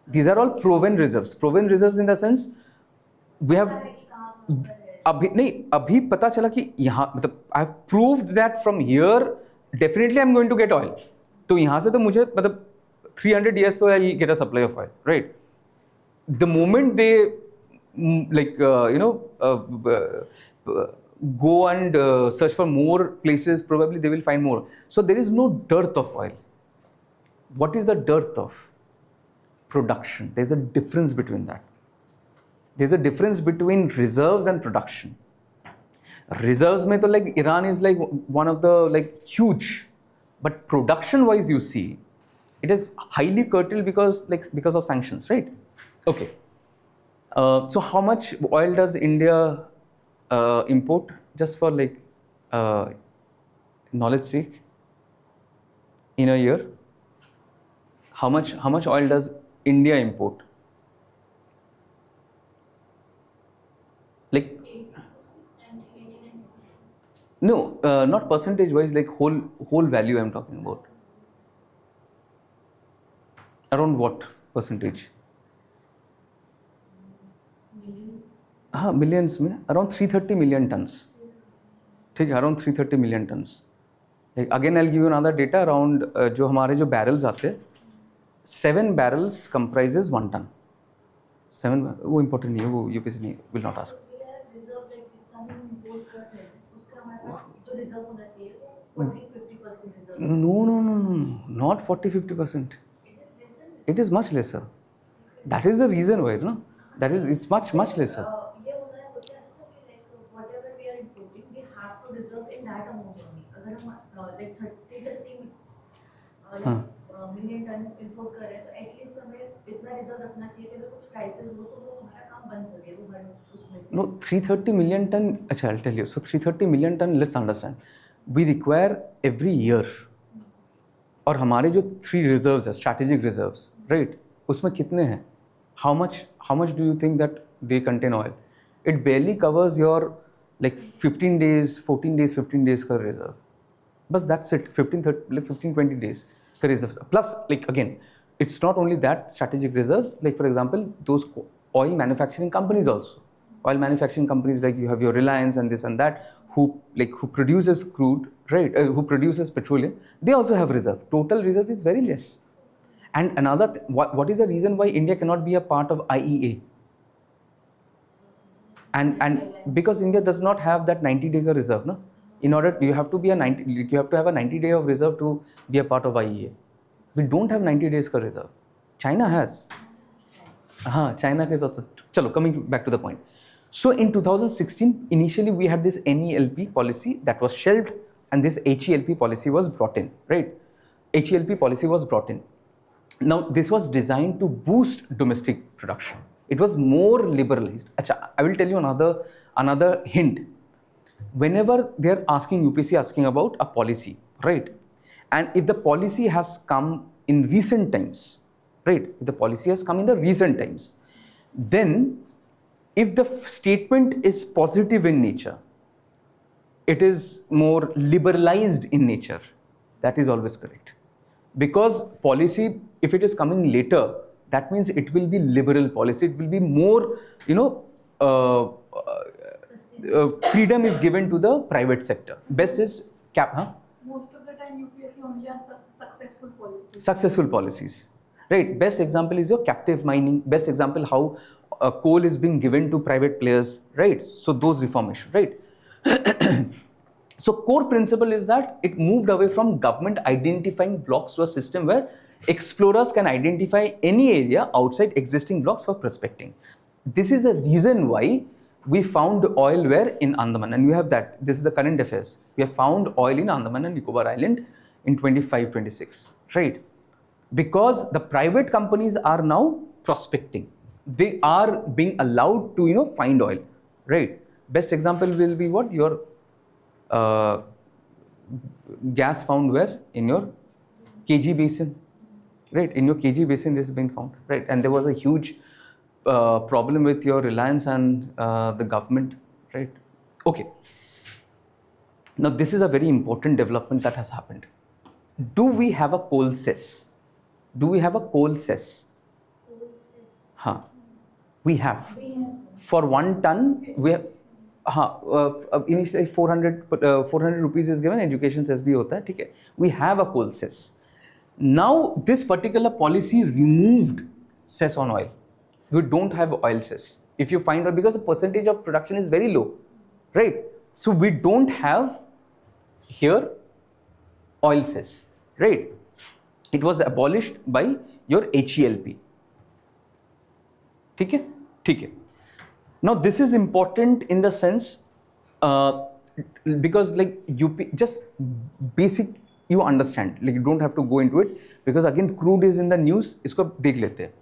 These are all proven reserves. Proven reserves in the sense we have अभी पता चला कि यहाँ मतलब I have proved that from here definitely I'm going to get oil. तो यहाँ से तो मुझे मतलब 300 years so I'll get a supply of oil, right? The moment they go and search for more places, probably they will find more. So there is no dearth of oil. What is the dearth of? Production. There's a difference between that. There's a difference between reserves and production. Reserves mein to like Iran is like one of the like huge, but production wise you see it is highly curtailed because of sanctions, right? Okay. So how much oil does India import? Just for like knowledge sake, in a year, how much oil does India import? Like, 80% and 89%. no, not percentage wise, like whole value I'm talking about. Around what percentage? हाँ, millions में around 330 million tons. ठीक है, around 330 million tons. Like, again, I'll give you another data around जो हमारे जो barrels आते हैं, 7 barrels comprises 1 ton. 7 वो important नहीं है, वो UPSC नहीं will not ask. No, not 40-50%. It is much lesser. That is the reason why, no? That is, it's much lesser. Whatever we are importing, we have to reserve in that amount only. अगर हम like 30 million ton import कर रहे हैं, तो at least हमें इतना reserve रखना चाहिए कि अगर कुछ crisis हो तो वो हमारा काम बन सके, वो हर उसमें. No, 330 million ton. अच्छा, I'll tell you. So 330 million ton. Let's understand. We require every year. और हमारे जो 3 reserves है, strategic reserves, right? उसमें कितने हैं? How much do you think that they contain oil? It barely covers your like 15 days, 14 days, 15 days का reserve. बस that's it. 15-20 days का reserves. Plus, like again, it's not only that strategic reserves. Like for example, those oil manufacturing companies also. Oil manufacturing companies like you have your Reliance and this and that, who produces crude, right? Who produces petroleum. They also have reserve. Total reserve is very less. And another, what is the reason why India cannot be a part of IEA? And because India does not have that 90-day reserve, no? In order, you have to have a 90-day of reserve to be a part of IEA. We don't have 90 days ka reserve. China has. China ke chalo, coming back to the point. So in 2016, initially we had this NELP policy that was shelved, and this HELP policy was brought in, right? HELP policy was brought in. Now, this was designed to boost domestic production. It was more liberalized. Achha, I will tell you another hint. Whenever they are asking, UPSC asking about a policy, right? And if the policy has come in recent times, right? If the policy has come in the recent times, then if the statement is positive in nature, it is more liberalized in nature, that is always correct. Because policy, if it is coming later, that means it will be liberal policy. It will be more, freedom is given to the private sector. Best is Most of the time UPSC only has successful policies. Successful policies, right? Best example is your captive mining. Best example how coal is being given to private players, right? So those reformation, right? So core principle is that it moved away from government identifying blocks to a system where explorers can identify any area outside existing blocks for prospecting. This is a reason why we found oil where in Andaman, and you have that. This is the current affairs. We have found oil in Andaman and Nicobar Island in 25-26, right? Because the private companies are now prospecting. They are being allowed to, find oil, right? Best example will be what? Your gas found where? In your KG basin, right? In your KG basin this has been found, right? And there was a huge problem with your Reliance and the government, right? Okay. Now this is a very important development that has happened. Do we have a coal cess? Do we have a coal cess? We have. For 1 ton, we have. Initially 400 rupees is given, education cess bhi hota hai, theek hai. We have a coal cess. Now this particular policy removed cess on oil. We don't have oil cess. If you find out, because the percentage of production is very low, right? So we don't have here oil cess, right? It was abolished by your HELP. ठीक है? Now this is important in the sense because like just basic you understand, like you don't have to go into it, because again crude is in the news. इसको देख लेते हैं.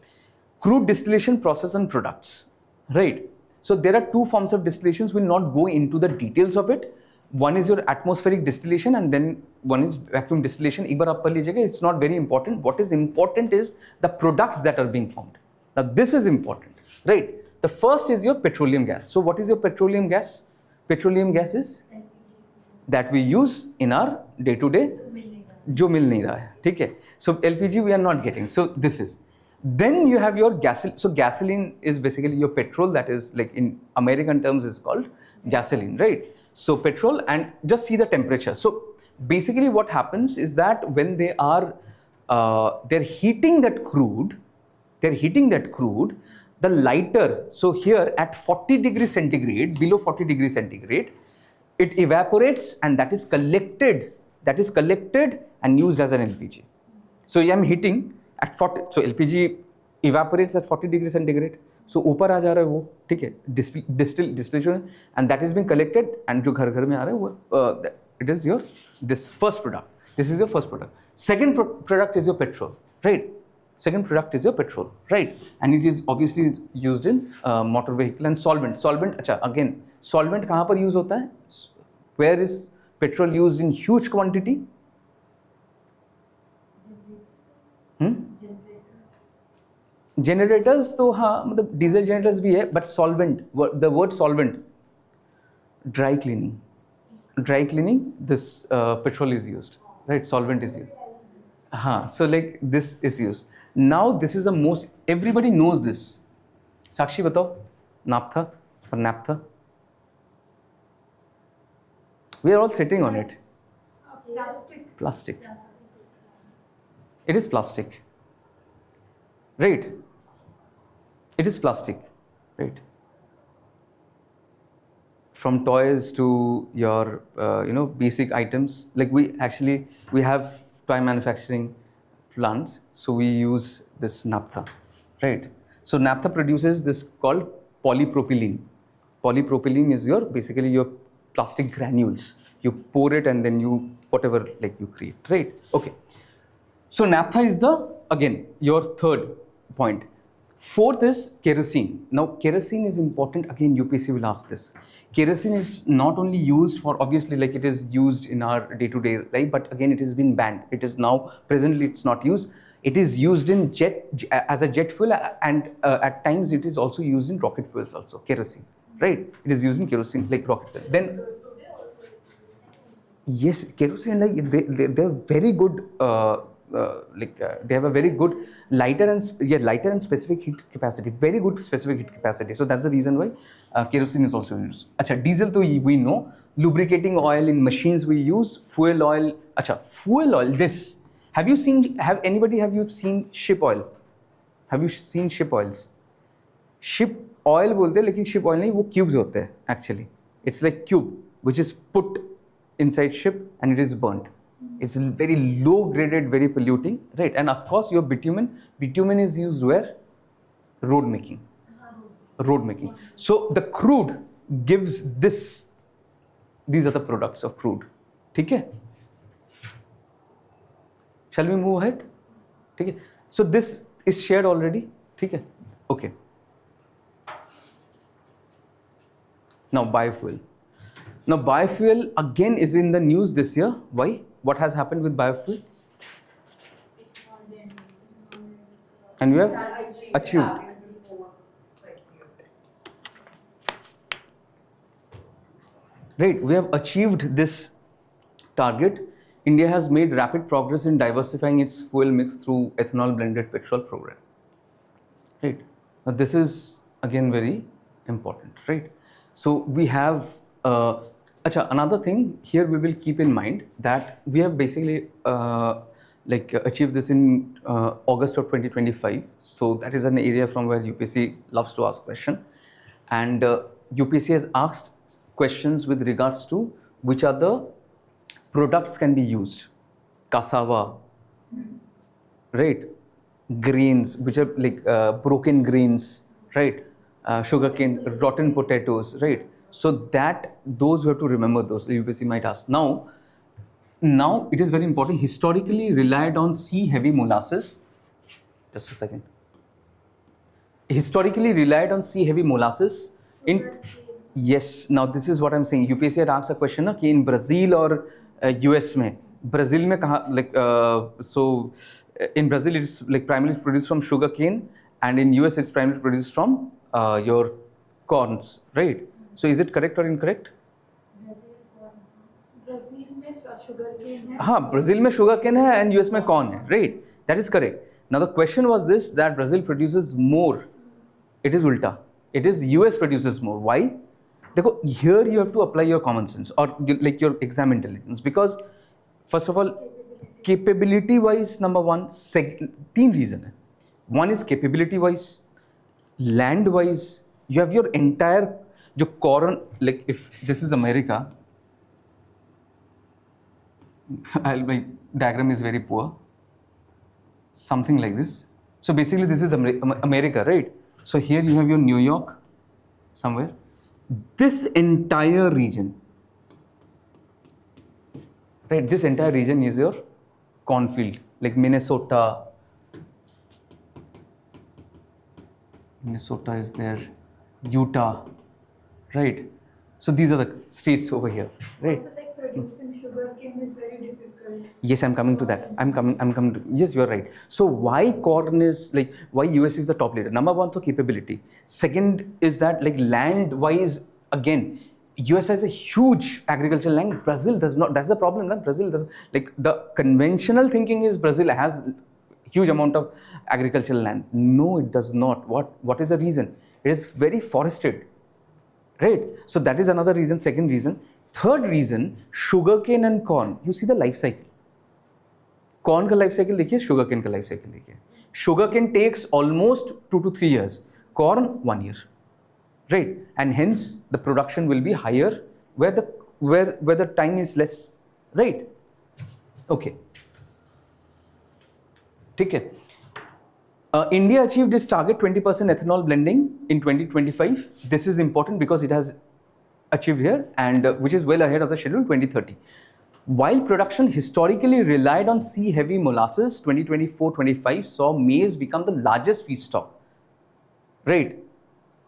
Crude distillation process and products, right? So there are 2 forms of distillations. We'll not go into the details of it, one is your atmospheric distillation and then one is vacuum distillation. एक बार आप पढ़ लीजिएगा. It's not very important. What is important is the products that are being formed. Now this is important, right? The first is your petroleum gas. So what is your petroleum gas? Petroleum gas is that we use in our day-to-day. जो मिल नहीं रहा है, ठीक है? So LPG we are not getting. So this is. Then you have your gasoline. So gasoline is basically your petrol, that is like in American terms is called gasoline, right? So petrol, and just see the temperature. So basically what happens is that when they are they're heating that crude, the lighter, so here at 40 degrees centigrade, below 40 degrees centigrade, it evaporates and that is collected and used as an LPG. So I'm heating at 40, so LPG evaporates at 40 degrees centigrade. So ऊपर आ जा रहा है वो, ठीक है, distillation, and that is being collected, and जो घर में आ रहा है वो it is your this first product. This is your first product. Second product is your petrol, right? Second product is your petrol, right? And it is obviously used in motor vehicle and solvent. Solvent, अच्छा, again, solvent कहाँ पर use होता है? Where is petrol used in huge quantity? Generators तो हाँ, मतलब diesel generators भी है, but solvent, the word solvent, dry cleaning, this petrol is used, right? Solvent is used. So like this is used. Now this is the most, everybody knows this. Sakshi बताओ, naphtha or naphtha? We are all sitting on it. Plastic. It is plastic. Right? It is plastic, right? From toys to your, basic items. Like we have toy manufacturing plants, so we use this naphtha, right? So naphtha produces this called polypropylene. Polypropylene is basically your plastic granules. You pour it and then you whatever like you create, right? Okay. So naphtha is again your third point. Fourth is kerosene. Now kerosene is important. Again, UPSC will ask this. Kerosene is not only used for, obviously, like it is used in our day-to-day life, but again it has been banned. It is now presently it's not used. It is used in as a jet fuel, and at times it is also used in rocket fuels also. Kerosene, right? It is used in kerosene like rocket fuel. Then yes, kerosene, like they're very good. They have a very good lighter and specific heat capacity, very good specific heat capacity. So that's the reason why kerosene is also used. Acha, diesel to we know, lubricating oil in machines we use, fuel oil. Acha, fuel oil. This have you seen ship oil? Have you seen ship oils? Ship oil बोलते हैं, लेकिन ship oil नहीं, वो cubes होते हैं actually. It's like cube which is put inside ship and it is burnt. It's very low graded, very polluting, right? And of course your bitumen is used where? Road making. So the crude gives this. These are the products of crude. Okay? Shall we move ahead? Okay. So this is shared already. Okay? Okay. Now biofuel. Now biofuel again is in the news this year. Why? What has happened with biofuel? And we have achieved. Right, we have achieved this target. India has made rapid progress in diversifying its fuel mix through ethanol blended petrol program. Right. Now this is again very important, right? So we have another thing here we will keep in mind that we have basically achieved this in August of 2025. So that is an area from where UPSC loves to ask question, and UPSC has asked questions with regards to which other products can be used. Cassava, right? Grains, which are like broken grains, right? Sugarcane, rotten potatoes, right? So that those who have to remember those, UPSC might ask. Now it is very important. Historically relied on C-heavy molasses. Just a second. Historically relied on C-heavy molasses in Yes, now this is what I'm saying. UPSC had asked a question कि in Brazil or US में, Brazil में कहाँ like in Brazil it's like primarily produced from sugar cane, and in US it's primarily produced from your corns, right? So is it correct or incorrect? Brazil में sugar cane है. हाँ, Brazil में sugar cane है and US में corn है, right? That is correct. Now the question was this, that Brazil produces more. It is ulta. It is US produces more. Why? देखो, here you have to apply your common sense or like your exam intelligence, because first of all, capability wise, number one, तीन reason है. One is capability wise, land wise. You have your entire जो corn, like if this is America, my diagram is very poor. Something like this. So basically this is America, right? So here you have your New York somewhere. This entire region, right? This entire region is your cornfield, like Minnesota. Minnesota is there, Utah, right? So these are the states over here, right? Also, like producing sugar cane is very difficult. Yes, I'm coming to that. I'm coming to, yes, you're right. So why corn is like, why US is the top leader? Number one, to capability. Second is that like land wise, again, US has a huge agricultural land. Brazil does not. That's the problem. That Brazil does, like the conventional thinking is Brazil has huge amount of agricultural land. No, it does not. What is the reason? It is very forested, right? So that is another reason. Second reason. Third reason, sugarcane and corn. You see the life cycle. Corn का life cycle देखिए, sugarcane का life cycle देखिए. Sugarcane takes almost 2 to 3 years. Corn 1 year, right? And hence the production will be higher where the time is less, right? Okay. ठीक है. India achieved its target 20% ethanol blending in 2025. This is important because it has achieved here, and which is well ahead of the schedule 2030. While production historically relied on C-heavy molasses, 2024-25 saw maize become the largest feedstock, right?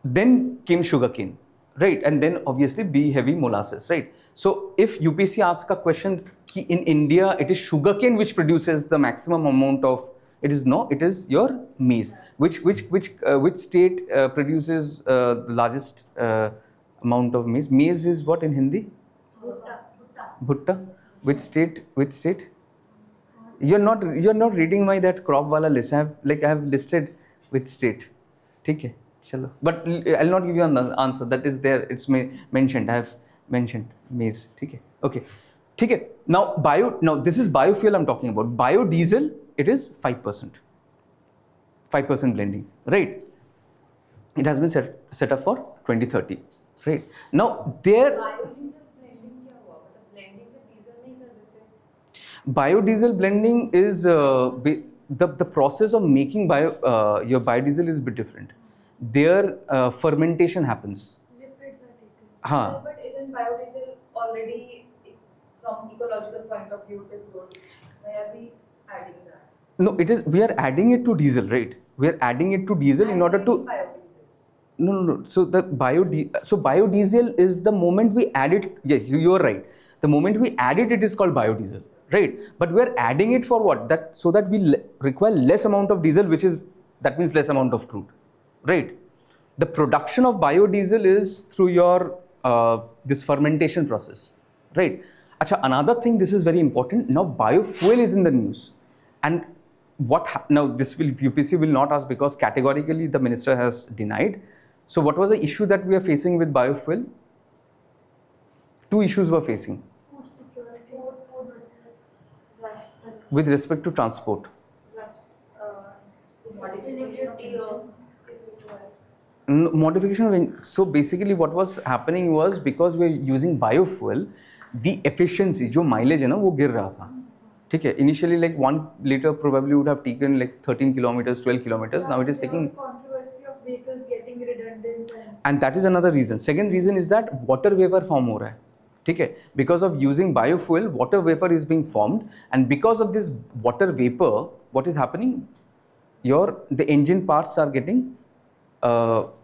Then came sugarcane, right? And then obviously B-heavy molasses, right? So if UPSC asks a question, in India it is sugarcane which produces the maximum amount of, it is your maize. Which state produces the largest amount of maize? Maize is what in Hindi? Bhutta. Which state? You're not reading my that crop wala list. I have listed which state. ठीक है, चलो. But I'll not give you an answer. That is there. It's mentioned. I have mentioned maize. ठीक है. Okay. ठीक है. Now this is biofuel I'm talking about. Biodiesel, it is 5%. 5% blending, right? It has been set up for 2030, right? Now there. Biodiesel blending is the process of making your biodiesel is a bit different. There fermentation happens. Lipids are taken. हाँ. But isn't biodiesel already, from ecological point of view, it is good? Why are we adding that? No, it is. We are adding it to diesel, right? We are adding it to diesel in order to. Biodiesel. No. So the biodiesel is the moment we add it. Yes, you are right. The moment we add it, it is called biodiesel, right? But we are adding it for what? So that we require less amount of diesel, that means less amount of crude, right? The production of biodiesel is through your this fermentation process, right? Acha, another thing, this is very important. Now biofuel is in the news, and now this UPSC will not ask because categorically the minister has denied. So what was the issue that we are facing with biofuel? 2 issues we're facing. Food security. Food versus With respect to transport. Modification of is required. Modification of so basically what was happening was, because we are using biofuel, the efficiency, जो mileage है ना, वो गिर रहा था. ठीक है. Initially like 1 liter probably would have taken like 13 kilometers, 12 kilometers. Now it is taking. Controversy of vehicles getting redundant. And that is another reason. Second reason is that water vapor form हो रहा है. ठीक है. Because of using biofuel, water vapor is being formed, and because of this water vapor, what is happening? The engine parts are getting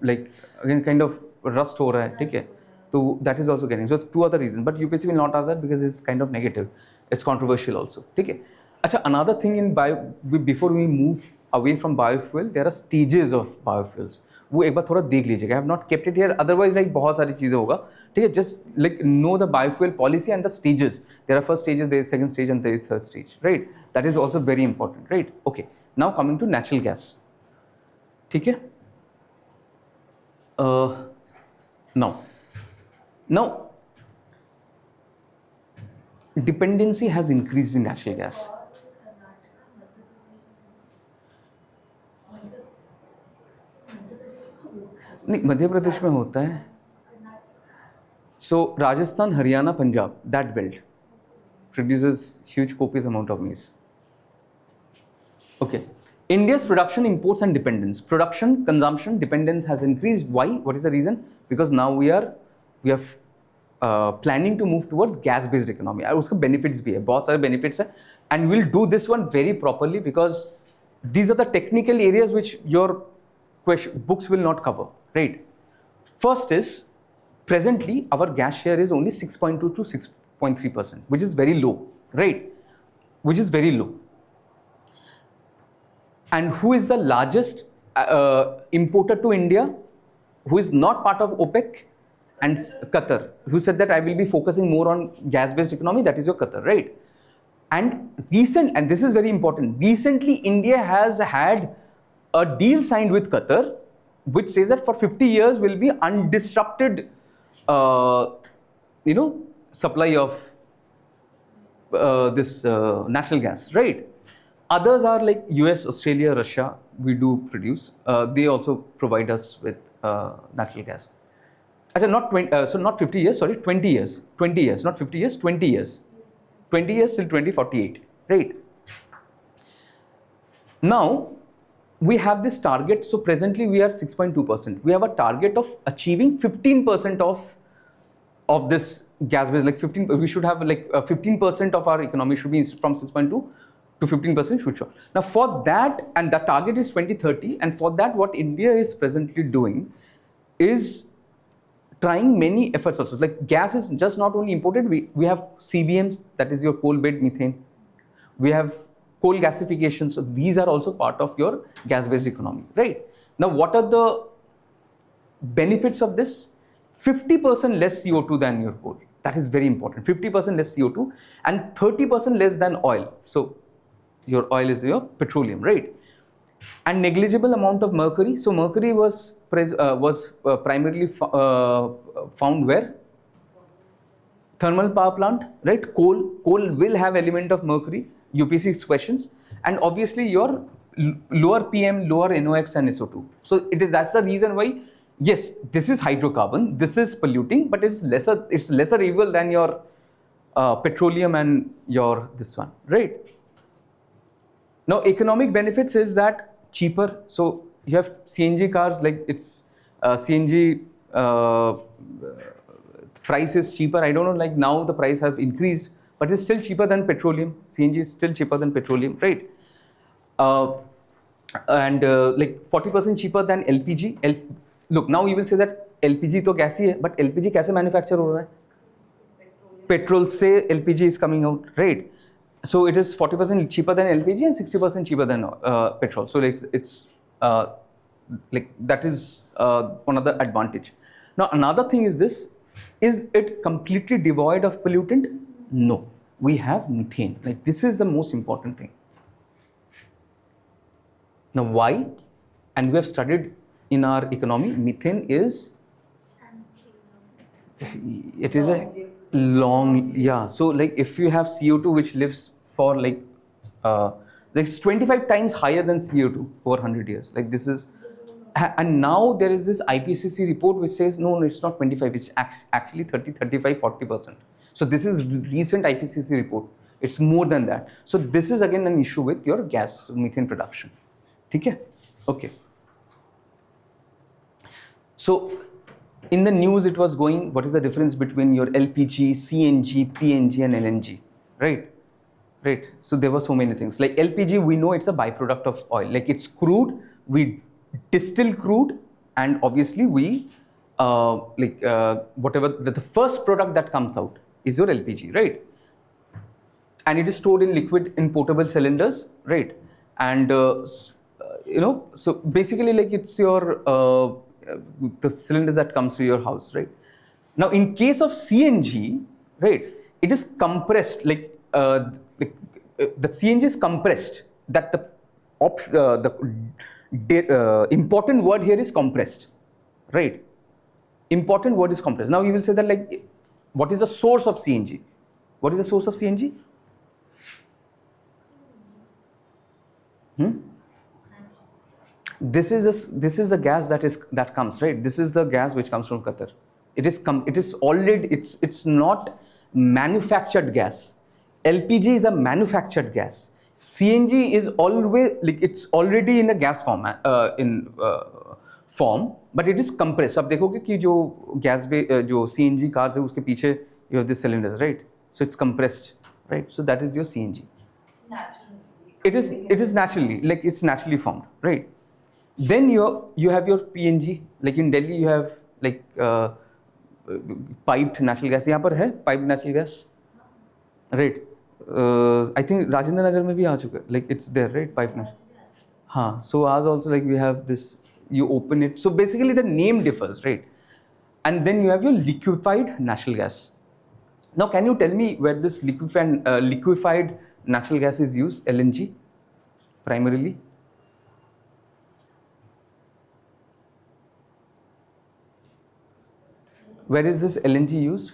like again kind of rust हो रहा है. ठीक है. So that is also getting. So 2 other reasons. But UPSC will not ask that because it's kind of negative. It's controversial also. Okay. Achha, another thing in before we move away from biofuel, there are stages of biofuels. वो एक बार थोड़ा देख लीजिएगा. I have not kept it here. Otherwise, like बहुत सारी चीजें होगा. ठीक है. Just like know the biofuel policy and the stages. There are first stages, there is second stage, and there is third stage. Right. That is also very important. Right. Okay. Now coming to natural gas. ठीक है. Now, dependency has increased in natural gas. नहीं, मध्य प्रदेश में होता है. So Rajasthan, Haryana, Punjab, that belt produces huge copious amount of maize. Okay. India's production, imports and dependence. Production, consumption, dependence has increased. Why? What is the reason? Because now we are planning to move towards gas-based economy. और उसका benefits भी है, बहुत सारे benefits है. And we'll do this one very properly because these are the technical areas which your books will not cover. Right? First is, presently our gas share is only 6.2 to 6.3%, which is very low. Right? Which is very low. And who is the largest importer to India, who is not part of OPEC? And Qatar, who said that I will be focusing more on gas-based economy, that is your Qatar, right? And this is very important, recently India has had a deal signed with Qatar, which says that for 50 years will be undisrupted, supply of this natural gas, right? Others are like US, Australia, Russia, we do produce. They also provide us with natural gas. Actually, not 50 years, sorry, 20 years. 20 years, not 50 years, 20 years. 20 years till 2048, right? Now, we have this target. So presently we are 6.2%. We have a target of achieving 15% of this gas-based, like 15, we should have like 15% of our economy should be from 6.2 to 15% should show. Now for that, and the target is 2030, and for that what India is presently doing is trying many efforts also. Like gas is just not only imported, we have CBMs, that is your coal bed methane. We have coal gasification, so these are also part of your gas-based economy, right? Now what are the benefits of this? 50% less CO2 than your coal. That is very important. 50% less CO2 and 30% less than oil. So your oil is your petroleum, right? And negligible amount of mercury. So mercury was primarily found where? Thermal power plant, right? Coal will have element of mercury, UPSC questions, and obviously your lower PM, lower NOx and SO2. So that's the reason why, yes, this is hydrocarbon, this is polluting, but it's lesser evil than your petroleum and your this one, right? Now economic benefits is that cheaper. So you have CNG cars, like it's CNG price is cheaper. I don't know, like now the price have increased, but it's still cheaper than petroleum. CNG is still cheaper than petroleum, right? And like 40% cheaper than LPG. Look, now you will say that LPG तो gas ही है, but LPG कैसे manufacture हो रहा है? Petrol से LPG is coming out, right? So it is 40% cheaper than LPG and 60% cheaper than petrol. So like it's like that is one other advantage. Now another thing is this: is it completely devoid of pollutant? No, we have methane. Like this is the most important thing. Now why? And we have studied in our economy, methane is, it is a long, yeah. So like if you have CO2 which lives for like it's 25 times higher than CO2 over 100 years. Like this is, and now there is this IPCC report which says no, it's not 25, it's actually 30, 35, 40%. So this is recent IPCC report. It's more than that. So this is again an issue with your gas methane production. Okay? Okay. So in the news it was going, what is the difference between your LPG, CNG, PNG and LNG, right? Right. So there were so many things. Like LPG, we know it's a byproduct of oil. Like it's crude, we distill crude, and obviously we whatever the first product that comes out is your LPG, right? And it is stored in liquid in portable cylinders, right? And so basically like it's your the cylinders that comes to your house, right? Now in case of CNG, right, it is compressed, the CNG is compressed. That the important word here is compressed, right? Important word is compressed. Now you will say that like, what is the source of CNG? What is the source of CNG? This is the gas that comes, right? This is the gas which comes from Qatar. It's not manufactured gas. LPG is a manufactured gas. CNG is always like it's already in a gas form form, but it is compressed. अब देखोगे कि जो gas जो CNG cars है उसके पीछे you have the cylinders, right? So it's compressed, right? So that is your CNG. It's natural. It is naturally, like it's naturally formed, right? Then you have your PNG. Like in Delhi you have like piped natural gas. यहाँ पर है piped natural gas, right? I think Rajendra Nagar में भी आ चुका है. Like it's there, right? Piped natural. हाँ. So ours also like we have this. You open it. So basically the name differs, right? And then you have your liquefied natural gas. Now can you tell me where this liquefied natural gas is used? LNG primarily. Where is this LNG used?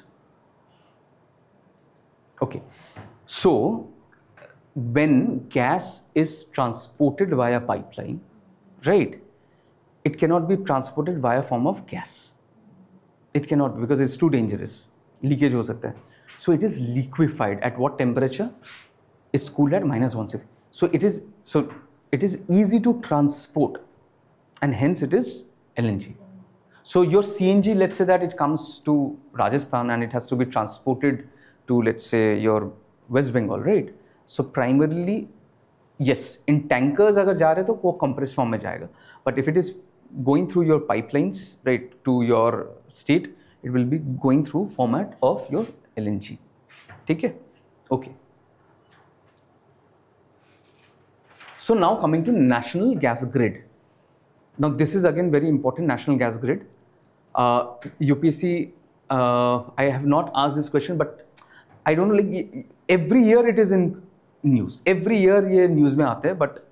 Okay, so when gas is transported via pipeline, right, it cannot be transported via form of gas. It cannot be because it's too dangerous. Leakage हो सकता है. So it is liquefied at what temperature? It's cooled at -160. So it is easy to transport, and hence it is LNG. So your CNG, let's say that it comes to Rajasthan and it has to be transported to, let's say, your West Bengal, right? So primarily, yes, in tankers अगर जा रहे तो वो compressed form में जाएगा. But if it is going through your pipelines, right, to your state, it will be going through format of your LNG. ठीक है? Okay. So now coming to national gas grid. Now this is again very important, national gas grid. UPSC, I have not asked this question, but I don't know, like every year it is in news. Every year ये news में आते हैं, but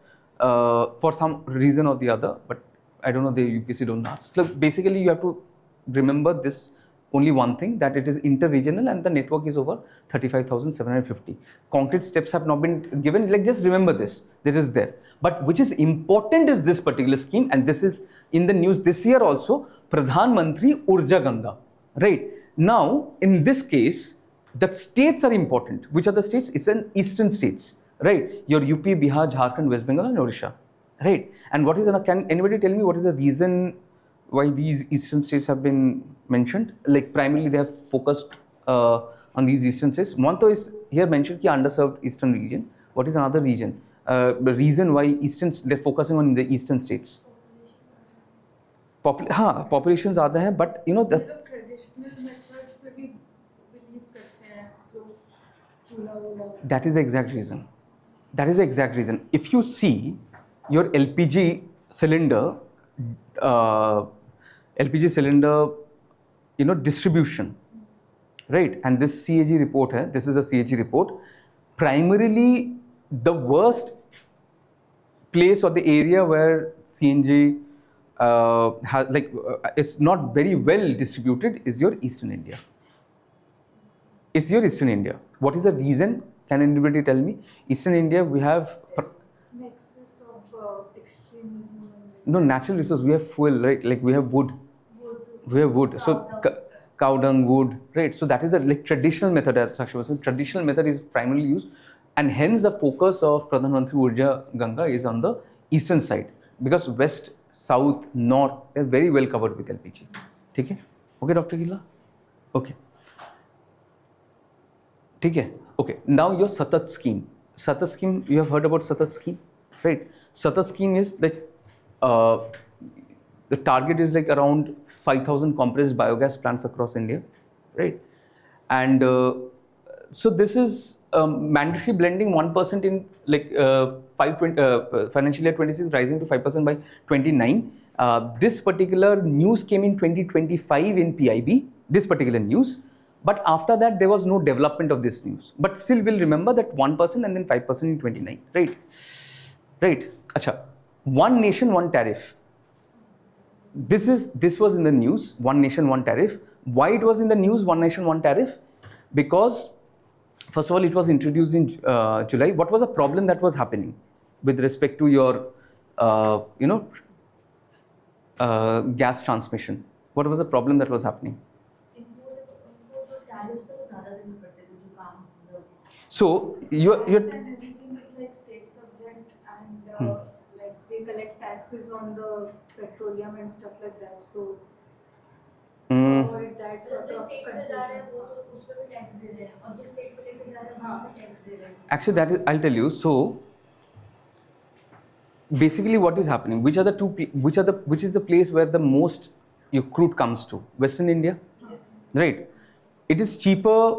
for some reason or the other, but I don't know, the UPSC don't ask. Look, basically you have to remember this only one thing, that it is inter-regional and the network is over 35,750. Concrete steps have not been given, like just remember this, that is there. But which is important is this particular scheme, and this is in the news this year also, Pradhan Mantri Urja Ganga, right? Now, in this case, the states are important. Which are the states? It's an eastern states, right? Your UP, Bihar, Jharkhand, West Bengal and Odisha, right? And what is, can anybody tell me what is the reason why these eastern states have been mentioned? Like primarily they have focused on these eastern states. Monto is here mentioned ki underserved eastern region. What is another region? The reason why they're focusing on the eastern states. Populations are there, but you know the traditional methods पे भी believe करते हैं जो चूल्हा वूल्हा. That is the exact reason. That is the exact reason. If you see your LPG cylinder, you know, distribution, right? And this CAG report hai, this is a CAG report. Primarily, the worst place or the area where CNG it's not very well distributed is your Eastern India. Is your Eastern India. What is the reason? Can anybody tell me? Eastern India, we have Nexus of extremism. no natural resource. We have fuel, right? Like we have wood. We have wood. So cow dung, wood, right? So that is a like traditional method. As Sakshi was saying, traditional method is primarily used, and hence the focus of Pradhan Mantri Urja Ganga is on the eastern side, because west, south, north, they are very well covered with LPG. Okay? Okay, Dr. Gila? Okay. Okay. Okay. Now your Satat scheme. Satat scheme, you have heard about Satat scheme, right? Satat scheme is that The target is like around 5,000 compressed biogas plants across India, right? And so this is mandatory blending 1% in like financial year 26, rising to 5% by 29. This particular news came in 2025 in PIB, this particular news. But after that, there was no development of this news. But still, we'll remember that 1% and then 5% in 29, right? Right. Acha. One nation, one tariff. This was in the news, one nation, one tariff. Why it was in the news, one nation, one tariff? Because first of all, it was introduced in July. What was the problem that was happening with respect to your, gas transmission? What was the problem that was happening? So you're And everything is like state subject and like they collect taxes on the petroleum and stuff like that. So avoid that sort of confusion. Actually, that is, I'll tell you. So basically, what is happening? Which is the place where the most your crude comes to? Western India, Yes. right? It is cheaper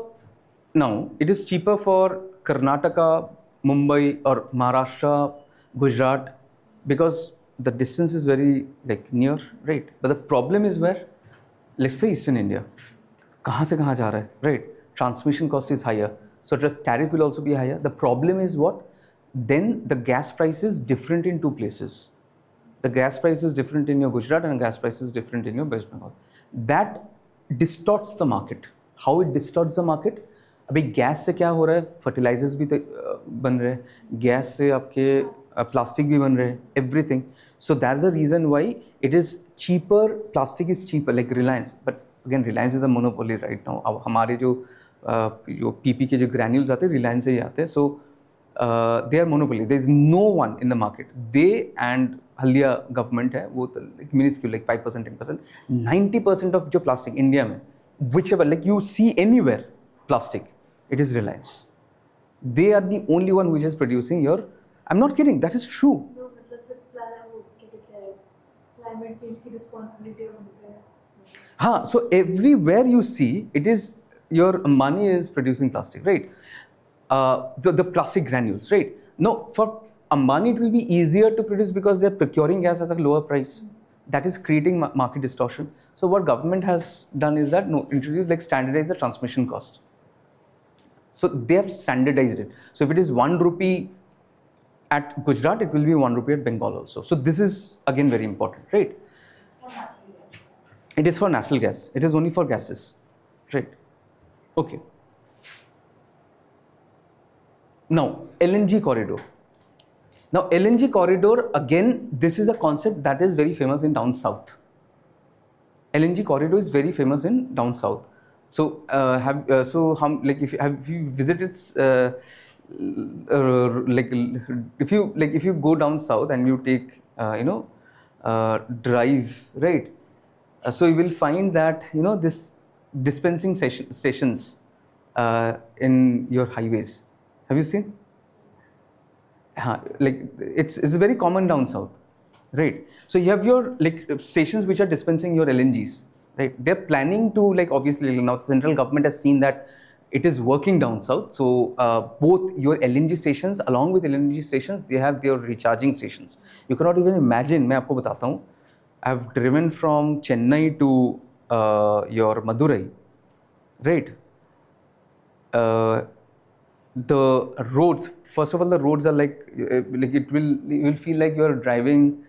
now. It is cheaper for Karnataka, Mumbai, or Maharashtra, Gujarat, because the distance is very like near, right? But the problem is where, let's say Eastern India, कहाँ से कहाँ जा रहा है, right? Transmission cost is higher, so the tariff will also be higher. The problem is what? Then the gas price is different in two places. The gas price is different in your Gujarat and gas price is different in your West Bengal. That distorts the market. How it distorts the market? अभी gas से क्या हो रहा है? Fertilisers भी बन रहे हैं, गैस से आपके प्लास्टिक भी बन रहे हैं, everything. So that's the reason why it is cheaper. Plastic is cheaper, like Reliance. But again Reliance is a monopoly right now. अब हमारे जो पीपी के जो ग्रैन्यूल्स आते हैं रिलायंस से ही आते हैं. So they are monopoly. There is no one in the market. They and Haldia government है वो मिनिस्क्यूल लाइक 5% 10%. 90% ऑफ जो प्लास्टिक इंडिया में whichever like you see anywhere plastic, it is Reliance. They are the only one which is producing your. I'm not kidding. That is true. No, climate change की responsibility है. हाँ. So everywhere you see, it is your Ambani is producing plastic, right? The plastic granules, right? No, for Ambani it will be easier to produce because they are procuring gas at a lower price. That is creating market distortion. So what government has done is that introduce like standardize the transmission cost. So they have standardized it. So if it is 1 rupee at Gujarat, it will be 1 rupee at Bengal also. So this is again very important, right? It's for natural gas. It is for natural gas. It is only for gases, right? Okay. Now LNG corridor. Now LNG corridor, again, this is a concept that is very famous in down south. LNG corridor is very famous in down south. So if you visited if you go down south and you take drive, right? So you will find that this dispensing stations in your highways. Have you seen? Like it's very common down south, right? So you have your like stations which are dispensing your LNGs, right? They're planning to like obviously now the central government has seen that it is working down south. So both your LNG stations along with LNG stations, they have their recharging stations. You cannot even imagine. मैं आपको बताता हूँ. I've driven from Chennai to your Madurai, right? The roads, first of all, the roads are like you will feel like you are driving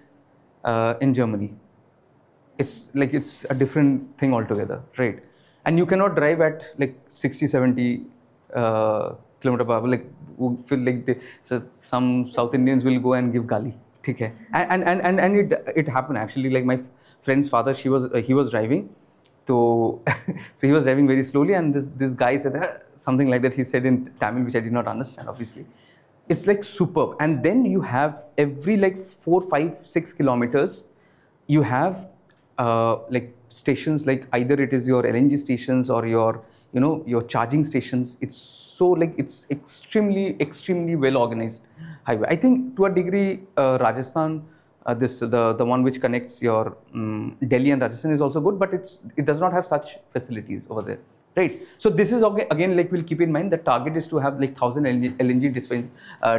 in Germany. It's like it's a different thing altogether, right? And you cannot drive at like 60-70 kilometer per hour. Like feel like some South Indians will go and give gali. ठीक है? And it happened actually. Like my friend's father, he was driving. So he was driving very slowly, and this guy said something like that. He said in Tamil, which I did not understand, obviously. It's like superb. And then you have every like 4, 5, 6 kilometers, you have like stations, like either it is your LNG stations or your your charging stations. It's so like it's extremely well organized highway. I think to a degree Rajasthan the one which connects your Delhi and Rajasthan is also good, but it does not have such facilities over there, right? So this is again, like, we'll keep in mind the target is to have like 1,000 LNG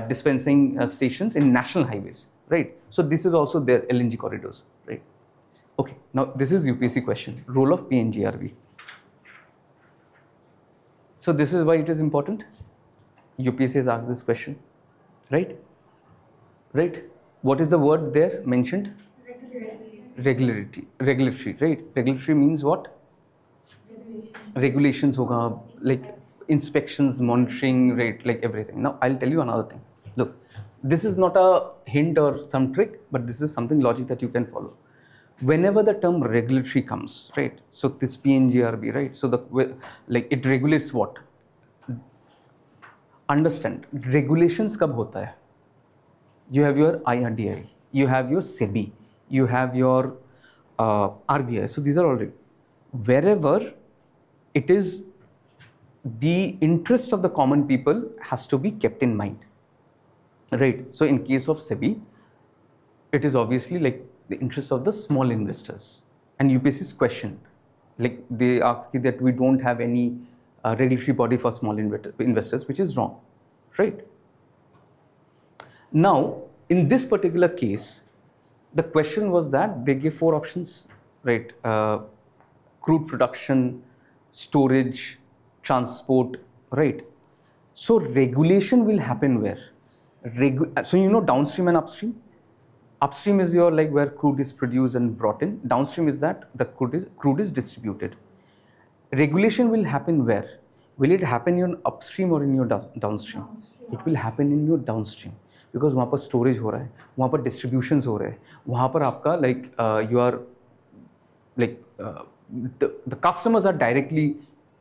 dispensing stations in national highways, right? So this is also their LNG corridors, right? Okay, now this is UPSC question, role of PNGRB. So this is why it is important. UPSC has asked this question, right? Right? What is the word there mentioned? Regulatory, right? Regulatory means what? Regulations hoga, like inspections, monitoring, right? Like everything. Now I'll tell you another thing. Look, this is not a hint or some trick, but this is something logic that you can follow. Whenever the term regulatory comes, right? So this PNGRB, right? So it regulates what? Understand, regulations kab hota hai? You have your IRDAI, you have your SEBI, you have your RBI. So these are already, wherever it is, the interest of the common people has to be kept in mind, right? So in case of SEBI, it is obviously like the interest of the small investors. And UPSC's question, like they ask you that we don't have any regulatory body for small investors, which is wrong, right? Now, in this particular case, the question was that they gave 4 options, right? Crude production, storage, transport, right? So So will happen where? So you know downstream and upstream? Upstream is your like where crude is produced and brought in. Downstream is that the crude is distributed. Regulation will happen where? Will it happen in your upstream or in your downstream? It will happen in your downstream. Because वहाँ पर storage हो रहा है, वहाँ पर distributions हो रहे हैं, वहाँ पर आपका like you are like the customers are directly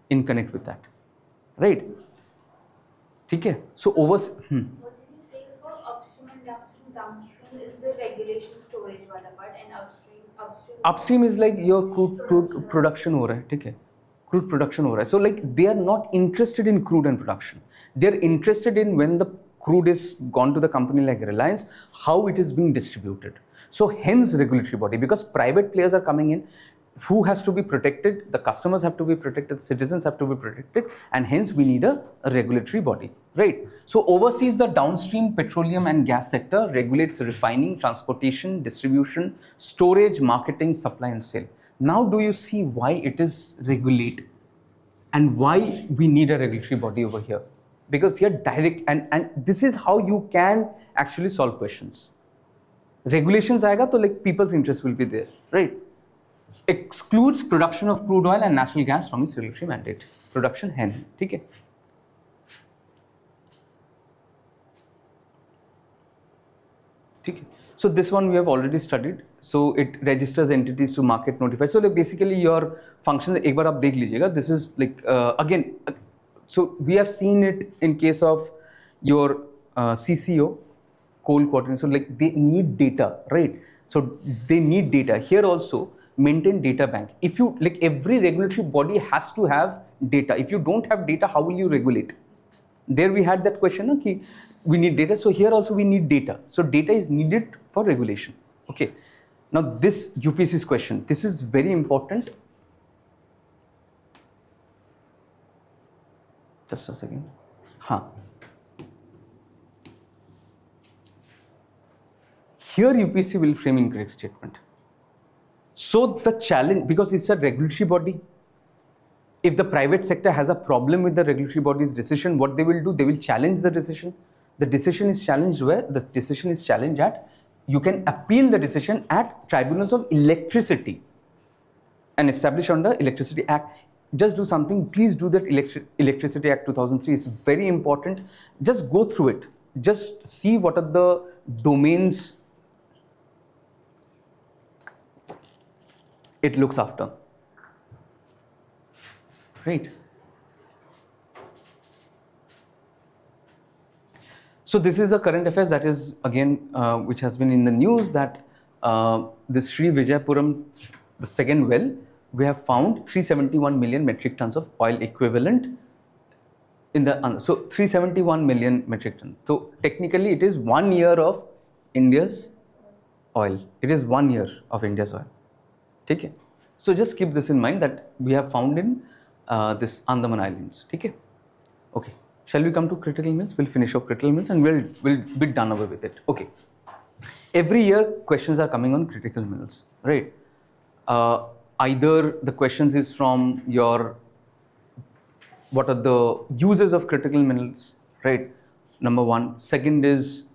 in connect with that, right? ठीक है? So What did you say for upstream and downstream? Downstream is the regulation storage वाला part, and upstream is like your crude production हो रहा है, ठीक है? Crude production हो रहा है. So like they are not interested in crude and production. They are interested in when the crude is gone to the company like Reliance, how it is being distributed. So hence regulatory body, because private players are coming in, who has to be protected, the customers have to be protected, citizens have to be protected, and hence we need a regulatory body, right? So oversees the downstream petroleum and gas sector, regulates refining, transportation, distribution, storage, marketing, supply and sale. Now do you see why it is regulated and why we need a regulatory body over here? Because here direct, and this is how you can actually solve questions. Regulations aayega to like people's interest will be there, right? Excludes production of crude oil and natural gas from its regulatory mandate. Production है नहीं, ठीक है? ठीक है? So this one we have already studied. So it registers entities to market notified. So like basically your functions, एक बार आप देख लीजिएगा. This is like again. So we have seen it in case of your CCO, coal coordinator. So like they need data, right? So they need data. Here also maintain data bank. If you like every regulatory body has to have data. If you don't have data, how will you regulate? There we had that question, okay, we need data. So here also we need data. So data is needed for regulation. Okay. Now this UPSC's question, this is very important. Just a second. Here UPSC will frame incorrect statement. So the challenge, because it's a regulatory body, if the private sector has a problem with the regulatory body's decision, what they will do, they will challenge the decision. The decision is challenged where? The decision is challenged at, you can appeal the decision at tribunals of electricity and established under Electricity Act. Just do something, please do that Electricity Act 2003 is very important. Just go through it. Just see what are the domains it looks after, right? So this is the current affairs that is again which has been in the news, that this Sri Vijayapuram, the second well, we have found 371 million metric tons of oil equivalent in the, so 371 million metric tons. So technically it is 1 year of India's oil. It is 1 year of India's oil. Okay? So just keep this in mind that we have found in this Andaman Islands. Okay? Okay. Shall we come to critical minerals? We'll finish off critical minerals and we'll be done away with it. Okay. Every year questions are coming on critical minerals, right? Either the questions is from your what are the uses of critical minerals, right? Number one. Second is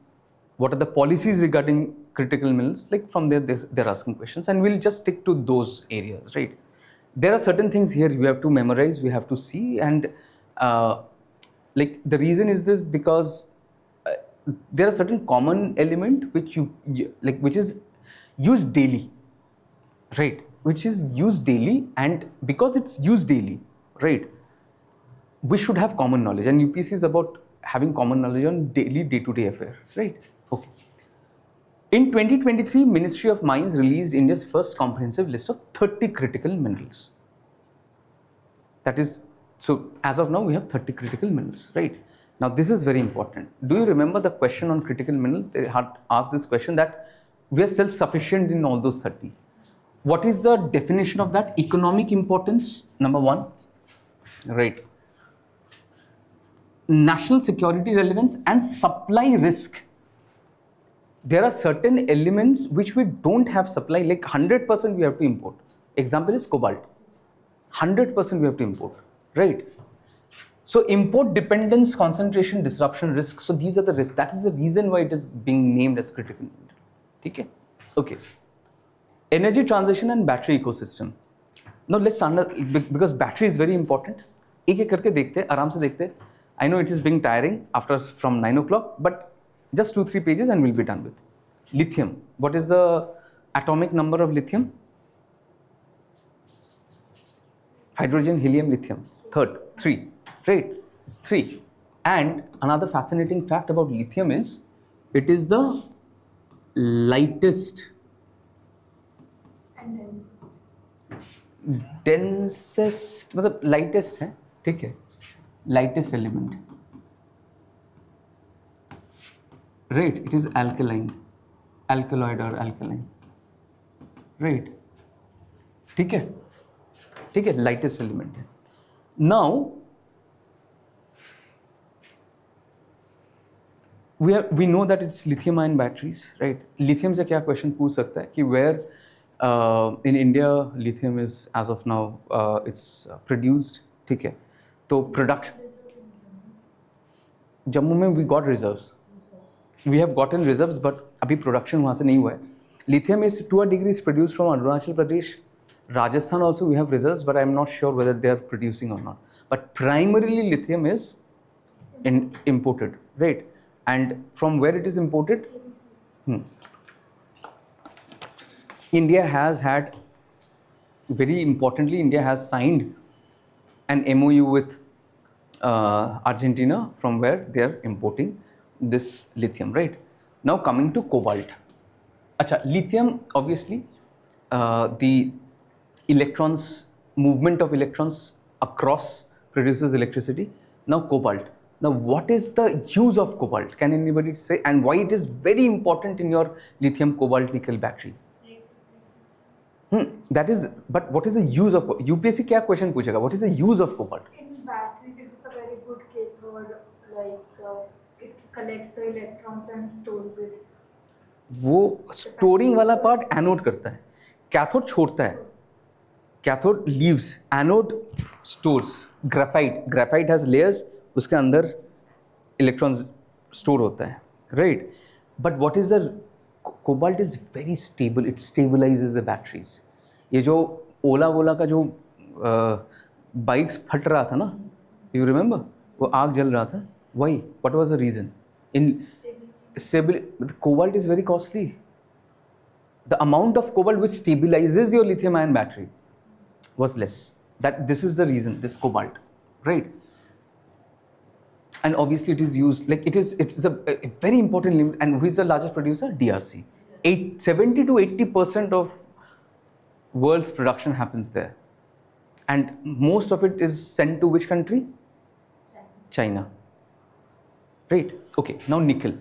what are the policies regarding critical minerals? Like from there, they're asking questions, and we'll just stick to those areas, right? There are certain things here you have to memorize, we have to see, and like the reason is this because there are certain common element which which is used daily, right? Which is used daily, and because it's used daily, right? We should have common knowledge, and UPSC is about having common knowledge on daily, day-to-day affairs, right? Okay. In 2023, Ministry of Mines released India's first comprehensive list of 30 critical minerals. That is, so as of now, we have 30 critical minerals, right? Now, this is very important. Do you remember the question on critical minerals? They had asked this question that we are self-sufficient in all those 30. What is the definition of that? Economic importance, number one, right? National security relevance and supply risk. There are certain elements which we don't have supply, like 100% we have to import. Example is cobalt. 100% we have to import, right? So import dependence, concentration, disruption risk. So these are the risks. That is the reason why it is being named as critical mineral. Okay? Okay. Energy transition and battery ecosystem. Now let's because battery is very important. एक करके देखते हैं, आराम से देखते हैं. I know it is being tiring after from 9 o'clock, but just 2-3 pages and we'll be done with. Lithium. What is the atomic number of lithium? Hydrogen, helium, lithium. Third, 3. Right? It's 3. And another fascinating fact about lithium is it is the lightest, densest, मतलब lightest है, ठीक है, lightest element. Right, it is alkaline, alkaloid or alkaline. Right, ठीक है, lightest element है. Now, we know that it's lithium-ion batteries, right? Lithium से क्या question पूछ सकता है कि where in India lithium is as of now it's produced, ठीक है? तो production. जम्मू में we got reserves. We have gotten reserves, but अभी production वहाँ से नहीं हुआ है. Lithium is to a degree is produced from Arunachal Pradesh. Rajasthan also we have reserves, but I am not sure whether they are producing or not. But primarily lithium is imported, right? And from where it is imported? India has had, very importantly, India has signed an MOU with Argentina from where they are importing this lithium, right? Now coming to cobalt. Acha, lithium, obviously, the electrons, movement of electrons across produces electricity. Now cobalt. Now what is the use of cobalt? Can anybody say? And why it is very important in your lithium cobalt nickel battery? That is, but what is the use of, UPSC क्या question पूछेगा? What is the use of cobalt? In batteries, it is a very good cathode, like it collects the electrons and stores it. वो storing वाला part anode करता है, cathode छोड़ता है, cathode leaves, anode stores. Graphite has layers, उसके अंदर electrons store होता है, right? But what is the cobalt is very stable. It stabilizes the batteries. ये जो ओला का जो बाइक्स फट रहा था ना, you remember? वो आग जल रहा था. Why? What was the reason? In stability, cobalt is very costly. The amount of cobalt which stabilizes your lithium-ion battery was less. This is the reason. This cobalt, right? And obviously it is used, like it's a very important limit. And who is the largest producer? DRC. 70 to 80% of world's production happens there. And most of it is sent to which country? China. Right? Okay, now nickel.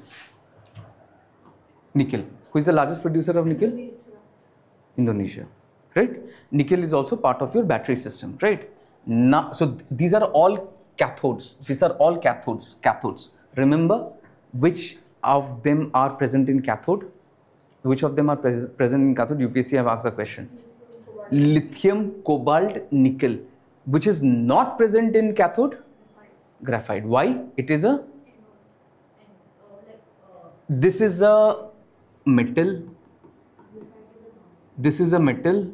Who is the largest producer of nickel? Indonesia, right? Nickel is also part of your battery system, right? Now, so these are all cathodes. These are all cathodes. Cathodes. Remember which of them are present in cathode? Which of them are present in cathode? UPSC have asked the question. Lithium, cobalt, nickel. Which is not present in cathode? Graphite. Why? It is a. This is a metal. This is a metal.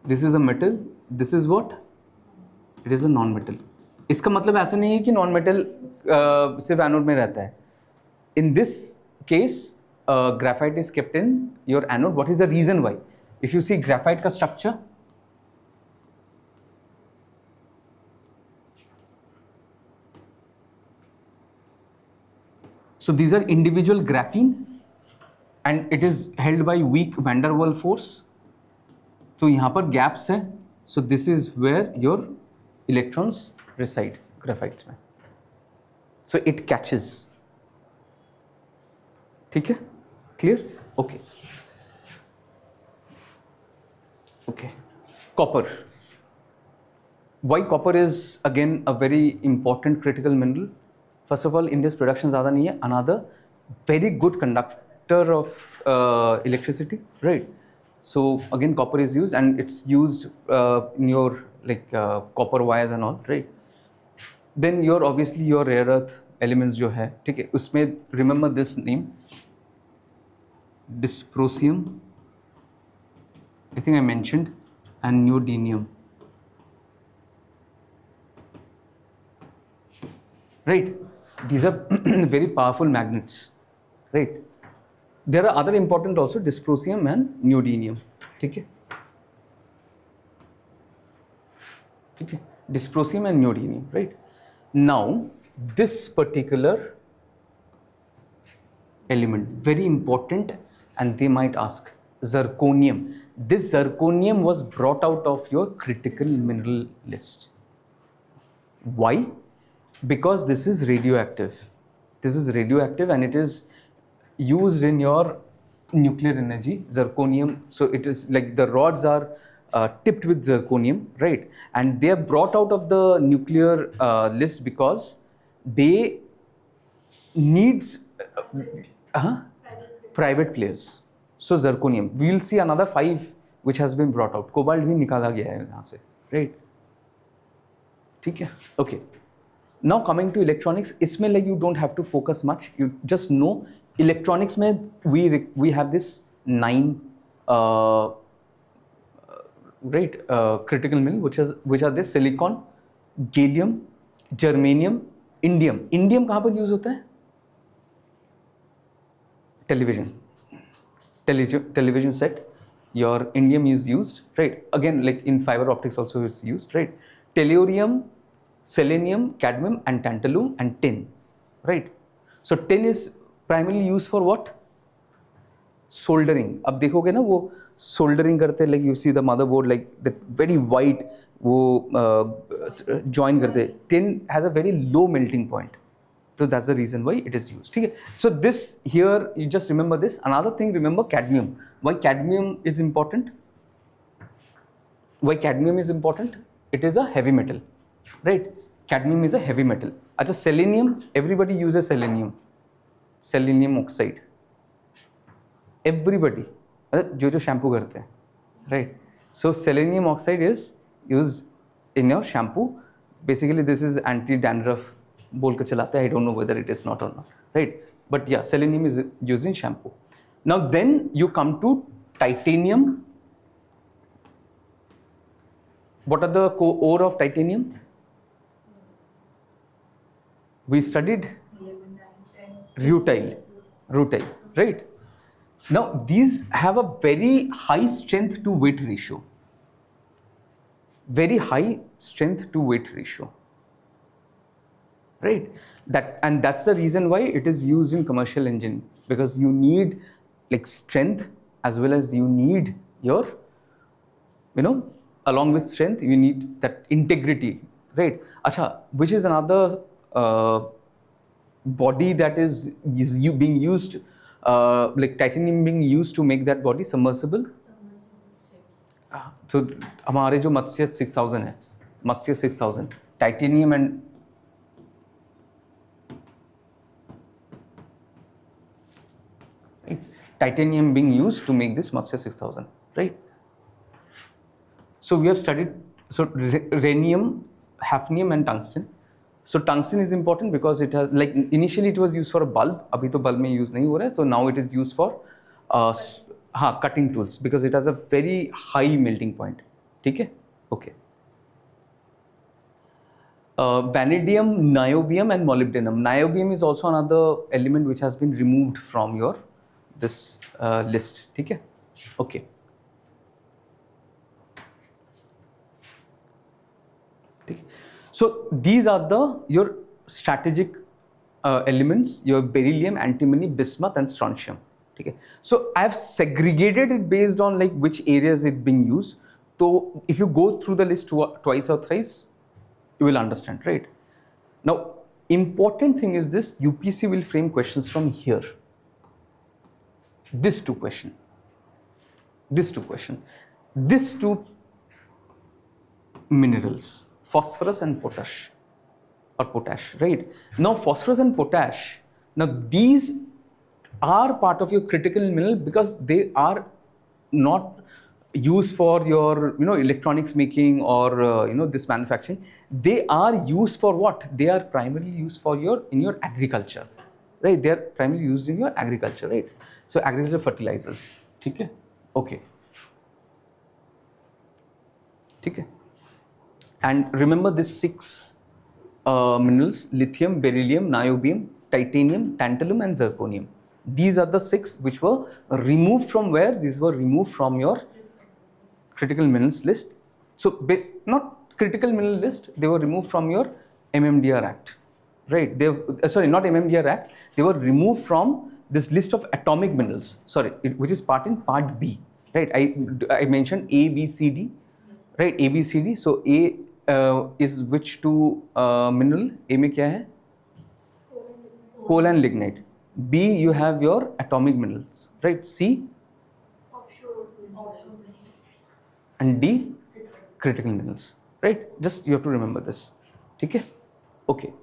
This is a metal. This is what? It is a non-metal. इसका मतलब ऐसा नहीं है कि non-metal सिर्फ anode में रहता है. In this case, graphite is kept in your anode. What is the reason why? If you see graphite का structure, so these are individual graphene and it is held by weak van der Waals force. So यहाँ पर gaps है. So this is where your electrons reside, graphites में. So it catches. ठीक है? Clear? Okay. Okay. Copper. Why copper is again a very important critical mineral? First of all, India's production ज़्यादा नहीं है. Another very good conductor of electricity, right? So again, copper is used and it's used in your like copper wires and all, right? Then your obviously your rare earth elements जो है, ठीक है? उसमें remember this name, dysprosium, I think I mentioned, and neodymium, right? These are very powerful magnets, right? There are other important also, dysprosium and neodymium, ठीक है? ठीक है? Dysprosium and neodymium, right? Now, this particular element, very important, and they might ask, zirconium. This zirconium was brought out of your critical mineral list. Why? Because this is radioactive. This is radioactive and it is used in your nuclear energy, zirconium. So it is like the rods are tipped with zirconium, right? And they are brought out of the nuclear list because they needs private players. So zirconium, we will see another 5 which has been brought out. Cobalt भी निकाला गया है यहाँ से, right? ठीक है? Okay. Now coming to electronics, इसमें like you don't have to focus much. You just know electronics में we have this 9 critical mineral which are this silicon, gallium, germanium, indium. Indium कहाँ पर use होता है? Television set, your indium is used, right? Again, like in fiber optics also it's used, right? Tellurium, selenium, cadmium and tantalum and tin, right? So tin is primarily used for what? Soldering. अब देखोगे ना वो soldering करते हैं, like you see the motherboard like that very white वो join करते हैं. Tin has a very low melting point. So that's the reason why it is used. Okay. So this here, you just remember this. Another thing, remember cadmium. Why cadmium is important? Why cadmium is important? It is a heavy metal, right? Cadmium is a heavy metal. Achha, selenium, everybody uses selenium. Selenium oxide. Everybody. जो shampoo करते हैं, right? So selenium oxide is used in your shampoo. Basically, this is anti-dandruff. बोल के चलाते हैं. I don't know whether it is not or not, right? But yeah, selenium is used in shampoo. Now then you come to titanium. What are the ore of titanium? We studied rutile, right? Now these have a very high strength to weight ratio. Very high strength to weight ratio. Right, that's the reason why it is used in commercial engine, because you need like strength as well as you need your, along with strength you need that integrity, right? Acha, which is another body that is being used like titanium being used to make that body submersible. So हमारे जो मत्स्य 6000 है, मत्स्य 6000, titanium and titanium being used to make this Matsya 6000, right? So we have studied rhenium, hafnium and tungsten. So tungsten is important because it has, like initially it was used for a bulb, abhi to bulb mein use nahi ho raha hai, so now it is used for cutting tools because it has a very high melting point. ठीक है? Okay. Vanadium, niobium and molybdenum. Niobium is also another element which has been removed from your this list. ठीक है? Okay. So these are your strategic elements, your beryllium, antimony, bismuth and strontium. Okay. So I have segregated it based on like which areas it being used. So if you go through the list twice or thrice, you will understand, right? Now, important thing is this: UPSC will frame questions from here. These two questions, these two minerals, phosphorus and potash, right? Now, phosphorus and potash. Now, these are part of your critical mineral because they are not used for your electronics making or this manufacturing. They are used for what? They are primarily used for in your agriculture, right? They are primarily used in your agriculture, right? So agriculture fertilizers. Okay. Okay. Okay. And remember these 6 minerals: lithium, beryllium, niobium, titanium, tantalum and zirconium. These are the 6 which were removed from where? These were removed from your critical minerals list. So not critical mineral list, they were removed from your MMDR Act, right? They sorry, not MMDR Act, they were removed from this list of atomic minerals, which is part B, right? I mentioned A, B, C, D, right? A, B, C, D. So A is which 2 mineral? A में क्या है? Coal and lignite. B, you have your atomic minerals, right? C, Offshore. and D, critical minerals, right? Just you have to remember this. Okay? Okay.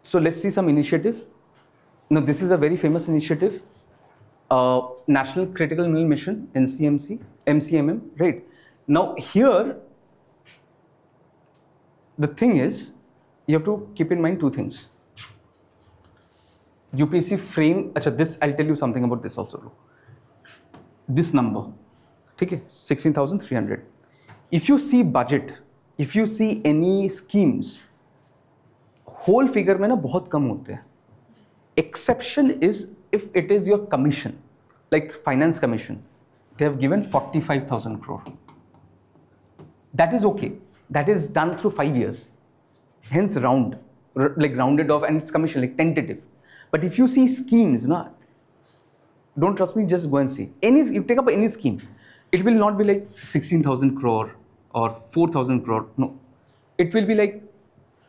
So let's see some initiative. Now this is a very famous initiative, National Critical Mineral Mission, NCMM, right? Now here, the thing is, you have to keep in mind 2 things. UPSC frame, this I'll tell you something about this also. This number, okay, 16,300. If you see budget, if you see any schemes, whole figure में ना बहुत कम होते हैं. Exception is if it is your commission, like finance commission, they have given 45,000 crore. That is okay. That is done through 5 years. Hence rounded off, and it's commission, like tentative. But if you see schemes, don't trust me, just go and see. You take up any scheme, it will not be like 16,000 crore or 4,000 crore. No. It will be like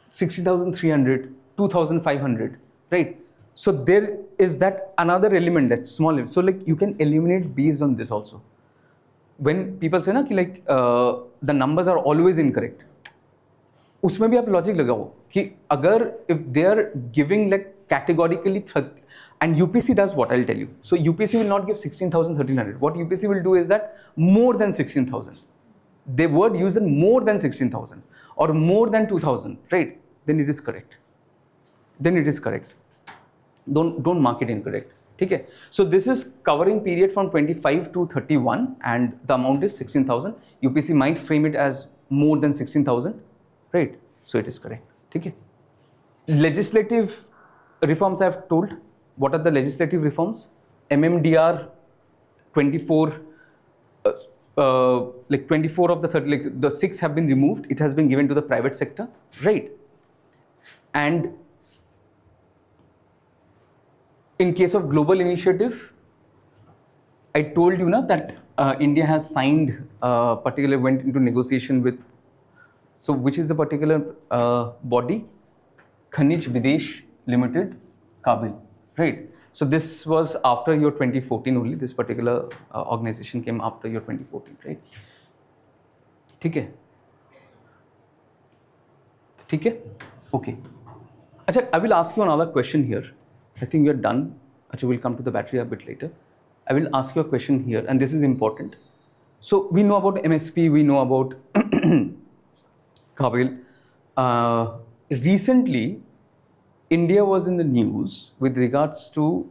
60,300, 2,500, right? So there is that another element, that small element. So like you can eliminate based on this also. When people say the numbers are always incorrect, उसमें भी आप logic लगाओ कि अगर if they are giving like categorically and UPSC does what, I'll tell you. So UPSC will not give 16,000, 1,300. What UPSC will do is that more than 16,000. They would use more than 16,000 or more than 2,000, right? Then it is correct. Don't mark it incorrect. Okay? So this is covering period from 25 to 31 and the amount is 16,000. UPSC might frame it as more than 16,000, right? So it is correct. Okay? Legislative reforms I have told. What are the legislative reforms? MMDR 24, like 24 of the 30, like the 6 have been removed. It has been given to the private sector, right? And in case of global initiative, I told you that India has signed, particularly went into negotiation with, so which is the particular body? Khanij Videsh Limited, Kabil, right? So this was after your 2014 only. This particular organization came after your 2014, right? ठीक है? ठीक है? Okay. Achha, I will ask you another question here. I think we are done. Achha, we'll come to the battery a bit later. I will ask you a question here, and this is important. So we know about MSP, we know about Kabil. Recently, India was in the news with regards to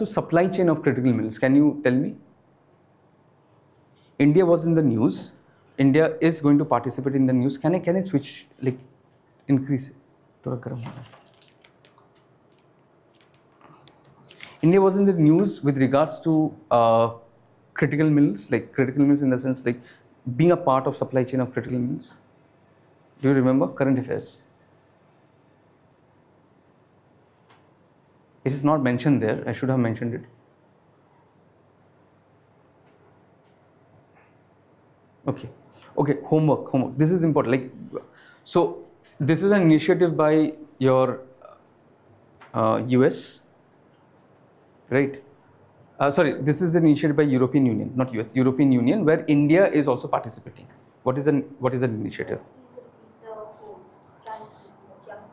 supply chain of critical minerals. Can you tell me? India was in the news. India is going to participate in the news. Can I switch, like, increase it? थोड़ा गर्म हो रहा है. India was in the news with regards to critical minerals, like critical minerals in the sense like being a part of supply chain of critical minerals. Do you remember? Current affairs. It is not mentioned there. I should have mentioned it. Okay. Okay. Homework. This is important. Like, so this is an initiative by your US, right? Sorry, this is an initiative by European Union, not US. European Union, where India is also participating. What is an initiative?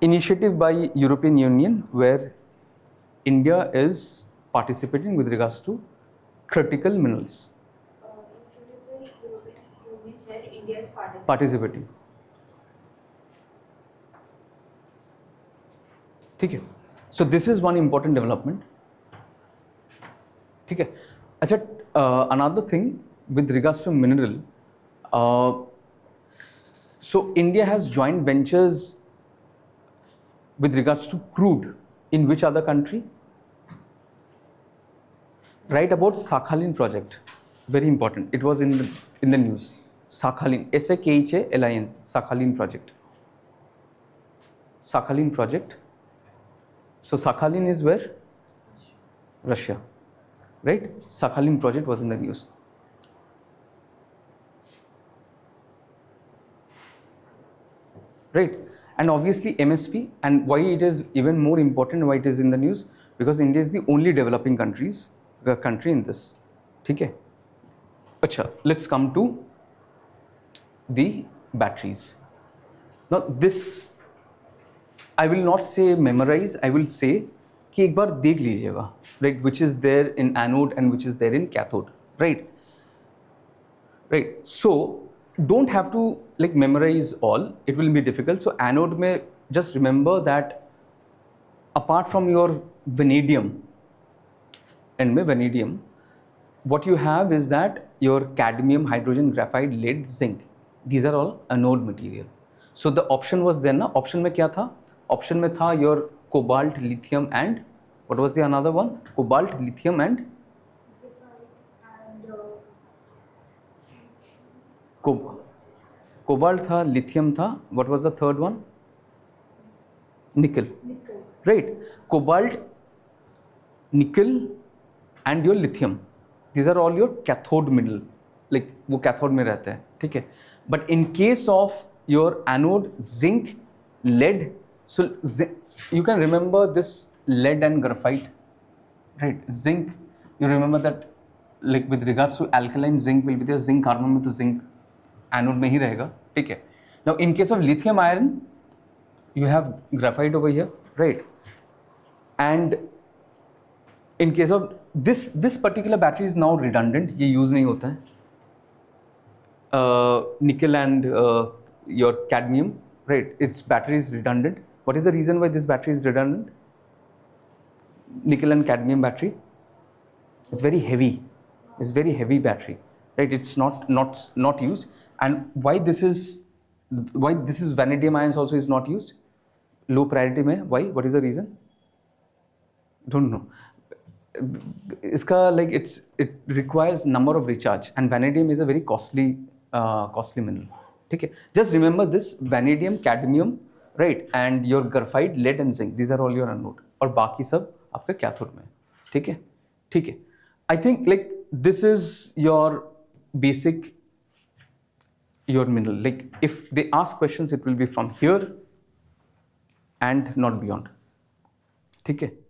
Initiative by European Union where India is participating with regards to critical minerals. Where India is Participating. ठीक है. So this is one important development. ठीक है. अच्छा, another thing with regards to mineral. So India has joint ventures with regards to crude in which other country? Right about Sakhalin project. Very important. It was in the news. Sakhalin, Sakhalin, Sakhalin project. Sakhalin project. So Sakhalin is where? Russia, right? Sakhalin project was in the news. Right? And obviously MSP, and why it is even more important, why it is in the news, because India is the only developing country in this. Okay? Acha, let's come to the batteries. Now this, I will not say memorize, I will say कि एक बार देख लीजिएगा, right, which is there in anode and which is there in cathode, right? Right. So don't have to like memorize all, it will be difficult. So anode में just remember that apart from your vanadium, and में vanadium, what you have is that your cadmium, hydrogen, graphite, lead, zinc, these are all anode material. So the option was there ना, option में क्या था? Option में था your cobalt, lithium and what was the another one? Cobalt, lithium and cobalt था, lithium था. What was the third one? Nickel. Right. Cobalt, nickel and your lithium. These are all your cathode mineral. Like वो cathode में रहते हैं, ठीक है? But in case of your anode, zinc, lead, so you can remember this lead and graphite, right? Zinc, you remember that like with regards to alkaline, zinc will be there, zinc carbon में तो zinc anode में ही रहेगा, ठीक है? Now in case of lithium ion, you have graphite over here, right? And in case of this particular battery is now redundant, ये use नहीं होता है. Nickel and your cadmium, right? Its battery is redundant. What is the reason why this battery is redundant? Nickel and cadmium battery. It's very heavy. It's very heavy battery, right? It's not used. And why this is vanadium ions also is not used? Low priority में. Why? What is the reason? Don't know. इसका like it requires number of recharge, and vanadium is a very costly mineral. ठीक है? Just remember this: vanadium, cadmium, right, and your graphite, lead and zinc. These are all your anode. और बाकी सब आपका cathode में. ठीक है? ठीक है. I think like this is your basic your mineral. Like if they ask questions, it will be from here. and not beyond. ठीक है.